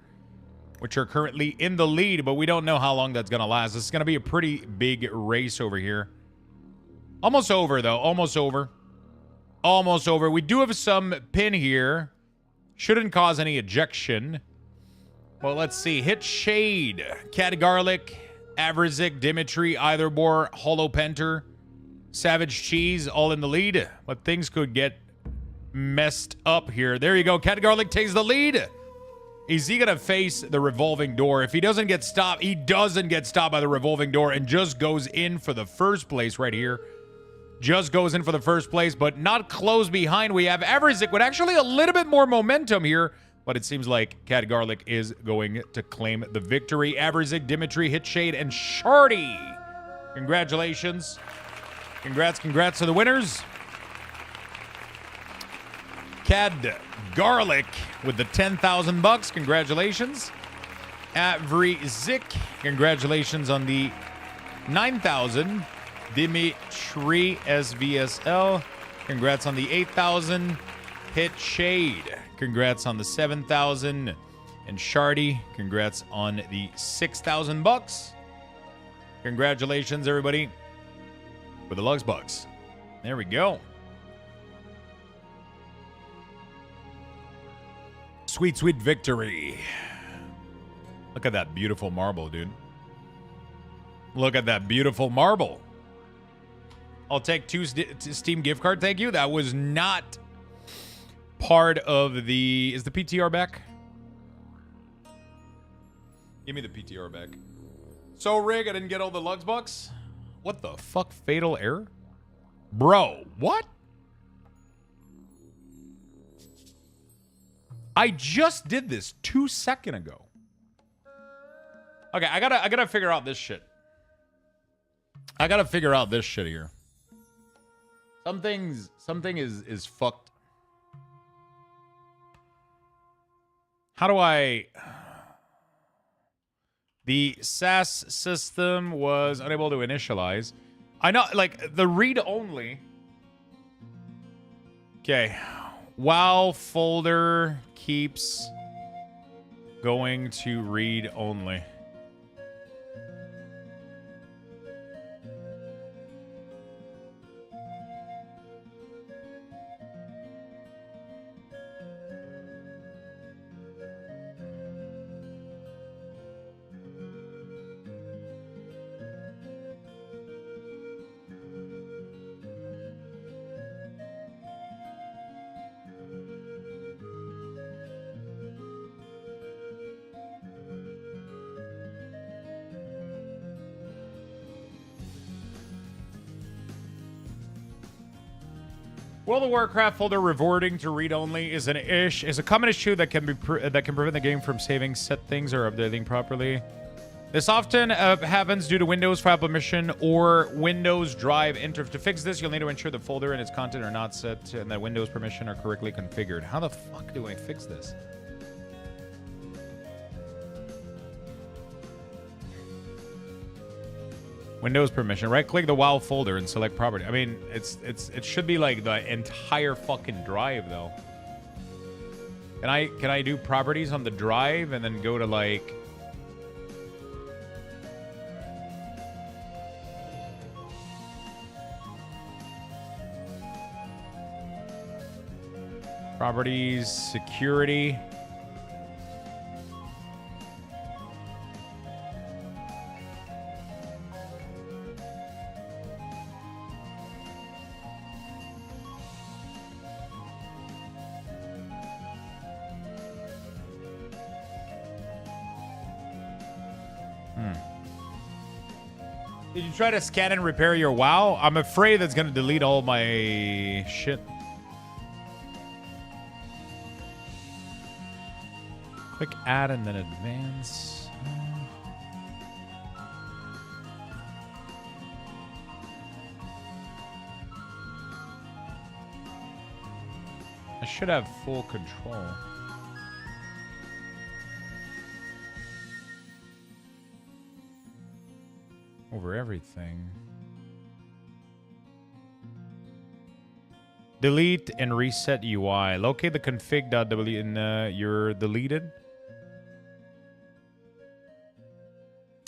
which are currently in the lead, but we don't know how long that's going to last. It's going to be a pretty big race over here. Almost over, though. Almost over. Almost over. We do have some pin here. Shouldn't cause any ejection. Well, let's see. Hitshade, Catagarlic, Havrizik, Dimitri, Eitharbor, Holopenter, Savage Cheese, all in the lead. But things could get messed up here. There you go. Catagarlic takes the lead. Is he going to face the revolving door? If he doesn't get stopped, he doesn't get stopped by the revolving door and just goes in for the first place right here. just goes in for the first place, but not close behind. We have Everzik with actually a little bit more momentum here, but it seems like Cat Garlic is going to claim the victory. Everzik, Dimitri, Hitshade, and Shardy. Congratulations. Congrats to the winners. Cad Garlic with the 10,000 bucks. Congratulations. Everzik, congratulations on the 9,000. Dimitri SVSL, congrats on the 8,000. Hitshade, congrats on the 7,000. And Shardy, congrats on the 6,000 bucks. Congratulations, everybody, for the Lux Bucks. There we go. Sweet, sweet victory. Look at that beautiful marble, dude. Look at that beautiful marble. I'll take 2 Steam gift card. Thank you. That was not part of the... Is the PTR back? Give me the PTR back. So, Rig, I didn't get all the Lux Bucks. What the fuck? Fatal error? Bro, what? I just did this 2 seconds ago. Okay, I gotta figure out this shit. I gotta figure out this shit here. Something is fucked. How do I... The SAS system was unable to initialize. I know, like, the read-only... Okay. WoW folder keeps going to read-only. World of Warcraft folder reverting to read-only is a common issue that can prevent the game from saving set things or updating properly. This often happens due to Windows file permission or Windows Drive interface. To fix this, you'll need to ensure the folder and its content are not set and that Windows permission are correctly configured. How the fuck do I fix this? Windows permission. Right-click the WoW folder and select property. I mean, it should be like the entire fucking drive, though. Can I do properties on the drive and then go to like... Properties, security... Did you try to scan and repair your WoW? I'm afraid that's going to delete all my shit. Click add and then advance. I should have full control. Over everything. Delete and reset UI. Locate the config.w in your deleted.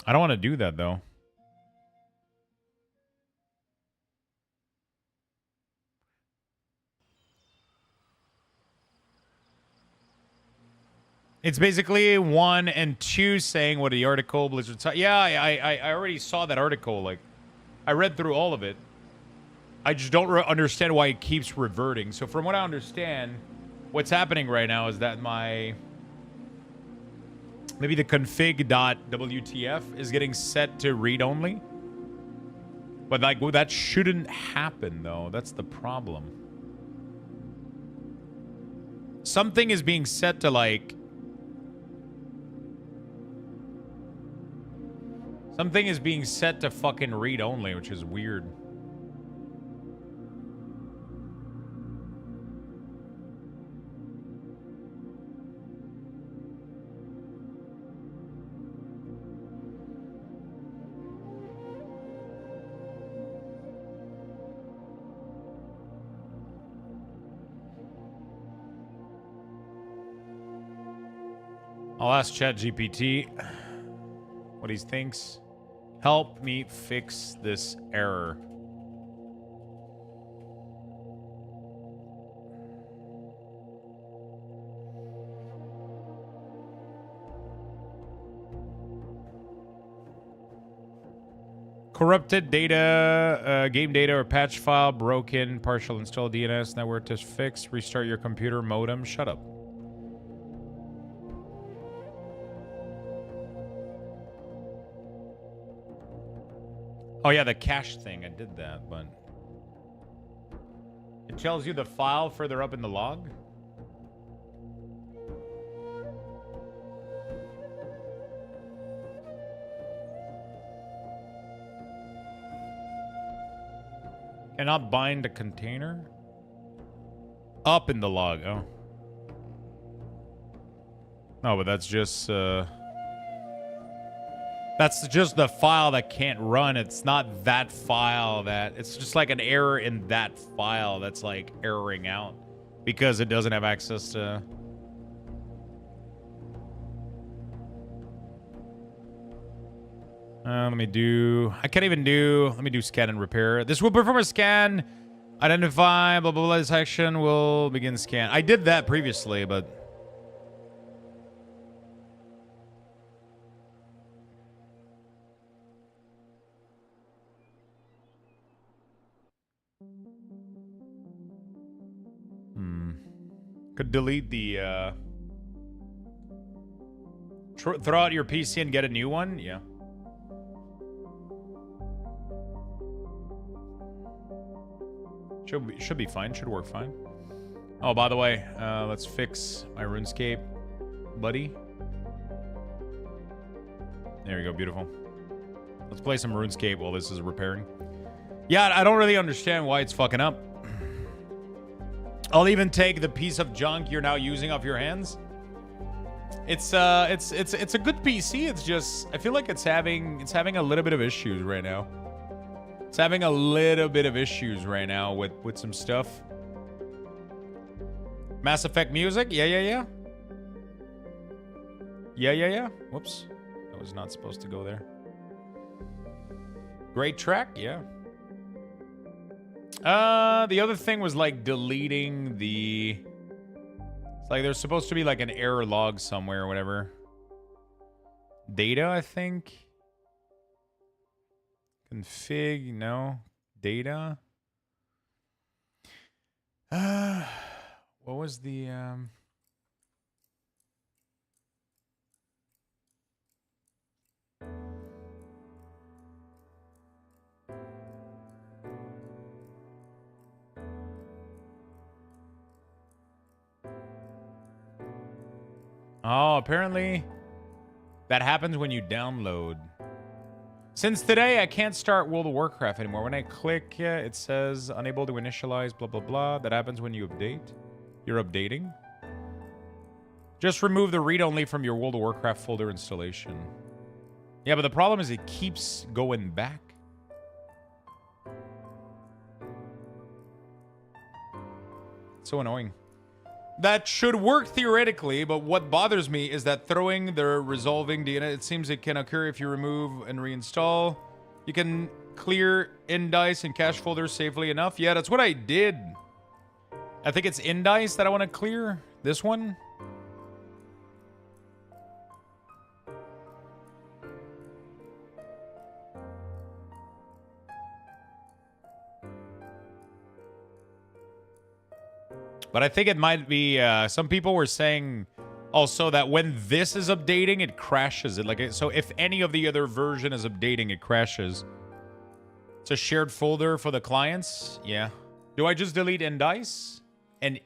I don't want to do that though. It's basically 1 and 2 saying what the article Blizzard saw. Yeah, I already saw that article. Like, I read through all of it. I just don't understand why it keeps reverting. So from what I understand, what's happening right now is that maybe the config.wtf is getting set to read only. But like, well, that shouldn't happen though. That's the problem. Something is being set to like... Something is being set to fucking read only, which is weird. I'll ask ChatGPT what he thinks. Help me fix this error. Corrupted data, game data or patch file, broken, partial install DNS network to fix, restart your computer modem. Shut up. Oh yeah, the cache thing. I did that, but it tells you the file further up in the log. Cannot bind a container. Up in the log. Oh. No, but that's just the file that can't run. It's not that file that... It's just like an error in that file that's like erroring out because it doesn't have access to... let me do... I can't even do... Let me do scan and repair. This will perform a scan. Identify, blah, blah, blah. This action will begin scan. I did that previously, but... Could delete the, throw out your PC and get a new one? Yeah. Should be fine. Should work fine. Oh, by the way, let's fix my RuneScape, buddy. There we go. Beautiful. Let's play some RuneScape while this is repairing. Yeah, I don't really understand why it's fucking up. I'll even take the piece of junk you're now using off your hands. It's a good PC. It's just I feel like it's having a little bit of issues right now. It's having a little bit of issues right now with some stuff. Mass Effect music? Yeah. Whoops. I was not supposed to go there. Great track, yeah. The other thing was like deleting the... It's like there's supposed to be like an error log somewhere or whatever. Data, I think. Config, no. Data. What was the... Oh, apparently that happens when you download. Since today, I can't start World of Warcraft anymore. When I click, it says unable to initialize, blah, blah, blah. That happens when you update. You're updating. Just remove the read-only from your World of Warcraft folder installation. Yeah, but the problem is it keeps going back. It's so annoying. That should work theoretically, but what bothers me is that throwing the resolving DNS, it seems it can occur if you remove and reinstall. You can clear indice and cache folders safely enough. Yeah, that's what I did. I think it's indice that I want to clear. This one. But I think it might be, some people were saying also that when this is updating, it crashes it. So if any of the other version is updating, it crashes. It's a shared folder for the clients. Yeah. Do I just delete Indice and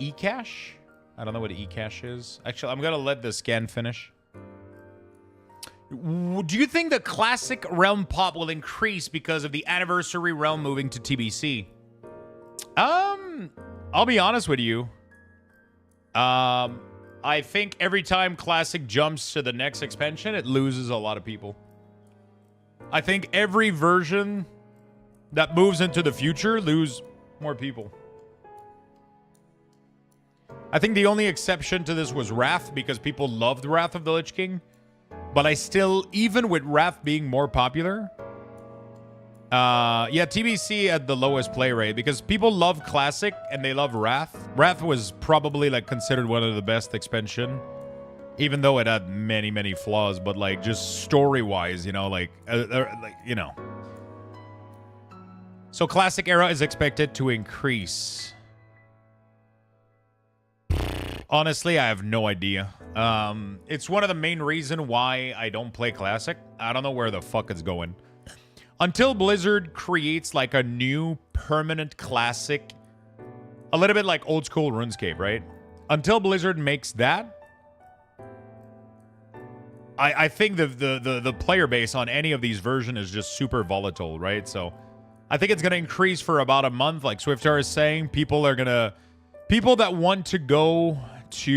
eCache? I don't know what eCache is. Actually, I'm going to let the scan finish. Do you think the classic realm pop will increase because of the anniversary realm moving to TBC? I'll be honest with you. I think every time classic jumps to the next expansion, it loses a lot of people. I think every version that moves into the future lose more people. I think the only exception to this was Wrath, because people loved Wrath of the Lich King. But I still, even with Wrath being more popular, yeah, TBC at the lowest play rate, because people love Classic and they love Wrath. Wrath was probably like considered one of the best expansion, even though it had many, many flaws. But like just story-wise, you know, you know. So Classic era is expected to increase. Honestly, I have no idea. It's one of the main reasons why I don't play Classic. I don't know where the fuck it's going. Until Blizzard creates like a new permanent Classic, a little bit like old school RuneScape, right? Until Blizzard makes that, I think the player base on any of these versions is just super volatile, right? So I think it's going to increase for about a month. Like Swiftar is saying, people that want to go to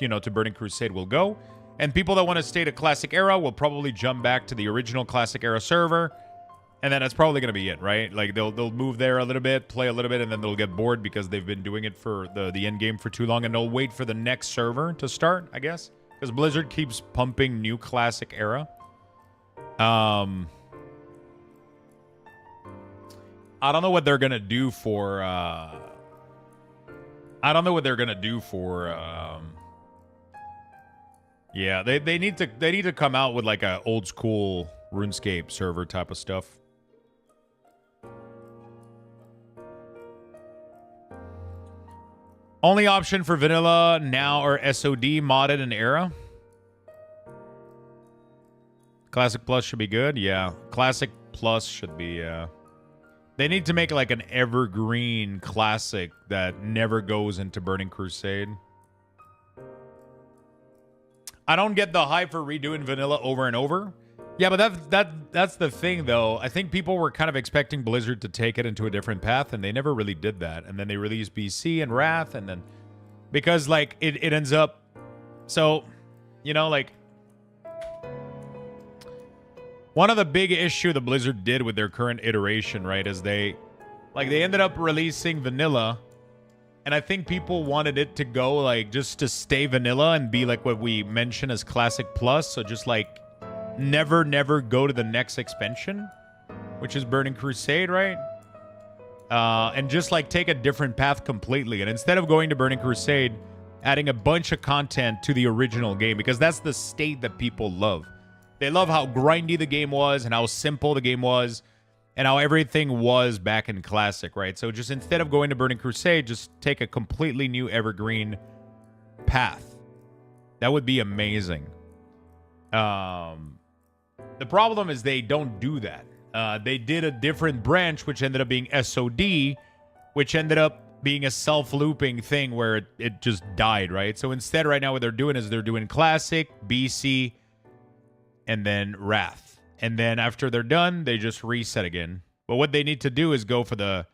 you know, to Burning Crusade will go, and people that want to stay to Classic Era will probably jump back to the original Classic Era server, and then that's probably going to be it, right? Like they'll move there a little bit, play a little bit, and then they'll get bored because they've been doing it for the end game for too long, and they'll wait for the next server to start, I guess, because Blizzard keeps pumping new Classic Era. I don't know what they're gonna do for. Yeah, they need to come out with like a old school RuneScape server type of stuff. Only option for vanilla now are SOD, modded, and era. Classic Plus should be good. Yeah, Classic Plus should be. They need to make like an evergreen classic that never goes into Burning Crusade. I don't get the hype for redoing vanilla over and over. Yeah, but that's the thing though. I think people were kind of expecting Blizzard to take it into a different path, and they never really did that. And then they released BC and Wrath, and then because like it ends up, so you know, like one of the big issue the Blizzard did with their current iteration, right, is they ended up releasing vanilla, and I think people wanted it to go like just to stay vanilla and be like what we mentioned as Classic Plus, so just like never go to the next expansion, which is Burning Crusade, right? And just like take a different path completely, and instead of going to Burning Crusade, adding a bunch of content to the original game, because that's the state that people love. They love how grindy the game was and how simple the game was and how everything was back in Classic, right? So just instead of going to Burning Crusade, just take a completely new evergreen path. That would be amazing. The problem is they don't do that. They did a different branch, which ended up being SOD, which ended up being a self-looping thing where it just died, right? So instead right now what they're doing is they're doing Classic, BC, and then Wrath. And then after they're done, they just reset again. But what they need to do is go for the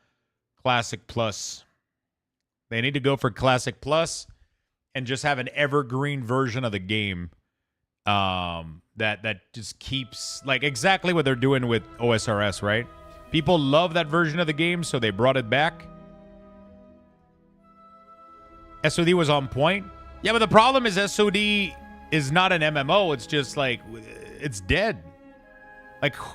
Classic Plus. They need to go for Classic Plus and just have an evergreen version of the game that just keeps, like exactly what they're doing with OSRS, right? People love that version of the game, so they brought it back. SOD was on point. Yeah, but the problem is SOD is not an MMO. It's just like, it's dead.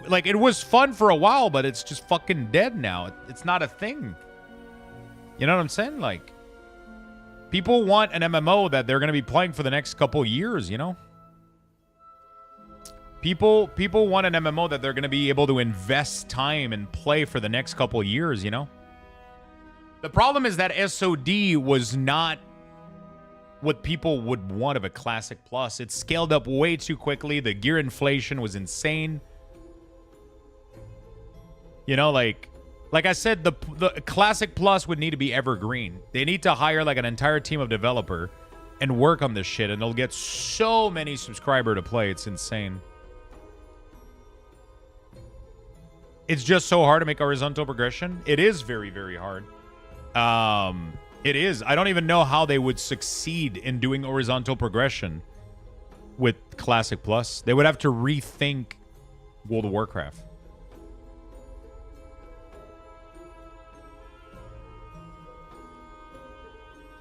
Like it was fun for a while, but it's just fucking dead now. It's not a thing. You know what I'm saying? Like, people want an MMO that they're going to be playing for the next couple years, you know? People want an MMO that they're going to be able to invest time and play for the next couple years, you know? The problem is that SOD was not what people would want of a Classic Plus. It scaled up way too quickly. The gear inflation was insane. You know, like I said, the Classic Plus would need to be evergreen. They need to hire like an entire team of developer and work on this shit, and they'll get so many subscribers to play. It's insane. It's just so hard to make horizontal progression. It is very, very hard. It is. I don't even know how they would succeed in doing horizontal progression with Classic Plus. They would have to rethink World of Warcraft.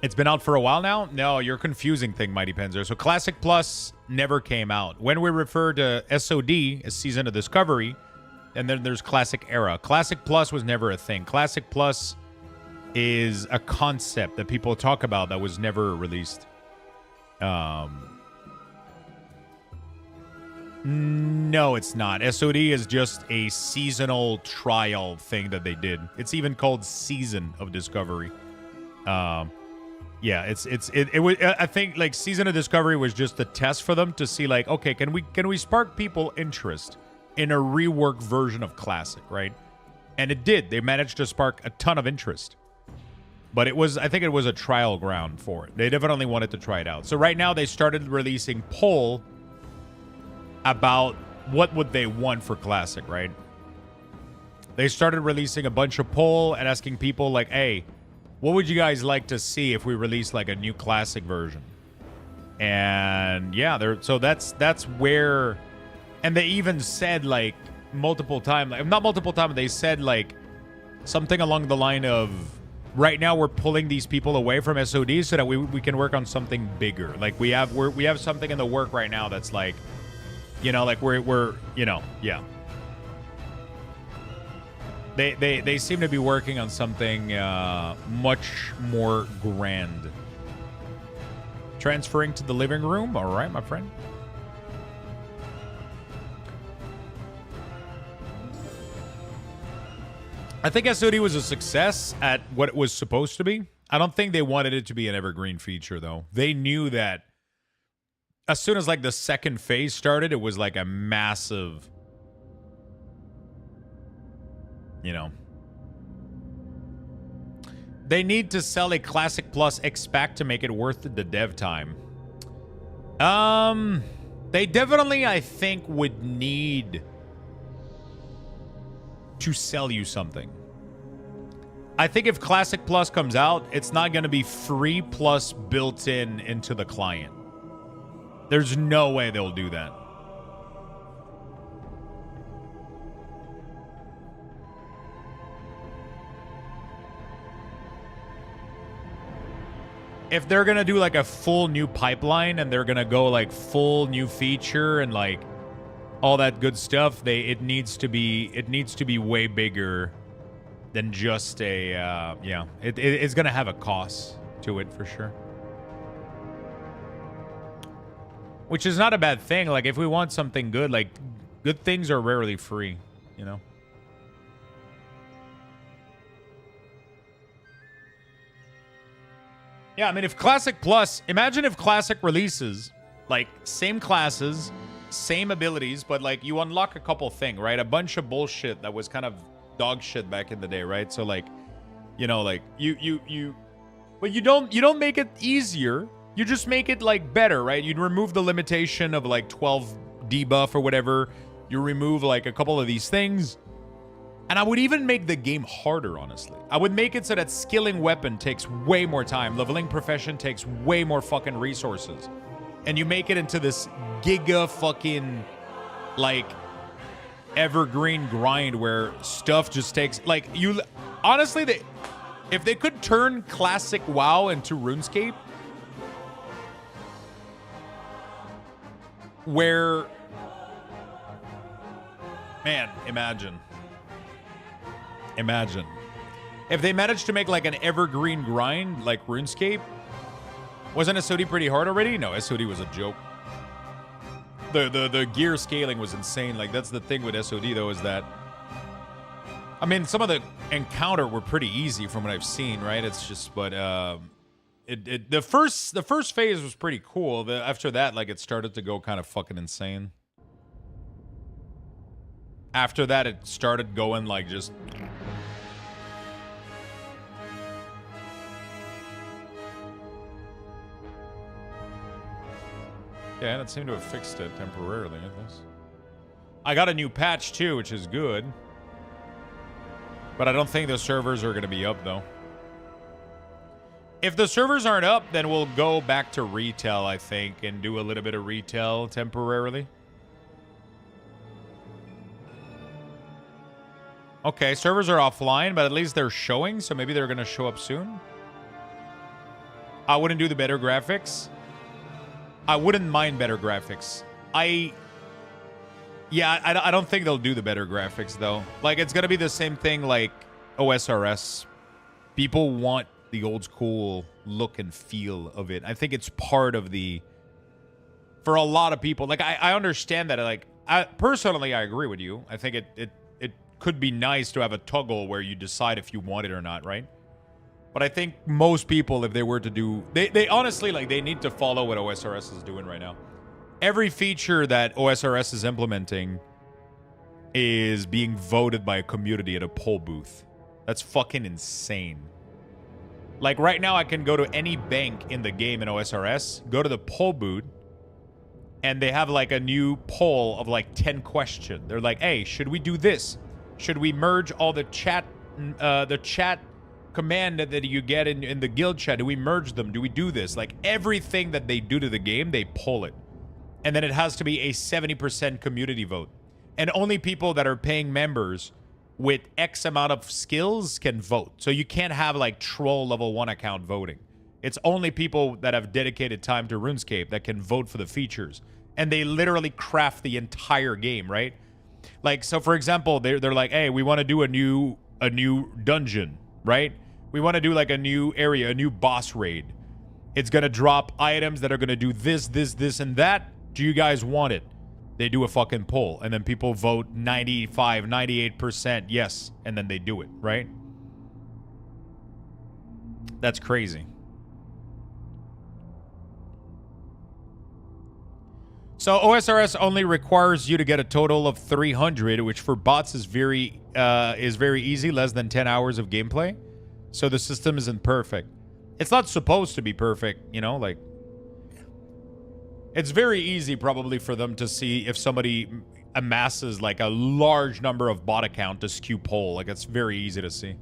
It's been out for a while now? No, you're confusing thing, Mighty Penzer. So Classic Plus never came out. When we refer to SOD as Season of Discovery, and then there's Classic Era. Classic Plus was never a thing. Classic Plus is a concept that people talk about that was never released. No, it's not. SOD is just a seasonal trial thing that they did. It's even called Season of Discovery. Yeah, it was. I think like Season of Discovery was just a test for them to see like, okay, can we spark people interest in a reworked version of Classic, right? And it did. They managed to spark a ton of interest. But I think it was a trial ground for it. They definitely wanted to try it out. So right now they started releasing poll about what would they want for Classic, right? They started releasing a bunch of poll and asking people like, hey, what would you guys like to see if we release like a new Classic version? And yeah, so that's where, and they even said like multiple times, like not multiple times, they said like something along the line of, right now we're pulling these people away from SOD so that we can work on something bigger. Like we have something in the work right now that's like, you know, like we're you know, yeah. They seem to be working on something much more grand. Transferring to the living room. All right, my friend. I think SOD was a success at what it was supposed to be. I don't think they wanted it to be an evergreen feature, though. They knew that as soon as like the second phase started, it was like a massive, you know. They need to sell a Classic Plus X-Pack to make it worth the dev time. They definitely, I think, would need to sell you something. I think if Classic Plus comes out, it's not going to be free plus built into the client. There's no way they'll do that. If they're going to do like a full new pipeline and they're going to go like full new feature and like all that good stuff, it needs to be way bigger than just a yeah. It's gonna have a cost to it for sure, which is not a bad thing. Like if we want something good, like good things are rarely free, you know. Yeah, I mean, if Classic Plus, imagine if Classic releases like same classes, same abilities, but like you unlock a couple things, right? A bunch of bullshit that was kind of dog shit back in the day, right? So like, you know, like but you don't make it easier. You just make it like better, right? You'd remove the limitation of like 12 debuff or whatever. You remove like a couple of these things. And I would even make the game harder, honestly. I would make it so that skilling weapon takes way more time. Leveling profession takes way more fucking resources. And you make it into this giga fucking, like, evergreen grind where stuff just takes, like, you, honestly, if they could turn classic WoW into RuneScape, where, man, imagine if they managed to make like an evergreen grind like RuneScape. Wasn't SOD pretty hard already? No, SOD was a joke. The gear scaling was insane. Like that's the thing with SOD though, is that, I mean, some of the encounter were pretty easy from what I've seen, right? It's just, but the first phase was pretty cool. After that, like, it started to go kind of fucking insane. After that, it started going like just. Yeah, and it seemed to have fixed it temporarily, at least. I got a new patch too, which is good. But I don't think the servers are going to be up, though. If the servers aren't up, then we'll go back to retail, I think, and do a little bit of retail temporarily. Okay, servers are offline, but at least they're showing, so maybe they're going to show up soon. I wouldn't do the better graphics. I wouldn't mind better graphics. Yeah, I don't think they'll do the better graphics, though. Like, it's going to be the same thing like OSRS. People want the old school look and feel of it. I think it's part of the... For a lot of people, like, I understand that. Like, personally, I agree with you. I think it could be nice to have a toggle where you decide if you want it or not, right? But I think most people, if they were to do... They honestly, like, they need to follow what OSRS is doing right now. Every feature that OSRS is implementing is being voted by a community at a poll booth. That's fucking insane. Like, right now, I can go to any bank in the game in OSRS, go to the poll booth, and they have, like, a new poll of, like, 10 questions. They're like, hey, should we do this? Should we merge all the chat command that you get in the guild chat? Do we merge them? Do we do this? Like, everything that they do to the game, they pull it. And then it has to be a 70% community vote. And only people that are paying members with X amount of skills can vote. So you can't have, like, troll level 1 account voting. It's only people that have dedicated time to RuneScape that can vote for the features. And they literally craft the entire game, right? Like, so for example, they're like, hey, we want to do a new dungeon, right? We want to do, like, a new area, a new boss raid. It's going to drop items that are going to do this, this, and that. Do you guys want it? They do a fucking poll, and then people vote 95, 98% yes, and then they do it, right? That's crazy. So OSRS only requires you to get a total of 300, which for bots is very easy, less than 10 hours of gameplay. So the system isn't perfect. It's not supposed to be perfect, you know, like... It's very easy probably for them to see if somebody amasses, like, a large number of bot account to skew poll. Like, it's very easy to see.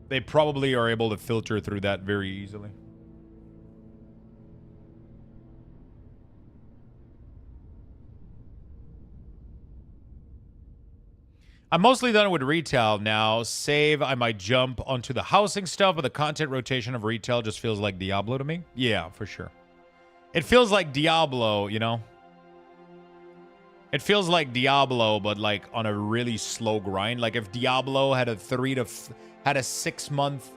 They probably are able to filter through that very easily. I'm mostly done with retail now. Save, I might jump onto the housing stuff, but the content rotation of retail just feels like Diablo to me. Yeah, for sure. It feels like Diablo, you know? It feels like Diablo, but, like, on a really slow grind. Like, if Diablo had a 6-month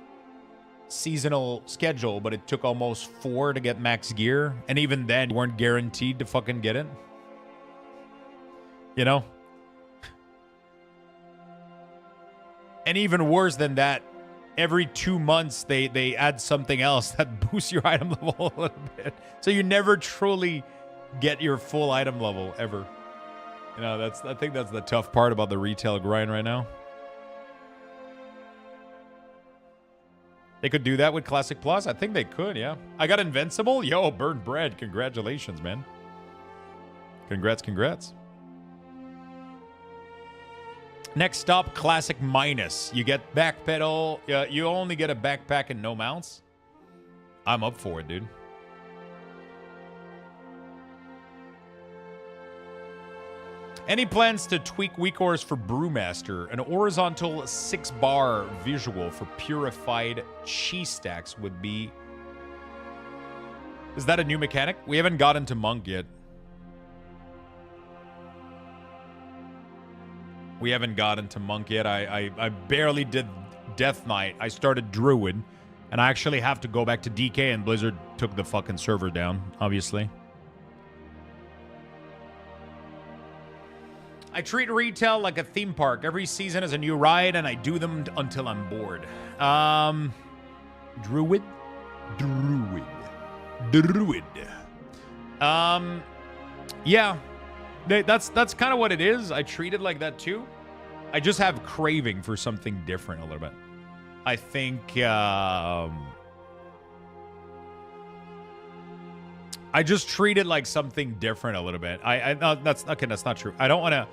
seasonal schedule, but it took almost 4 to get max gear, and even then, you weren't guaranteed to fucking get it. You know? And even worse than that, every 2 months they add something else that boosts your item level a little bit. So you never truly get your full item level ever. You know, I think that's the tough part about the retail grind right now. They could do that with Classic Plus. I think they could, yeah. I got Invincible. Yo, Burnt Bread. Congratulations, man. Congrats. Next stop, Classic Minus. You get backpedal. You only get a backpack and no mounts. I'm up for it, dude. Any plans to tweak WeakAuras for Brewmaster? An horizontal 6-bar visual for purified cheese stacks would be... Is that a new mechanic? We haven't gotten to Monk yet. We haven't gotten to Monk yet. I barely did Death Knight. I started Druid. And I actually have to go back to DK, and Blizzard took the fucking server down, obviously. I treat retail like a theme park. Every season is a new ride, and I do them until I'm bored. Druid. Yeah. That's kind of what it is. I treat it like that too. I just have craving for something different a little bit. I think I just treat it like something different a little bit. That's not true. I don't want to.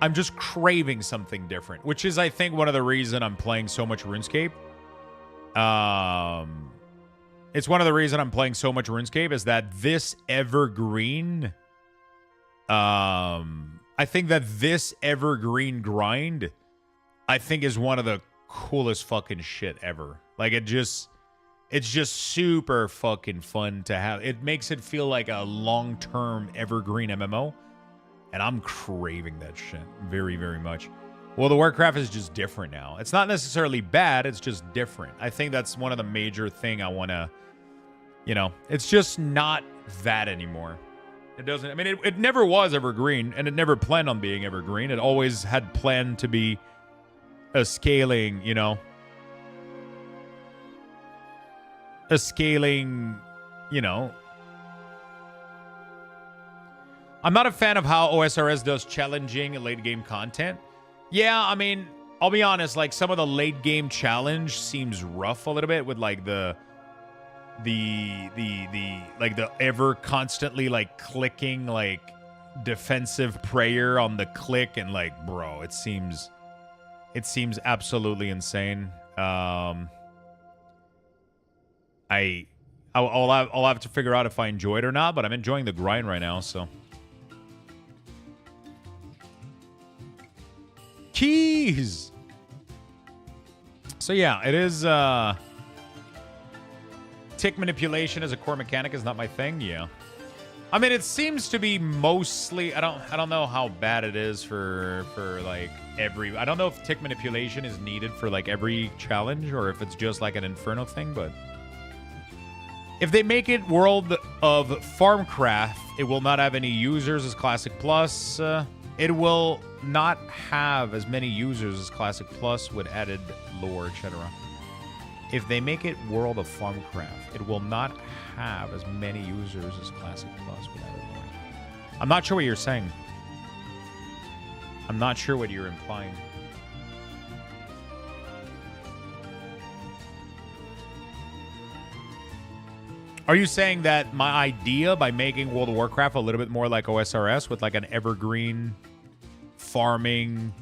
I'm just craving something different, which is, I think, one of the reasons I'm playing so much RuneScape. It's one of the reasons I'm playing so much RuneScape is that this evergreen. I think that this evergreen grind, I think, is one of the coolest fucking shit ever. Like, it's just super fucking fun to have. It makes it feel like a long-term evergreen MMO. And I'm craving that shit very, very much. Well, the Warcraft is just different now. It's not necessarily bad. It's just different. I think that's one of the major thing I want to, it's just not that anymore. It doesn't, I mean, it never was evergreen, and it never planned on being evergreen. It always had planned to be a scaling, I'm not a fan of how OSRS does challenging late game content. Yeah, I mean, I'll be honest, like some of the late game challenge seems rough a little bit with like the ever constantly like clicking like defensive prayer on the click, and like, bro, it seems absolutely insane. I'll have to figure out if I enjoy it or not, but I'm enjoying the grind right now, so. Keys. So yeah, it is tick manipulation as a core mechanic is not my thing. Yeah. I mean, it seems to be mostly, I don't know how bad it is for like every, I don't know if tick manipulation is needed for like every challenge or if it's just like an Inferno thing, but if they make it World of Farmcraft, it will not have any users as Classic Plus. It will not have as many users as Classic Plus with added lore, etc. If they make it World of Farmcraft, it will not have as many users as Classic Plus with added lore. I'm not sure what you're saying. I'm not sure what you're implying. Are you saying that my idea by making World of Warcraft a little bit more like OSRS with like an evergreen farming,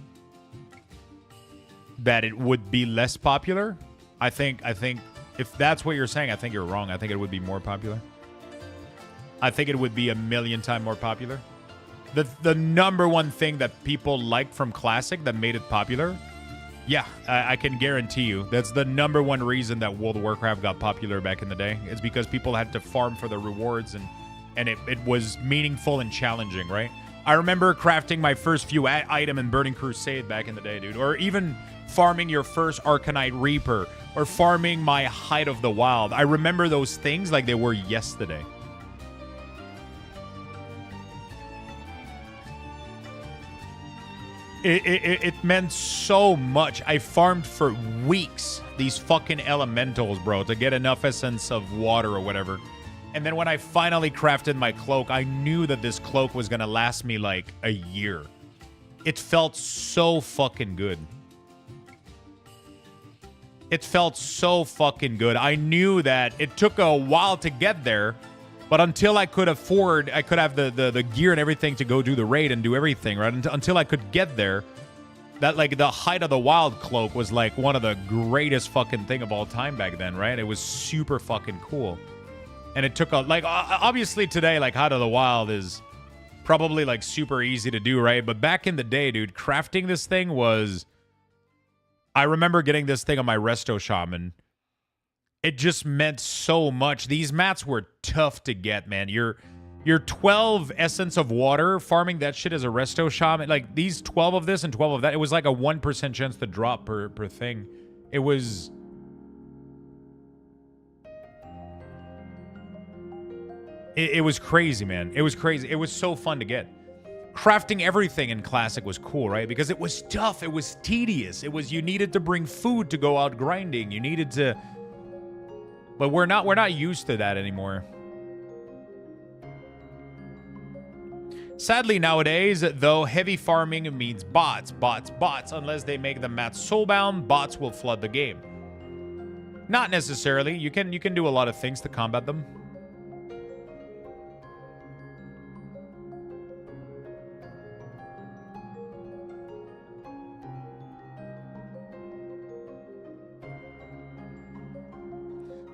that it would be less popular? I think if that's what you're saying, I think you're wrong. I think it would be more popular. I think it would be 1,000,000 times more popular. The number one thing that people liked from Classic that made it popular, yeah, I can guarantee you that's the number one reason that World of Warcraft got popular back in the day. It's because people had to farm for the rewards, and it was meaningful and challenging, right? I remember crafting my first few item in Burning Crusade back in the day, dude. Or even farming your first Arcanite Reaper. Or farming my Height of the Wild. I remember those things like they were yesterday. It meant so much. I farmed for weeks these fucking elementals, bro, to get enough essence of water or whatever. And then when I finally crafted my cloak, I knew that this cloak was going to last me like a year. It felt so fucking good. It felt so fucking good. I knew that it took a while to get there, but until I could afford, I could have the gear and everything to go do the raid and do everything, right? Until I could get there, that like the Height of the Wild cloak was like one of the greatest fucking thing of all time back then, right? It was super fucking cool. And it took a, like, obviously today, like, Height of the Wild is probably, like, super easy to do, right? But back in the day, dude, crafting this thing was, I remember getting this thing on my Resto Shaman. It just meant so much. These mats were tough to get, man. Your 12 Essence of Water, farming that shit as a Resto Shaman, like, these 12 of this and 12 of that, it was like a 1% chance to drop per thing. It was... It was crazy, man. It was crazy. It was so fun to get. Crafting everything in Classic was cool, right? Because it was tough. It was tedious. It was, you needed to bring food to go out grinding. You needed to... But we're not used to that anymore. Sadly nowadays, though, heavy farming means bots. Unless they make the mats soulbound, bots will flood the game. Not necessarily. You can do a lot of things to combat them.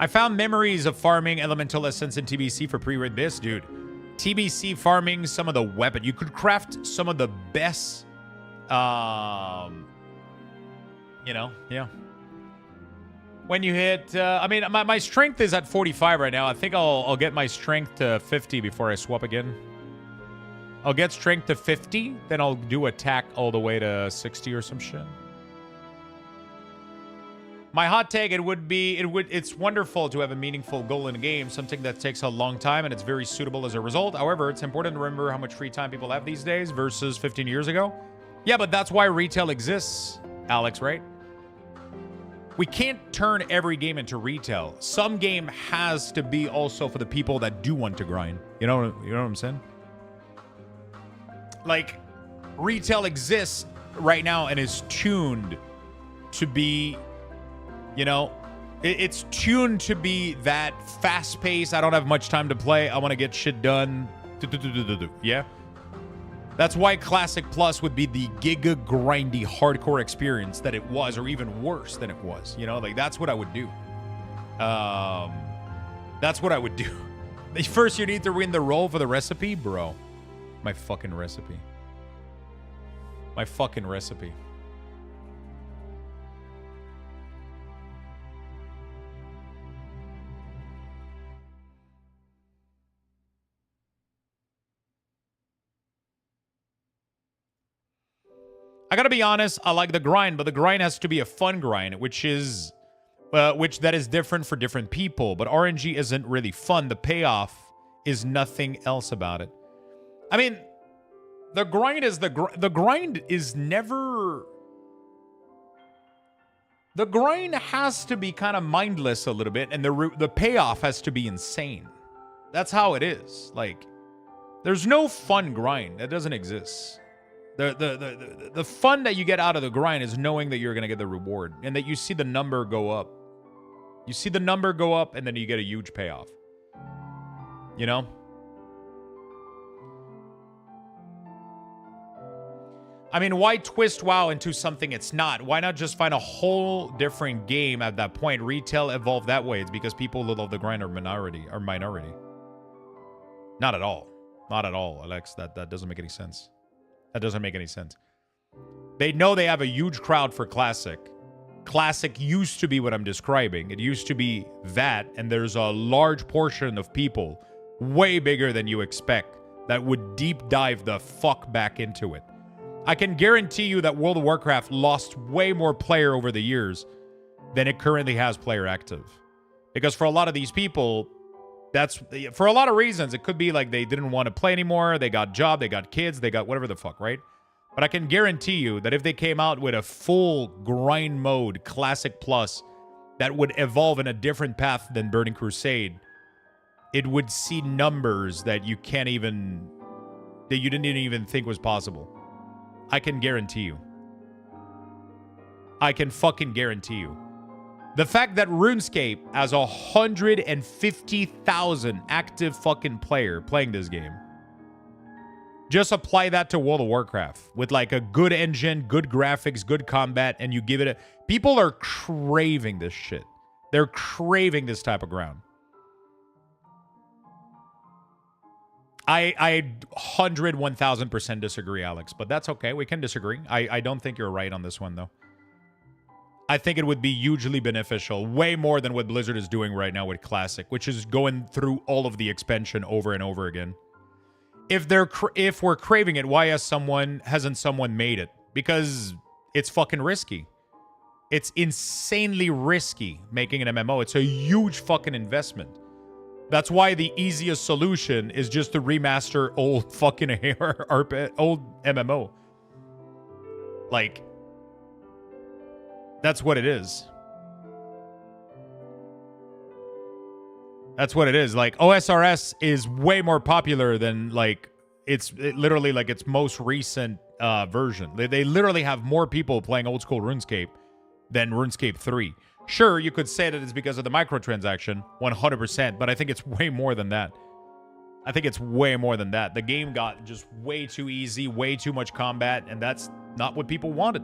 I found memories of farming elemental essence in TBC for pre-raid this, dude. TBC farming some of the weapon. You could craft some of the best, you know, yeah. When you hit, I mean, my strength is at 45 right now. I think I'll get my strength to 50 before I swap again. I'll get strength to 50, then I'll do attack all the way to 60 or some shit. My hot take, it's wonderful to have a meaningful goal in a game, something that takes a long time and it's very suitable as a result. However, it's important to remember how much free time people have these days versus 15 years ago. Yeah, but that's why retail exists, Alex, right? We can't turn every game into retail. Some game has to be also for the people that do want to grind. You know what I'm saying? Like, retail exists right now and is tuned to be, you know, it's tuned to be that fast-paced, I don't have much time to play, I want to get shit done. Yeah? That's why Classic Plus would be the giga grindy hardcore experience that it was, or even worse than it was. You know, like, that's what I would do. That's what I would do. First, you need to win the role for the recipe, bro. My fucking recipe. My fucking recipe. I gotta be honest, I like the grind, but the grind has to be a fun grind, which that is different for different people. But RNG isn't really fun. The payoff is nothing else about it. I mean, the grind is the grind is never. The grind has to be kind of mindless a little bit, and the payoff has to be insane. That's how it is. Like, there's no fun grind. That doesn't exist. The fun that you get out of the grind is knowing that you're going to get the reward and that you see the number go up. You see the number go up and then you get a huge payoff. You know? I mean, why twist WoW into something it's not? Why not just find a whole different game at that point? Retail evolved that way. It's because people who love the grind are minority. Not at all. Not at all, Alex. That doesn't make any sense. That doesn't make any sense. They know they have a huge crowd for Classic. Classic used to be what I'm describing. It used to be that, and there's a large portion of people, way bigger than you expect, that would deep dive the fuck back into it. I can guarantee you that World of Warcraft lost way more player over the years than it currently has player active. Because for a lot of these people, that's for a lot of reasons. It could be like they didn't want to play anymore. They got job, they got kids, they got whatever the fuck, right? But I can guarantee you that if they came out with a full grind mode Classic Plus that would evolve in a different path than Burning Crusade, it would see numbers that you didn't even think was possible. I can guarantee you. I can fucking guarantee you. The fact that RuneScape has 150,000 active fucking player playing this game. Just apply that to World of Warcraft with like a good engine, good graphics, good combat, and you give it a... People are craving this shit. They're craving this type of ground. I 101,000% disagree, Alex, but that's okay. We can disagree. I don't think you're right on this one, though. I think it would be hugely beneficial, way more than what Blizzard is doing right now with Classic, which is going through all of the expansion over and over again. If we're craving it, why hasn't someone made it? Because it's fucking risky. It's insanely risky making an MMO. It's a huge fucking investment. That's why the easiest solution is just to remaster old fucking old MMO. Like, that's what it is. That's what it is. Like, OSRS is way more popular than, like, literally, like, its most recent version. They literally have more people playing old school RuneScape than RuneScape 3. Sure, you could say that it's because of the microtransaction, 100%, but I think it's way more than that. I think it's way more than that. The game got just way too easy, way too much combat, and that's not what people wanted.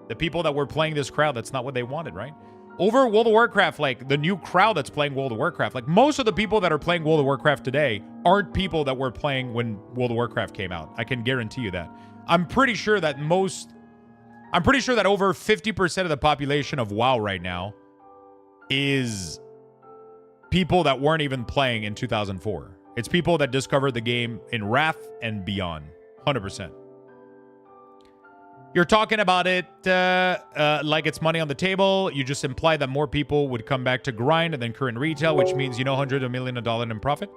The people that were playing this crowd, that's not what they wanted, right? Over World of Warcraft, like, the new crowd that's playing World of Warcraft, like, most of the people that are playing World of Warcraft today aren't people that were playing when World of Warcraft came out. I can guarantee you that. I'm pretty sure that over 50% of the population of WoW right now is people that weren't even playing in 2004. It's people that discovered the game in Wrath and beyond. 100%. You're talking about it like it's money on the table. You just imply that more people would come back to grind than current retail, which means, $100 million in profit.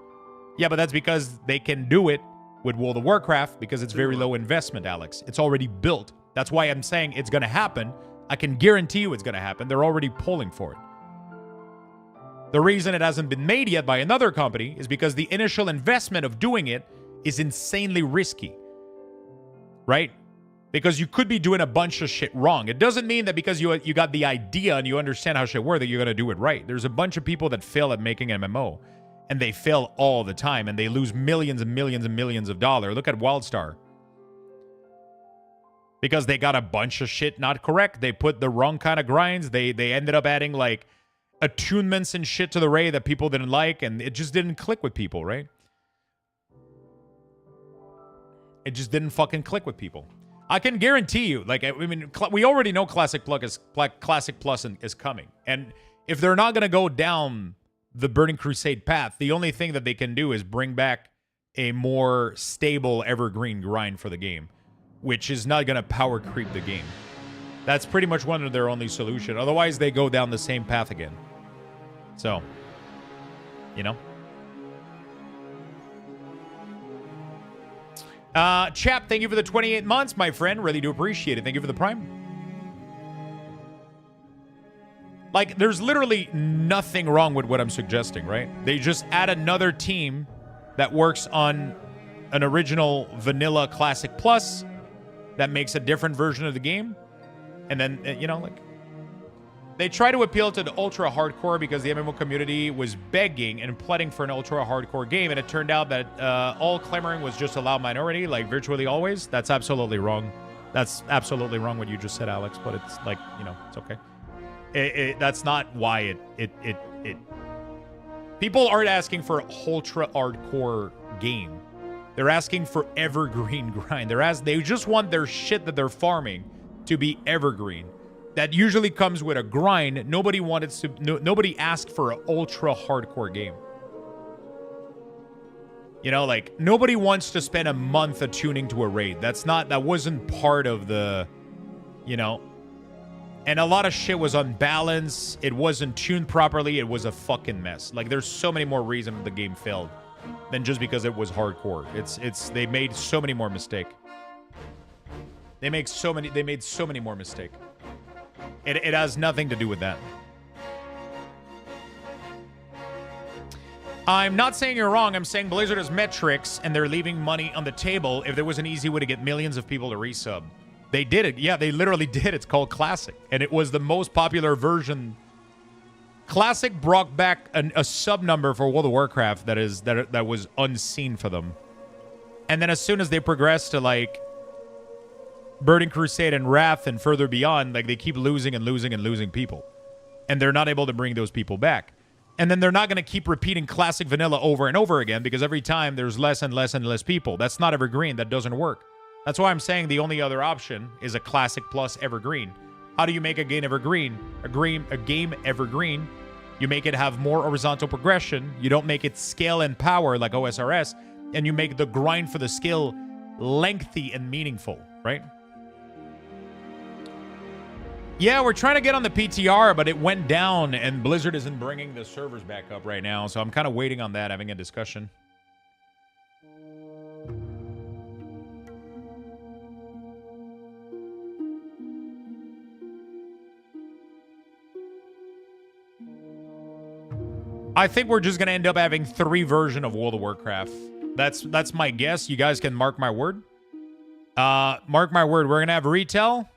Yeah, but that's because they can do it with World of Warcraft because it's very low investment, Alex. It's already built. That's why I'm saying it's going to happen. I can guarantee you it's going to happen. They're already pulling for it. The reason it hasn't been made yet by another company is because the initial investment of doing it is insanely risky. Right? Because you could be doing a bunch of shit wrong. It doesn't mean that because you got the idea and you understand how shit works that you're going to do it right. There's a bunch of people that fail at making an MMO. And they fail all the time. And they lose millions and millions and millions of dollars. Look at WildStar. Because they got a bunch of shit not correct. They put the wrong kind of grinds. They ended up adding, like, attunements and shit to the raid that people didn't like, and it just didn't click with people, right? It just didn't fucking click with people. I can guarantee you, like, I mean, we already know Classic Plus is coming, and if they're not gonna go down the Burning Crusade path, the only thing that they can do is bring back a more stable evergreen grind for the game, which is not gonna power creep the game. That's pretty much one of their only solution. Otherwise, they go down the same path again. So, Chap, thank you for the 28 months, my friend. Really do appreciate it. Thank you for the Prime. Like, there's literally nothing wrong with what I'm suggesting, right? They just add another team that works on an original vanilla Classic Plus that makes a different version of the game. And then, like, they try to appeal to the ultra-hardcore because the MMO community was begging and pleading for an ultra-hardcore game, and it turned out that all clamoring was just a loud minority, like virtually always. That's absolutely wrong. That's absolutely wrong what you just said, Alex, but it's like, it's okay. That's not why it People aren't asking for ultra-hardcore game. They're asking for evergreen grind. They just want their shit that they're farming to be evergreen. That usually comes with a grind. Nobody asked for an ultra hardcore game. Like, nobody wants to spend a month attuning to a raid. That wasn't part of the, and a lot of shit was unbalanced. It wasn't tuned properly. It was a fucking mess. Like, there's so many more reasons the game failed than just because it was hardcore. They made so many more mistakes. They made so many more mistakes. It has nothing to do with that. I'm not saying you're wrong. I'm saying Blizzard has metrics and they're leaving money on the table if there was an easy way to get millions of people to resub. They did it. Yeah, they literally did. It's called Classic. And it was the most popular version. Classic brought back a sub number for World of Warcraft that was unseen for them. And then as soon as they progressed to, like, Burning Crusade and Wrath and further beyond, like, they keep losing and losing and losing people. And they're not able to bring those people back. And then they're not going to keep repeating Classic Vanilla over and over again because every time there's less and less and less people. That's not evergreen. That doesn't work. That's why I'm saying the only other option is a Classic Plus evergreen. How do you make a game evergreen? A game evergreen. You make it have more horizontal progression. You don't make it scale and power like OSRS. And you make the grind for the skill lengthy and meaningful, right? Yeah, we're trying to get on the PTR, but it went down, and Blizzard isn't bringing the servers back up right now, so I'm kind of waiting on that, having a discussion. I think we're just gonna end up having 3 versions of World of Warcraft. That's my guess. You guys can mark my word. Mark my word. We're gonna have retail.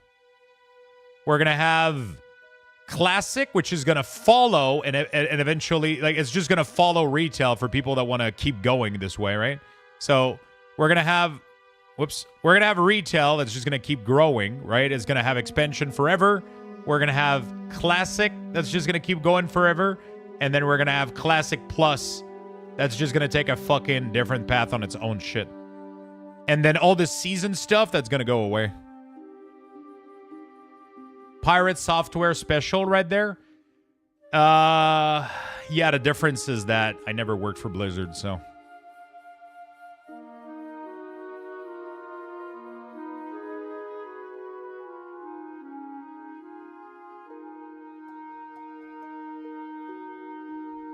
We're gonna have classic, which is gonna follow and eventually, like, it's just gonna follow retail for people that want to keep going this way, right? So we're gonna have, we're gonna have retail that's just gonna keep growing, right? It's gonna have expansion forever. We're gonna have classic that's just gonna keep going forever, and then we're gonna have classic plus that's just gonna take a fucking different path on its own shit. And then all the season stuff that's gonna go away. Pirate Software Special right there. Yeah, the difference is that I never worked for Blizzard, so.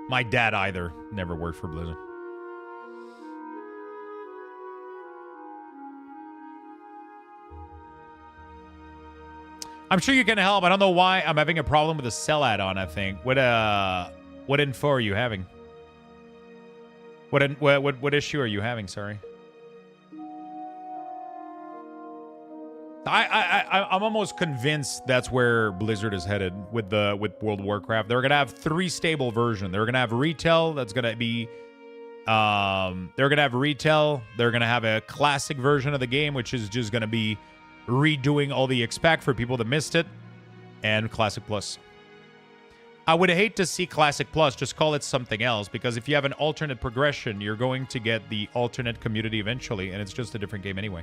My dad either never worked for Blizzard. I'm sure you can help. I don't know why I'm having a problem with the sell add-on, I think. What info are you having? What issue are you having, sorry? I'm almost convinced that's where Blizzard is headed with World of Warcraft. They're gonna have 3 stable versions. They're gonna have retail that's gonna be they're gonna have retail, they're gonna have a classic version of the game, which is just gonna be redoing all the expect for people that missed it, and Classic Plus. I would hate to see Classic Plus, just call it something else, because if you have an alternate progression, you're going to get the alternate community eventually, and it's just a different game anyway.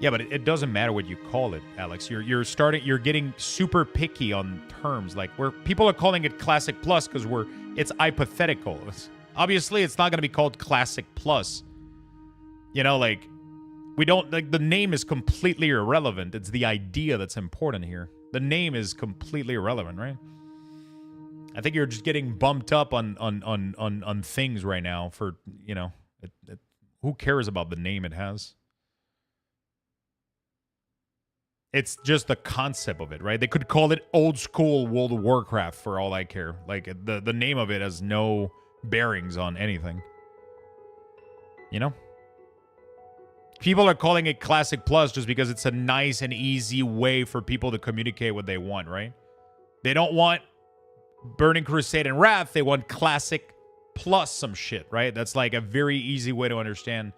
Yeah, but it doesn't matter what you call it, Alex. You're getting super picky on terms, like where people are calling it Classic Plus because it's hypothetical. Obviously, it's not going to be called Classic Plus. You know, like, we don't, like, the name is completely irrelevant. It's the idea that's important here. The name is completely irrelevant, right? I think you're just getting bumped up on things right now for, you know, who cares about the name it has? It's just the concept of it, right? They could call it old school World of Warcraft for all I care. Like, the name of it has no bearings on anything. You know? People are calling it Classic Plus just because it's a nice and easy way for people to communicate what they want, right? They don't want Burning Crusade and Wrath. They want Classic Plus some shit, right? That's like a very easy way to understand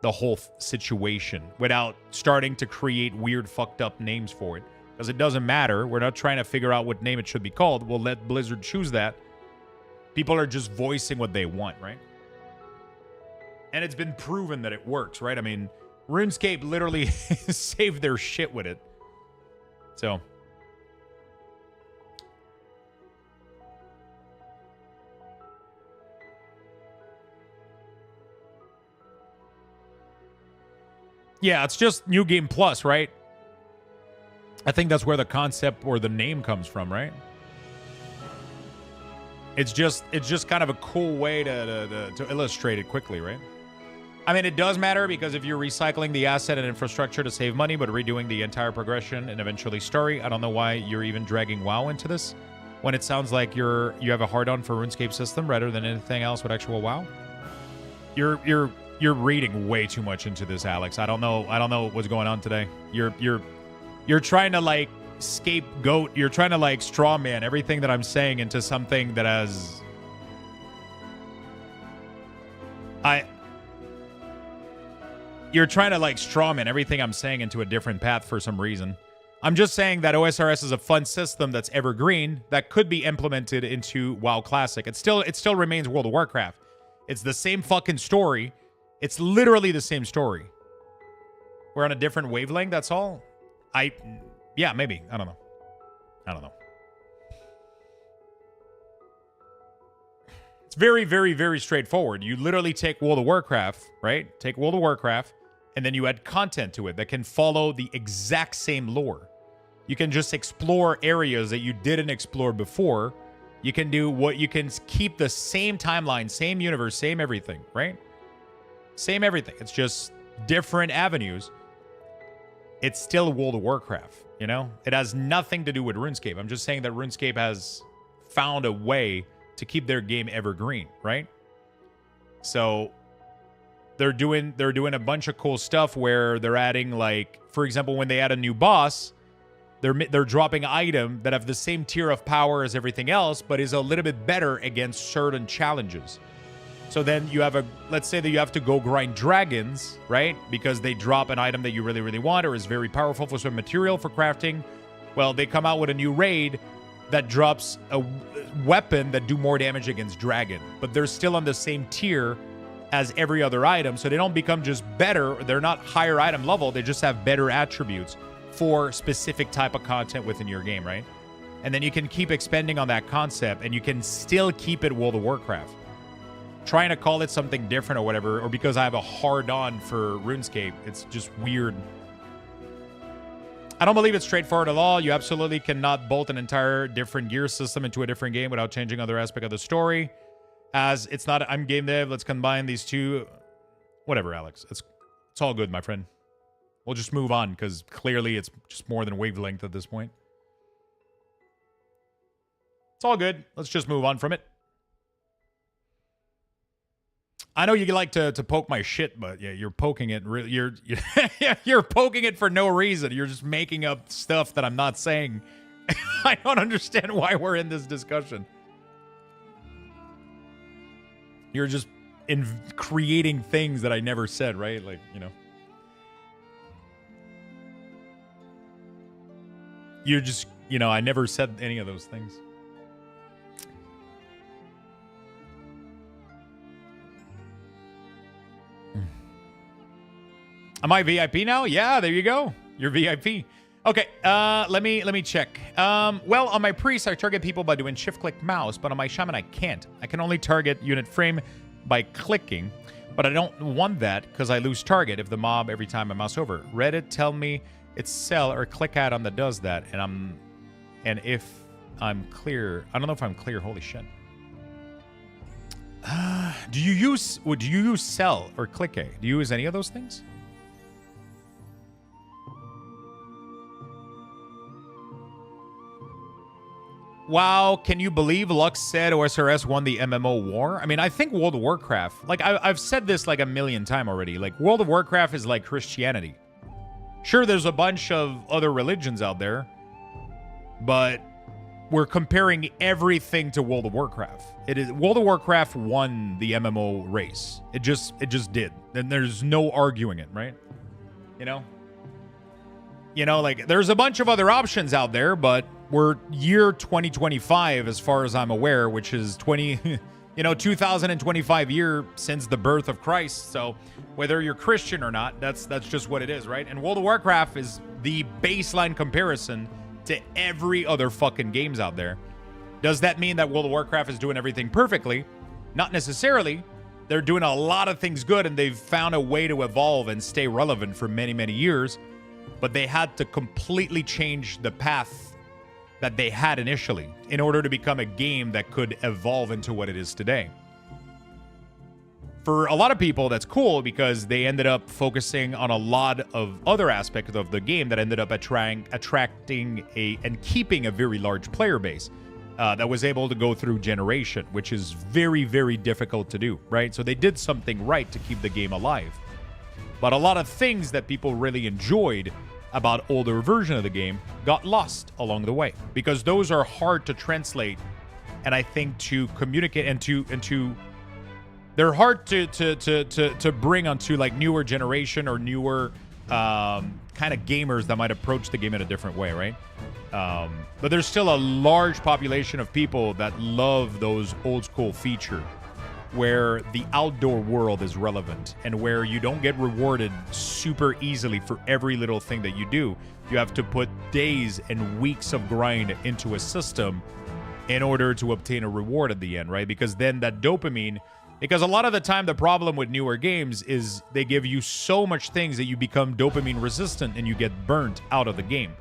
the whole situation without starting to create weird, fucked up names for it. Because it doesn't matter. We're not trying to figure out what name it should be called. We'll let Blizzard choose that. People are just voicing what they want, right? And it's been proven that it works, right? I mean, RuneScape literally saved their shit with it. So. Yeah, it's just New Game Plus, right? I think that's where the concept or the name comes from, right? It's just kind of a cool way to illustrate it quickly, right? I mean, it does matter because if you're recycling the asset and infrastructure to save money, but redoing the entire progression and eventually story, I don't know why you're even dragging WoW into this when it sounds like you have a hard-on for RuneScape system rather than anything else with actual WoW. You're reading way too much into this, Alex. I don't know what's going on today. You're trying to, like, scapegoat. You're trying to, like, straw man everything that I'm saying into something that has. You're trying to, like, strawman everything I'm saying into a different path for some reason. I'm just saying that OSRS is a fun system that's evergreen that could be implemented into WoW Classic. It still remains World of Warcraft. It's the same fucking story. It's literally the same story. We're on a different wavelength, that's all. Yeah, maybe. I don't know. It's very, very, very straightforward. You literally take World of Warcraft, right? Take World of Warcraft, and then you add content to it that can follow the exact same lore. You can just explore areas that you didn't explore before. You can keep the same timeline, same universe, same everything, right? Same everything. It's just different avenues. It's still World of Warcraft, you know? It has nothing to do with RuneScape. I'm just saying that RuneScape has found a way to keep their game evergreen, right? So they're doing a bunch of cool stuff where they're adding, like, for example, when they add a new boss, they're dropping items that have the same tier of power as everything else, but is a little bit better against certain challenges. So then you have let's say that you have to go grind dragons, right? Because they drop an item that you really, really want or is very powerful for some material for crafting. Well, they come out with a new raid that drops a weapon that do more damage against dragon, but they're still on the same tier as every other item, so they don't become just better. They're not higher item level. They just have better attributes for specific type of content within your game, right? And then you can keep expanding on that concept, and you can still keep it World of Warcraft. Trying to call it something different or whatever, or because I have a hard-on for RuneScape, it's just weird. I don't believe it's straightforward at all. You absolutely cannot bolt an entire different gear system into a different game without changing other aspect of the story. As it's not, I'm game dev, let's combine these two. Whatever, Alex. It's all good, my friend. We'll just move on, because clearly it's just more than wavelength at this point. It's all good. Let's just move on from it. I know you like to poke my shit, but yeah, you're poking it. You're poking it for no reason. You're just making up stuff that I'm not saying. I don't understand why we're in this discussion. You're just creating things that I never said, right? Like, you know. You're just, you know, I never said any of those things. Am I VIP now? Yeah, there you go. You're VIP. Okay, let me check. Well, on my priest, I target people by doing shift-click mouse, but on my shaman, I can't. I can only target unit frame by clicking, but I don't want that because I lose target if the mob every time I mouse over. Reddit tell me it's sell or click add-on that does that, and if I'm clear, I don't know if I'm clear. Holy shit. Do you use sell or click a? Do you use any of those things? Wow, can you believe Lux said OSRS won the MMO war? I mean, I think World of Warcraft, like I've said this like a million times already, like World of Warcraft is like Christianity. Sure, there's a bunch of other religions out there, but we're comparing everything to World of Warcraft. World of Warcraft won the MMO race. It just did. And there's no arguing it, right? You know, like there's a bunch of other options out there, but we're year 2025 as far as I'm aware, which is 2025 year since the birth of Christ. So whether you're Christian or not, that's just what it is, right? And World of Warcraft is the baseline comparison to every other fucking games out there. Does that mean that World of Warcraft is doing everything perfectly? Not necessarily. They're doing a lot of things good, and they've found a way to evolve and stay relevant for many, many years. But they had to completely change the path that they had initially in order to become a game that could evolve into what it is today. For a lot of people, that's cool because they ended up focusing on a lot of other aspects of the game that ended up attracting and keeping a very large player base that was able to go through generation, which is very, very difficult to do, right? So they did something right to keep the game alive. But a lot of things that people really enjoyed about older version of the game got lost along the way because those are hard to translate and I think to communicate and to they're hard to bring onto like newer generation or newer kind of gamers that might approach the game in a different way, right? But there's still a large population of people that love those old school features where the outdoor world is relevant and where you don't get rewarded super easily for every little thing that you do. You have to put days and weeks of grind into a system in order to obtain a reward at the end, right? Because then that dopamine, because a lot of the time the problem with newer games is they give you so much things that you become dopamine resistant and you get burnt out of the game.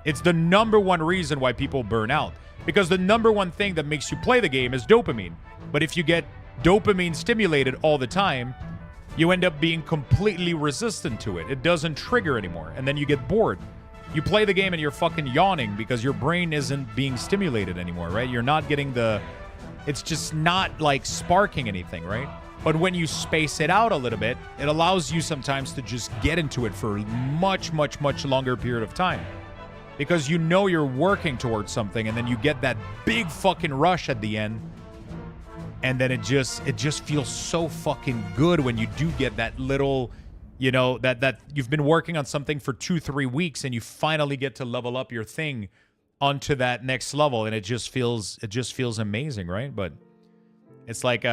It's the number one reason why people burn out, because the number one thing that makes you play the game is dopamine. But if you get dopamine stimulated all the time, you end up being completely resistant to it. It doesn't trigger anymore, and then you get bored. You play the game and you're fucking yawning because your brain isn't being stimulated anymore, right? You're not getting It's just not like sparking anything, right? But when you space it out a little bit, it allows you sometimes to just get into it for a much, much, much longer period of time. Because you know you're working towards something, and then you get that big fucking rush at the end. And then it just feels so fucking good when you do get that little, you know, that you've been working on something for 2-3 weeks and you finally get to level up your thing onto that next level, and it just feels amazing, right? But it's like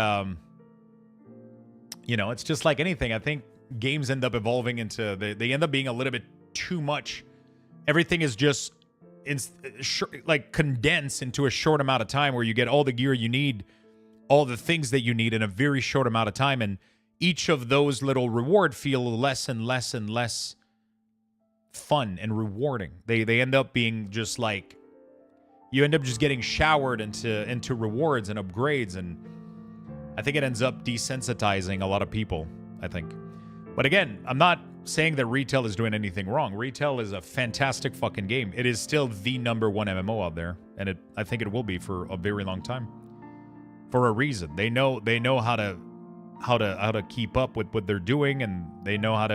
you know, it's just like anything. I think games end up evolving into they end up being a little bit too much. Everything is just like condensed into a short amount of time where you get all the gear you need, all the things that you need in a very short amount of time, and each of those little rewards feel less and less and less fun and rewarding. They end up being just like, you end up just getting showered into rewards and upgrades, and I think it ends up desensitizing a lot of people, I think. But again, I'm not saying that retail is doing anything wrong. Retail is a fantastic fucking game. It is still the #1 MMO out there, and I think it will be for a very long time. For a reason. They know how to keep up with what they're doing, and they know how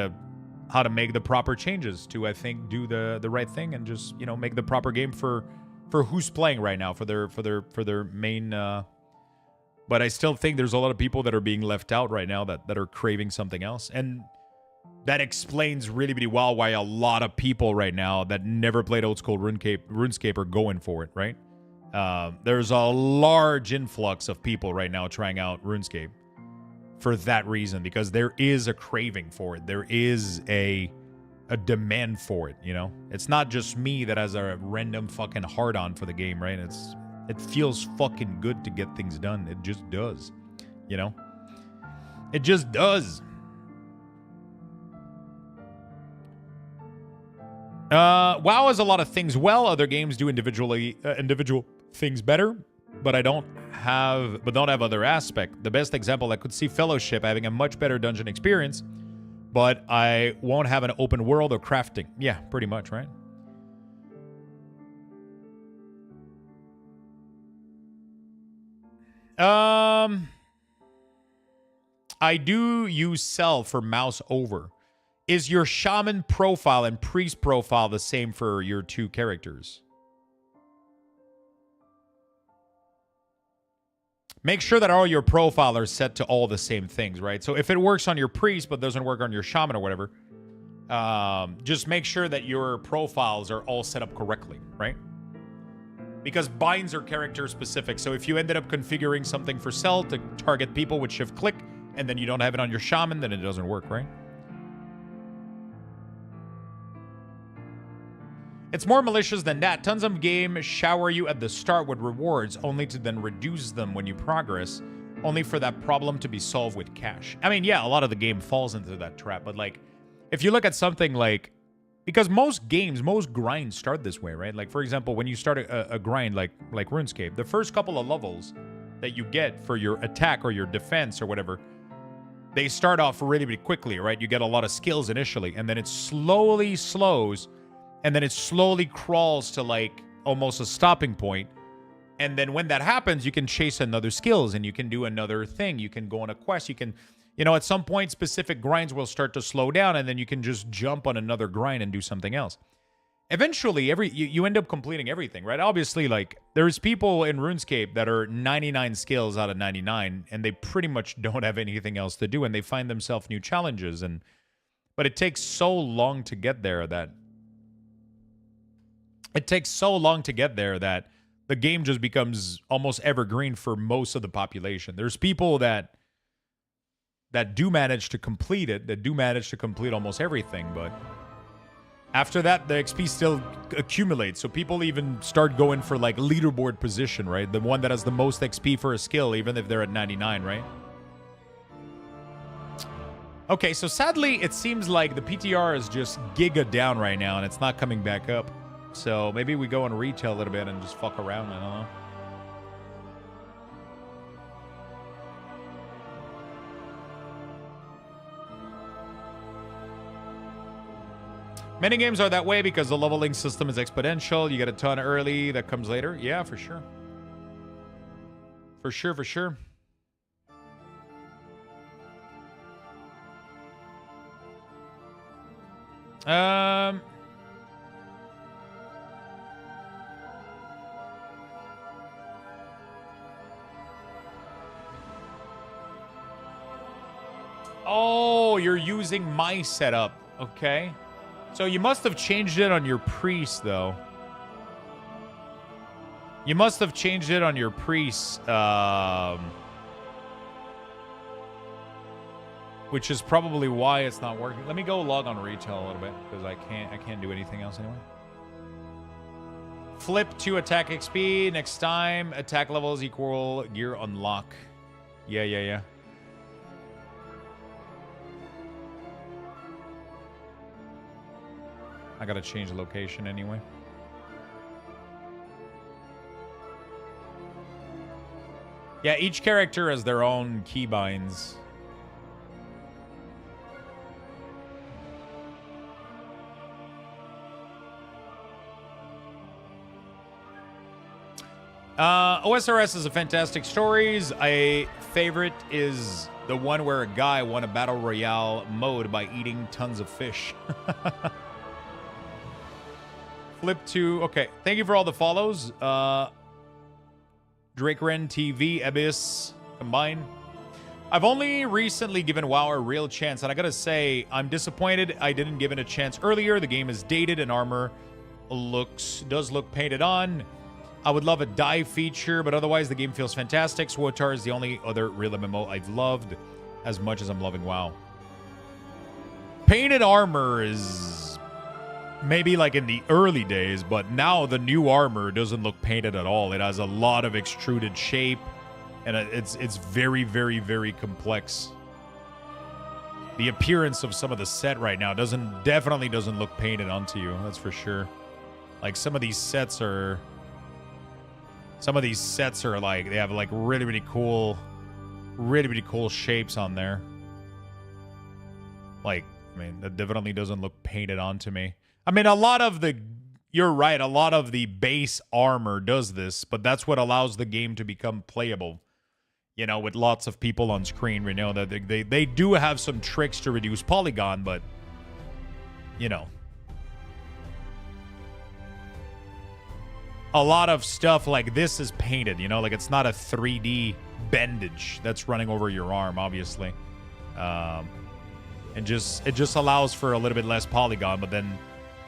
to make the proper changes to, I think, do the right thing, and just, you know, make the proper game for who's playing right now, for their main but I still think there's a lot of people that are being left out right now that are craving something else, and that explains really, really well why a lot of people right now that never played old school RuneScape are going for it, right? There's a large influx of people right now trying out RuneScape for that reason, because there is a craving for it. There is a demand for it, you know? It's not just me that has a random fucking hard-on for the game, right? It feels fucking good to get things done. It just does, you know? It just does. WoW has a lot of things well. Other games do individual things better, but don't have other aspect. The best example, I could see Fellowship having a much better dungeon experience, but I won't have an open world or crafting. Yeah, pretty much, right? I do use cell for mouse over. Is your shaman profile and priest profile the same for your two characters? Make sure that all your profile are set to all the same things, right? So if it works on your priest but doesn't work on your shaman or whatever, just make sure that your profiles are all set up correctly, right? Because binds are character specific. So if you ended up configuring something for cell to target people with shift click, and then you don't have it on your shaman, then it doesn't work, right? It's more malicious than that. Tons of games shower you at the start with rewards, only to then reduce them when you progress, only for that problem to be solved with cash. I mean, yeah, a lot of the game falls into that trap, but like, if you look at something like, because most games, most grinds start this way, right? Like, for example, when you start a grind like RuneScape, the first couple of levels that you get for your attack or your defense or whatever, they start off really, really quickly, right? You get a lot of skills initially, and then it slowly slows, and then it slowly crawls to like almost a stopping point. And then when that happens, you can chase another skills, and you can do another thing. You can go on a quest. You can, you know, at some point, specific grinds will start to slow down, and then you can just jump on another grind and do something else. Eventually, you end up completing everything, right? Obviously, like, there's people in RuneScape that are 99 skills out of 99, and they pretty much don't have anything else to do, and they find themselves new challenges. But it takes so long to get there that the game just becomes almost evergreen for most of the population. There's people that do manage to complete it, that do manage to complete almost everything, but after that, the XP still accumulates. So people even start going for like leaderboard position, right? The one that has the most XP for a skill, even if they're at 99, right? Okay, so sadly, it seems like the PTR is just giga down right now, and it's not coming back up. So maybe we go on retail a little bit and just fuck around. I don't know. Many games are that way because the leveling system is exponential. You get a ton early, that comes later. Yeah, for sure. For sure, for sure. Oh, you're using my setup. Okay. So you must have changed it on your priest, though. You must have changed it on your priest, which is probably why it's not working. Let me go log on retail a little bit because I can't do anything else anyway. Flip to attack XP. Next time, attack levels equal gear unlock. Yeah. I gotta change the location anyway. Yeah, each character has their own keybinds. OSRS is a fantastic stories. A favorite is the one where a guy won a battle royale mode by eating tons of fish. Flip to... Okay, thank you for all the follows. Drake Ren TV, Abyss, combined. I've only recently given WoW a real chance, and I gotta say, I'm disappointed I didn't give it a chance earlier. The game is dated and armor does look painted on. I would love a dive feature, but otherwise the game feels fantastic. SWTOR is the only other real MMO I've loved as much as I'm loving WoW. Painted armor is... maybe like in the early days, but now the new armor doesn't look painted at all. It has a lot of extruded shape, and it's very, very, very complex. The appearance of some of the set right now definitely doesn't look painted onto you. That's for sure. Like some of these sets are like they have like really, really cool shapes on there. Like, I mean, that definitely doesn't look painted onto me. I mean, you're right, a lot of the base armor does this, but that's what allows the game to become playable. You know, with lots of people on screen, we know that they do have some tricks to reduce polygon, but, you know. A lot of stuff like this is painted, you know, like it's not a 3D bandage that's running over your arm, obviously. It just allows for a little bit less polygon, but then...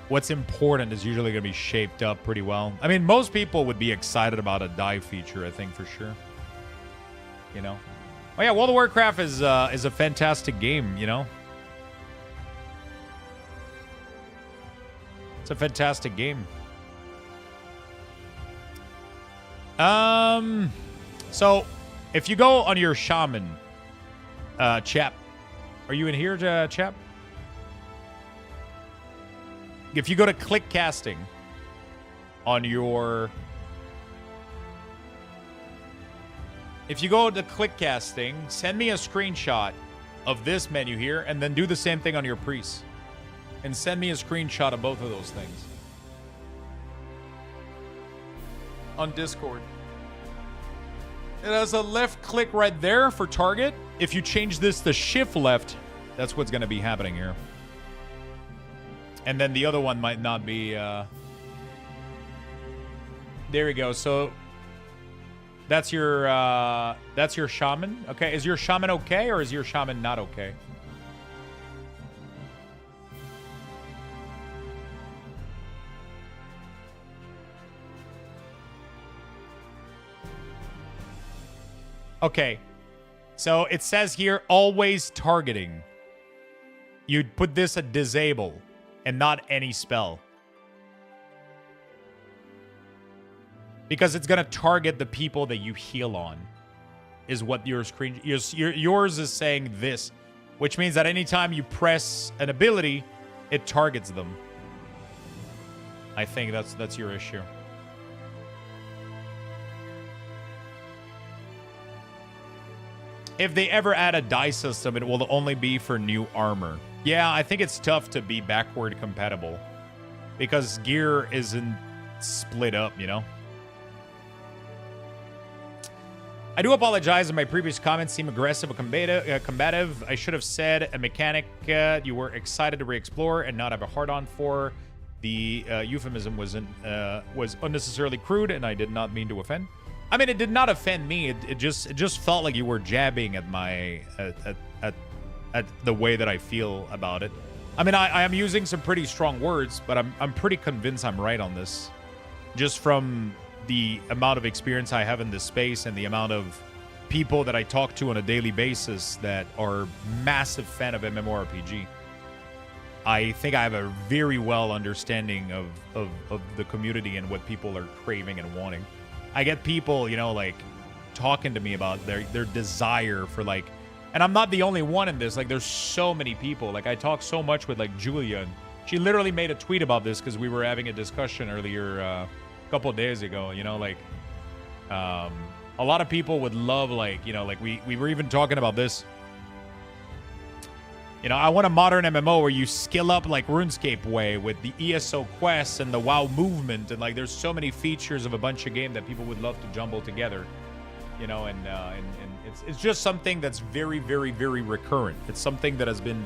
what's important is usually going to be shaped up pretty well. I mean, most people would be excited about a dive feature, I think, for sure. You know? Oh, yeah, World of Warcraft is a fantastic game, you know? It's a fantastic game. So, if you go on your shaman, chap. Are you in here, chap? If you go to click casting on your... if you go to click casting, send me a screenshot of this menu here, and then do the same thing on your priest. And send me a screenshot of both of those things. On Discord. It has a left click right there for target. If you change this to shift left, that's what's going to be happening here. And then the other one might not be... there we go. So that's your shaman. Okay, is your shaman okay, or is your shaman not okay? Okay, so it says here always targeting. You'd put this at disable and not any spell. Because it's going to target the people that you heal on, is what your screen... yours is saying this, which means that anytime you press an ability, it targets them. I think that's your issue. If they ever add a die system, it will only be for new armor. Yeah, I think it's tough to be backward compatible because gear isn't split up, you know? I do apologize if my previous comments seem aggressive or combative. I should have said a mechanic you were excited to re-explore and not have a hard-on for. The euphemism was unnecessarily crude, and I did not mean to offend. I mean, it did not offend me. It just felt like you were jabbing at my at the way that I feel about it. I mean, I am using some pretty strong words, but I'm pretty convinced I'm right on this, just from the amount of experience I have in this space and the amount of people that I talk to on a daily basis that are massive fan of MMORPG. I think I have a very well understanding of the community and what people are craving and wanting. I get people, you know, like talking to me about their desire for like, and I'm not the only one in this. Like, there's so many people. Like, I talk so much with like Julia, and she literally made a tweet about this because we were having a discussion earlier a couple of days ago. You know, like a lot of people would love, like, you know, like we were even talking about this. You know, I want a modern MMO where you skill up like RuneScape way with the ESO quests and the WoW movement, and like there's so many features of a bunch of game that people would love to jumble together. You know, and it's just something that's very, very, very recurrent. It's something that has been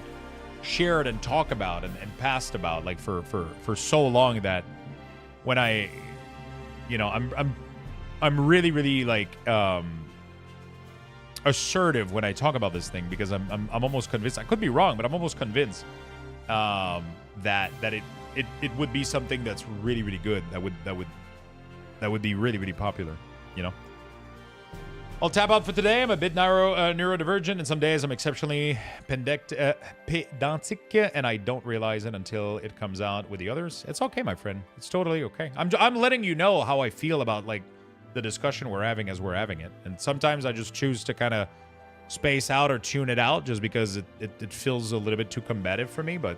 shared and talked about and passed about like for so long that when I, you know, I'm really, really like assertive when I talk about this thing, because I'm almost convinced. I could be wrong, but I'm almost convinced that it would be something that's really, really good. That would be really, really popular. You know. I'll tap out for today. I'm a bit neurodivergent, and some days I'm exceptionally pedantic, and I don't realize it until it comes out with the others. It's okay, my friend. It's totally okay. I'm letting you know how I feel about like the discussion we're having as we're having it, and sometimes I just choose to kind of space out or tune it out just because it feels a little bit too combative for me. But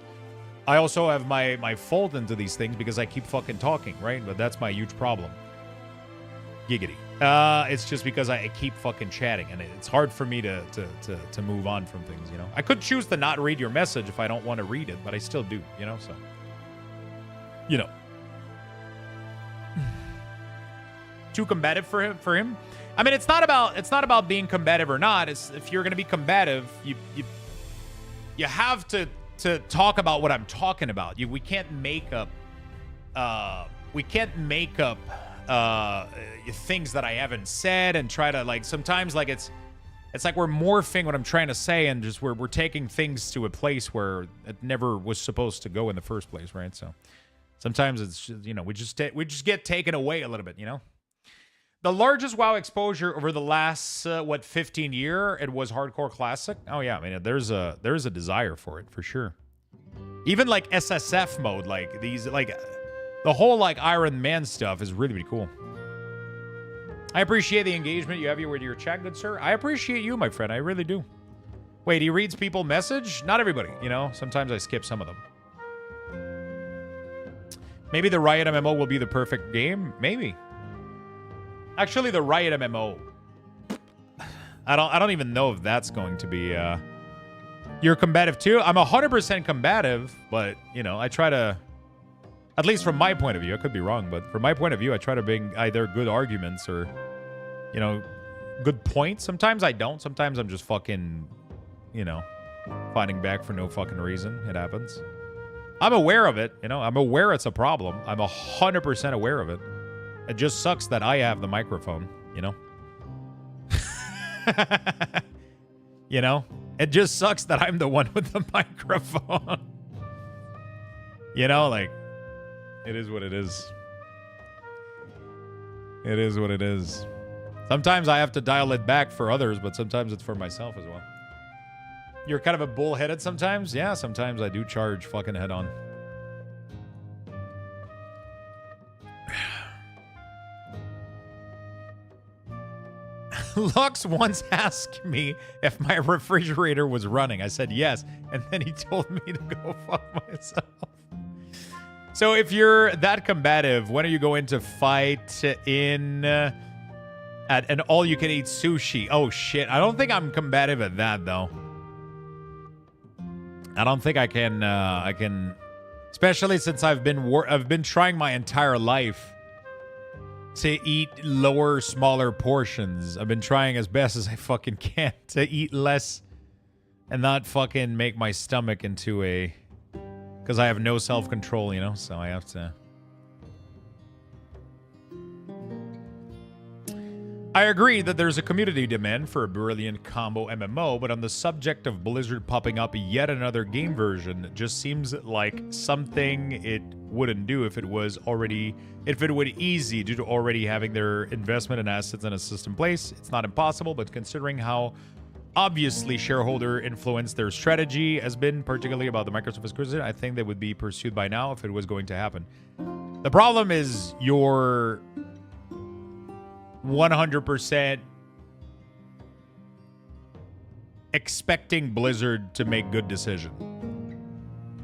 I also have my fault into these things because I keep fucking talking, right? But that's my huge problem. Giggity. It's just because I keep fucking chatting, and it's hard for me to move on from things, you know? I could choose to not read your message if I don't want to read it, but I still do, you know? So, you know. Too combative for him? I mean, it's not about being combative or not. It's if you're going to be combative, you have to talk about what I'm talking about. We can't make up things that I haven't said and try to like, sometimes like it's like we're morphing what I'm trying to say, and just we're taking things to a place where it never was supposed to go in the first place, right? So sometimes it's just, you know, we just get taken away a little bit, you know. The largest WoW exposure over the last 15 year, it was Hardcore Classic. Oh yeah, I mean there's a desire for it for sure. Even like SSF mode, like these like. The whole, like, Iron Man stuff is really, really cool. I appreciate the engagement you have here with your chat, good sir. I appreciate you, my friend. I really do. Wait, he reads people message? Not everybody, you know? Sometimes I skip some of them. Maybe the Riot MMO will be the perfect game? Maybe. Actually, the Riot MMO... I don't even know if that's going to be... You're combative, too? I'm 100% combative, but, you know, I try to... At least from my point of view, I could be wrong, but from my point of view, I try to bring either good arguments or, you know, good points. Sometimes I don't. Sometimes I'm just fucking, you know, fighting back for no fucking reason. It happens. I'm aware of it, you know. I'm aware it's a problem. I'm 100% aware of it. It just sucks that I have the microphone, you know. You know? It just sucks that I'm the one with the microphone. You know, like... It is what it is. It is what it is. Sometimes I have to dial it back for others, but sometimes it's for myself as well. You're kind of a bullheaded sometimes? Yeah, sometimes I do charge fucking head on. Lux once asked me if my refrigerator was running. I said yes, and then he told me to go fuck myself. So if you're that combative, when are you going to fight in at an all-you-can-eat sushi? Oh, shit. I don't think I'm combative at that, though. I don't think I can... Especially since I've been trying my entire life to eat lower, smaller portions. I've been trying as best as I fucking can to eat less and not fucking make my stomach into a... Because I have no self-control, you know, so I have to... I agree that there's a community demand for a brilliant combo MMO, but on the subject of Blizzard popping up yet another game version, it just seems like something it wouldn't do if it would easy due to already having their investment and assets in a system place. It's not impossible, but considering how obviously shareholder influence their strategy has been, particularly about the Microsoft acquisition, I think they would be pursued by now if it was going to happen. The problem is you're 100% expecting Blizzard to make good decisions.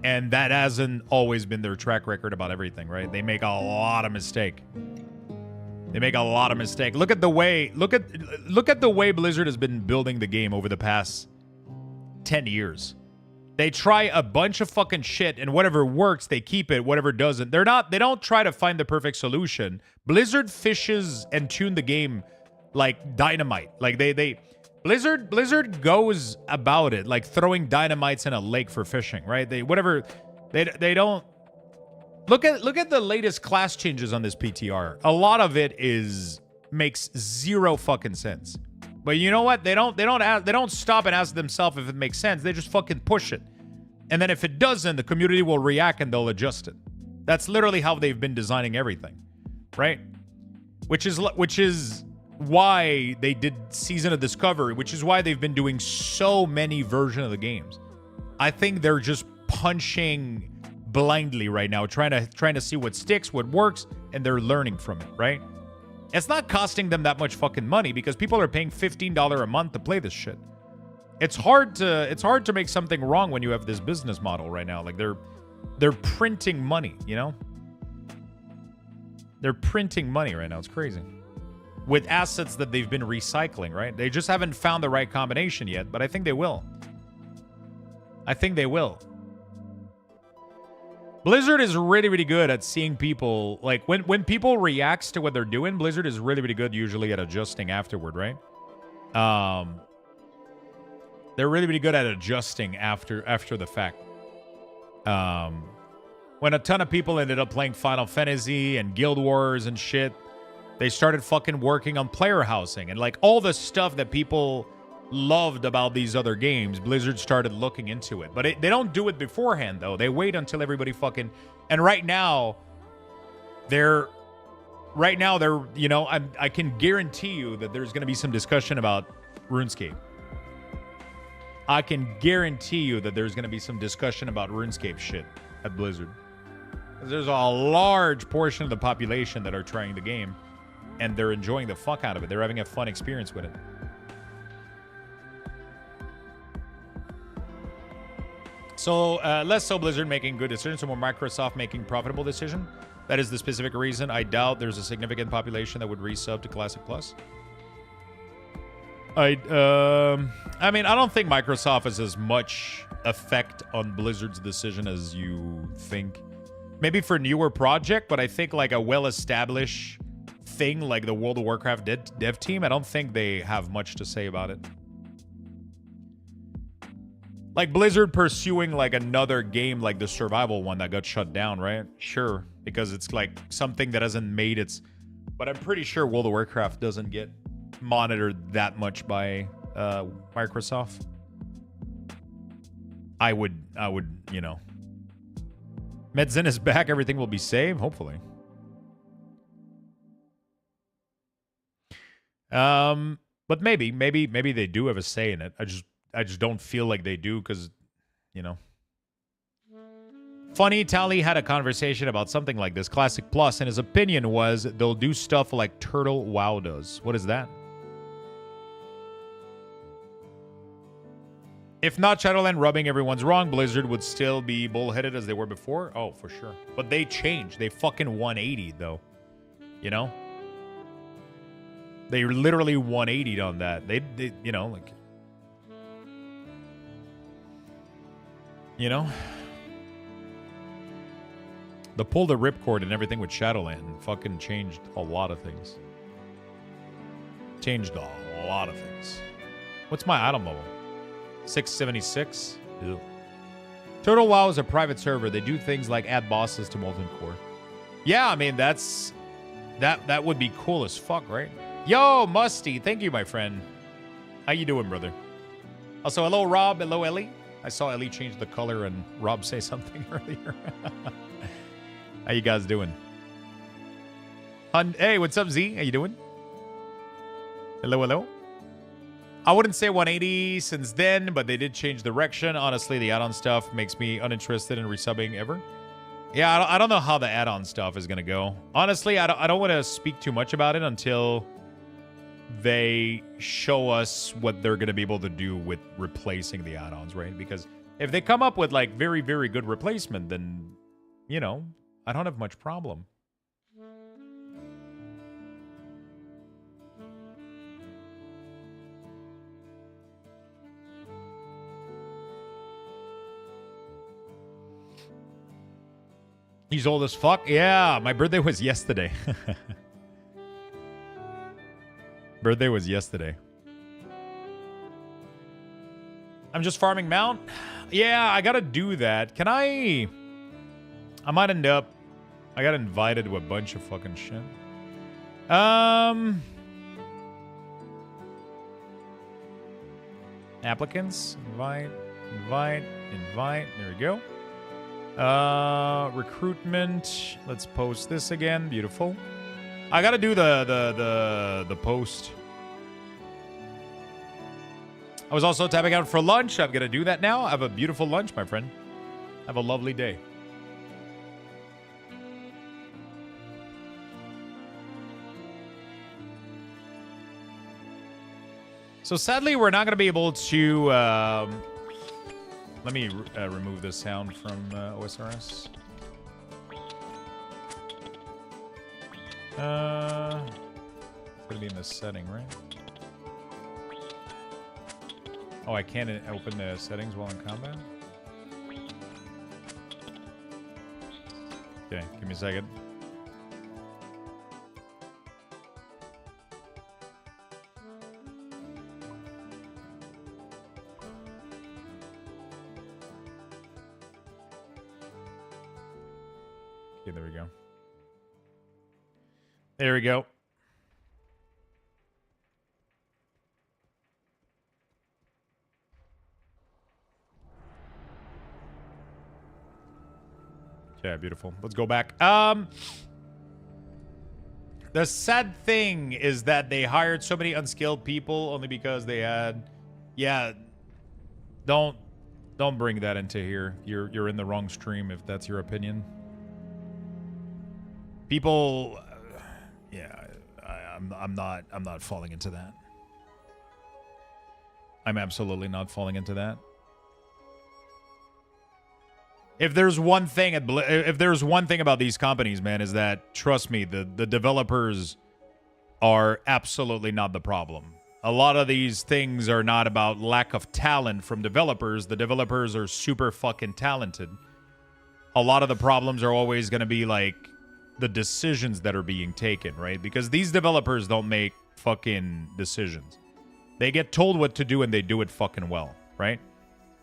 And that hasn't always been their track record about everything, right? They make a lot of mistake. Look at the way Blizzard has been building the game over the past 10 years. They try a bunch of fucking shit, and whatever works, they keep it. Whatever doesn't, they don't try to find the perfect solution. Blizzard fishes and tune the game like dynamite. Like Blizzard goes about it like throwing dynamites in a lake for fishing, right? They don't look at the latest class changes on this PTR. A lot of it makes zero fucking sense. But you know what? They don't stop and ask themselves if it makes sense. They just fucking push it. And then if it doesn't, the community will react and they'll adjust it. That's literally how they've been designing everything, right? Which is why they did Season of Discovery, which is why they've been doing so many versions of the games. I think they're just punching blindly right now, trying to see what sticks, what works, and they're learning from it, right? It's not costing them that much fucking money because people are paying $15 a month to play this shit. It's hard to make something wrong when you have this business model right now. Like they're printing money, you know? They're printing money right now. It's crazy. With assets that they've been recycling, right? They just haven't found the right combination yet, but I think they will. Blizzard is really, really good at seeing people, like, when people react to what they're doing, Blizzard is really, really good usually at adjusting afterward, right? They're really, really good at adjusting after the fact. When a ton of people ended up playing Final Fantasy and Guild Wars and shit, they started fucking working on player housing and, like, all the stuff that people loved about these other games. Blizzard started looking into it, but they don't do it beforehand though. They wait until everybody fucking, and right now they're you know, I can guarantee you that there's going to be some discussion about RuneScape. I can guarantee you that there's going to be some discussion about RuneScape shit at Blizzard. There's a large portion of the population that are trying the game and they're enjoying the fuck out of it. They're having a fun experience with it. So, less so Blizzard making good decisions, so more Microsoft making profitable decision. That is the specific reason. I doubt there's a significant population that would resub to Classic Plus. I mean, I don't think Microsoft has as much effect on Blizzard's decision as you think. Maybe for newer project, but I think like a well-established thing like the World of Warcraft dev team, I don't think they have much to say about it. Like Blizzard pursuing like another game like the survival one that got shut down, right? Sure, because it's like something that hasn't made its... But I'm pretty sure World of Warcraft doesn't get monitored that much by Microsoft. I would, you know. Medzen is back. Everything will be saved, hopefully. But maybe they do have a say in it. I just don't feel like they do because, you know. Funny, Tally had a conversation about something like this, Classic Plus, and his opinion was they'll do stuff like Turtle WoW does. What is that? If not Shadowland rubbing everyone's wrong, Blizzard would still be bullheaded as they were before? Oh, for sure. But they changed. They fucking 180 though. You know? They literally 180'd on that. They you know, like... You know? The pull the ripcord and everything with Shadowland fucking changed a lot of things. Changed a lot of things. What's my item level? 676? Ew. Total WoW is a private server. They do things like add bosses to Molten Core. Yeah, I mean, that's... That would be cool as fuck, right? Yo, Musty. Thank you, my friend. How you doing, brother? Also, hello, Rob. Hello, Ellie. I saw Ellie change the color and Rob say something earlier. How you guys doing? Hey, what's up, Z? How you doing? Hello, hello. I wouldn't say 180 since then, but they did change direction. Honestly, the add-on stuff makes me uninterested in resubbing ever. Yeah, I don't know how the add-on stuff is going to go. Honestly, I don't want to speak too much about it until they show us what they're going to be able to do with replacing the add-ons, right? Because if they come up with, like, very, very good replacement, then, you know, I don't have much problem. He's old as fuck? Yeah, my birthday was yesterday. Birthday was yesterday. I'm just farming mount? Yeah, I gotta do that. Can I might end up... I got invited to a bunch of fucking shit. Applicants? Invite. There we go. Recruitment. Let's post this again. Beautiful. I gotta do the post. I was also tapping out for lunch. I'm gonna do that now. Have a beautiful lunch, my friend. Have a lovely day. So sadly, we're not gonna be able to. Let me remove the sound from OSRS. It's gonna be in the setting, right? Oh, I can't open the settings while in combat? Okay, give me a second. Okay, there we go. There we go. Yeah, beautiful. Let's go back. The sad thing is that they hired so many unskilled people only because they had... Yeah, don't bring that into here. You're in the wrong stream if that's your opinion. People... yeah, I'm not falling into that. I'm absolutely not falling into that. If there's one thing about these companies, man, is that, trust me, the developers are absolutely not the problem. A lot of these things are not about lack of talent from developers. The developers are super fucking talented. A lot of the problems are always going to be like the decisions that are being taken, right? Because these developers don't make fucking decisions. They get told what to do and they do it fucking well, right?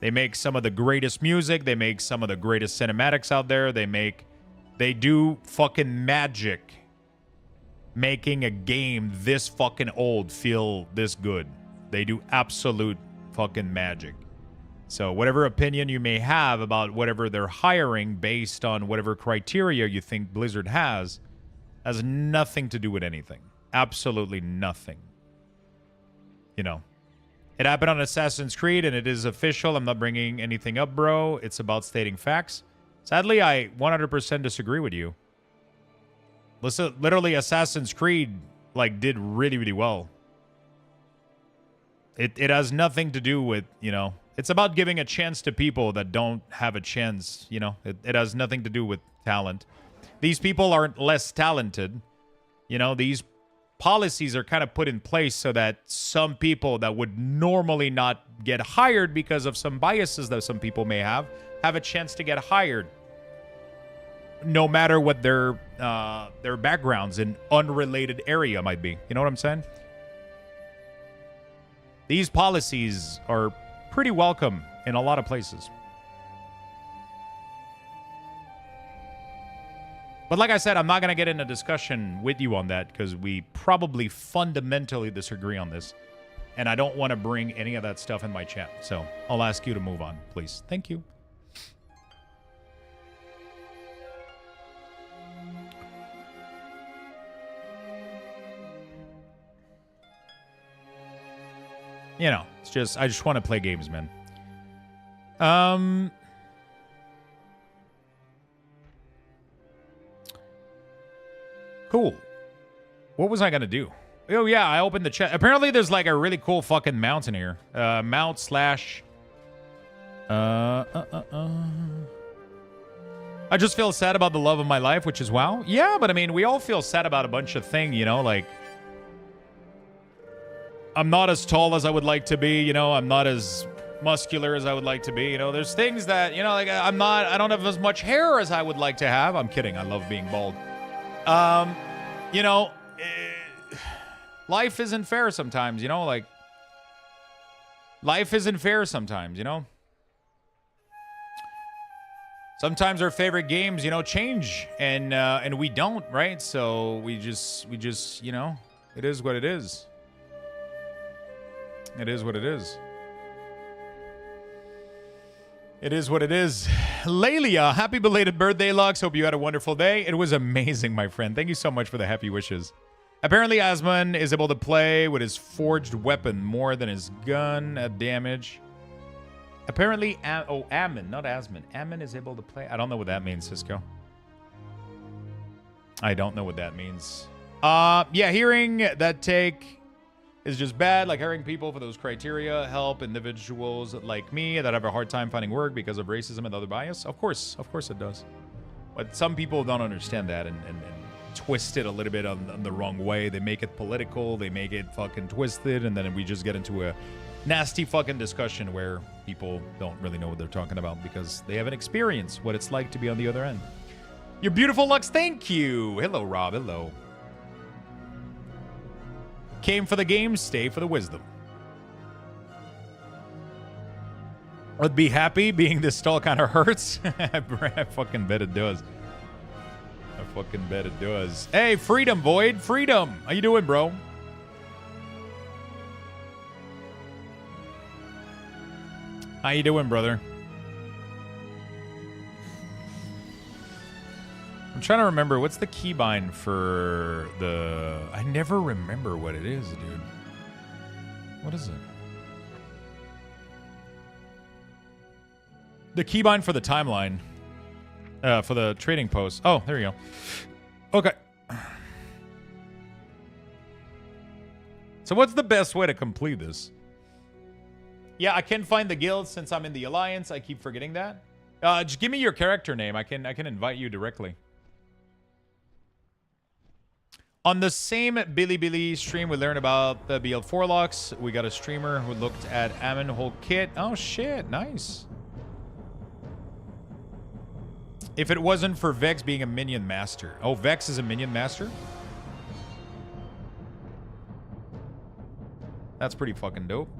They make some of the greatest music. They make some of the greatest cinematics out there. They do fucking magic making a game this fucking old feel this good. They do absolute fucking magic. So whatever opinion you may have about whatever they're hiring based on whatever criteria you think Blizzard has nothing to do with anything. Absolutely nothing. You know. It happened on Assassin's Creed, and it is official. I'm not bringing anything up, bro. It's about stating facts. Sadly, I 100% disagree with you. Listen, literally, Assassin's Creed, like, did really, really well. It has nothing to do with, you know... It's about giving a chance to people that don't have a chance, you know? It has nothing to do with talent. These people aren't less talented. You know, these... policies are kind of put in place so that some people that would normally not get hired because of some biases that some people may have a chance to get hired. no matter what their backgrounds in unrelated area might be. You know what I'm saying? These policies are pretty welcome in a lot of places. But like I said, I'm not going to get in a discussion with you on that because we probably fundamentally disagree on this. And I don't want to bring any of that stuff in my chat. So I'll ask you to move on, please. Thank you. You know, it's just, I just want to play games, man. Cool. What was I going to do? Oh, yeah, I opened the chat. Apparently, there's like a really cool fucking mountain here. Mount slash... I just feel sad about the love of my life, which is WoW. Yeah, but I mean, we all feel sad about a bunch of things, you know, like... I'm not as tall as I would like to be, you know, I'm not as muscular as I would like to be, you know, there's things that, you know, like, I don't have as much hair as I would like to have. I'm kidding, I love being bald. You know, life isn't fair sometimes, you know, like, life isn't fair sometimes, you know. Sometimes our favorite games, you know, change, and we don't, right? So we just, you know, it is what it is. It is what it is. It is what it is. Lelia, happy belated birthday, Lux. Hope you had a wonderful day. It was amazing, my friend. Thank you so much for the happy wishes. Apparently, Asmon is able to play with his forged weapon more than his gun at damage. Apparently, Ammon, not Asmon. Ammon is able to play. I don't know what that means, Cisco. I don't know what that means. Yeah, hearing that take is just bad. Like, hiring people for those criteria help individuals like me that have a hard time finding work because of racism and other bias. Of course it does. But some people don't understand that and twist it a little bit on the wrong way. They make it political, they make it fucking twisted, and then we just get into a nasty fucking discussion where people don't really know what they're talking about because they haven't experienced what it's like to be on the other end. You're beautiful, Lux. Thank you. Hello, Rob. Hello. Came for the game, stay for the wisdom. I'd be happy. Being this tall kind of hurts. I fucking bet it does. I fucking bet it does. Hey, Freedom, Void. Freedom. How you doing, bro? How you doing, brother? I'm trying to remember, what's the keybind for the... I never remember what it is, dude. What is it? The keybind for the timeline. For the trading post. Oh, there you go. Okay. So what's the best way to complete this? Yeah, I can find the guild since I'm in the Alliance. I keep forgetting that. Just give me your character name. I can invite you directly. On the same Billy stream, we learned about the BL4 locks. We got a streamer who looked at Ammon whole kit. Oh, shit. Nice. If it wasn't for Vex being a minion master. Oh, Vex is a minion master? That's pretty fucking dope.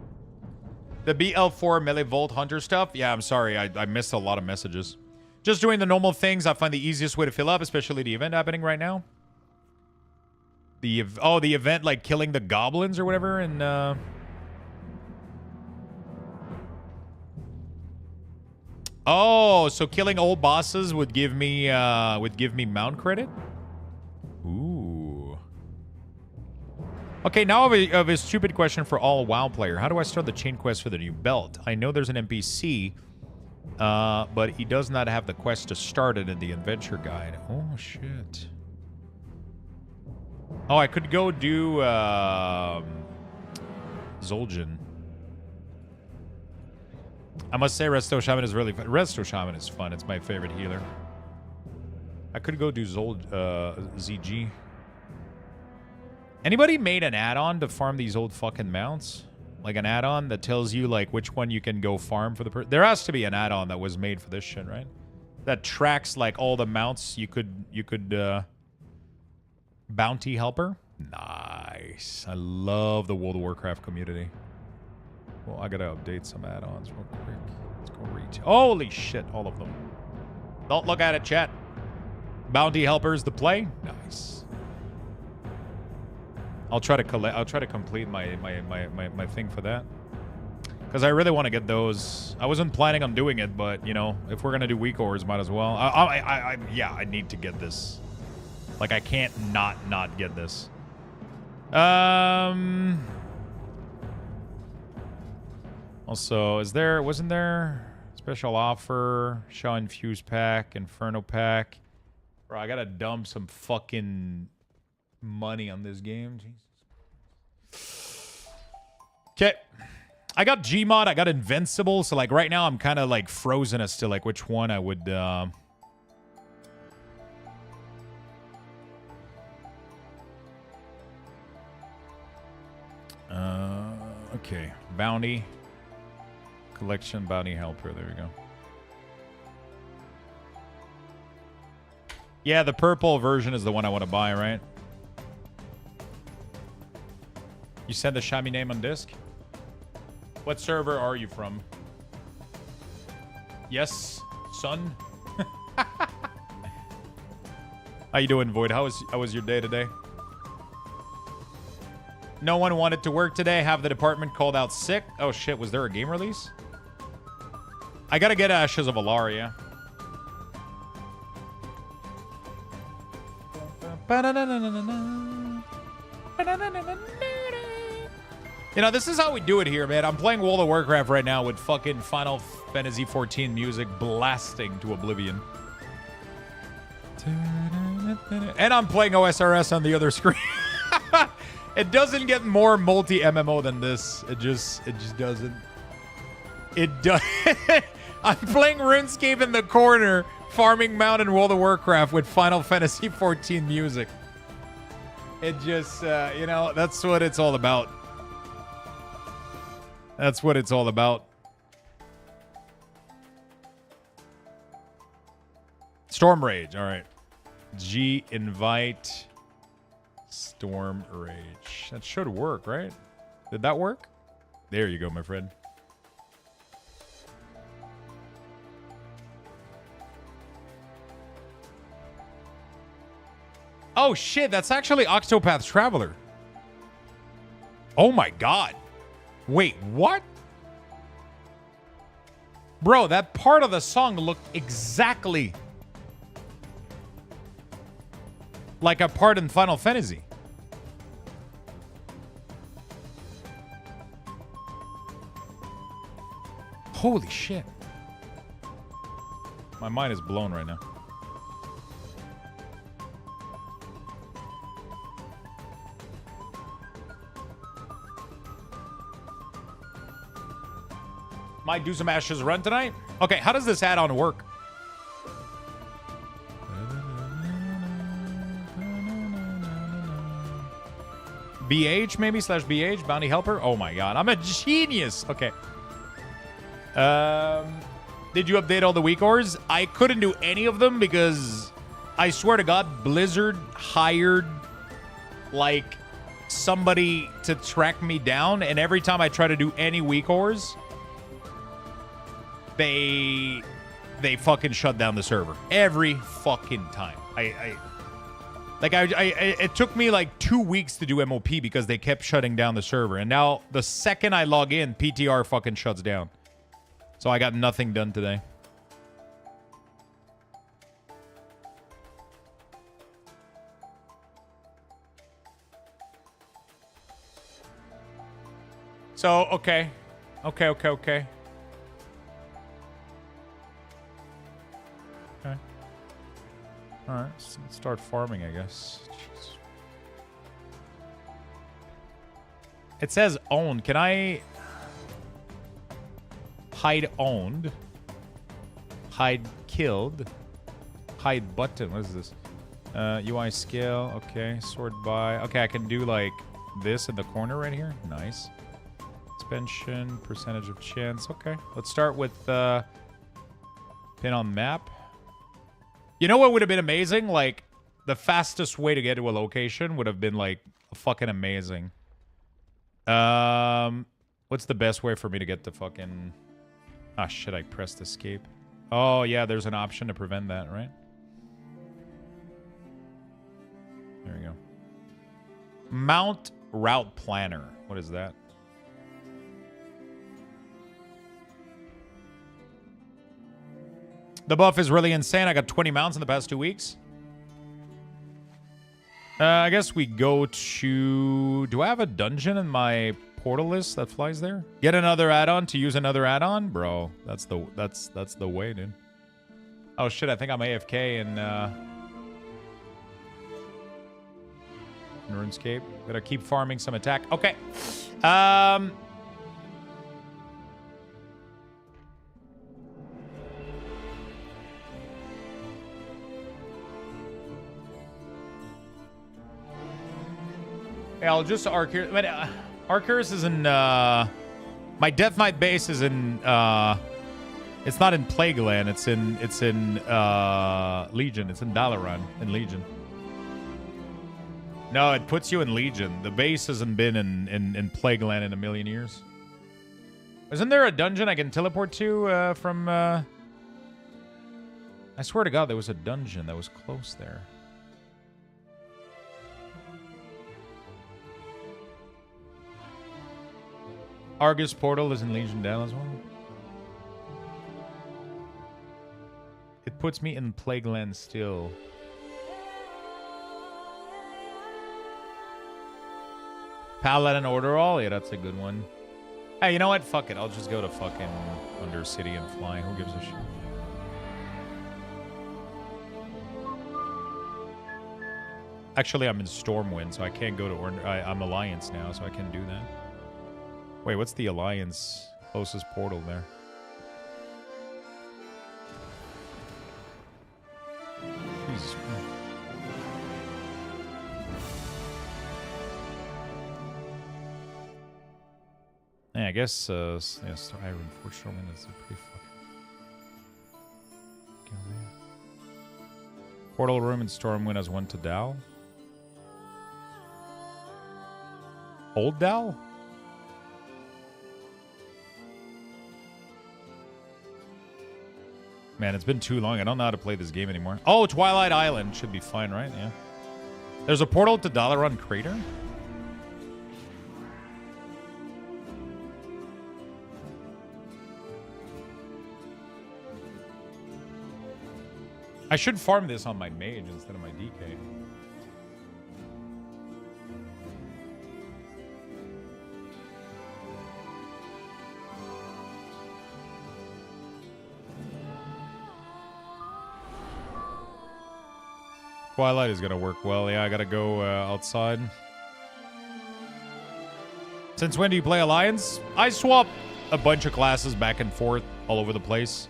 The BL4 melee Volt Hunter stuff? Yeah, I'm sorry. I missed a lot of messages. Just doing the normal things. I find the easiest way to fill up, especially the event happening right now. The event like killing the goblins or whatever, and oh, so killing old bosses would give me mount credit. Ooh. Okay, now I have a stupid question for all WoW player. How do I start the chain quest for the new belt? I know there's an NPC, but he does not have the quest to start it in the adventure guide. Oh shit. Oh, I could go do Zul'jin. I must say Resto Shaman is really fun. Resto Shaman is fun. It's my favorite healer. I could go do ZG. Anybody made an add-on to farm these old fucking mounts? Like an add-on that tells you like which one you can go farm for the There has to be an add-on that was made for this shit, right? that tracks like all the mounts you could bounty helper. Nice. I love the World of Warcraft community. Well, I gotta update some add-ons real quick. Let's go reach. Holy shit, all of them. Don't look at it, chat. Bounty helpers to play. Nice. I'll try to complete my thing for that. Because I really want to get those. I wasn't planning on doing it, but, you know, if we're going to do WeakAuras, might as well. Yeah, I need to get this. Like, I can't not get this. Also, wasn't there special offer, Shaw Infuse Pack, Inferno Pack? Bro, I got to dump some fucking money on this game. Jesus. Okay. I got Gmod, I got Invincible, so like right now I'm kind of like frozen as to like which one I would okay, Bounty Collection, Bounty Helper, there we go. Yeah, the purple version is the one I want to buy, right? You said the Shami name on disc? What server are you from? Yes, son. How you doing, Void? How was your day today? No one wanted to work today. Have the department called out sick. Oh shit, was there a game release? I gotta get Ashes of Alaria. You know, this is how we do it here, man. I'm playing World of Warcraft right now with fucking Final Fantasy 14 music blasting to oblivion. And I'm playing OSRS on the other screen. It doesn't get more multi-MMO than this. It just doesn't. It does. I'm playing RuneScape in the corner, farming Mount in World of Warcraft with Final Fantasy 14 music. It just, you know, that's what it's all about. That's what it's all about. Storm Rage. All right. G invite Storm Rage. That should work, right? Did that work? There you go, my friend. Oh, shit. That's actually Octopath Traveler. Oh, my God. Wait, what? Bro, that part of the song looked exactly like a part in Final Fantasy. Holy shit. My mind is blown right now. Might do some Ashes run tonight. Okay, how does this add-on work? BH maybe / BH bounty helper. Oh my god, I'm a genius. Okay. Did you update all the WeakAuras? I couldn't do any of them because I swear to God, Blizzard hired like somebody to track me down, and every time I try to do any WeakAuras, they fucking shut down the server every fucking time. It took me like 2 weeks to do MOP because they kept shutting down the server, and now the second I log in, PTR fucking shuts down. So I got nothing done today. So okay. Okay. Alright, let's start farming, I guess. Jeez. It says owned. Can I hide owned? Hide killed? Hide button. What is this? UI scale. Okay. Sort by. Okay, I can do like this in the corner right here. Nice. Suspension. Percentage of chance. Okay. Let's start with pin on map. You know what would have been amazing? Like, the fastest way to get to a location would have been, like, fucking amazing. What's the best way for me to get to fucking... Ah, shit, I pressed escape. Oh, yeah, there's an option to prevent that, right? There we go. Mount Route Planner. What is that? The buff is really insane. I got 20 mounts in the past 2 weeks. I guess we go to... Do I have a dungeon in my portal list that flies there? Get another add-on to use another add-on? Bro, that's the way, dude. Oh, shit, I think I'm AFK in RuneScape. Gotta keep farming some attack. Okay. Yeah, I'll just Arcurus. But Arcurus is in. My Death Knight base is in. It's not in Plagueland. It's in Legion. It's in Dalaran in Legion. No, it puts you in Legion. The base hasn't been in Plagueland in a million years. Isn't there a dungeon I can teleport to from? I swear to God, there was a dungeon that was close there. Argus Portal is in Legion Dale as well. It puts me in Plagueland still. Paladin Order All? Yeah, that's a good one. Hey, you know what? Fuck it. I'll just go to fucking Undercity and fly. Who gives a shit? Actually, I'm in Stormwind, so I can't go to... I'm Alliance now, so I can do that. Wait, what's the Alliance closest portal there? Jesus Christ. Yeah, I guess, yeah, Iron Forge Stormwind is a pretty fucking... Portal Room in Stormwind has one to Dal. Old Dal? Man, it's been too long. I don't know how to play this game anymore. Oh, Twilight Island. Should be fine, right? Yeah. There's a portal to Dalaran Crater? I should farm this on my mage instead of my DK. Twilight is gonna work well. Yeah, I gotta go outside. Since when do you play Alliance? I swap a bunch of classes back and forth all over the place.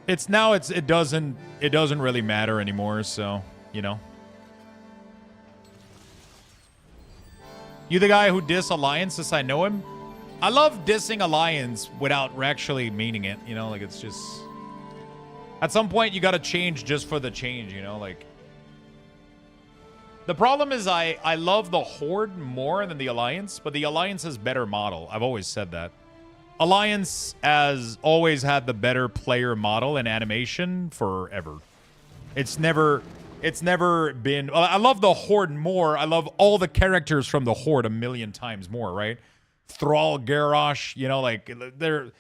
It doesn't really matter anymore, so, you know. You the guy who diss Alliance as I know him? I love dissing Alliance without actually meaning it, you know, like it's just... At some point, you gotta change just for the change, you know, like... The problem is I love the Horde more than the Alliance, but the Alliance has better model. I've always said that. Alliance has always had the better player model and animation forever. It's never been... I love the Horde more. I love all the characters from the Horde a million times more, right? Thrall, Garrosh, you know, like, they're...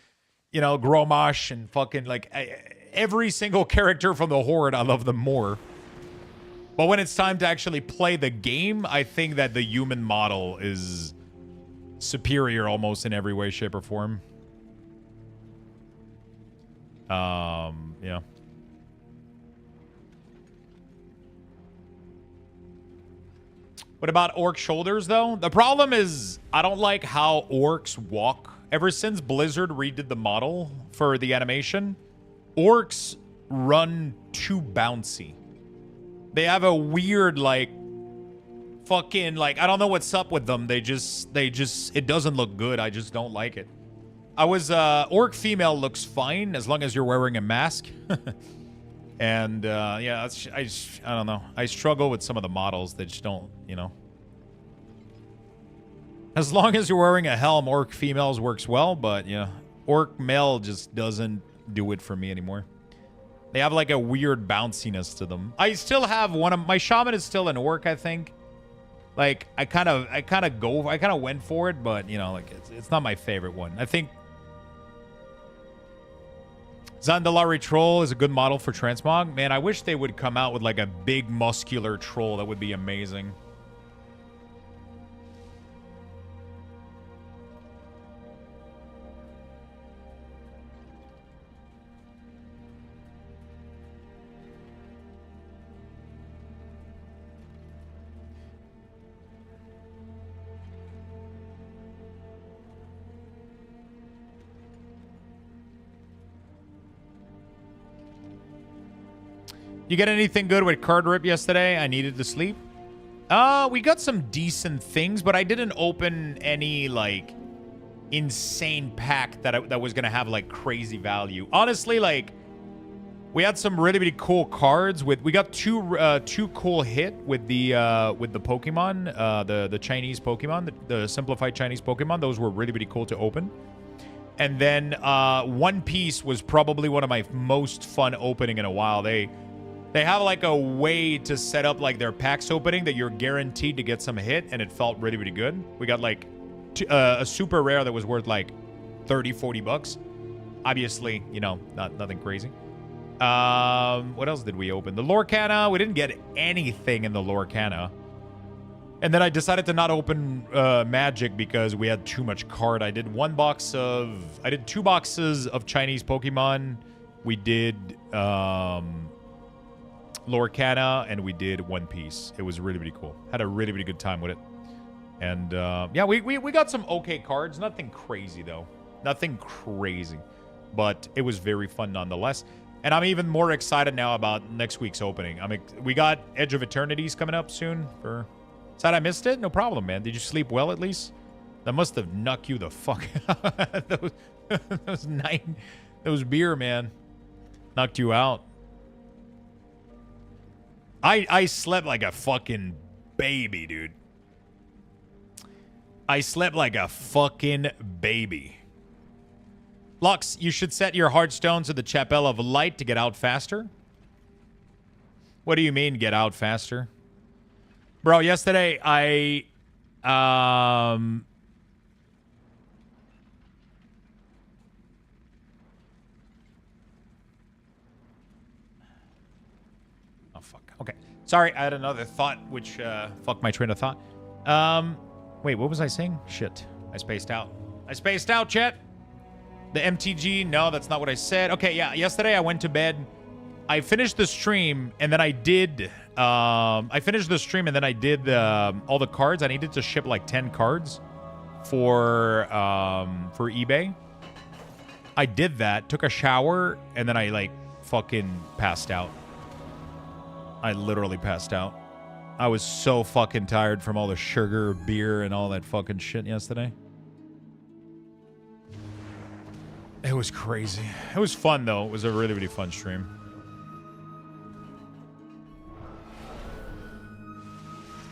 You know, Gromash and fucking, like... Every single character from the Horde, I love them more. But when it's time to actually play the game, I think that the human model is superior almost in every way, shape, or form. Yeah. What about Orc Shoulders, though? The problem is I don't like how orcs walk. Ever since Blizzard redid the model for the animation... Orcs run too bouncy. They have a weird, like, fucking, like, I don't know what's up with them. They just, it doesn't look good. I just don't like it. Orc female looks fine as long as you're wearing a mask. And yeah, I don't know. I struggle with some of the models that just don't, you know. As long as you're wearing a helm, orc females works well, but yeah, orc male just doesn't do it for me anymore. They have like a weird bounciness to them. I still have one of my shaman is still an orc, I think. Like I kind of went for it, but you know, like it's not my favorite one. I think Zandalari Troll is a good model for Transmog. Man, I wish they would come out with like a big muscular troll. That would be amazing. You get anything good with card rip yesterday? I needed to sleep. We got some decent things, but I didn't open any like insane pack that was gonna have like crazy value. Honestly, like we had some really cool cards. We got two cool hit with the Pokemon, the Chinese Pokemon, the simplified Chinese Pokemon. Those were really cool to open. And then One Piece was probably one of my most fun opening in a while. They have like a way to set up like their packs opening that you're guaranteed to get some hit, and it felt really good. We got like a super rare that was worth like 30-40 bucks. Obviously, you know, nothing crazy. What else did we open? The Lorcana. We didn't get anything in the Lorcana. And then I decided to not open Magic because we had too much card. I did two boxes of Chinese Pokemon. We did Lorcana, and we did One Piece. It was really cool. Had a really good time with it. And yeah, we got some okay cards. Nothing crazy though. Nothing crazy. But it was very fun nonetheless. And I'm even more excited now about next week's opening. We got Edge of Eternities coming up soon. Sad I missed it? No problem, man. Did you sleep well at least? That must have knocked you the fuck out. Those beer, man. Knocked you out. I slept like a fucking baby, dude. I slept like a fucking baby. Lux, you should set your Hearthstone to the Chapel of Light to get out faster. What do you mean, get out faster? Bro, yesterday I... Okay. Sorry, I had another thought, which fucked my train of thought. Wait, what was I saying? Shit. I spaced out. Chat. The MTG, no, that's not what I said. Okay, yeah, yesterday I went to bed. I finished the stream, and then I did... all the cards. I needed to ship like 10 cards for eBay. I did that, took a shower, and then I like fucking passed out. I literally passed out. I was so fucking tired from all the sugar, beer, and all that fucking shit yesterday. It was crazy. It was fun, though. It was a really fun stream.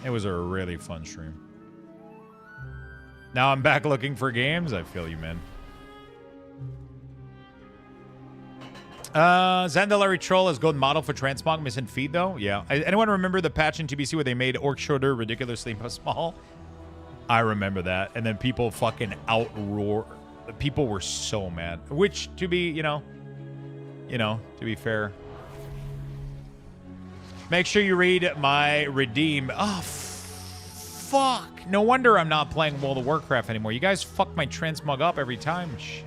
It was a really fun stream. Now I'm back looking for games. I feel you, man. Zandalari Troll is good model for Transmog. Missing feet, though? Yeah. Anyone remember the patch in TBC where they made Orc Shoulder ridiculously small? I remember that. And then people fucking outroar. People were so mad. Which, to be, to be fair. Make sure you read my redeem. Oh, fuck. No wonder I'm not playing World of Warcraft anymore. You guys fuck my Transmog up every time. Shit.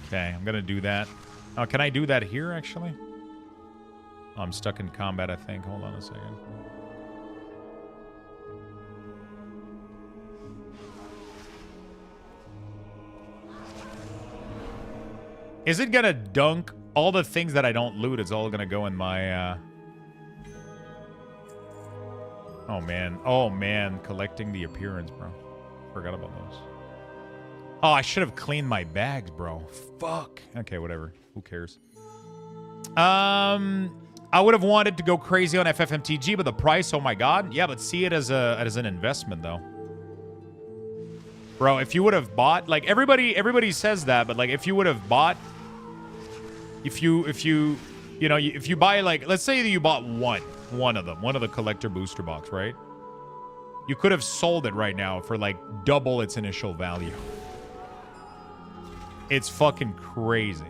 Okay, I'm gonna do that. Oh, can I do that here, actually? Oh, I'm stuck in combat, I think. Hold on a second. Is it gonna dunk all the things that I don't loot? It's all gonna go in my, Oh, man. Collecting the appearance, bro. Forgot about those. Oh, I should have cleaned my bags, bro. Fuck. Okay, whatever. Who cares? I would have wanted to go crazy on FFMTG, but the price, oh my god. Yeah, but see it as an investment though. Bro, if you would have bought, like everybody says that, but like if you would have bought, if you buy, like, let's say that you bought one of them, one of the collector booster box, right? You could have sold it right now for like double its initial value. It's fucking crazy.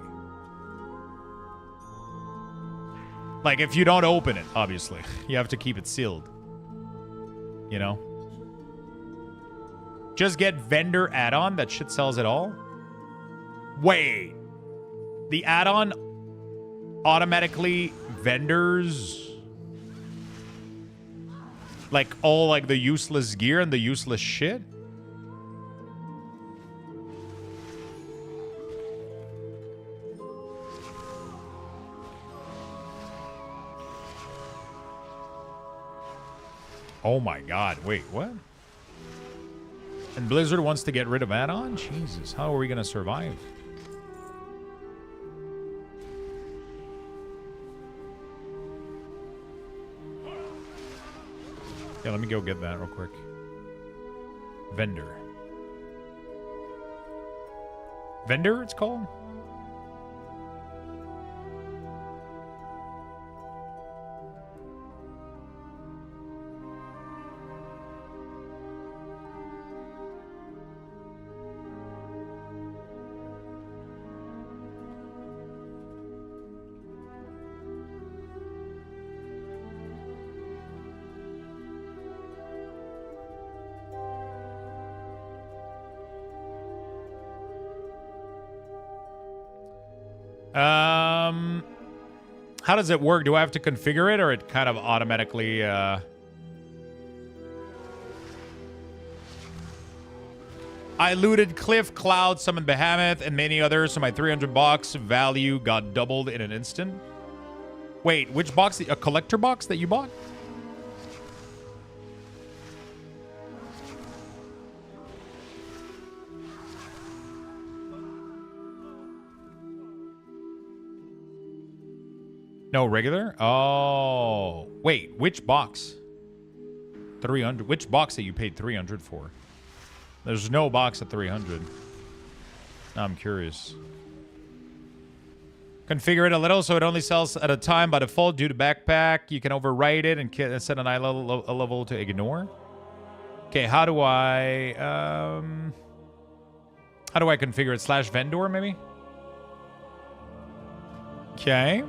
Like, if you don't open it, obviously. You have to keep it sealed. You know? Just get vendor add-on. That shit sells it all. Wait. The add-on automatically vendors... like, all, like, the useless gear and the useless shit? Oh my god, wait, what? And Blizzard wants to get rid of add-on? Jesus, how are we gonna survive? Yeah, let me go get that real quick. Vendor. Vendor, it's called? How does it work? Do I have to configure it, or it kind of automatically, I looted Cliff, Cloud, summoned Behemoth, and many others, so my 300 box value got doubled in an instant. Wait, which box? A collector box that you bought? No, regular? Oh. Wait, which box? 300. Which box that you paid 300 for? There's no box at 300. I'm curious. Configure it a little so it only sells at a time by default due to backpack. You can overwrite it and set an eye level to ignore. Okay, how do I configure it? / vendor, maybe? Okay.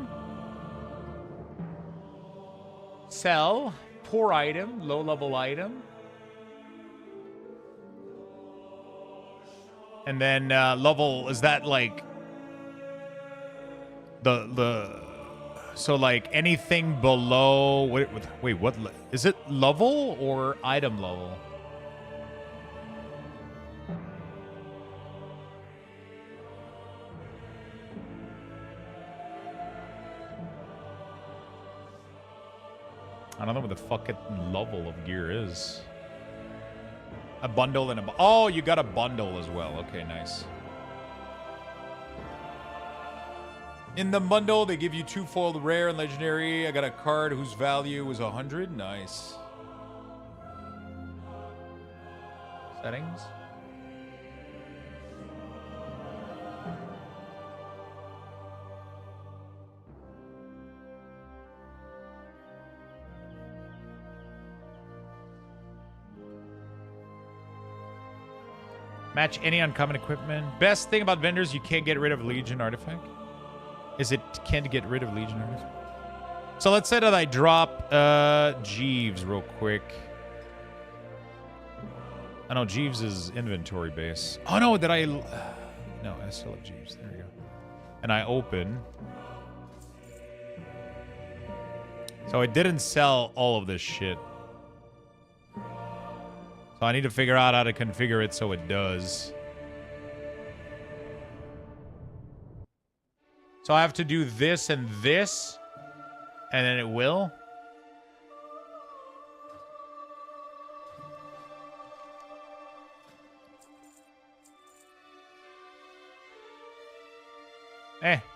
Sell, poor item, low level item. And then level, is that like so like anything below, wait, what is it, level or item level? I don't know what the fucking level of gear is. A bundle and a... Oh, you got a bundle as well. Okay, nice. In the bundle, they give you 2-fold rare and legendary. I got a card whose value is 100. Nice. Settings. Match any uncommon equipment. Best thing about vendors, you can't get rid of Legion artifact. Is it can't get rid of Legion artifact? So let's say that I drop Jeeves real quick. I know Jeeves is inventory base. Oh no, did I... No, I still have Jeeves. There we go. And I open. So it didn't sell all of this shit. So I need to figure out how to configure it so it does. So I have to do this, and then it will.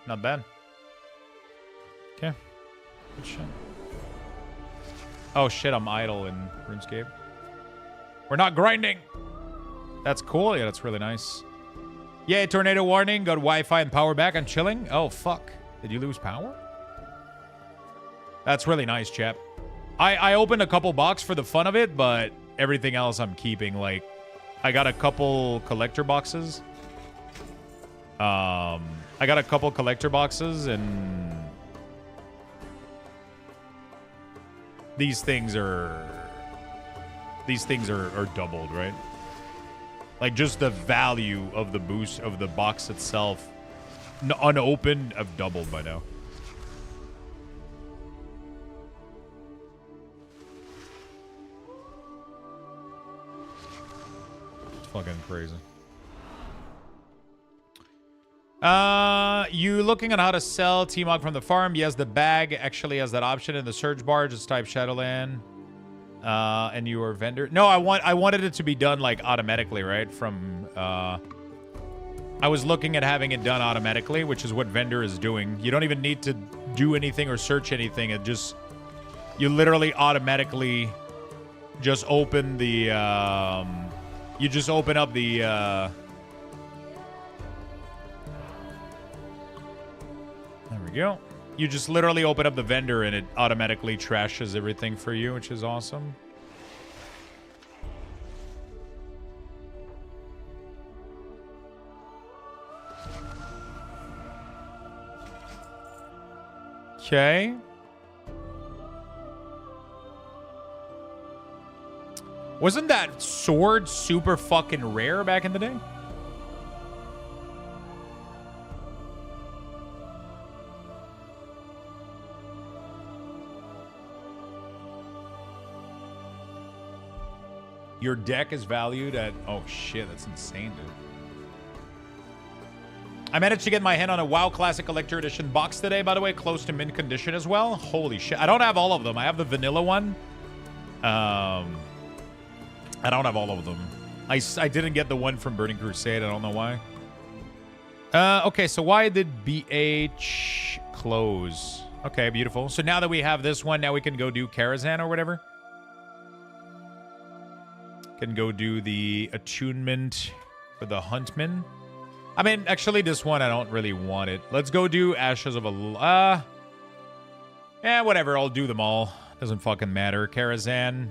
not bad. Okay. Good shit. Oh shit, I'm idle in RuneScape. We're not grinding. That's cool. Yeah, that's really nice. Yeah, tornado warning. Got Wi-Fi and power back. I'm chilling. Oh, fuck. Did you lose power? That's really nice, chap. I opened a couple boxes for the fun of it, but everything else I'm keeping. Like, I got a couple collector boxes. I got a couple collector boxes, and these things are doubled, right? Like, just the value of the boost of the box itself, unopened, have doubled by now. It's fucking crazy. You looking at how to sell T-Mog from the farm? Yes, the bag actually has that option in the search bar. Just type Shadowland. And your vendor. No, I wanted it to be done like automatically, right? From I was looking at having it done automatically, which is what vendor is doing. You don't even need to do anything or search anything. It just, you literally automatically just open the you just open up the there we go. You just literally open up the vendor and it automatically trashes everything for you, which is awesome. Okay. Wasn't that sword super fucking rare back in the day? Your deck is valued at... Oh, shit. That's insane, dude. I managed to get my hand on a WoW Classic Collector Edition box today, by the way. Close to mint condition as well. Holy shit. I don't have all of them. I have the vanilla one. I don't have all of them. I didn't get the one from Burning Crusade. I don't know why. Okay, so why did BH close? Okay, beautiful. So now that we have this one, now we can go do Karazhan or whatever. Can go do the attunement for the Huntman. I mean, actually, this one, I don't really want it. Let's go do Ashes of a... yeah, whatever. I'll do them all. Doesn't fucking matter. Karazhan.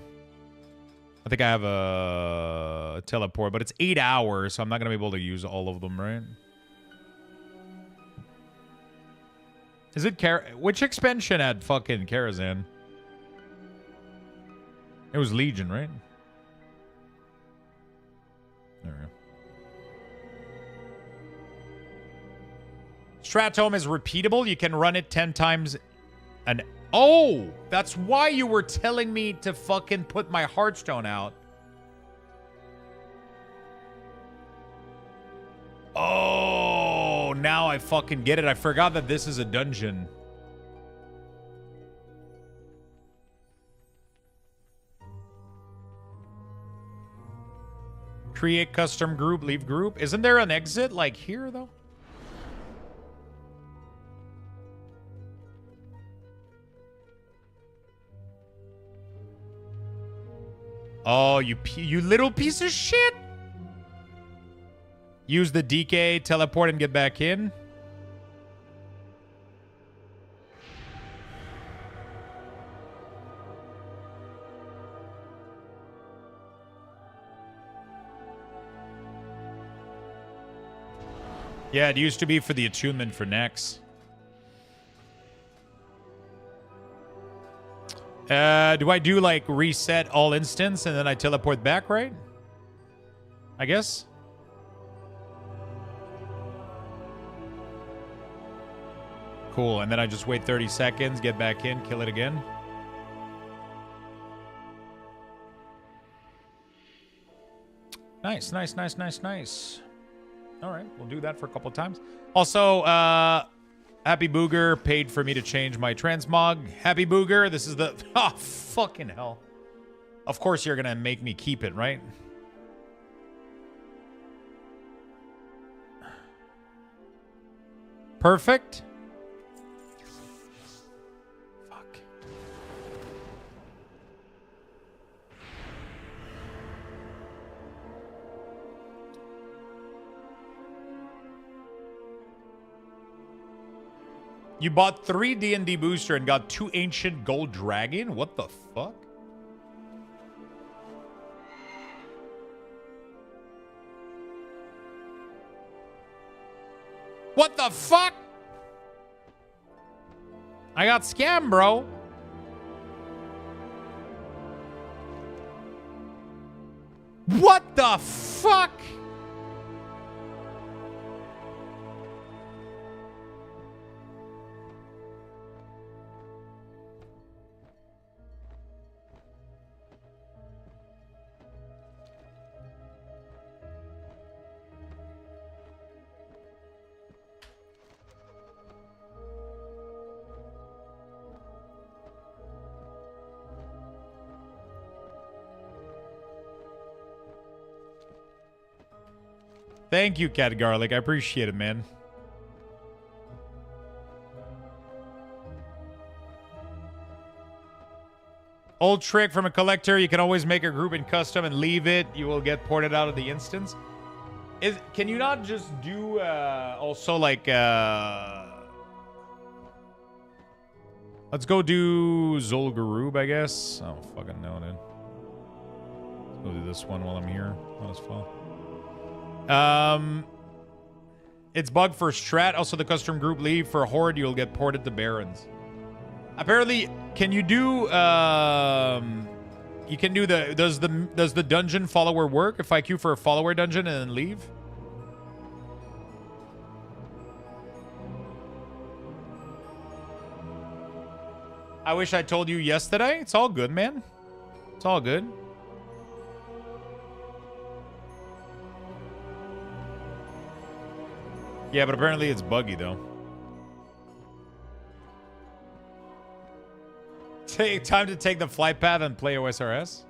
I think I have a teleport, but it's 8 hours, so I'm not going to be able to use all of them, right? Is it which expansion had fucking Karazhan? It was Legion, right? There we go. Stratome is repeatable. You can run it 10 times an... Oh! That's why you were telling me to fucking put my Hearthstone out. Oh! Now I fucking get it. I forgot that this is a dungeon. Create custom group, leave group. Isn't there an exit like here, though? Oh, you little piece of shit. Use the DK, teleport, and get back in. Yeah, it used to be for the attunement for Nex. Do I do, like, reset all instance and then I teleport back, right? I guess. Cool, and then I just wait 30 seconds, get back in, kill it again. Nice, nice, nice, nice, nice. All right, we'll do that for a couple times. Also, Happy Booger paid for me to change my transmog. Happy Booger, this is the... Oh, fucking hell. Of course you're going to make me keep it, right? Perfect. Fuck. You bought 3 D&D booster and got 2 ancient gold dragon? What the fuck? What the fuck? I got scammed, bro. What the fuck? Thank you, Cat Garlic. I appreciate it, man. Old trick from a collector. You can always make a group in custom and leave it. You will get ported out of the instance. Can you not just do also like... Let's go do Zul'Gurub, I guess. I don't fucking know, dude. Let's go do this one while I'm here. Might as well. It's bug for strat. Also, the custom group leave for horde. You'll get ported to barons. Apparently, can you do? You can do the. Does the dungeon follower work? If I queue for a follower dungeon and then leave. I wish I told you yesterday. It's all good, man. It's all good. Yeah, but apparently it's buggy, though. Time to take the flight path and play OSRS?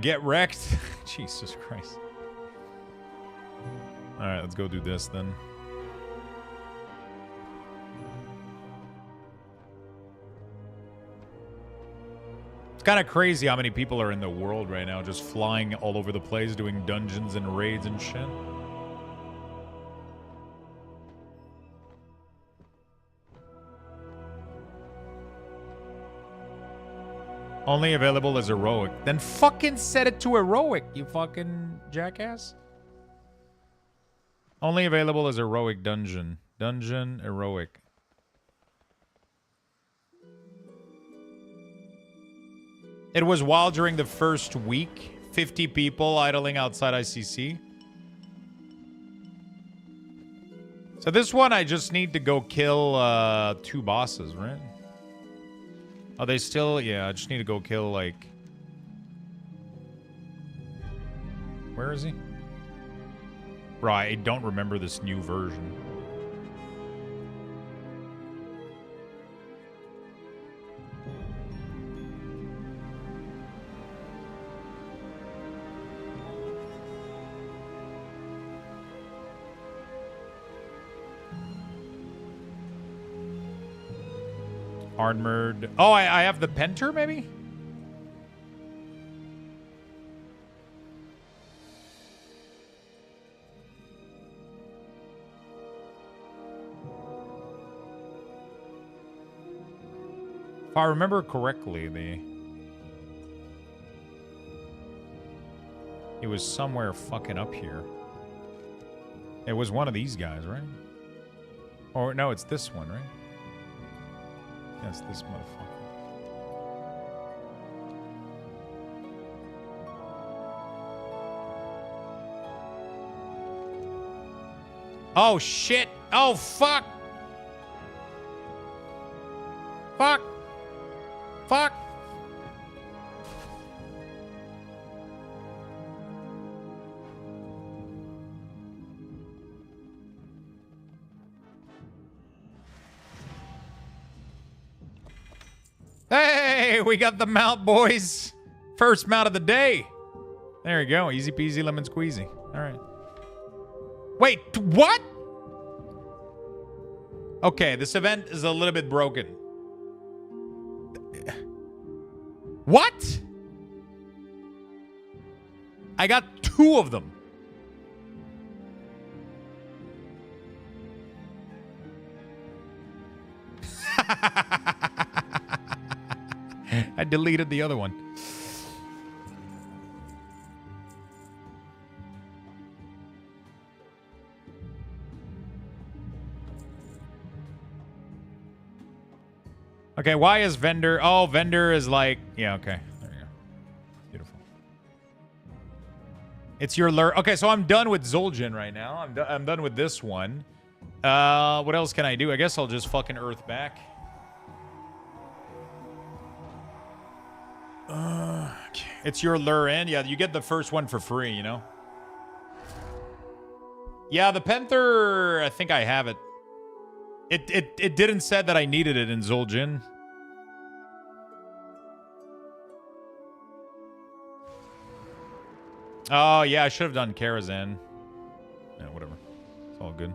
Get wrecked? Jesus Christ. Alright, let's go do this, then. It's kind of crazy how many people are in the world right now, just flying all over the place, doing dungeons and raids and shit. Only available as heroic. Then fucking set it to heroic, you fucking jackass. Only available as heroic dungeon. Dungeon heroic. It was wild during the first week. 50 people idling outside ICC. So this one, I just need to go kill 2 bosses, right? Are they still? Yeah, I just need to go kill, like... Where is he? Right, I don't remember this new version. Armored. Oh, I have the Penter, maybe? If I remember correctly, it was somewhere fucking up here. It was one of these guys, right? Or no, it's this one, right? Yes, this motherfucker. Oh, shit. Oh, fuck. Fuck. Fuck. Hey, we got the mount, boys. First mount of the day. There you go. Easy peasy lemon squeezy. All right. Wait, what? Okay, this event is a little bit broken. What? I got 2 of them. I deleted the other one. Okay, why is vendor? Oh, vendor is like, yeah, okay. There you go. Beautiful. It's your lure. Okay, so I'm done with Zul'jin right now. I'm done with this one. What else can I do? I guess I'll just fucking earth back. It's your lure in. Yeah, you get the first one for free, you know? Yeah, the Panther, I think I have it. It didn't say that I needed it in Zul'jin. Oh, yeah, I should have done Karazhan. Yeah, whatever. It's all good.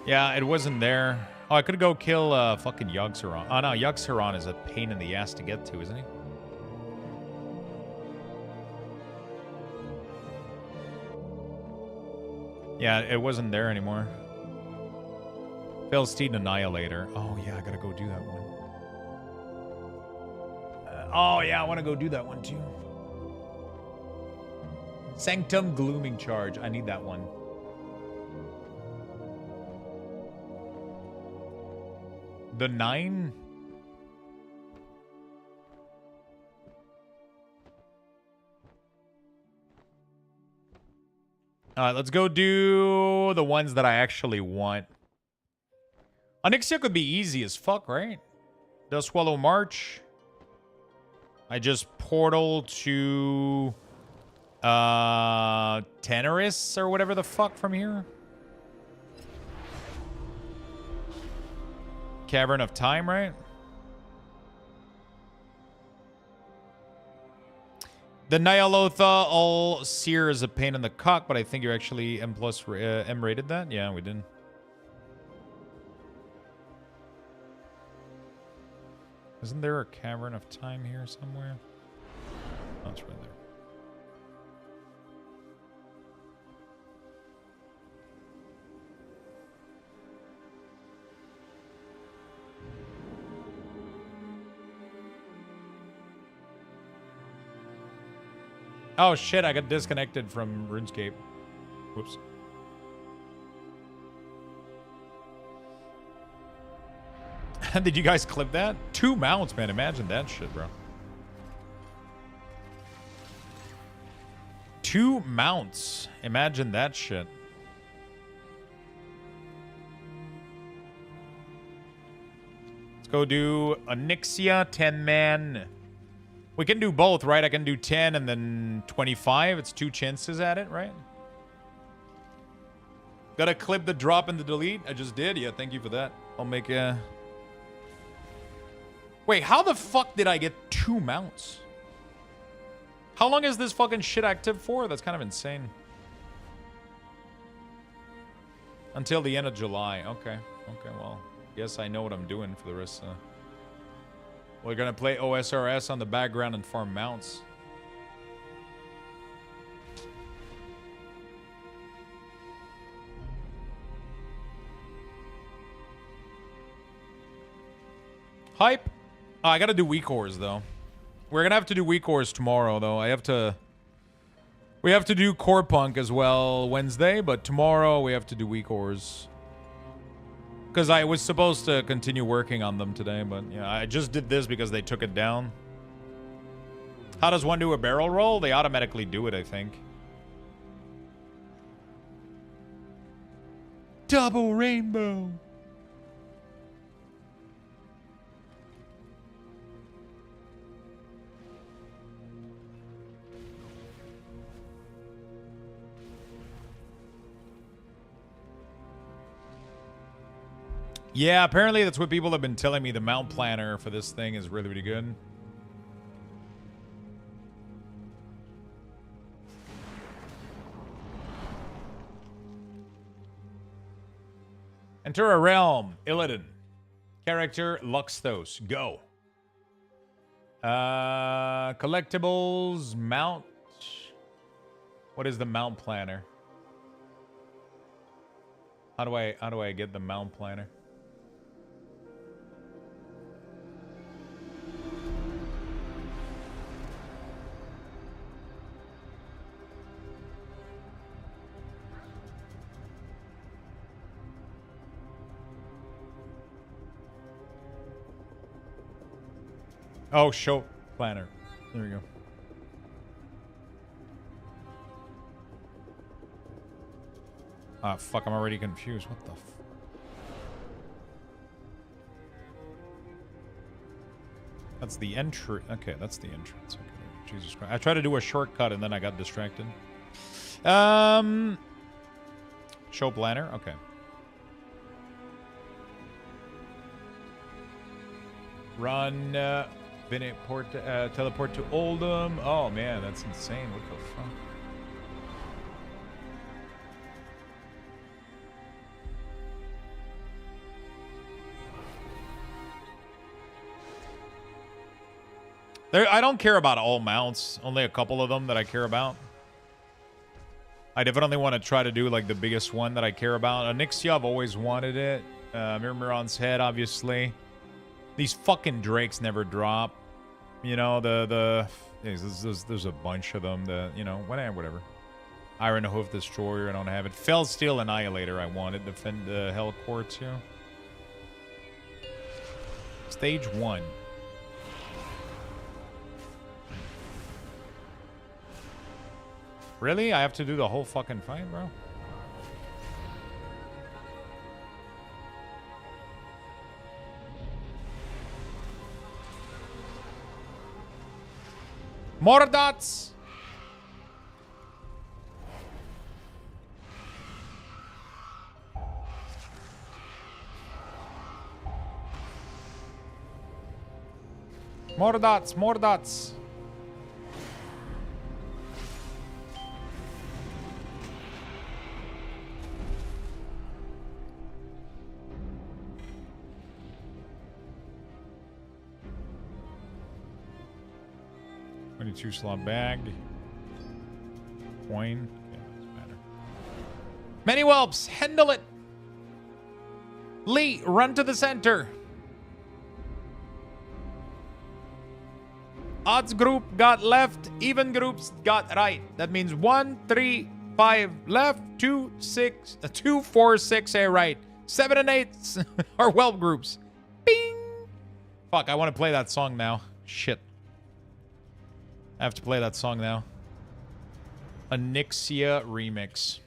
Yeah, it wasn't there. Oh, I could go kill fucking Yogg-Saron. Oh, no, Yogg-Saron is a pain in the ass to get to, isn't he? Yeah, it wasn't there anymore. Philistine Annihilator. Oh, yeah, I gotta go do that one. Oh, yeah, I want to go do that one, too. Sanctum Glooming Charge. I need that one. The 9? Alright, let's go do the ones that I actually want. Onyxia could be easy as fuck, right? Does Swallow March. I just portal to Teneris or whatever the fuck from here. Cavern of Time, right? The Nyalotha all sear is a pain in the cock, but I think you actually M rated that. Yeah, we did. Isn't there a Cavern of Time here somewhere? Oh, it's right there. Oh shit, I got disconnected from RuneScape. Whoops. Did you guys clip that? 2 mounts, man. Imagine that shit, bro. 2 mounts. Imagine that shit. Let's go do Onyxia 10-man. We can do both, right? I can do 10 and then 25. It's 2 chances at it, right? Gotta clip the drop and the delete. I just did. Yeah, thank you for that. I'll make a... Wait, how the fuck did I get 2 mounts? How long is this fucking shit active for? That's kind of insane. Until the end of July. Okay. Okay, well, guess I know what I'm doing for the rest of... We're gonna play OSRS on the background and farm mounts. Hype. Oh, I gotta do WeakAuras though. We're gonna have to do WeakAuras tomorrow though. We have to do Core Punk as well Wednesday, but tomorrow we have to do WeakAuras. Because I was supposed to continue working on them today, but yeah, I just did this because they took it down. How does one do a barrel roll? They automatically do it, I think. Double rainbow. Yeah, apparently that's what people have been telling me. The mount planner for this thing is really, really good. Enter a realm. Illidan. Character Luxthos. Go. Collectibles. Mount. What is the mount planner? How do I get the mount planner? Oh, show planner. There we go. Ah, fuck, I'm already confused. What the f... That's the entry. Okay, that's the entrance. Okay, Jesus Christ. I tried to do a shortcut and then I got distracted. Show planner? Okay. Run, teleport to Oldham. Oh man, that's insane. What the fuck? I don't care about all mounts. Only a couple of them that I care about. I definitely want to try to do like the biggest one that I care about. Onyxia, I've always wanted it. Mirmiron's head, obviously. These fucking drakes never drop. You know, there's a bunch of them. Whatever. Iron Hoof Destroyer, I don't have it. Fellsteel Annihilator, I wanted. Defend the Hell Quartz here. Stage 1. Really? I have to do the whole fucking fight, bro? More dots! More dots, more dots. Two-slot bag. Coin. Okay, doesn't matter. Many whelps, handle it. Lee, run to the center. Odds group got left, even groups got right. That means 1, 3, 5 left, 2, 6, 2, 4, 6 are right. 7 and 8 are whelp groups. Bing. Fuck, I want to play that song now. Shit. I have to play that song now. Onyxia remix.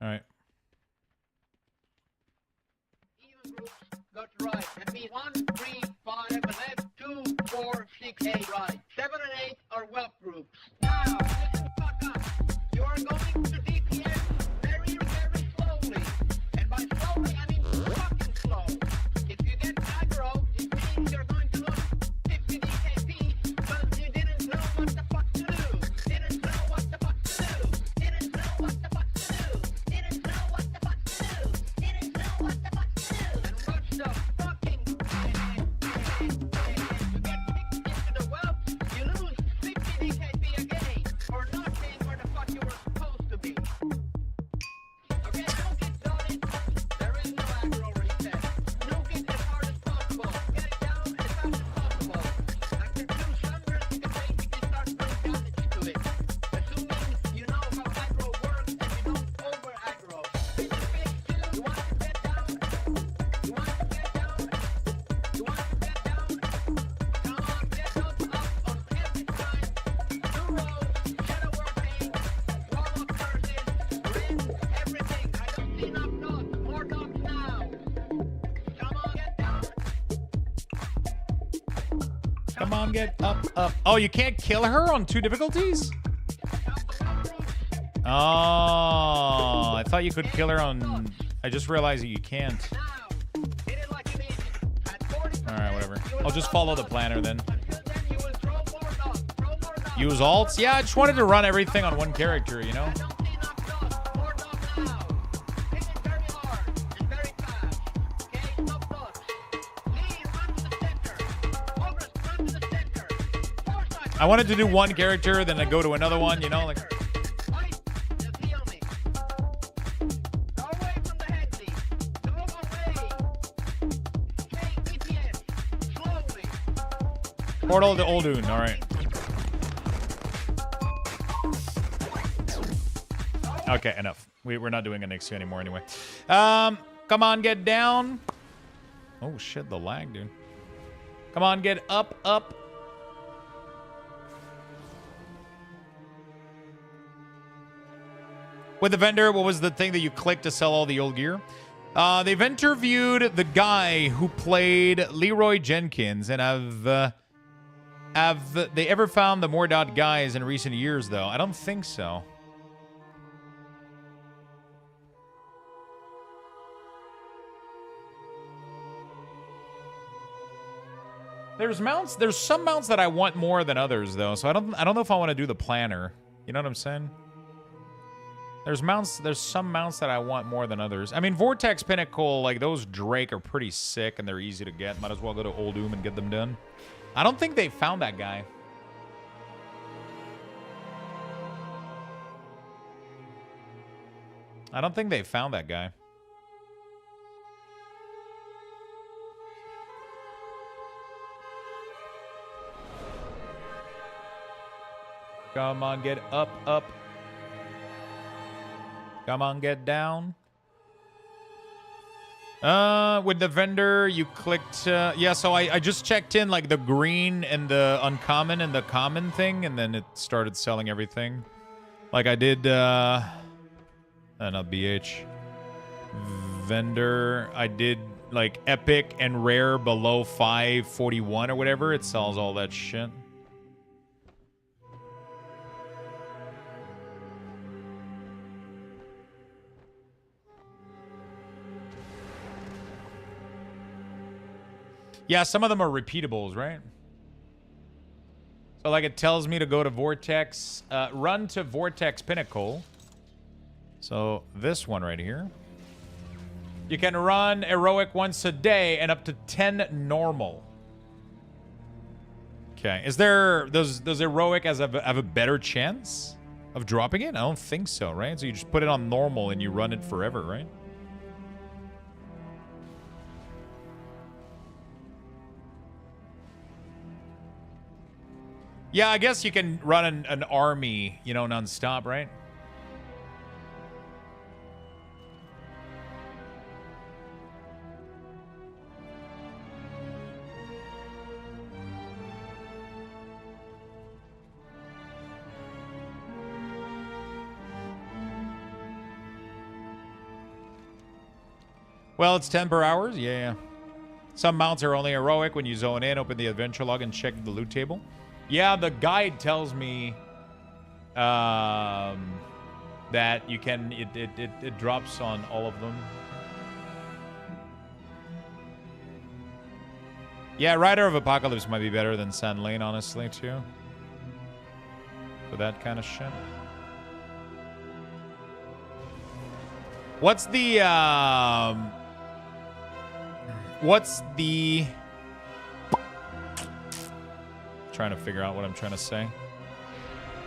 All right. Even groups got right. That means 1, 3, 5 left, 2, 4, 6, 8 right. 7 and 8 are whelp groups. Now, listen the fuck up. You are going to DPS very, very slowly. And by slowly, I mean fucking slow. If you get aggro, it means you're going to lose 50 DKP because you didn't know what the fuck to do. Didn't know what the fuck to do. Didn't know what the fuck to do. Didn't know what the fuck to do. Didn't know what the fuck to do. And watch the fucking you get kicked into the whelp, you lose 50 DKP again for not being where the fuck you were supposed to be. Okay, nuke it, got it. There is no aggro reset. Nuke it as hard as possible. Get it down as fast as possible. After 2 sunders, you can basically start doing damage to it. Assuming you know how aggro works and you don't over aggro. In the phase 2, you want to get down. You want to get down. You want to get down. Come on, get up on every time. 2 rows, shadow working, warlock curses, rinse, everything. I don't see enough dots. More dots now. Come on, get down. Come on, get up, up. Oh, you can't kill her on 2 difficulties? Oh, I thought you could kill her on... I just realized that you can't. Now, hit it like you mean it. At 40%, Alright, whatever. you will I'll just follow the planner then. Until then, you will throw more dots. Throw more dots. Use alts? Yeah, I just wanted to run everything on one character, you know? I don't see enough dots. More dots now. Hit it I wanted to do one character, then I go to another one, you know, like. Oi, just heal me. Go away from the head seat. Go away. Take EPS. Slowly. Portal to Oldun, all right. Okay, enough. We're not doing an XQ anymore anyway. Come on, get down. Oh shit, the lag, dude. Come on, get up, up. With the vendor, what was the thing that you clicked to sell all the old gear? They've interviewed the guy who played Leroy Jenkins, and have they ever found the Mordot guys in recent years, though? I don't think so. There's some mounts that I want more than others, though. So I don't know if I want to do the planner. You know what I'm saying? There's some mounts that I want more than others. I mean, Vortex Pinnacle, like those Drake are pretty sick and they're easy to get. Might as well go to Oldum and get them done. I don't think they found that guy. I don't think they found that guy. Come on, get up, up. Come on, get down. With the vendor, you clicked... yeah, so I just checked in, like, the green and the uncommon and the common thing, and then it started selling everything. Like, I did... not BH. Vendor, I did, like, epic and rare below 541 or whatever. It sells all that shit. Yeah, some of them are repeatables, right? So, like, it tells me to go to Vortex, run to Vortex Pinnacle. So, this one right here. You can run heroic once a day and up to 10 normal. Okay, is there, does heroic have a better chance of dropping it? I don't think so, right? So you just put it on normal and you run it forever, right? Yeah, I guess you can run an army, you know, non-stop, right? Well, it's 10 per hours. Yeah. Some mounts are only heroic. When you zone in, open the adventure log and check the loot table. Yeah, the guide tells me that you can, it drops on all of them. Yeah, Rider of Apocalypse might be better than Sand Lane, honestly, too. For that kind of shit. What's the trying to figure out what I'm trying to say.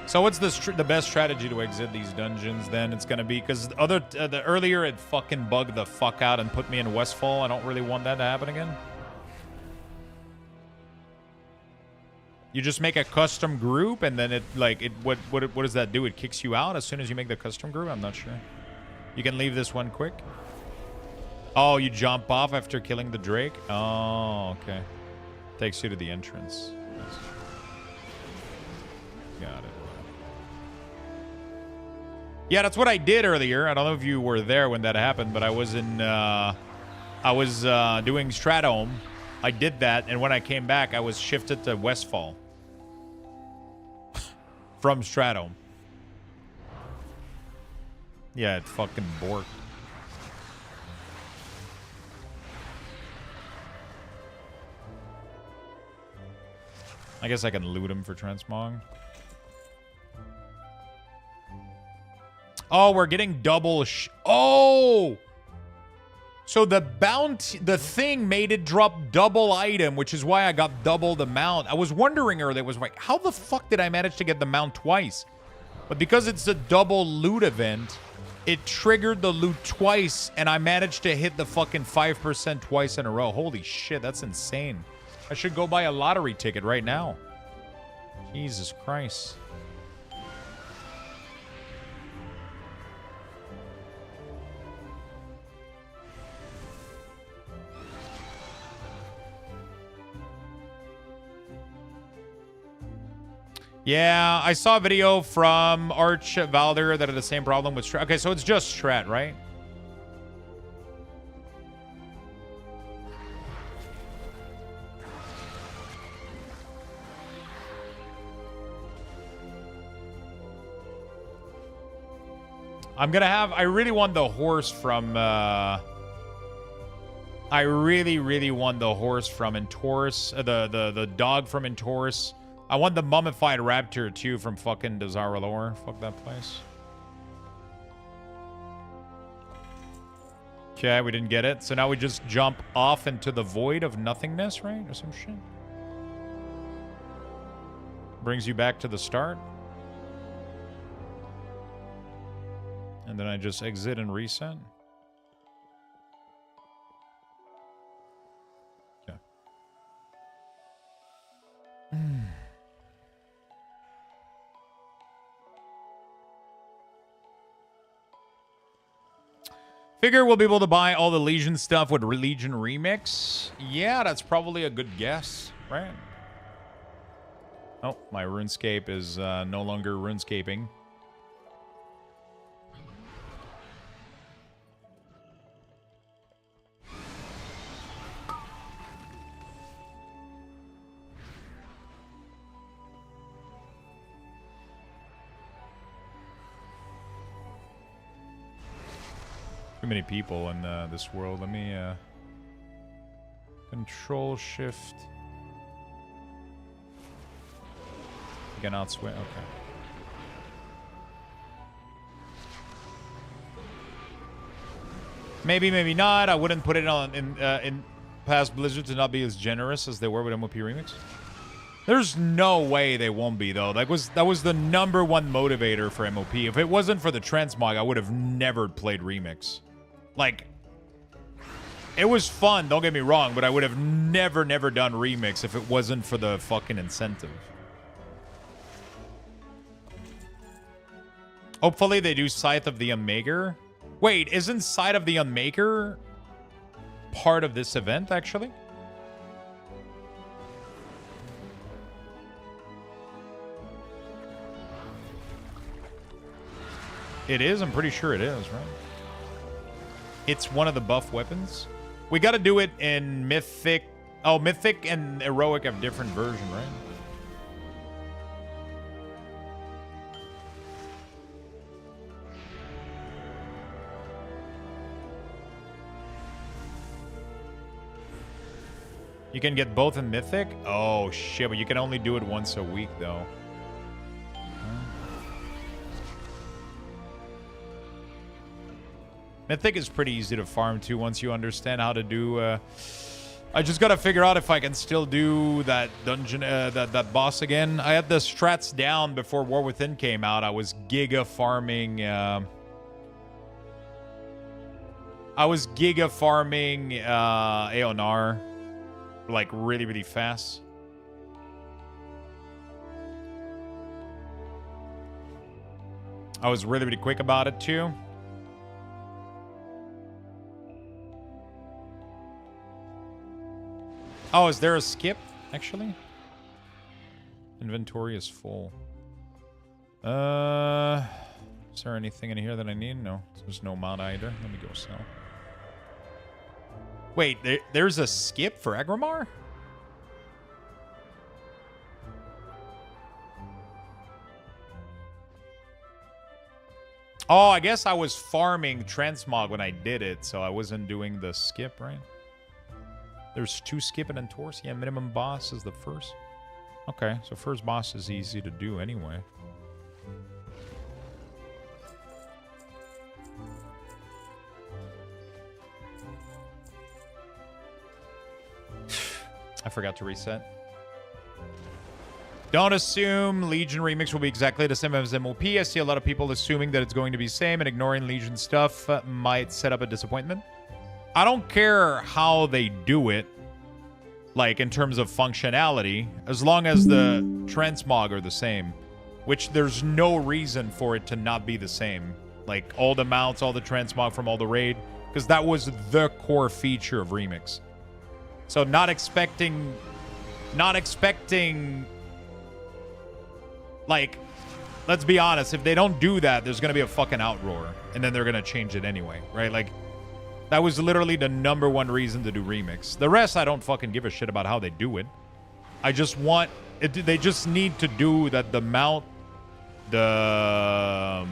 So what's the best strategy to exit these dungeons then? It's going to be, because the earlier it fucking bugged the fuck out and put me in Westfall. I don't really want that to happen again. You just make a custom group and then it, like, what does that do? It kicks you out as soon as you make the custom group? I'm not sure. You can leave this one quick. Oh, you jump off after killing the Drake? Oh, okay. Takes you to the entrance. Got it. Yeah, that's what I did earlier. I don't know if you were there when that happened, but I was in, doing Stratome. I did that, and when I came back, I was shifted to Westfall. From Stratome. Yeah, it fucking borked. I guess I can loot him for transmog. Oh, we're getting double oh! So the bounty, the thing made it drop double item, which is why I got double the mount. I was wondering earlier, was like, how the fuck did I manage to get the mount twice? But because it's a double loot event, it triggered the loot twice, and I managed to hit the fucking 5% twice in a row. Holy shit, that's insane. I should go buy a lottery ticket right now. Jesus Christ. Yeah, I saw a video from Arch Valder that had the same problem with Strat. Okay, so it's just Strat, right? I'm gonna have... I really want the horse from... I really want the horse from Entorus. The dog from Entorus. I want the mummified raptor, too, from fucking Dazar'alor. Fuck that place. Okay, we didn't get it. So now we just jump off into the void of nothingness, right? Or some shit. Brings you back to the start. And then I just exit and reset. Okay. Figure we'll be able to buy all the Legion stuff with Legion Remix. Yeah, that's probably a good guess, right? Oh, my RuneScape is no longer RuneScaping. Too many people in this world. Let me Control Shift. You cannot switch. Okay. Maybe, maybe not. I wouldn't put it on in past Blizzard to not be as generous as they were with MOP Remix. There's no way they won't be, though. That was the #1 motivator for MOP. If it wasn't for the transmog, I would have never played Remix. Like, it was fun, don't get me wrong, but I would have never done Remix if it wasn't for the fucking incentive. Hopefully they do Scythe of the Unmaker. Wait, isn't Scythe of the Unmaker part of this event, actually? It is? I'm pretty sure it is, right? It's one of the buff weapons. We got to do it in Mythic. Oh, Mythic and Heroic have different version, right? You can get both in Mythic? Oh, shit, but you can only do it once a week, though. Mythic is pretty easy to farm too once you understand how to do. I just gotta figure out if I can still do that dungeon, that boss again. I had the strats down before War Within came out. I was giga farming. Aeonar, like really fast. I was really quick about it too. Oh, is there a skip, actually? Inventory is full. Is there anything in here that I need? No, there's no mod either. Let me go sell. Wait, there's a skip for Agramar? Oh, I guess I was farming transmog when I did it, so I wasn't doing the skip, right? There's 2 skip and Entorse. Yeah, minimum boss is the first. Okay, so first boss is easy to do anyway. I forgot to reset. Don't assume Legion Remix will be exactly the same as MOP. I see a lot of people assuming that it's going to be same, and ignoring Legion stuff might set up a disappointment. I don't care how they do it, like in terms of functionality, as long as the transmog are the same, which there's no reason for it to not be the same. Like all the mounts, all the transmog from all the raid, because that was the core feature of Remix. So not expecting, like, let's be honest, if they don't do that, there's going to be a fucking outroar, and then they're going to change it anyway, right? Like, that was literally the #1 reason to do Remix. The rest, I don't fucking give a shit about how they do it. I just want, they just need to do that the mount, I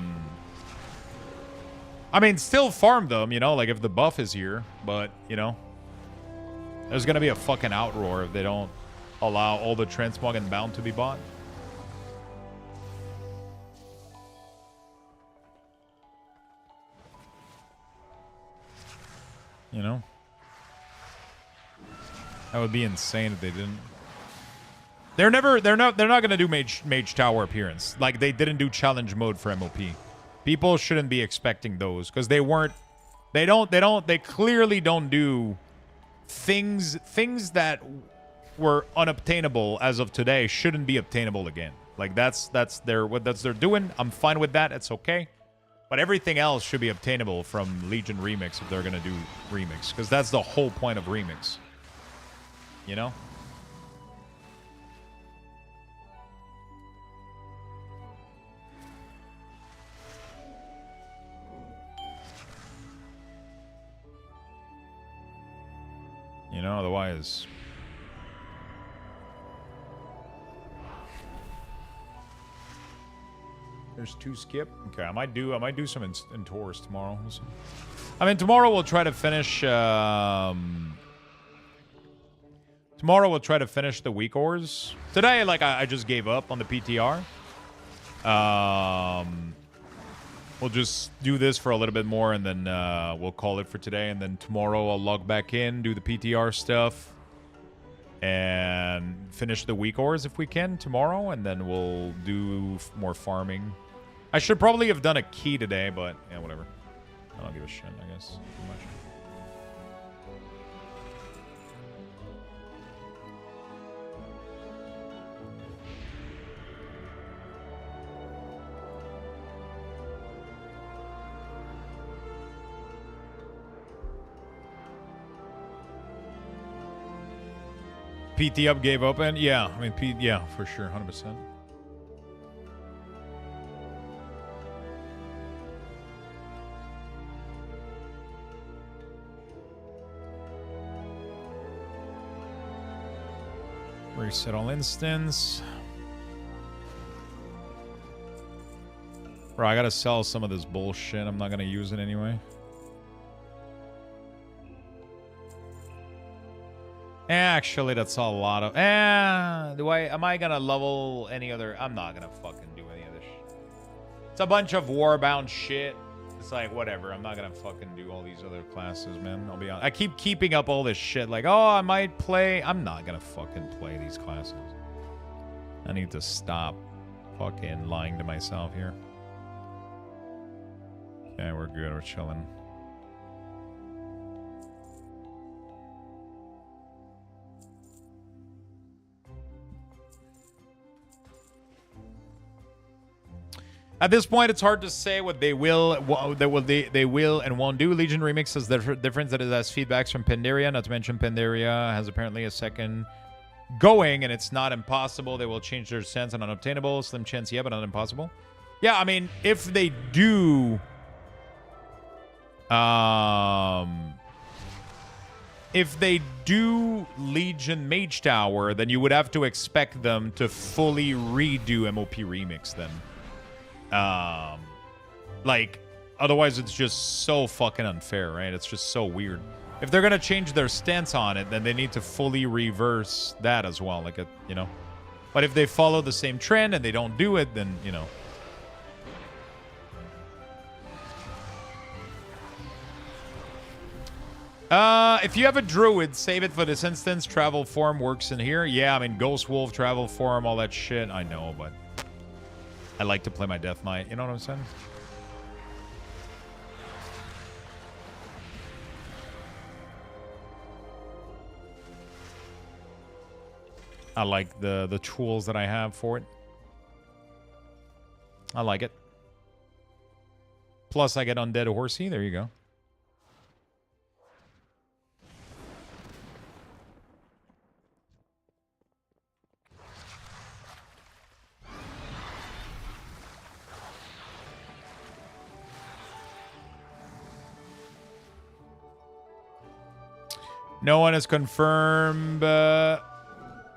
mean, still farm them, you know, like if the buff is here, but, you know, there's going to be a fucking outroar if they don't allow all the transmog and bound to be bought. You know? That would be insane if they didn't. They're not going to do mage tower appearance. Like they didn't do challenge mode for MOP. People shouldn't be expecting those because they clearly don't do things that were unobtainable as of today shouldn't be obtainable again. Like that's what they're doing. I'm fine with that. It's okay. But everything else should be obtainable from Legion Remix if they're going to do Remix, because that's the whole point of Remix. You know? You know, otherwise... There's 2 skip. Okay, I might do some in Taurus tomorrow. I mean, tomorrow we'll try to finish. Tomorrow we'll try to finish the WeakAuras. Today, like I just gave up on the PTR. We'll just do this for a little bit more, and then we'll call it for today. And then tomorrow I'll log back in, do the PTR stuff, and finish the WeakAuras if we can tomorrow, and then we'll do more farming. I should probably have done a key today, but yeah, whatever. I don't give a shit, I guess. Too much. PT up gave up, and yeah, I mean, yeah, for sure, 100%. Reset all instance. Bro, I gotta sell some of this bullshit. I'm not gonna use it anyway. Actually, that's a lot of... am I gonna level any other... I'm not gonna fucking do any of this shit. It's a bunch of warbound shit. It's like, whatever. I'm not gonna fucking do all these other classes, man. I'll be honest. I keep keeping up all this shit. Like, oh, I might play... I'm not gonna fucking play these classes. I need to stop fucking lying to myself here. Okay, we're good. We're chilling. At this point, it's hard to say what they will and won't do. Legion Remix has the difference that it has feedbacks from Pandaria. Not to mention Pandaria has apparently a second going, and it's not impossible. They will change their stance on unobtainable. Slim chance, yeah, but not impossible. Yeah, I mean, if they do... if they do Legion Mage Tower, then you would have to expect them to fully redo MOP Remix then. Like, otherwise it's just so fucking unfair, right? It's just so weird. If they're gonna change their stance on it, then they need to fully reverse that as well, like, you know. But if they follow the same trend and they don't do it, then, you know. If you have a Druid, save it for this instance. Travel form works in here. Yeah, I mean, Ghost Wolf, travel form, all that shit. I know, but I like to play my Death Knight. You know what I'm saying? I like the tools that I have for it. I like it. Plus, I get Undead Horsey. There you go. No one has confirmed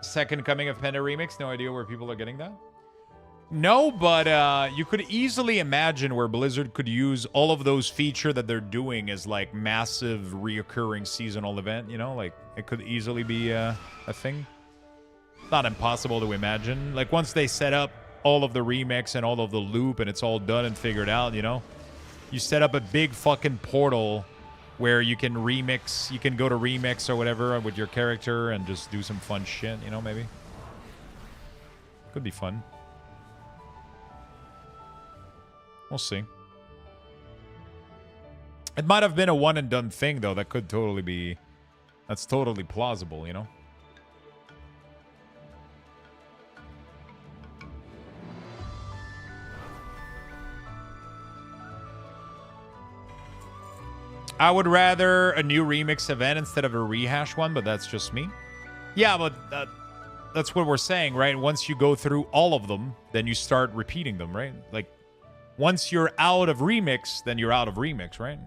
Second Coming of Panda Remix. No idea where people are getting that. No, but you could easily imagine where Blizzard could use all of those features that they're doing as like massive reoccurring seasonal event, you know? Like it could easily be a thing. Not impossible to imagine. Like once they set up all of the remix and all of the loop and it's all done and figured out, you know? You set up a big fucking portal where you can remix, you can go to remix or whatever with your character and just do some fun shit, you know, maybe? Could be fun. We'll see. It might have been a one and done thing, though. That could totally be... That's totally plausible, you know? I would rather a new remix event instead of a rehash one, but that's just me. Yeah, but that's what we're saying, right? Once you go through all of them, then you start repeating them, right? Like, once you're out of remix, then you're out of remix, right?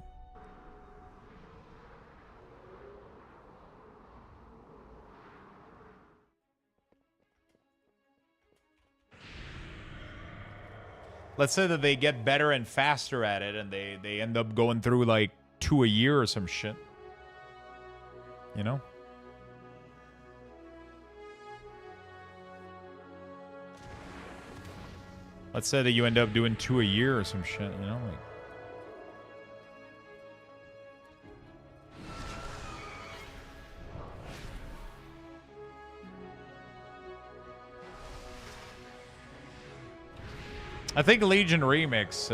Let's say that they get better and faster at it, and they end up going through, like, 2 a year or some shit. You know? Let's say that you end up doing 2 a year or some shit, you know? Like, I think Legion Remix,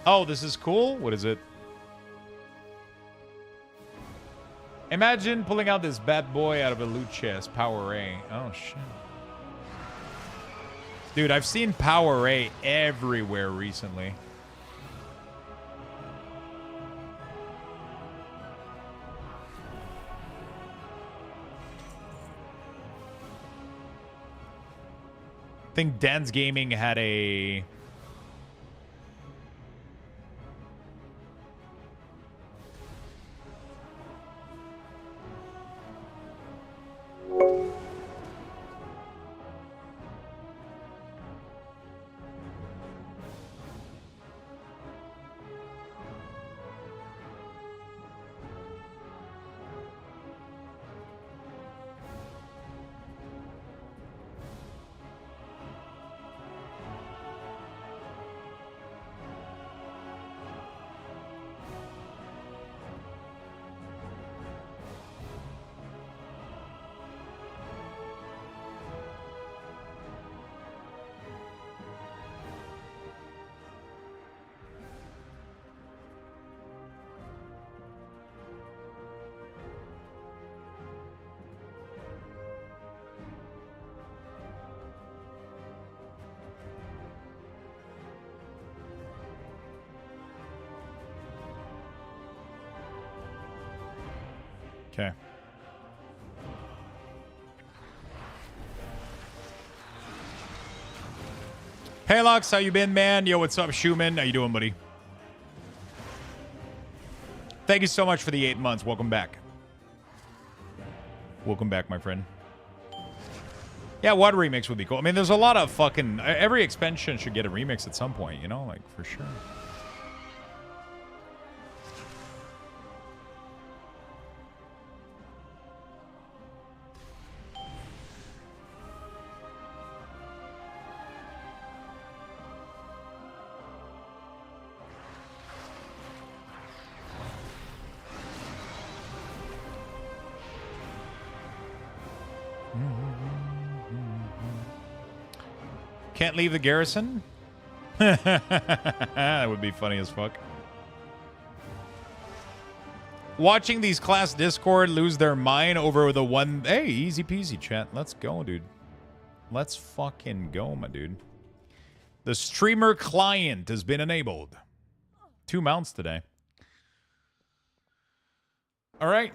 oh, this is cool. What is it? Imagine pulling out this bad boy out of a loot chest. Power A. Oh, shit. Dude, I've seen Power A everywhere recently. I think Dan's Gaming had a... Okay. Hey, Lux, how you been, man? Yo, what's up, Schumann? How you doing, buddy? Thank you so much for the 8 months. Welcome back. Welcome back, my friend. Yeah, what remix would be cool? I mean, there's a lot of fucking... Every expansion should get a remix at some point, you know? Like, for sure. Can't leave the garrison? That would be funny as fuck. Watching these class Discord lose their mind over the one... Hey, easy peasy, chat. Let's go, dude. Let's fucking go, my dude. The streamer client has been enabled. 2 mounts today. All right.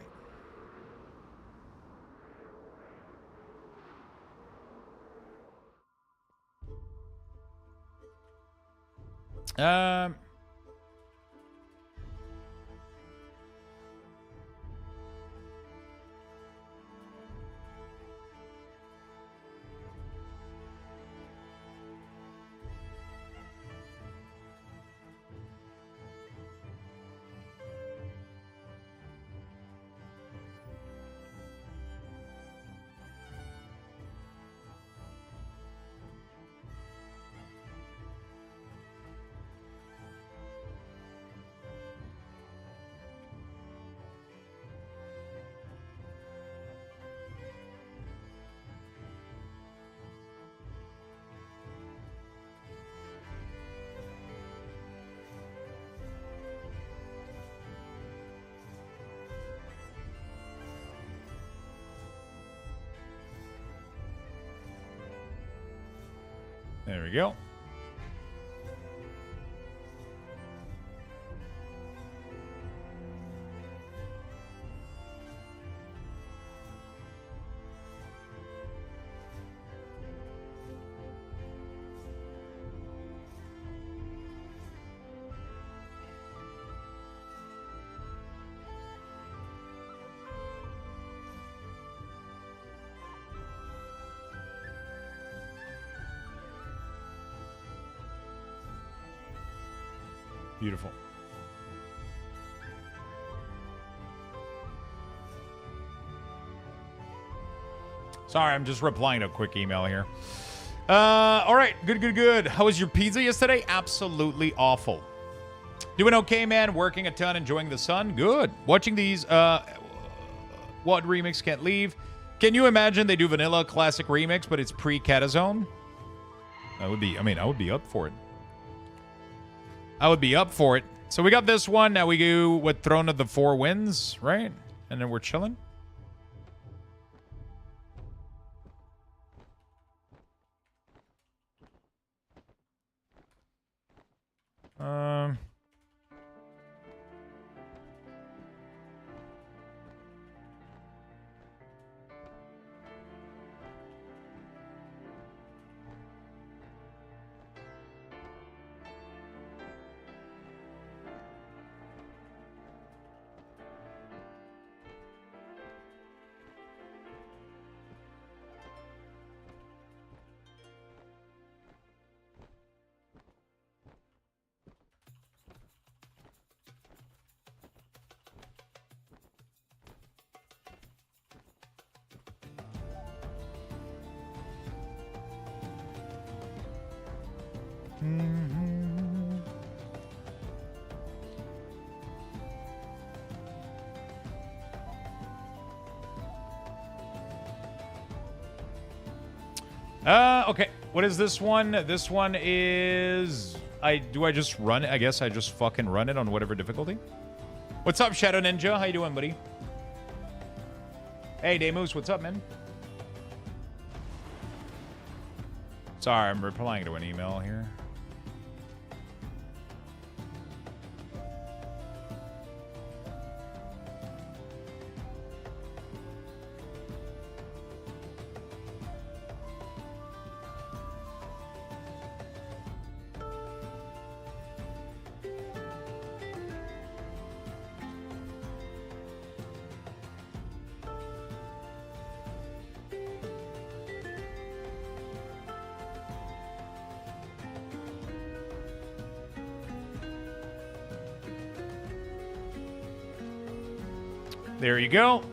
There we go. Beautiful. Sorry, I'm just replying to a quick email here. All right, good. How was your pizza yesterday? Absolutely awful. Doing okay, man. Working a ton, enjoying the sun. Good. Watching these, what remix can't leave. Can you imagine they do vanilla classic remix, but it's pre-Catazone? That would be, I would be up for it. I would be up for it. So we got this one. Now we go with Throne of the Four Winds, right? And then we're chilling. Okay. What is this one? This one is... Do I just run it? I guess I just fucking run it on whatever difficulty. What's up, Shadow Ninja? How you doing, buddy? Hey, Damoose, what's up, man? Sorry, I'm replying to an email here. There you go.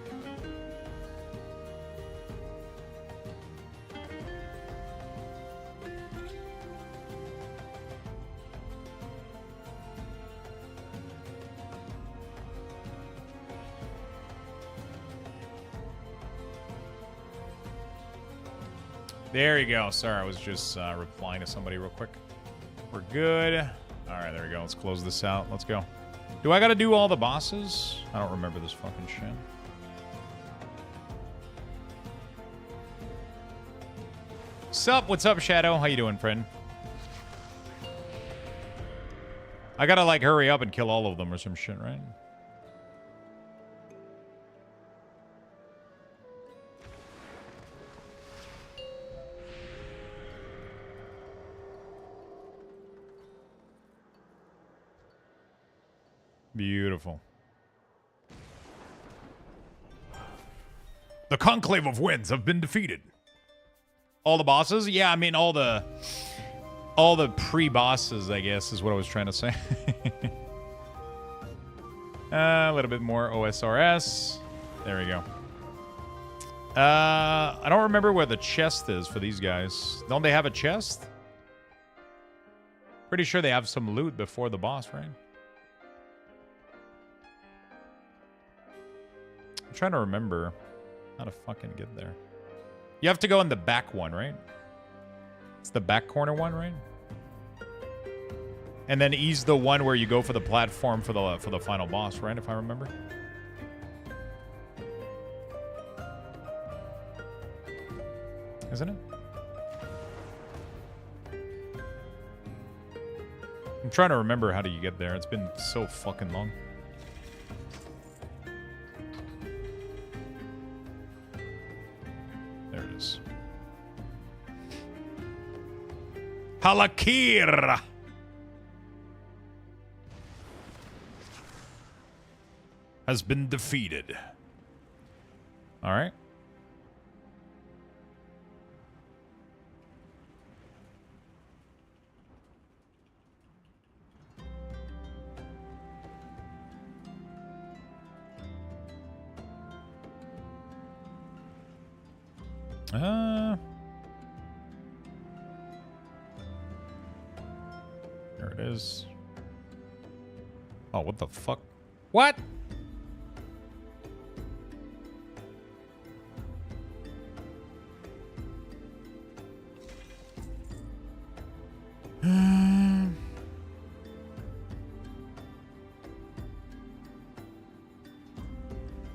There you go. Sorry, I was just replying to somebody real quick. We're good. All right, there we go. Let's close this out. Let's go. Do I got to do all the bosses? I don't remember this fucking shit. Sup? What's up, Shadow? How you doing, friend? I gotta, like, hurry up and kill all of them or some shit, right? Beautiful. The Conclave of Winds have been defeated. All the bosses? Yeah, I mean all the pre-bosses, I guess, is what I was trying to say. A little bit more OSRS. There we go. I don't remember where the chest is for these guys. Don't they have a chest? Pretty sure they have some loot before the boss, right? I'm trying to remember how to fucking get there. You have to go in the back one, right? It's the back corner one, right? And then E's the one where you go for the platform for the final boss, right? If I remember. Isn't it? I'm trying to remember how do you get there. It's been so fucking long. There it is. Halakir has been defeated. All right. There it is. Oh, what the fuck? What?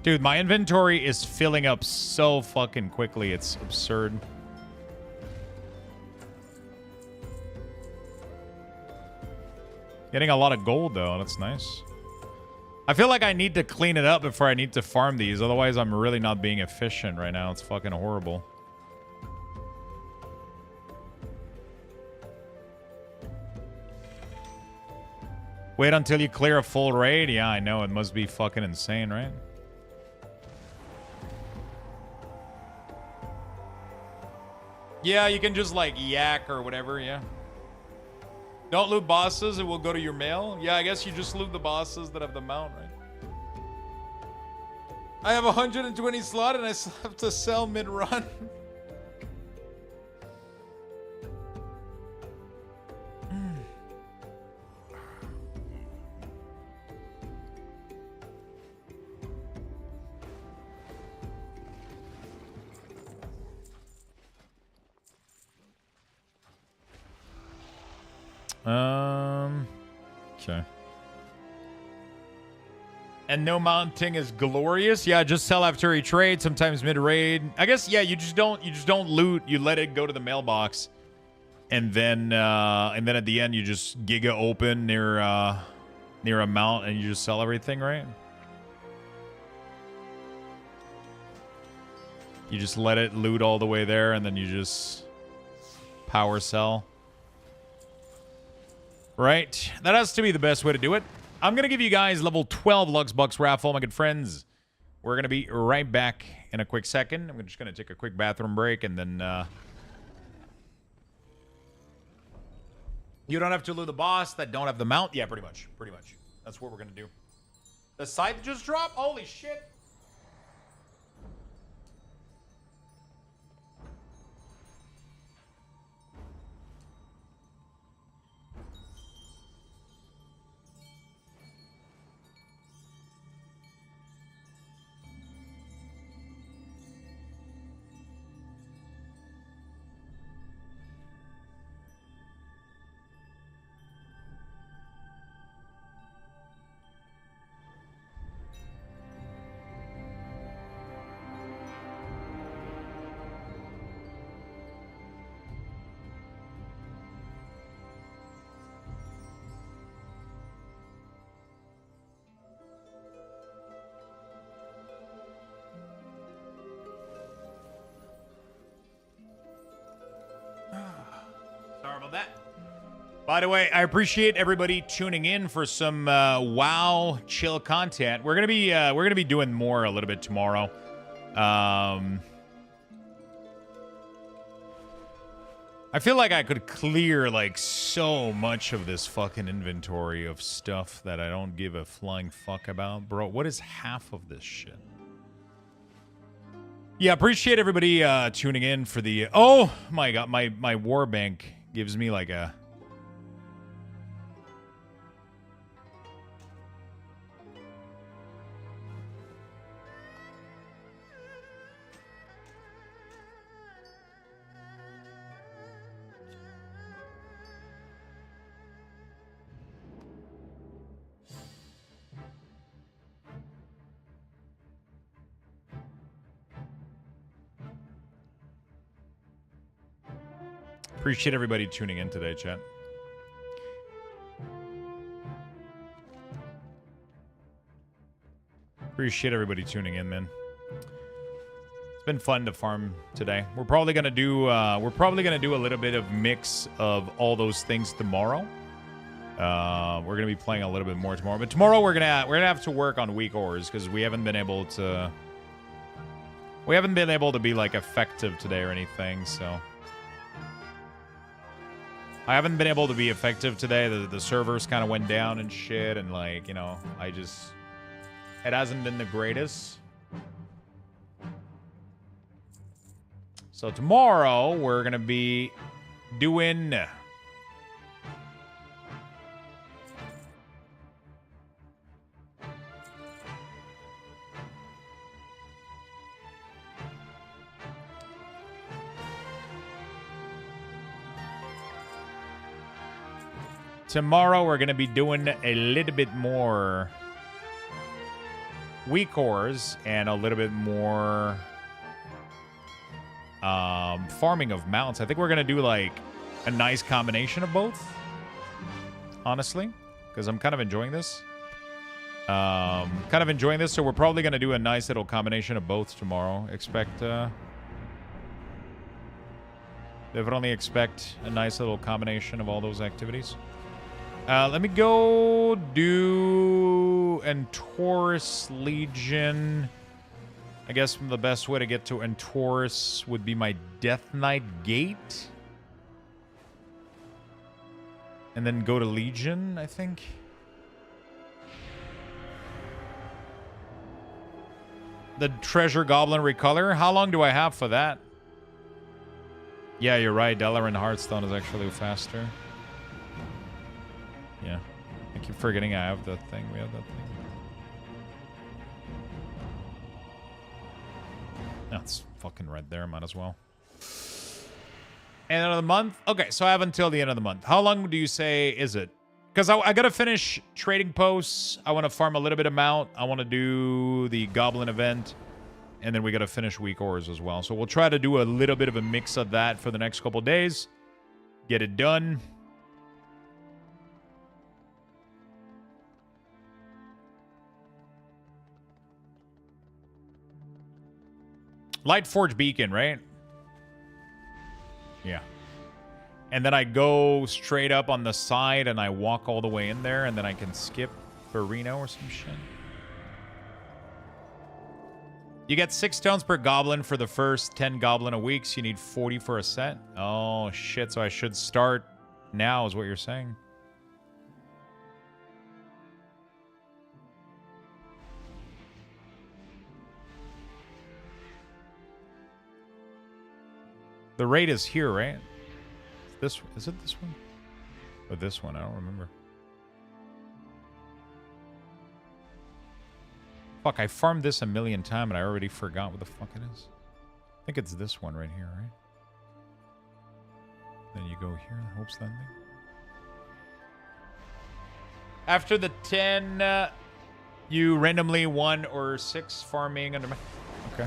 Dude, my inventory is filling up so fucking quickly. It's absurd. Getting a lot of gold, though. That's nice. I feel like I need to clean it up before I need to farm these. Otherwise, I'm really not being efficient right now. It's fucking horrible. Wait until you clear a full raid? Yeah, I know. It must be fucking insane, right? Yeah, you can just, like, yak or whatever, yeah. Don't loot bosses, it will go to your mail. Yeah, I guess you just loot the bosses that have the mount, right? I have 120 slot and I still have to sell mid-run. Okay. And no mounting is glorious. Yeah, just sell after each raid, sometimes mid-raid. I guess yeah, you just don't loot. You let it go to the mailbox. And then at the end you just giga open near a mount and you just sell everything, right? You just let it loot all the way there and then you just power sell. Right. That has to be the best way to do it. I'm going to give you guys level 12 Luxbucks raffle, my good friends. We're going to be right back in a quick second. I'm just going to take a quick bathroom break and then... You don't have to loot the boss that don't have the mount? Yeah, pretty much. Pretty much. That's what we're going to do. The scythe just dropped? Holy shit. By the way, I appreciate everybody tuning in for some WoW chill content. We're gonna be doing more a little bit tomorrow. I feel like I could clear like so much of this fucking inventory of stuff that I don't give a flying fuck about, bro. What is half of this shit? Yeah, appreciate everybody tuning in for the. Oh my god, my war bank gives me like a. Appreciate everybody tuning in today, chat. Appreciate everybody tuning in, man. It's been fun to farm today. We're probably gonna do a little bit of mix of all those things tomorrow. We're gonna be playing a little bit more tomorrow, but tomorrow we're gonna have to work on WeakAuras because we haven't been able to be like effective today or anything, so. I haven't been able to be effective today. The servers kind of went down and shit, and like, you know, it hasn't been the greatest. So tomorrow we're gonna be doing a little bit more WeakAuras and a little bit more farming of mounts. I think we're gonna do like a nice combination of both, honestly, because I'm kind of enjoying this. So we're probably gonna do a nice little combination of both tomorrow. Definitely expect a nice little combination of all those activities. Let me go do Entorus Legion. I guess the best way to get to Entorus would be my Death Knight Gate. And then go to Legion, I think. The Treasure Goblin Recolor. How long do I have for that? Yeah, you're right. Dalaran Hearthstone is actually faster. Yeah. I keep forgetting I have that thing. We have that thing. That's fucking right there. Might as well. End of the month? Okay, so I have until the end of the month. How long do you say is it? Because I got to finish trading posts. I want to farm a little bit of mount. I want to do the Goblin event. And then we got to finish WeakAuras as well. So we'll try to do a little bit of a mix of that for the next couple days. Get it done. Lightforge Beacon, right? Yeah. And then I go straight up on the side and I walk all the way in there and then I can skip for Reno or some shit. You get 6 stones per goblin for the first 10 goblin a week, so you need 40 for a set. Oh, shit. So I should start now is what you're saying. The raid is here, right? Is it this one? Or this one? I don't remember. Fuck, I farmed this a million times and I already forgot what the fuck it is. I think it's this one right here, right? Then you go here, Hope's Landing. After the 10, you randomly 1 or 6 farming under... Okay.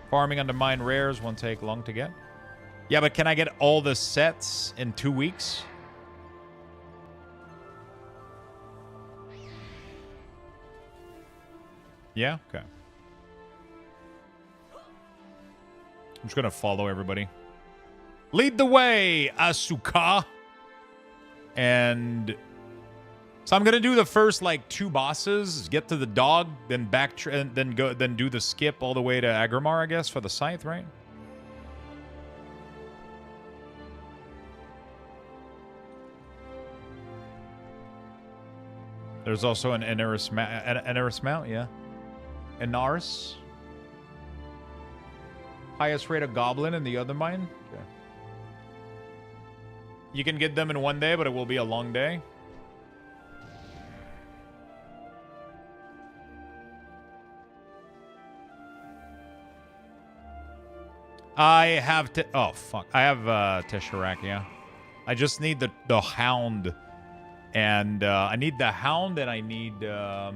Farming under mine rares won't take long to get. Yeah, but can I get all the sets in 2 weeks? Yeah? Okay. I'm just gonna follow everybody. Lead the way, Asuka! And so I'm gonna do the first like 2 bosses, get to the dog, then then do the skip all the way to Agrimar, I guess, for the scythe, right? There's also an Enaris mount, yeah. Enaris. Highest rate of goblin in the other mine. Okay. You can get them in 1 day, but it will be a long day. I have oh fuck. I have Tesseract, yeah. I just need the hound. And I need the hound and I need the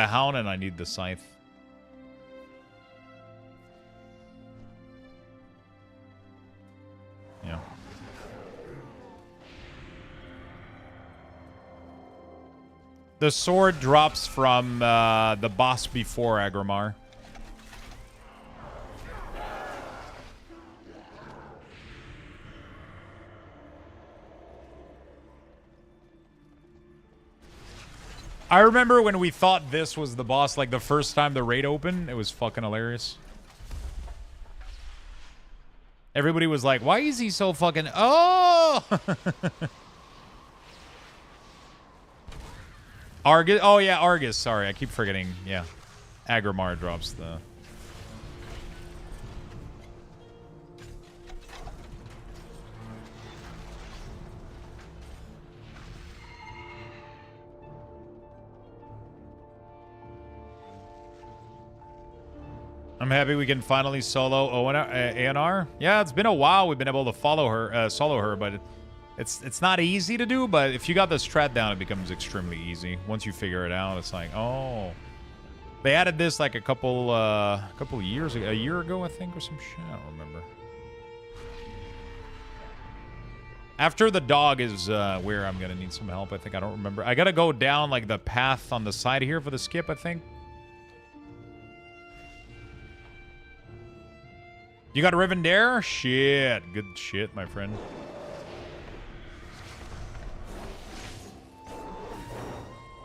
hound and I need the scythe. Yeah. The sword drops from the boss before Agrimar. I remember when we thought this was the boss, like the first time the raid opened, it was fucking hilarious. Everybody was like, why is he so fucking... Oh! Argus? Oh, yeah, Argus. Sorry, I keep forgetting. Yeah. Agrimar drops the... I'm happy we can finally solo ANR. Yeah, it's been a while we've been able to follow her, solo her, but it's not easy to do. But if you got the strat down, it becomes extremely easy. Once you figure it out, it's like, oh, they added this like a couple years ago, a year ago, I think, or some shit. I don't remember. After the dog is where I'm gonna need some help. I think I don't remember. I gotta go down like the path on the side here for the skip, I think. You got a Rivendare? Shit. Good shit, my friend.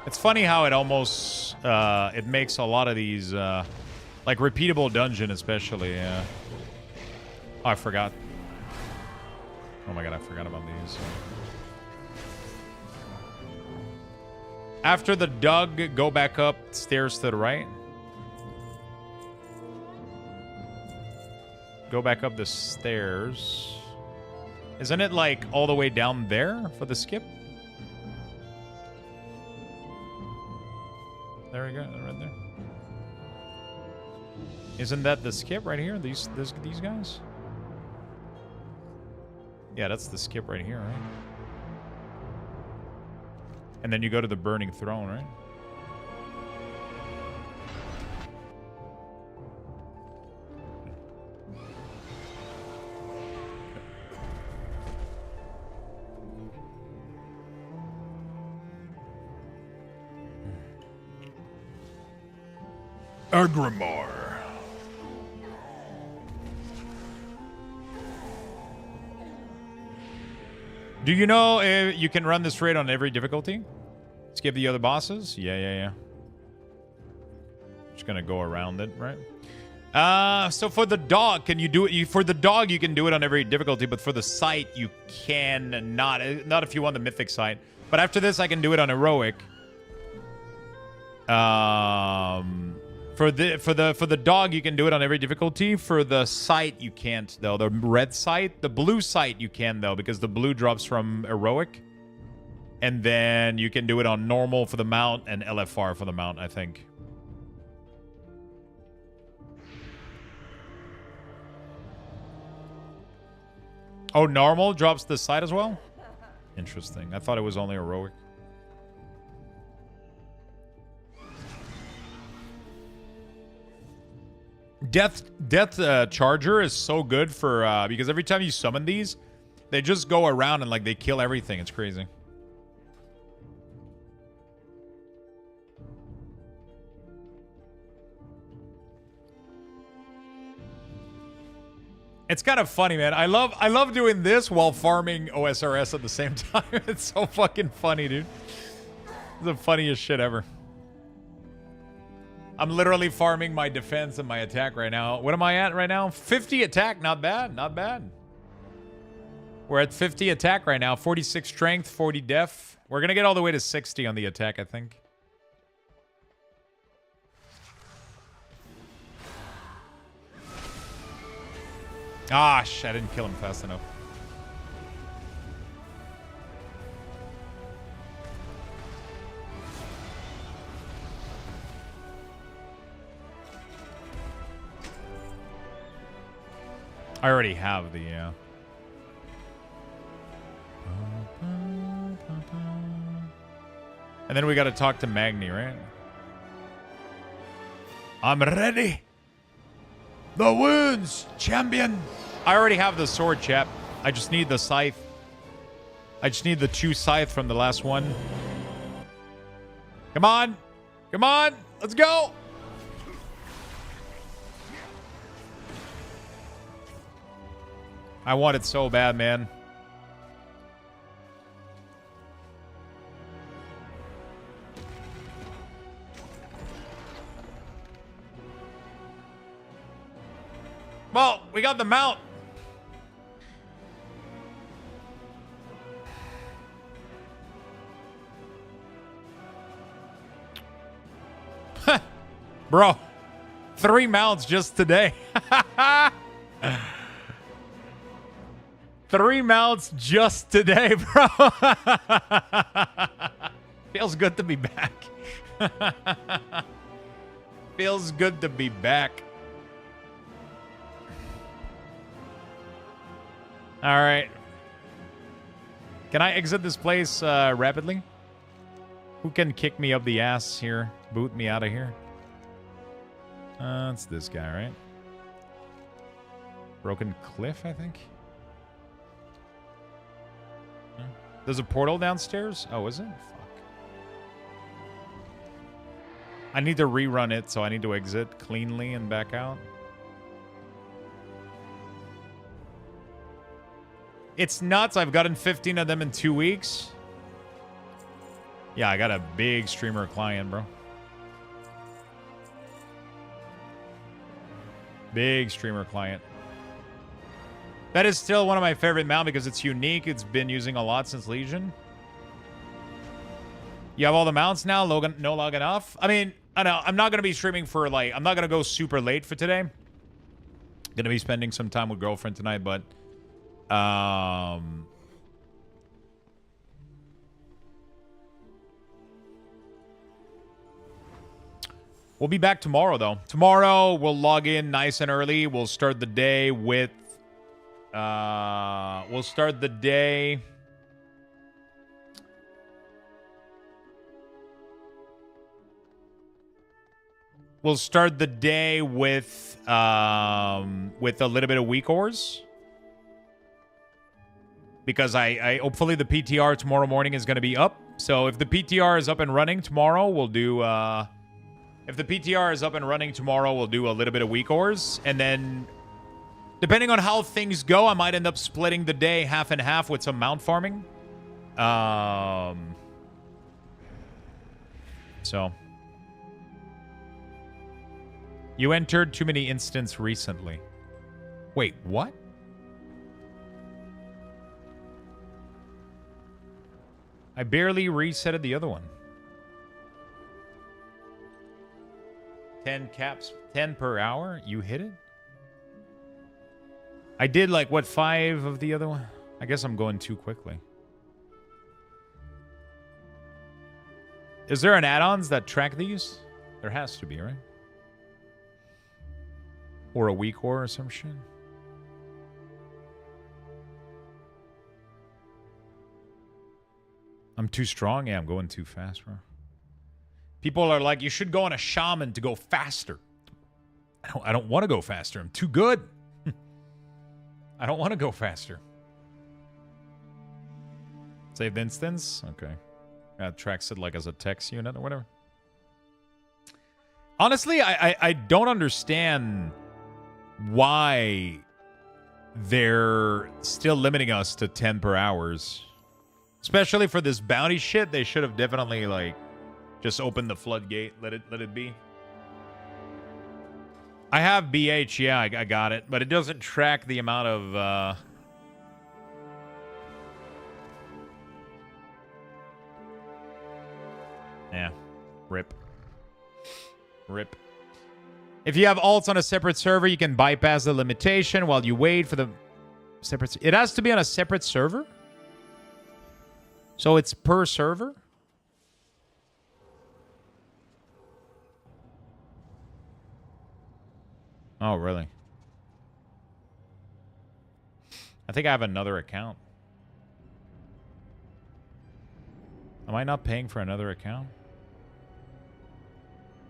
It's funny how it almost, it makes a lot of these, like, repeatable dungeon especially, yeah. Oh, I forgot. Oh my god, I forgot about these. After the dug, go back up, stairs to the right. Go back up the stairs. Isn't it like all the way down there for the skip? There we go, right there. Isn't that the skip right here? These guys? Yeah, that's the skip right here, right? And then you go to the Burning Throne, right? Agrimar. Do you know if you can run this raid on every difficulty? Skip the other bosses? Yeah. Just gonna go around it, right? So for the dog, can you do it? For the dog, you can do it on every difficulty, but for the site, you can not. Not if you want the mythic site. But after this, I can do it on heroic. For the dog, you can do it on every difficulty. For the site, you can't, though. The red site. The blue site, you can, though, because the blue drops from heroic. And then you can do it on normal for the mount and LFR for the mount, I think. Oh, normal drops the site as well? Interesting. I thought it was only heroic. Death Charger is so good for because every time you summon these, they just go around and like they kill everything. It's crazy. It's kind of funny, man. I love doing this while farming OSRS at the same time. It's so fucking funny, dude. It's the funniest shit ever. I'm literally farming my defense and my attack right now. What am I at right now? 50 attack. Not bad. Not bad. We're at 50 attack right now. 46 strength, 40 def. We're going to get all the way to 60 on the attack, I think. Ah, shit. I didn't kill him fast enough. I already have the, And then we got to talk to Magni, right? I'm ready. The wounds, champion. I already have the sword, chap. I just need the scythe. I just need the 2 scythe from the last one. Come on. Come on. Let's go. I want it so bad, man. Well, we got the mount. Bro, 3 mounts just today. 3 mounts just today, bro. Feels good to be back. Feels good to be back. All right. Can I exit this place rapidly? Who can kick me up the ass here? Boot me out of here? It's this guy, right? Broken Cliff, I think. There's a portal downstairs? Oh, is it? Fuck. I need to rerun it, so I need to exit cleanly and back out. It's nuts. I've gotten 15 of them in 2 weeks. Yeah, I got a big streamer client, bro. Big streamer client. That is still one of my favorite mounts because it's unique. It's been using a lot since Legion. You have all the mounts now? No log enough? I mean, I know. I'm not going to be streaming for, like... I'm not going to go super late for today. Going to be spending some time with girlfriend tonight, but... We'll be back tomorrow, though. Tomorrow, we'll log in nice and early. We'll start the day with... We'll start the day... We'll start the day with a little bit of WeakAuras. Because I hopefully the PTR tomorrow morning is going to be up. So if the PTR is up and running tomorrow, we'll do... if the PTR is up and running tomorrow, we'll do a little bit of WeakAuras. And then, depending on how things go, I might end up splitting the day half and half with some mount farming. So... You entered too many instants recently. Wait, what? I barely resetted the other one. 10 caps, 10 per hour? You hit it? I did like, what, 5 of the other one? I guess I'm going too quickly. Is there an add-ons that track these? There has to be, right? Or a WeakAura or some shit. I'm too strong? Yeah, I'm going too fast, bro. People are like, you should go on a shaman to go faster. I don't want to go faster. I'm too good. I don't want to go faster. Saved instance? Okay. Tracks it like as a text unit or whatever. Honestly, I don't understand why they're still limiting us to 10 per hours. Especially for this bounty shit, they should have definitely like just opened the floodgate, let it be. I have BH, yeah, I got it, but it doesn't track the amount of yeah. Rip. Rip. If you have alts on a separate server, you can bypass the limitation while you wait for the separate... It has to be on a separate server? So it's per server? Oh, really? I think I have another account. Am I not paying for another account?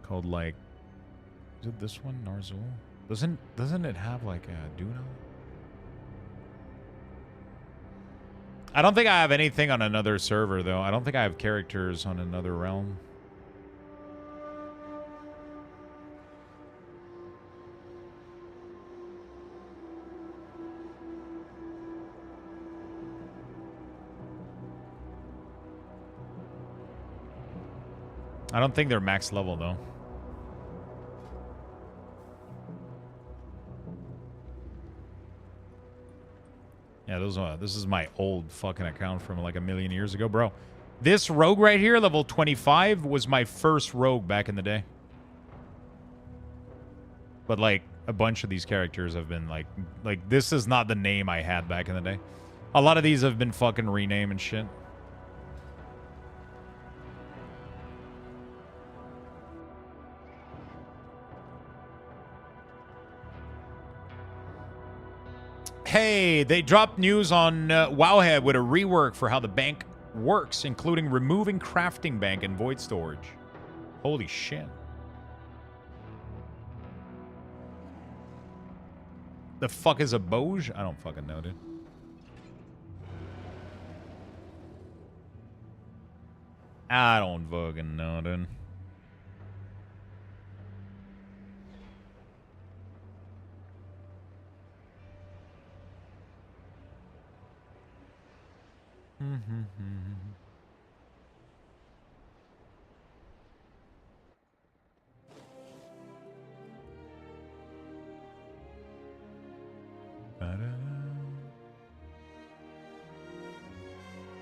Called like... Is it this one? Narzul? Doesn't it have like a Duno? I don't think I have anything on another server though. I don't think I have characters on another realm. I don't think they're max level though. Yeah, this is my old fucking account from like a million years ago, bro. This rogue right here, level 25, was my first rogue back in the day. But like a bunch of these characters have been like this is not the name I had back in the day. A lot of these have been fucking renamed and shit. Hey, they dropped news on Wowhead with a rework for how the bank works, including removing crafting bank and void storage. Holy shit. The fuck is a Boge? I don't fucking know, dude. I don't fucking know, dude.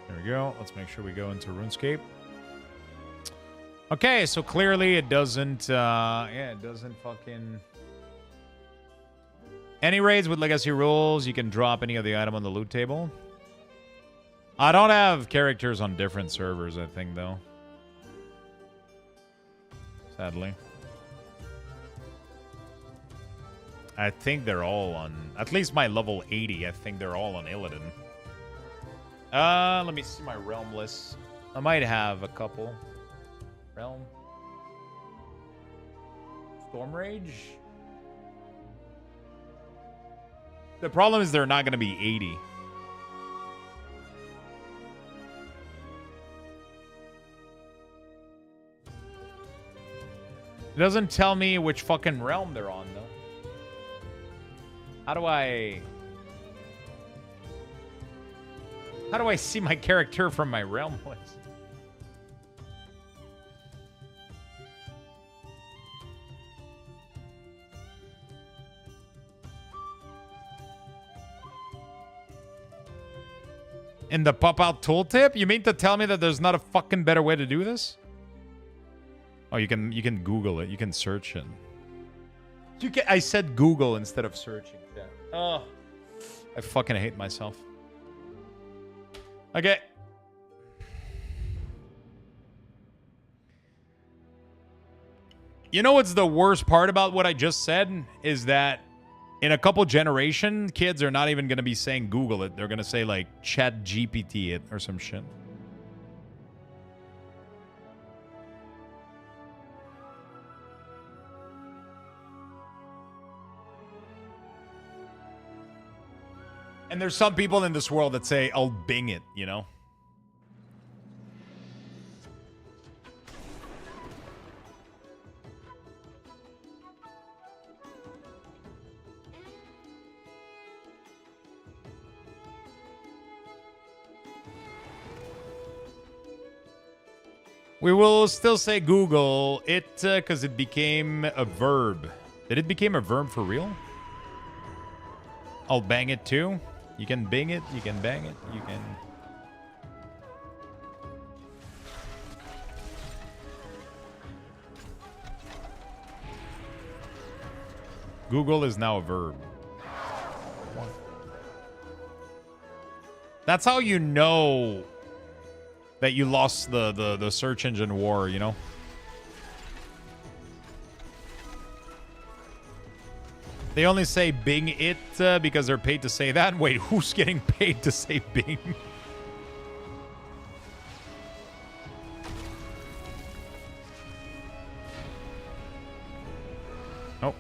There we go. Let's make sure we go into RuneScape. Okay, so clearly it doesn't, yeah, it doesn't fucking... Any raids with legacy rules, you can drop any of the item on the loot table. I don't have characters on different servers, I think, though. Sadly. I think they're all on... At least my level 80, I think they're all on Illidan. Let me see my realm list. I might have a couple. Realm. Storm Rage? The problem is they're not going to be 80. It doesn't tell me which fucking realm they're on, though. How do I see my character from my realm list? In the pop-out tooltip? You mean to tell me that there's not a fucking better way to do this? Oh, you can Google it. You can search it. I said Google instead of searching. Yeah. Oh, I fucking hate myself. Okay. You know what's the worst part about what I just said? Is that in a couple generation, kids are not even going to be saying Google it. They're going to say like Chat GPT it or some shit. And there's some people in this world that say, I'll Bing it, you know? We will still say Google it because it became a verb. Did it become a verb for real? I'll bang it too. You can bing it. You can bang it. You can... Google is now a verb. That's how you know that you lost the search engine war, you know? They only say Bing it because they're paid to say that. Wait, who's getting paid to say Bing? Oh.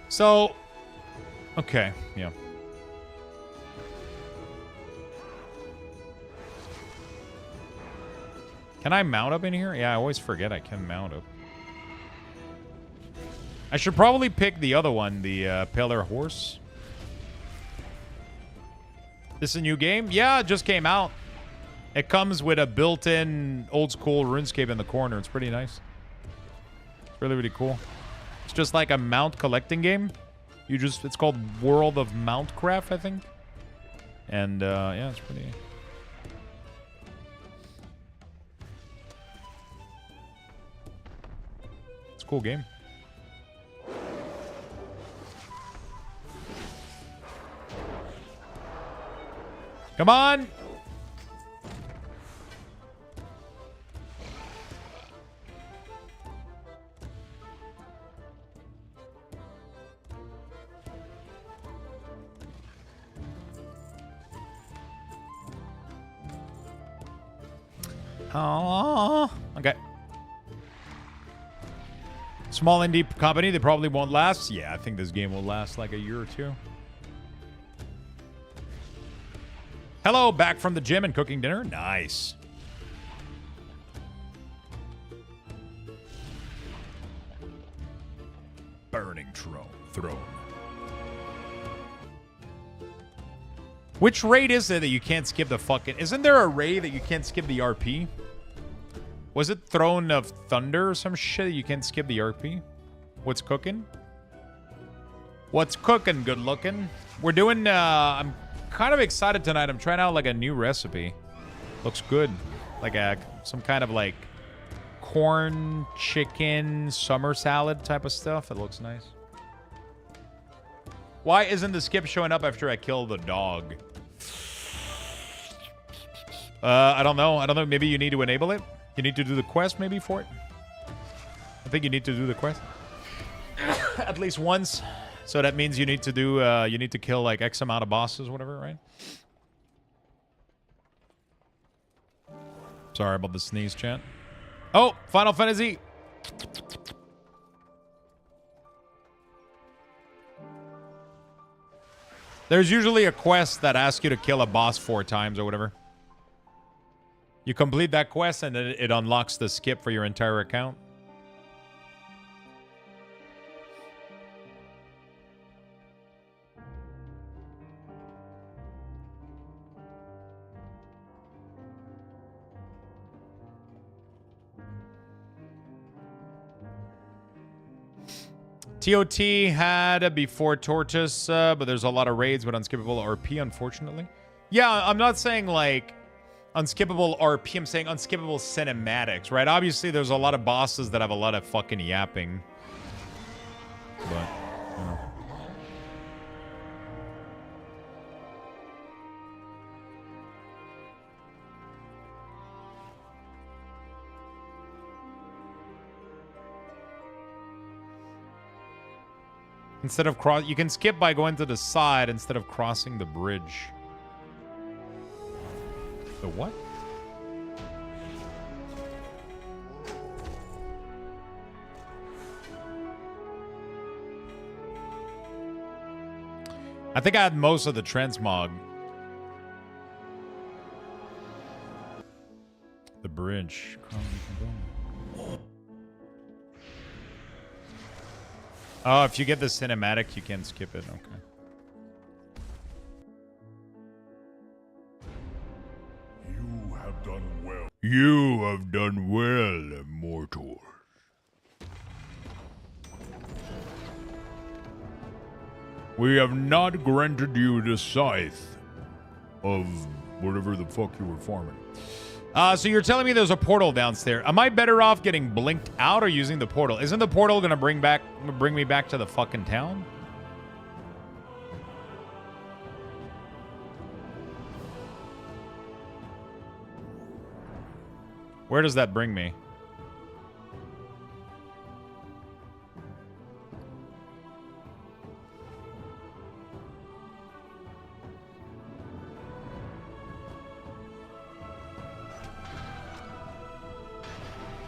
So, okay, yeah. Can I mount up in here? Yeah, I always forget I can mount up. I should probably pick the other one, the Paler Horse. This is a new game? Yeah, it just came out. It comes with a built-in old-school RuneScape in the corner. It's pretty nice. It's really, really cool. It's just like a mount collecting game. It's called World of Mountcraft, I think. And, yeah, it's pretty... It's a cool game. Come on! Oh, okay. Small indie company, they probably won't last. Yeah, I think this game will last like a year or two. Hello, back from the gym and cooking dinner. Nice. Burning throne. Which raid is it that you can't skip the fucking... Isn't there a raid that you can't skip the RP? Was it Throne of Thunder or some shit that you can't skip the RP? What's cooking? What's cooking, good looking? We're doing... I'm kind of excited tonight. I'm trying out like a new recipe. Looks good. Like some kind of like corn, chicken, summer salad type of stuff. It looks nice. Why isn't the skip showing up after I kill the dog? I don't know. Maybe you need to enable it. You need to do the quest maybe for it. I think you need to do the quest at least once. So that means you need to do you need to kill like X amount of bosses, whatever, right? Sorry about the sneeze, chat. Oh, Final Fantasy. There's usually a quest that asks you to kill a boss 4 times or whatever. You complete that quest and then it unlocks the skip for your entire account. TOT had before Tortoise, but there's a lot of raids with unskippable RP, unfortunately. Yeah, I'm not saying like unskippable RP, I'm saying unskippable cinematics, right? Obviously, there's a lot of bosses that have a lot of fucking yapping. But, you know. Instead of you can skip by going to the side instead of crossing the bridge. The what? I think I had most of the transmog. The bridge. Oh, if you get the cinematic, you can skip it. Okay. You have done well, mortals. We have not granted you the scythe of whatever the fuck you were farming. So you're telling me there's a portal downstairs. Am I better off getting blinked out or using the portal? Isn't the portal gonna bring me back to the fucking town? Where does that bring me?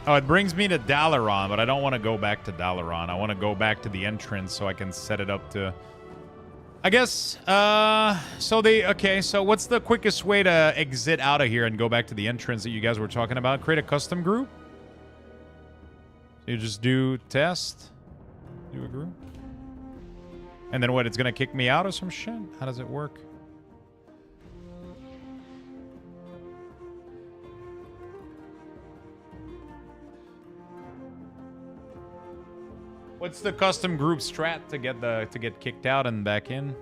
Oh, it brings me to Dalaran, but I don't want to go back to Dalaran. I want to go back to the entrance so I can set it up to... I guess, okay, so what's the quickest way to exit out of here and go back to the entrance that you guys were talking about? Create a custom group? You just do test? Do a group? And then what, it's gonna kick me out or some shit? How does it work? What's the custom group strat to get kicked out and back in?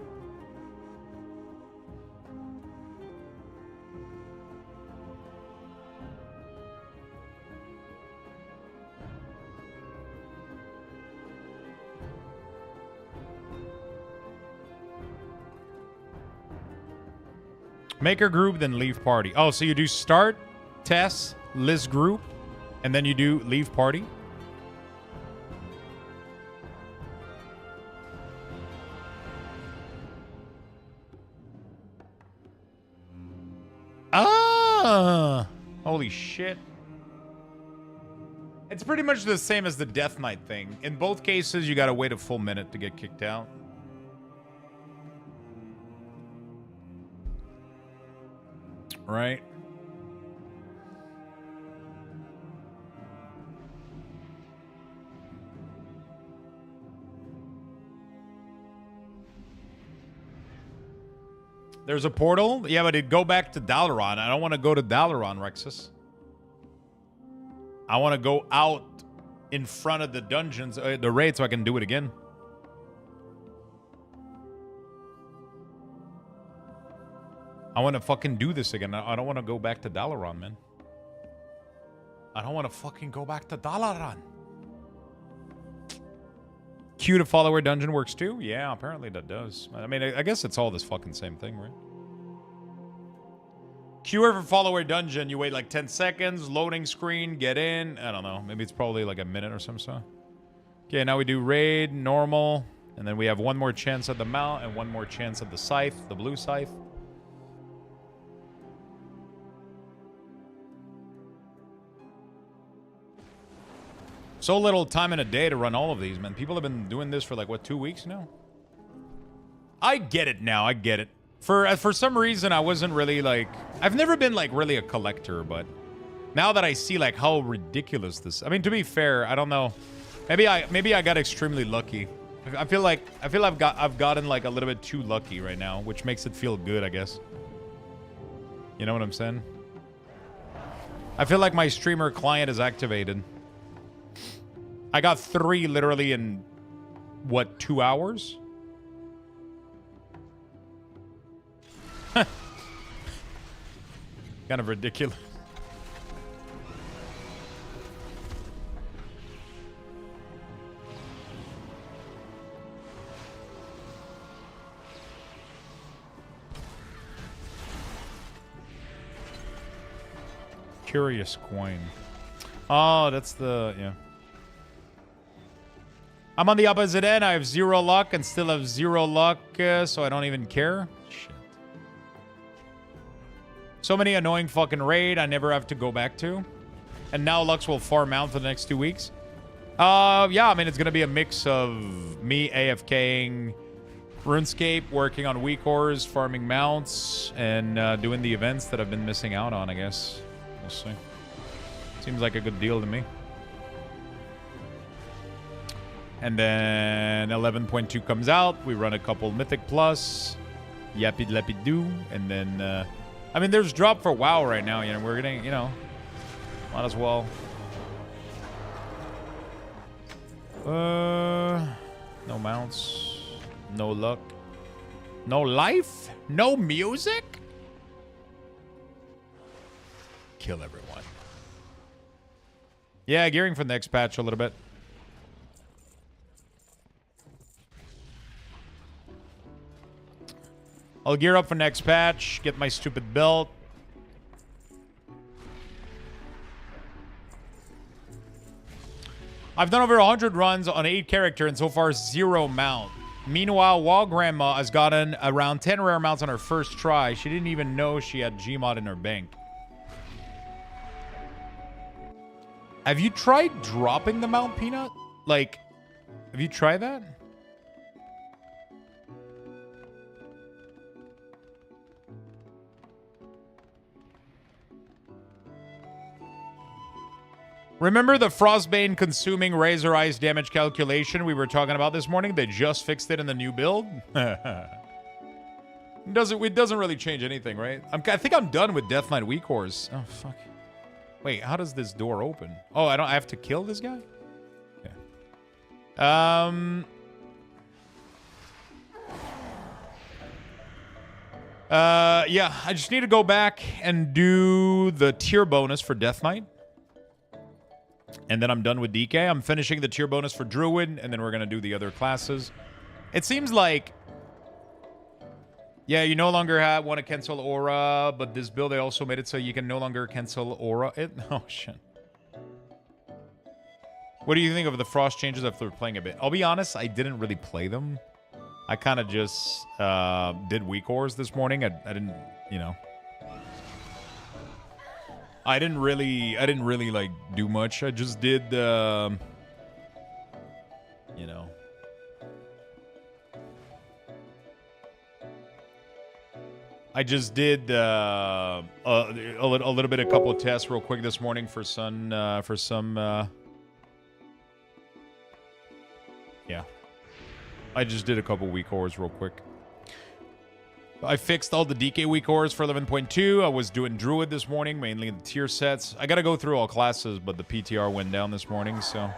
Make a group, then leave party. Oh, so you do start, test, list group, and then you do leave party? Ah! Holy shit. It's pretty much the same as the Death Knight thing. In both cases, you gotta wait a full minute to get kicked out. Right? There's a portal? Yeah, but it'd go back to Dalaran. I don't want to go to Dalaran, Rexus. I want to go out in front of the dungeons, the raid, so I can do it again. I want to fucking do this again. I don't want to go back to Dalaran, man. I don't want to fucking go back to Dalaran. Queue to follower dungeon works too? Yeah, apparently that does. I mean, I guess it's all this fucking same thing, right? Queue for follower dungeon, you wait like 10 seconds, loading screen, get in. I don't know. Maybe it's probably like a minute or something. Okay, now we do raid, normal. And then we have one more chance at the mount and one more chance at the scythe, the blue scythe. So little time in a day to run all of these, man. People have been doing this for like, what, 2 weeks now? I get it now. I get it. For some reason, I wasn't really like... I've never been like really a collector, but now that I see like how ridiculous this... I mean, to be fair, I don't know. Maybe I got extremely lucky. I feel like I've gotten like a little bit too lucky right now, which makes it feel good, I guess. You know what I'm saying? I feel like my streamer client is activated. I got 3 literally in, what, 2 hours? Kind of ridiculous. Curious coin. Oh, that's the... yeah. I'm on the opposite end. I have 0 luck and still have 0 luck, so I don't even care. Shit. So many annoying fucking raid I never have to go back to. And now Lux will farm out for the next 2 weeks. Yeah, I mean, it's going to be a mix of me AFKing RuneScape, working on WeakAuras, farming mounts, and doing the events that I've been missing out on, I guess. We'll see. Seems like a good deal to me. And then 11.2 comes out. We run a couple Mythic Plus. Yappy Leppy Doo. And then, I mean, there's drop for WoW right now. You know, we're getting, you know, Might as well. No mounts. No luck. No life? No music? Kill everyone. Yeah, gearing for the next patch a little bit. I'll gear up for next patch, get my stupid belt. I've done over 100 runs on 8 character and so far 0 mount. Meanwhile, WoW Grandma has gotten around 10 rare mounts on her first try. She didn't even know she had Gmod in her bank. Have you tried dropping the mount, Peanut? Like, have you tried that? Remember the Frostbane consuming Razor Ice damage calculation we were talking about this morning? They just fixed it in the new build. It doesn't really change anything, right? I think I'm done with Death Knight WeakAuras. Oh fuck. Wait, how does this door open? Oh, I have to kill this guy? Yeah. Yeah, I just need to go back and do the tier bonus for Death Knight. And then I'm done with DK. I'm finishing the tier bonus for Druid, and then we're going to do the other classes. It seems like... Yeah, you no longer want to cancel Aura, but this build, they also made it so you can no longer cancel Aura. Oh, shit. What do you think of the Frost changes after playing a bit? I'll be honest, I didn't really play them. I kind of just did WeakAuras this morning. I didn't, you know... I didn't really like do much. I just did, you know. I just did a little bit, a couple of tests real quick this morning for some, yeah. I just did a couple WeakAuras real quick. I fixed all the DK WeakAuras for 11.2. I was doing Druid this morning, mainly the tier sets. I gotta go through all classes, but the PTR went down this morning, so...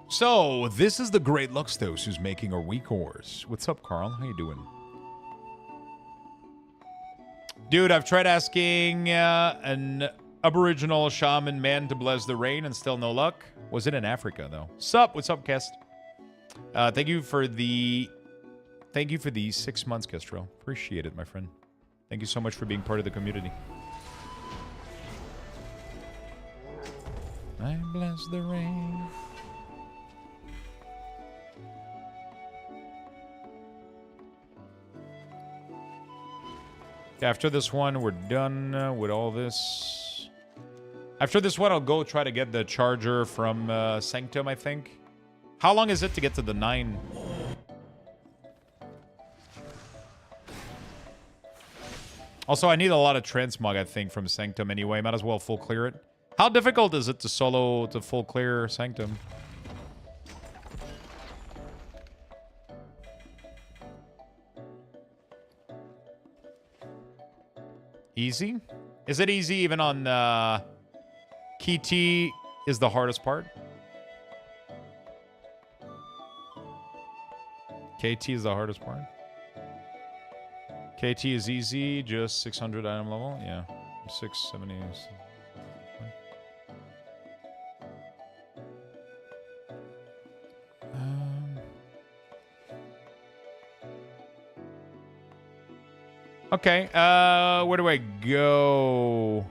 So, this is the great Luxthos who's making our WeakAuras. What's up, Carl? How you doing? Dude, I've tried asking an Aboriginal shaman man to bless the rain and still no luck. Was it in Africa, though? Sup? What's up, Kest? Thank you for the 6 months, Kestrel. Appreciate it, my friend. Thank you so much for being part of the community. I bless the rain. After this one, we're done with all this. After this one, I'll go try to get the charger from Sanctum, I think. How long is it to get to the 9? Also, I need a lot of transmog, I think, from Sanctum anyway. Might as well full clear it. How difficult is it to full clear Sanctum? Easy? Is it easy even on KT is the hardest part? KT is the hardest part. KT is easy, just 600 item level. Yeah, 670. Okay, where do I go?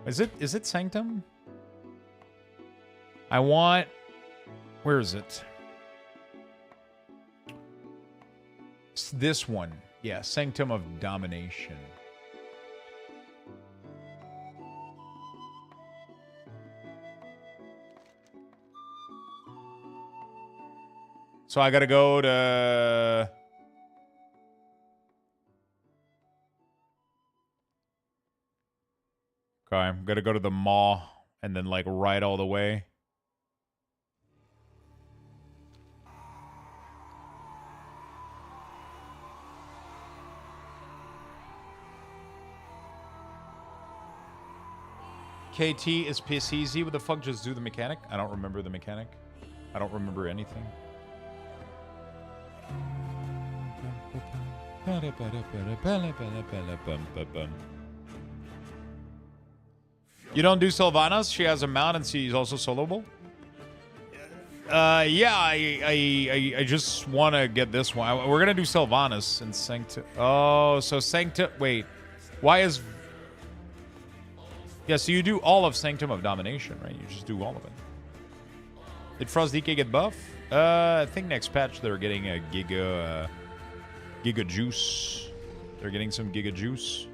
Is it Sanctum? I want... Where is it? It's this one. Yeah, Sanctum of Domination. So I gotta go to... Okay, I'm gonna go to the Maw and then like ride all the way. KT is piss easy. What the fuck? Just do the mechanic? I don't remember the mechanic. I don't remember anything. You don't do Sylvanas? She has a mount and she's also soloable? Yeah, I just want to get this one. We're going to do Sylvanas and Sanctum. Oh, so Sanctum... Wait. Why is... Yeah, so you do all of Sanctum of Domination, right? You just do all of it. Did Frost DK get buff? I think next patch they're getting a Giga Juice. They're getting some Giga Juice.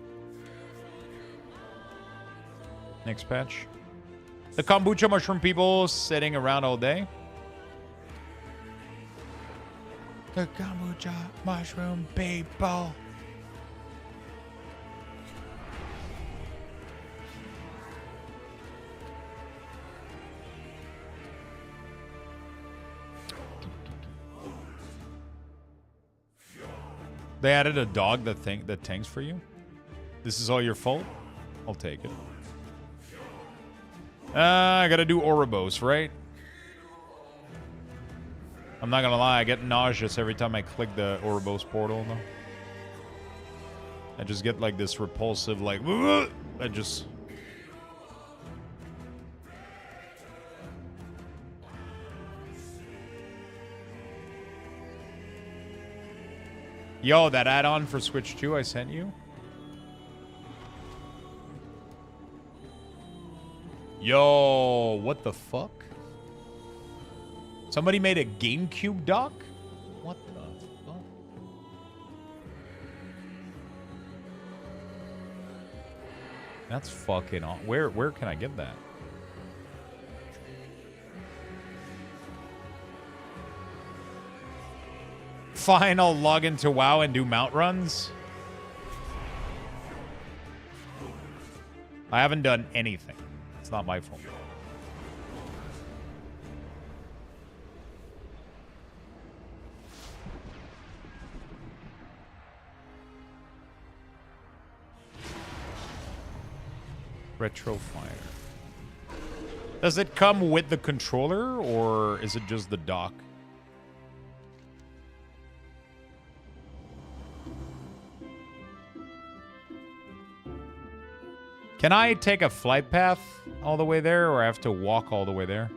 Next patch. The kombucha mushroom people sitting around all day. The kombucha mushroom people. They added a dog that tanks for you. This is all your fault? I'll take it. I gotta do Ouroboros, right? I'm not gonna lie, I get nauseous every time I click the Ouroboros portal, though. I just get like this repulsive, like... I just... Yo, that add-on for Switch 2 I sent you? Yo, what the fuck? Somebody made a GameCube dock? What the fuck? That's fucking aw- Where can I get that? Fine, I'll log into WoW and do mount runs. I haven't done anything. It's not my fault. Retro Fire. Does it come with the controller or is it just the dock? Can I take a flight path all the way there, or I have to walk all the way there?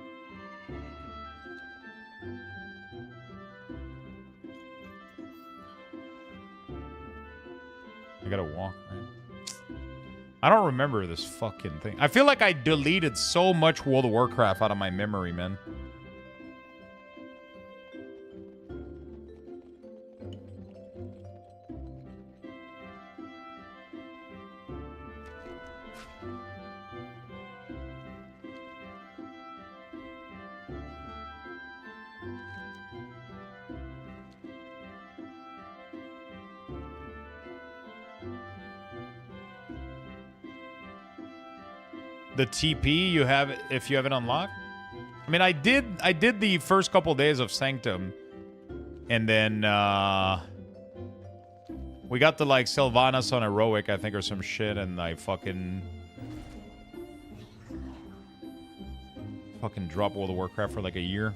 I gotta walk, right? I don't remember this fucking thing. I feel like I deleted so much World of Warcraft out of my memory, man. The TP you have if you haven't unlocked? I mean, I did the first couple days of Sanctum. And then we got the like Sylvanas on Heroic, I think, or some shit, and I fucking dropped World of Warcraft for like a year.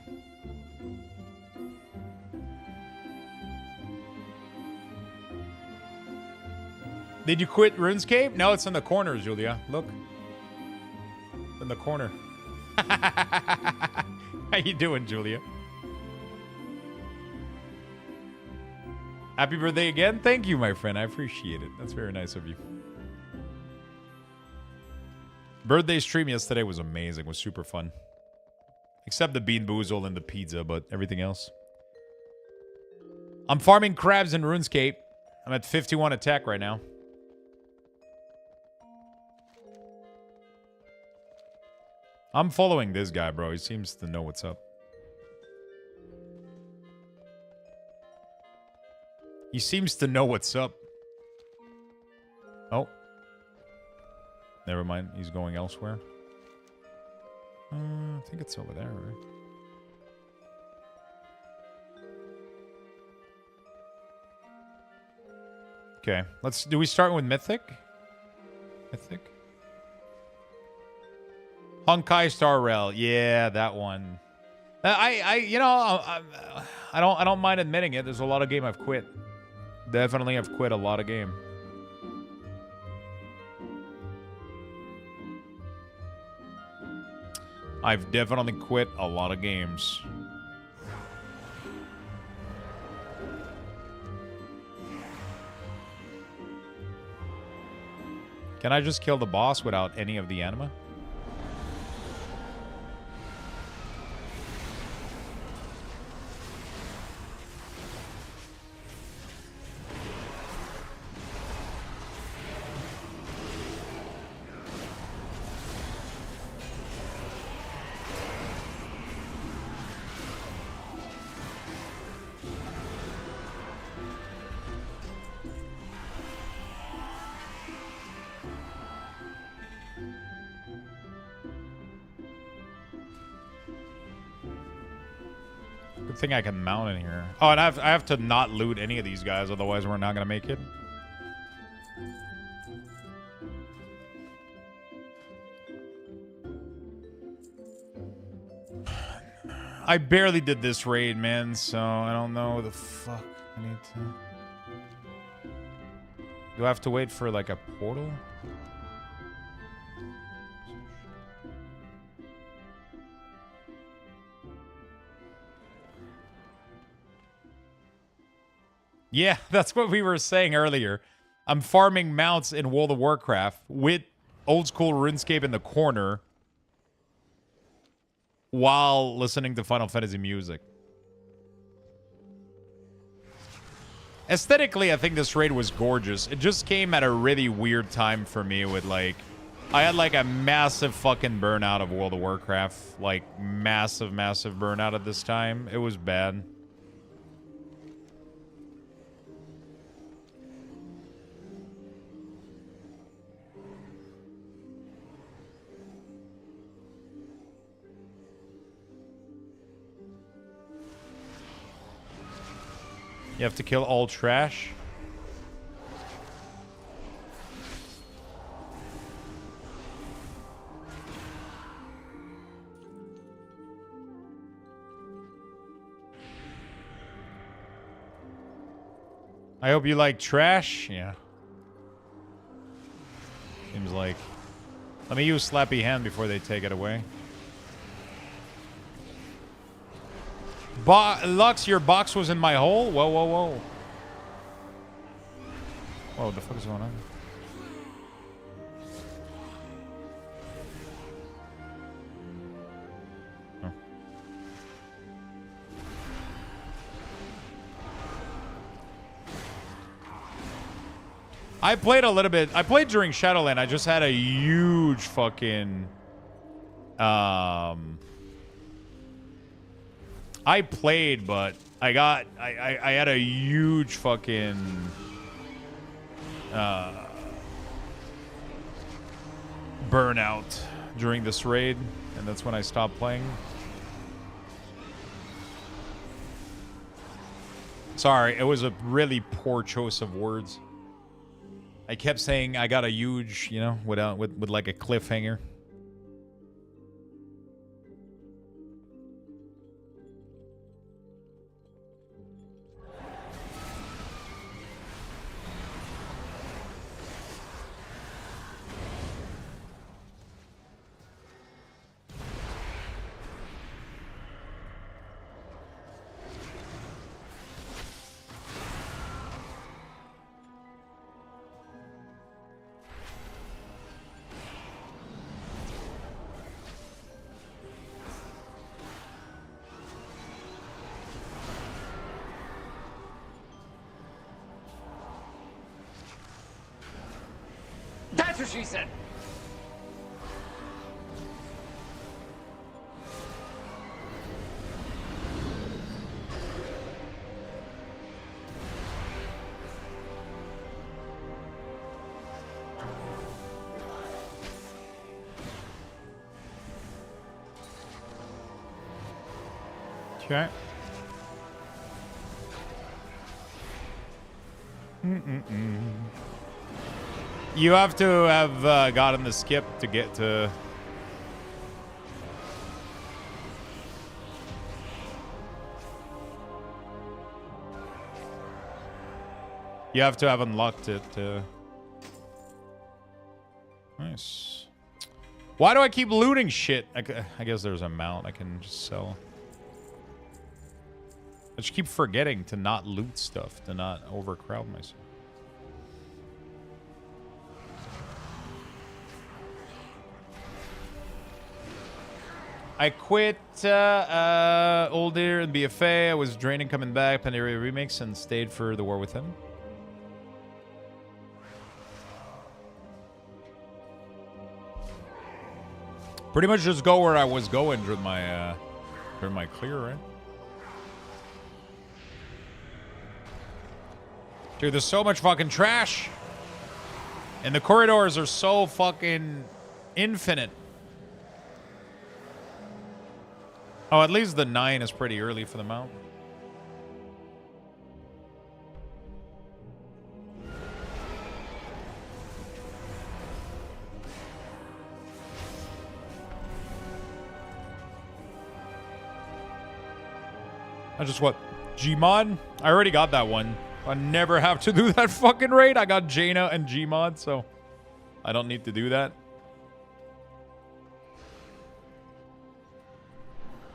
Did you quit RuneScape? No, it's in the corner, Julia. Look. In the corner. How you doing, Julia? Happy birthday again. Thank you, my friend. I appreciate it. That's very nice of you. Birthday stream yesterday was amazing. It was super fun. Except the Bean Boozle and the pizza, but everything else. I'm farming crabs in RuneScape. I'm at 51 attack right now. I'm following this guy, bro. He seems to know what's up. He seems to know what's up. Oh. Never mind. He's going elsewhere. I think it's over there, right? Okay. Do we start with Mythic? Mythic? Honkai Star Rail. Yeah, that one. You know, I don't mind admitting it. There's a lot of game I've quit. Definitely have quit a lot of game. I've definitely quit a lot of games. Can I just kill the boss without any of the anima? Good thing I can mount in here. Oh, and I have to not loot any of these guys, otherwise we're not gonna make it. I barely did this raid, man, so I don't know what the fuck I need to... Do I have to wait for, like, a portal? Yeah, that's what we were saying earlier. I'm farming mounts in World of Warcraft with old school RuneScape in the corner while listening to Final Fantasy music. Aesthetically, I think this raid was gorgeous. It just came at a really weird time for me with, like... I had, like, a massive fucking burnout of World of Warcraft. Like, massive, massive burnout at this time. It was bad. You have to kill all trash. I hope you like trash. Yeah. Seems like. Let me use Slappy Hand before they take it away. Lux, your box was in my hole? Whoa, whoa, whoa. Whoa, what the fuck is going on? Oh. I played a little bit. I played during Shadowland. I just had a huge fucking... I played, but I had a huge fucking burnout during this raid, and that's when I stopped playing. Sorry, it was a really poor choice of words. I kept saying I got a huge, you know, with like a cliffhanger. That's what she said. Okay. You have to have gotten the skip to get to You have to have unlocked it. Nice. Why do I keep looting shit? I guess there's a mount I can just sell. I just keep forgetting to not loot stuff, to not overcrowd myself. I quit older and BFA. I was draining coming back, Pandaria Remix, and stayed for the war with him. Pretty much just go where I was going during my clear, right? Dude, there's so much fucking trash. And the corridors are so fucking infinite. Oh, at least the 9 is pretty early for the mount. I just what? Gmod? I already got that one. I never have to do that fucking raid. I got Jaina and Gmod, so I don't need to do that.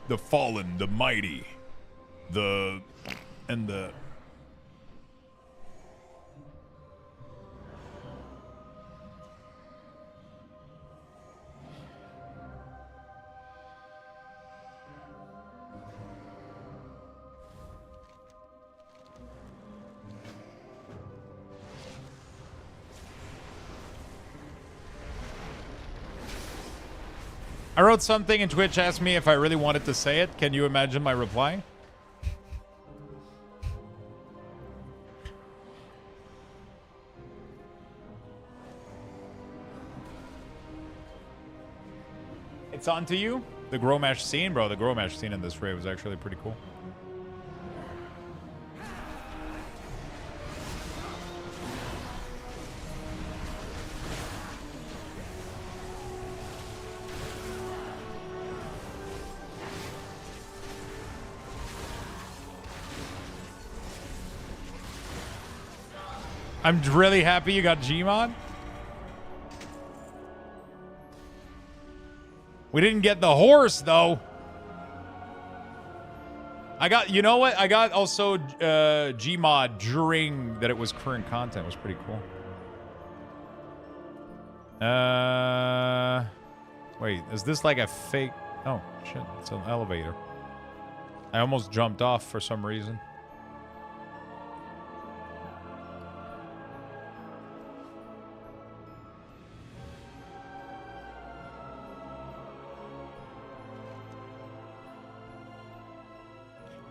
The fallen, the mighty, and the... I wrote something and Twitch asked me if I really wanted to say it. Can you imagine my reply? It's on to you. The Gromash scene, bro. The Gromash scene in this raid was actually pretty cool. I'm really happy you got Gmod. We didn't get the horse, though. I got, you know what? I got also Gmod during that it was current content. It was pretty cool. Wait, is this like a fake? Oh, shit. It's an elevator. I almost jumped off for some reason.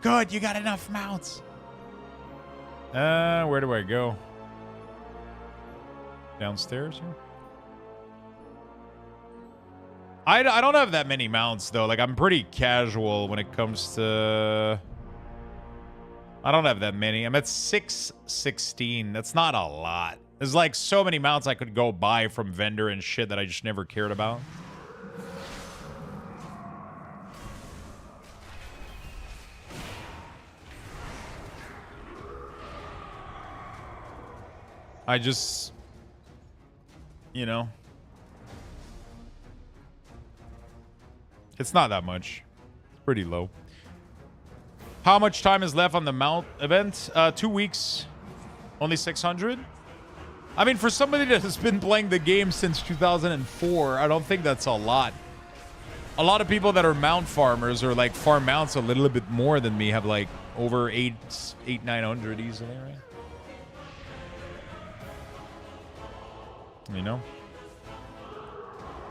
Good, you got enough mounts. Where do I go? Downstairs here? I don't have that many mounts, though. Like, I'm pretty casual when it comes to... I don't have that many. I'm at 616. That's not a lot. There's, like, so many mounts I could go buy from vendor and shit that I just never cared about. I just, you know, it's not that much. It's pretty low. How much time is left on the mount event? 2 weeks. Only 600. I mean, for somebody that has been playing the game since 2004, I don't think that's a lot. A lot of people that are mount farmers or like farm mounts a little bit more than me have like over 900 easily, right? You know?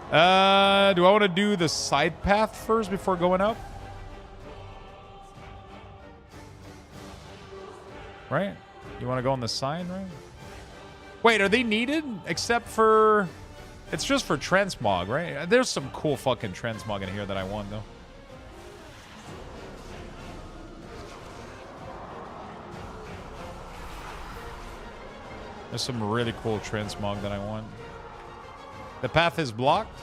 Do I want to do the side path first before going up? Right? You want to go on the side, right? Wait, are they needed? Except for... It's just for transmog, right? There's some cool fucking transmog in here that I want, though. There's some really cool transmog that I want. The path is blocked?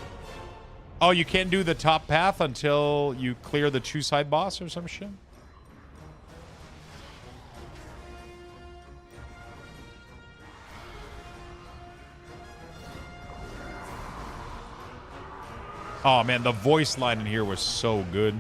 Oh, you can't do the top path until you clear the 2 side boss or some shit? Oh, man, the voice line in here was so good.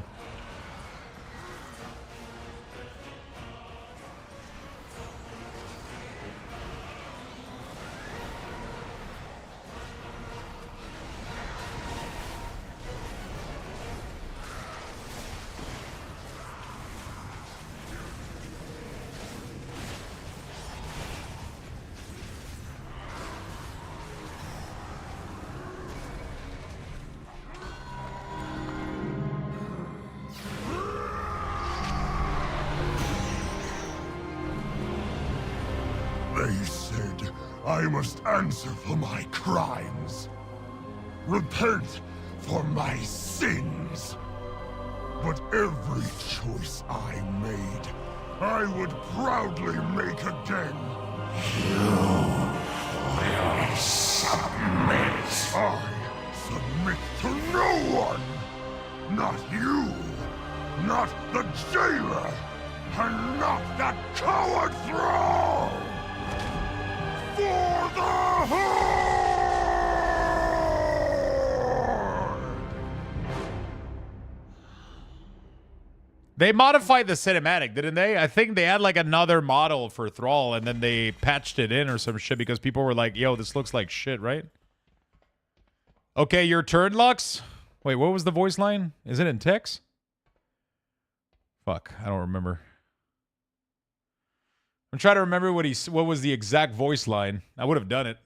They said I must answer for my crimes. Repent for my sins. But every choice I made, I would proudly make again. You will submit. I submit to no one. Not you. Not the jailer. And not that coward thrall. For the Horde! They modified the cinematic, didn't they? I think they had like another model for Thrall and then they patched it in or some shit because people were like, yo, this looks like shit, right? Okay, your turn, Lux? Wait, what was the voice line? Is it in text? Fuck, I don't remember. I'm trying to remember what was the exact voice line. I would have done it.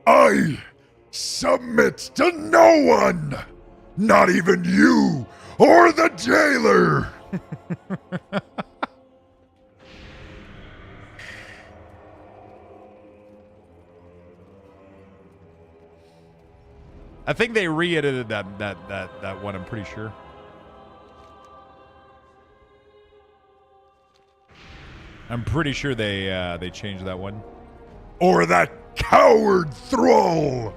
I submit to no one! Not even you or the jailer! I think they re-edited that one, I'm pretty sure. I'm pretty sure they changed that one. Or that coward thrall!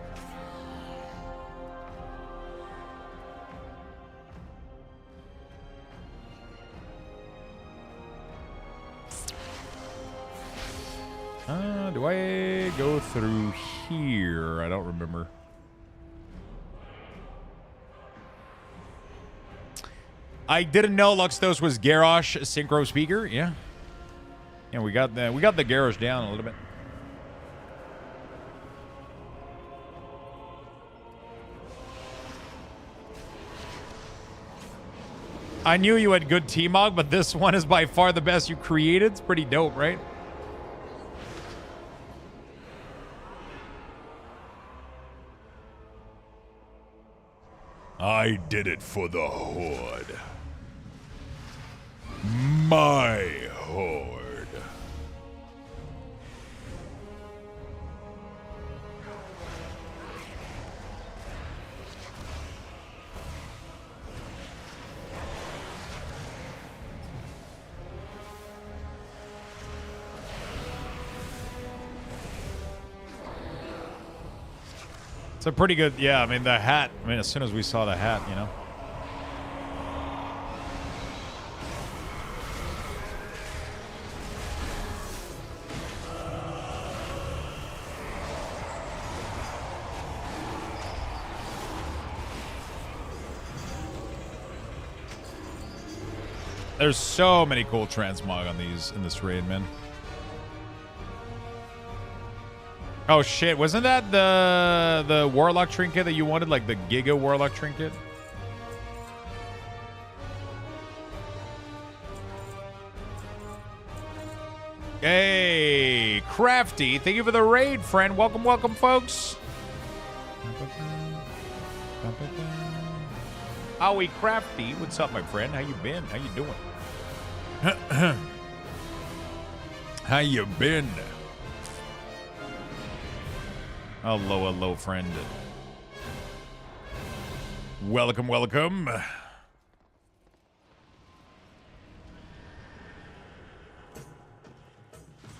Do I go through here? I don't remember. I didn't know Luxthos was Garrosh synchro speaker. Yeah. Yeah, we got the Garrosh down a little bit. I knew you had good T-Mog, but this one is by far the best you created. It's pretty dope, right? I did it for the Horde. My Horde. It's a pretty good, yeah, I mean, the hat. I mean, as soon as we saw the hat, you know. There's so many cool transmog on these in this raid, man. Oh shit, wasn't that the Warlock trinket that you wanted, like the Giga Warlock trinket? Hey, Crafty, thank you for the raid, friend. Welcome, welcome, folks. Howie Crafty, what's up, my friend? How you been? How you doing? How you been? Hello, hello, friend. Welcome, welcome.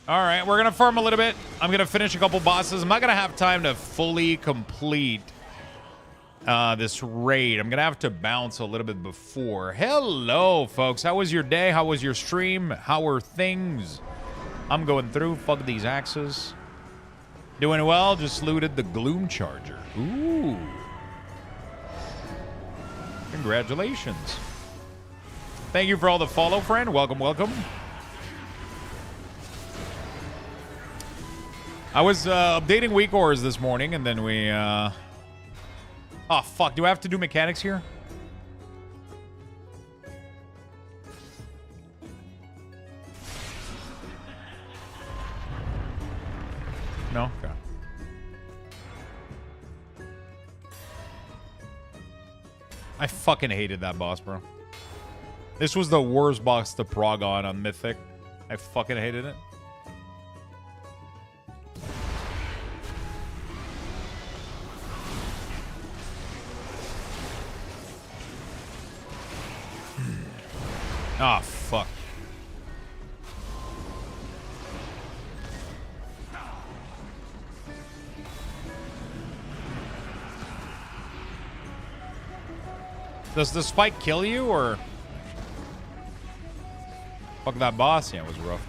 All right, we're going to farm a little bit. I'm going to finish a couple bosses. I'm not going to have time to fully complete this raid. I'm going to have to bounce a little bit before. Hello, folks. How was your day? How was your stream? How are things? I'm going through. Fuck these axes. Doing well. Just looted the Gloom Charger. Ooh. Congratulations. Thank you for all the follow, friend. Welcome, welcome. I was updating WeakAuras this morning, and then we... Oh, fuck. Do I have to do mechanics here? No? Okay. I fucking hated that boss, bro. This was the worst boss to prog on Mythic. I fucking hated it. Ah, fuck. Does the spike kill you, or... Fuck that boss? Yeah, it was rough.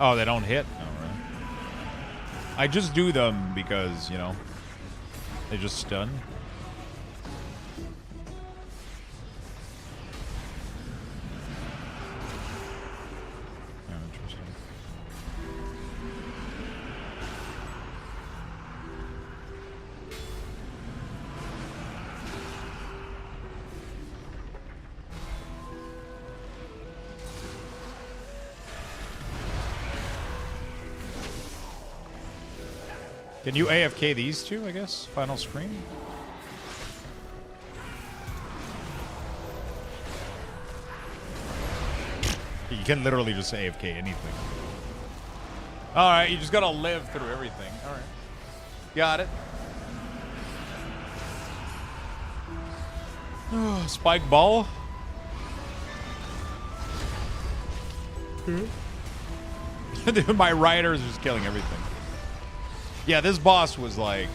Oh, they don't hit? Oh, right. I just do them because, you know, they just stun. Oh, interesting. Can you AFK these two, I guess? Final screen? You can literally just AFK anything. Alright, you just gotta live through everything. Alright. Got it. Spike ball. Dude, my riders are just killing everything. Yeah, this boss was like...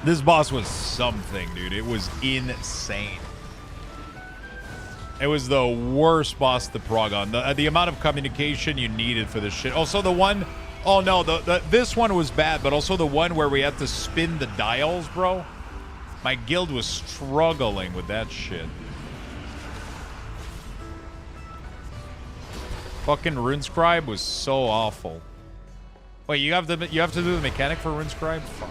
This boss was something, dude. It was insane. It was the worst boss to prog on. The amount of communication you needed for this shit. Also, the one... Oh, no. This one was bad, but also the one where we had to spin the dials, bro. My guild was struggling with that shit. Fucking Runescribe was so awful. Wait, you have to do the mechanic for Runescribe? Fuck.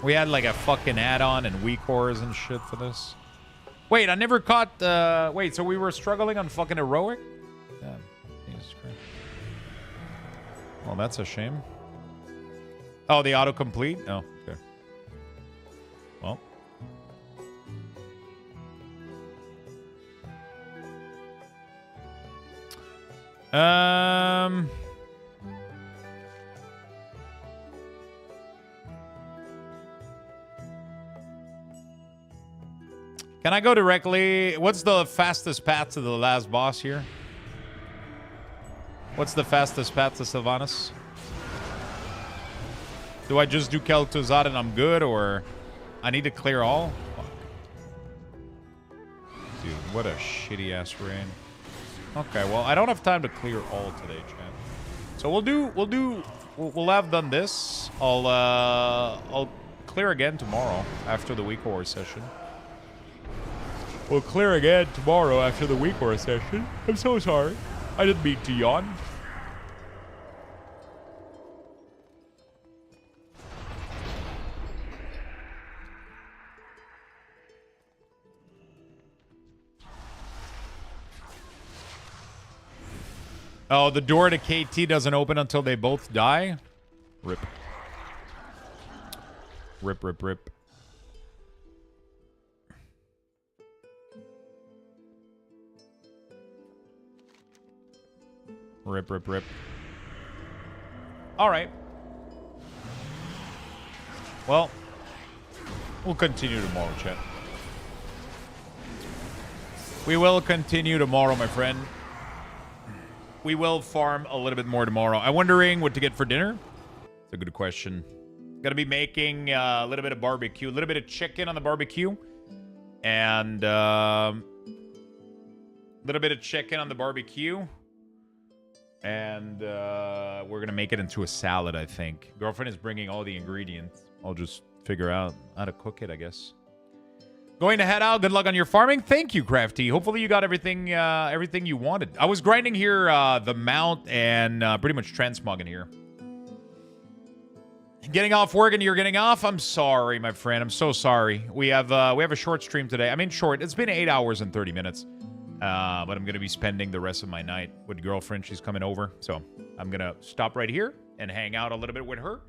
We had like a fucking add-on and WeakAuras and shit for this. Wait, I never caught... wait, so we were struggling on fucking heroic? Damn. Jesus Christ. Well, that's a shame. Oh, the autocomplete? Oh, okay. Well. Can I go directly? What's the fastest path to the last boss here? What's the fastest path to Sylvanas? Do I just do Kel'Thuzad and I'm good, or I need to clear all? Fuck. Dude, what a shitty ass rain. Okay, well, I don't have time to clear all today, chat. So we'll have done this. I'll clear again tomorrow after the WeakAura session. We'll clear again tomorrow after the WeakAura session. I'm so sorry. I didn't mean to yawn. Oh, the door to KT doesn't open until they both die? Rip. Rip, rip, rip. Rip, rip, rip. All right. Well, we'll continue tomorrow, chat. We will continue tomorrow, my friend. We will farm a little bit more tomorrow. I'm wondering what to get for dinner. It's a good question. Gonna be making a little bit of barbecue, a little bit of chicken on the barbecue, and A little bit of chicken on the barbecue. And we're going to make it into a salad, I think. Girlfriend is bringing all the ingredients. I'll just figure out how to cook it, I guess. Going to head out. Good luck on your farming. Thank you, Crafty. Hopefully you got everything you wanted. I was grinding here, the mount, and pretty much transmogging here. Getting off work and you're getting off? I'm sorry, my friend. I'm so sorry. We have a short stream today. I mean, short. It's been 8 hours and 30 minutes. But I'm going to be spending the rest of my night with girlfriend. She's coming over. So I'm going to stop right here and hang out a little bit with her.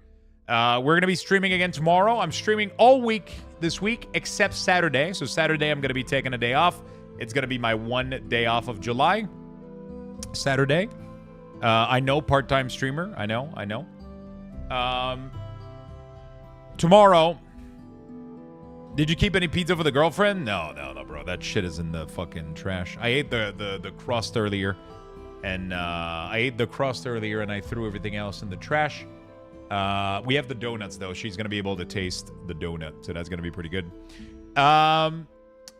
We're going to be streaming again tomorrow. I'm streaming all week this week except Saturday. So Saturday, I'm going to be taking a day off. It's going to be my 1 day off of July. Saturday. I know, part-time streamer. I know. Tomorrow, did you keep any pizza for the girlfriend? No, bro. That shit is in the fucking trash. I ate the crust earlier, and I threw everything else in the trash. We have the donuts, though. She's going to be able to taste the donut, so that's going to be pretty good.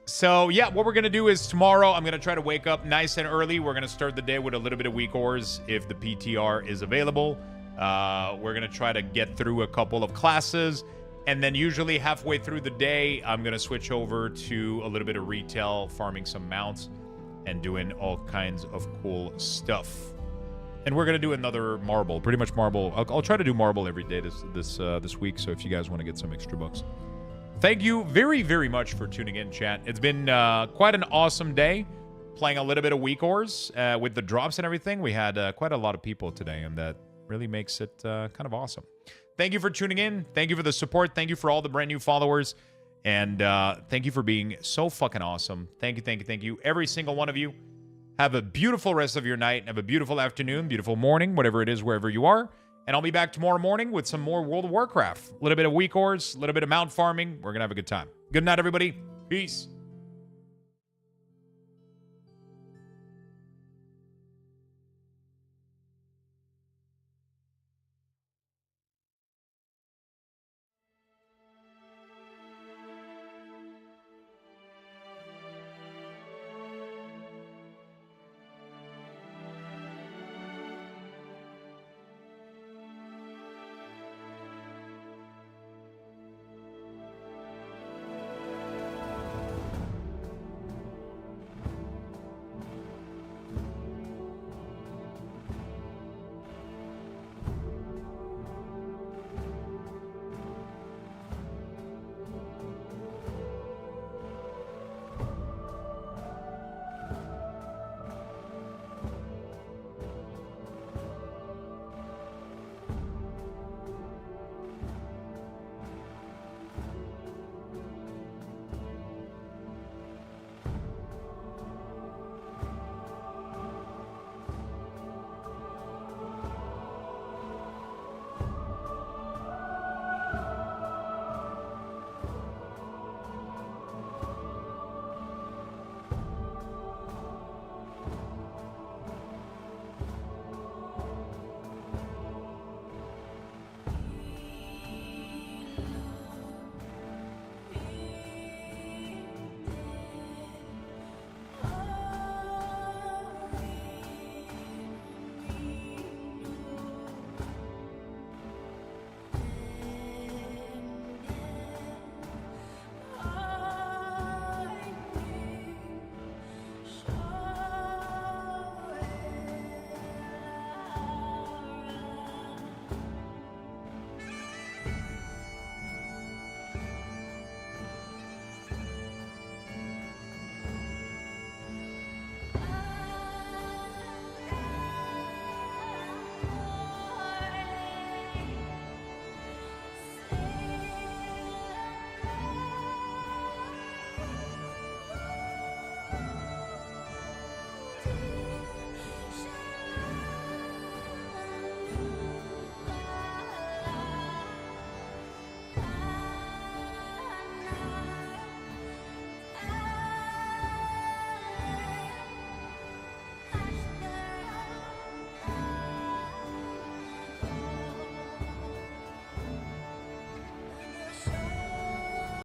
So, yeah, what we're going to do is tomorrow, I'm going to try to wake up nice and early. We're going to start the day with a little bit of WeakAuras if the PTR is available. We're going to try to get through a couple of classes. And then usually halfway through the day, I'm going to switch over to a little bit of retail, farming some mounts, and doing all kinds of cool stuff. And we're going to do another marble, pretty much marble. I'll try to do marble every day this week, so if you guys want to get some extra bucks. Thank you very, very much for tuning in, chat. It's been quite an awesome day playing a little bit of WeakAuras with the drops and everything. We had quite a lot of people today, and that really makes it kind of awesome. Thank you for tuning in. Thank you for the support. Thank you for all the brand new followers. And thank you for being so fucking awesome. Thank you. Every single one of you. Have a beautiful rest of your night. Have a beautiful afternoon, beautiful morning, whatever it is, wherever you are. And I'll be back tomorrow morning with some more World of Warcraft. A little bit of WeakAuras, a little bit of mount farming. We're going to have a good time. Good night, everybody. Peace.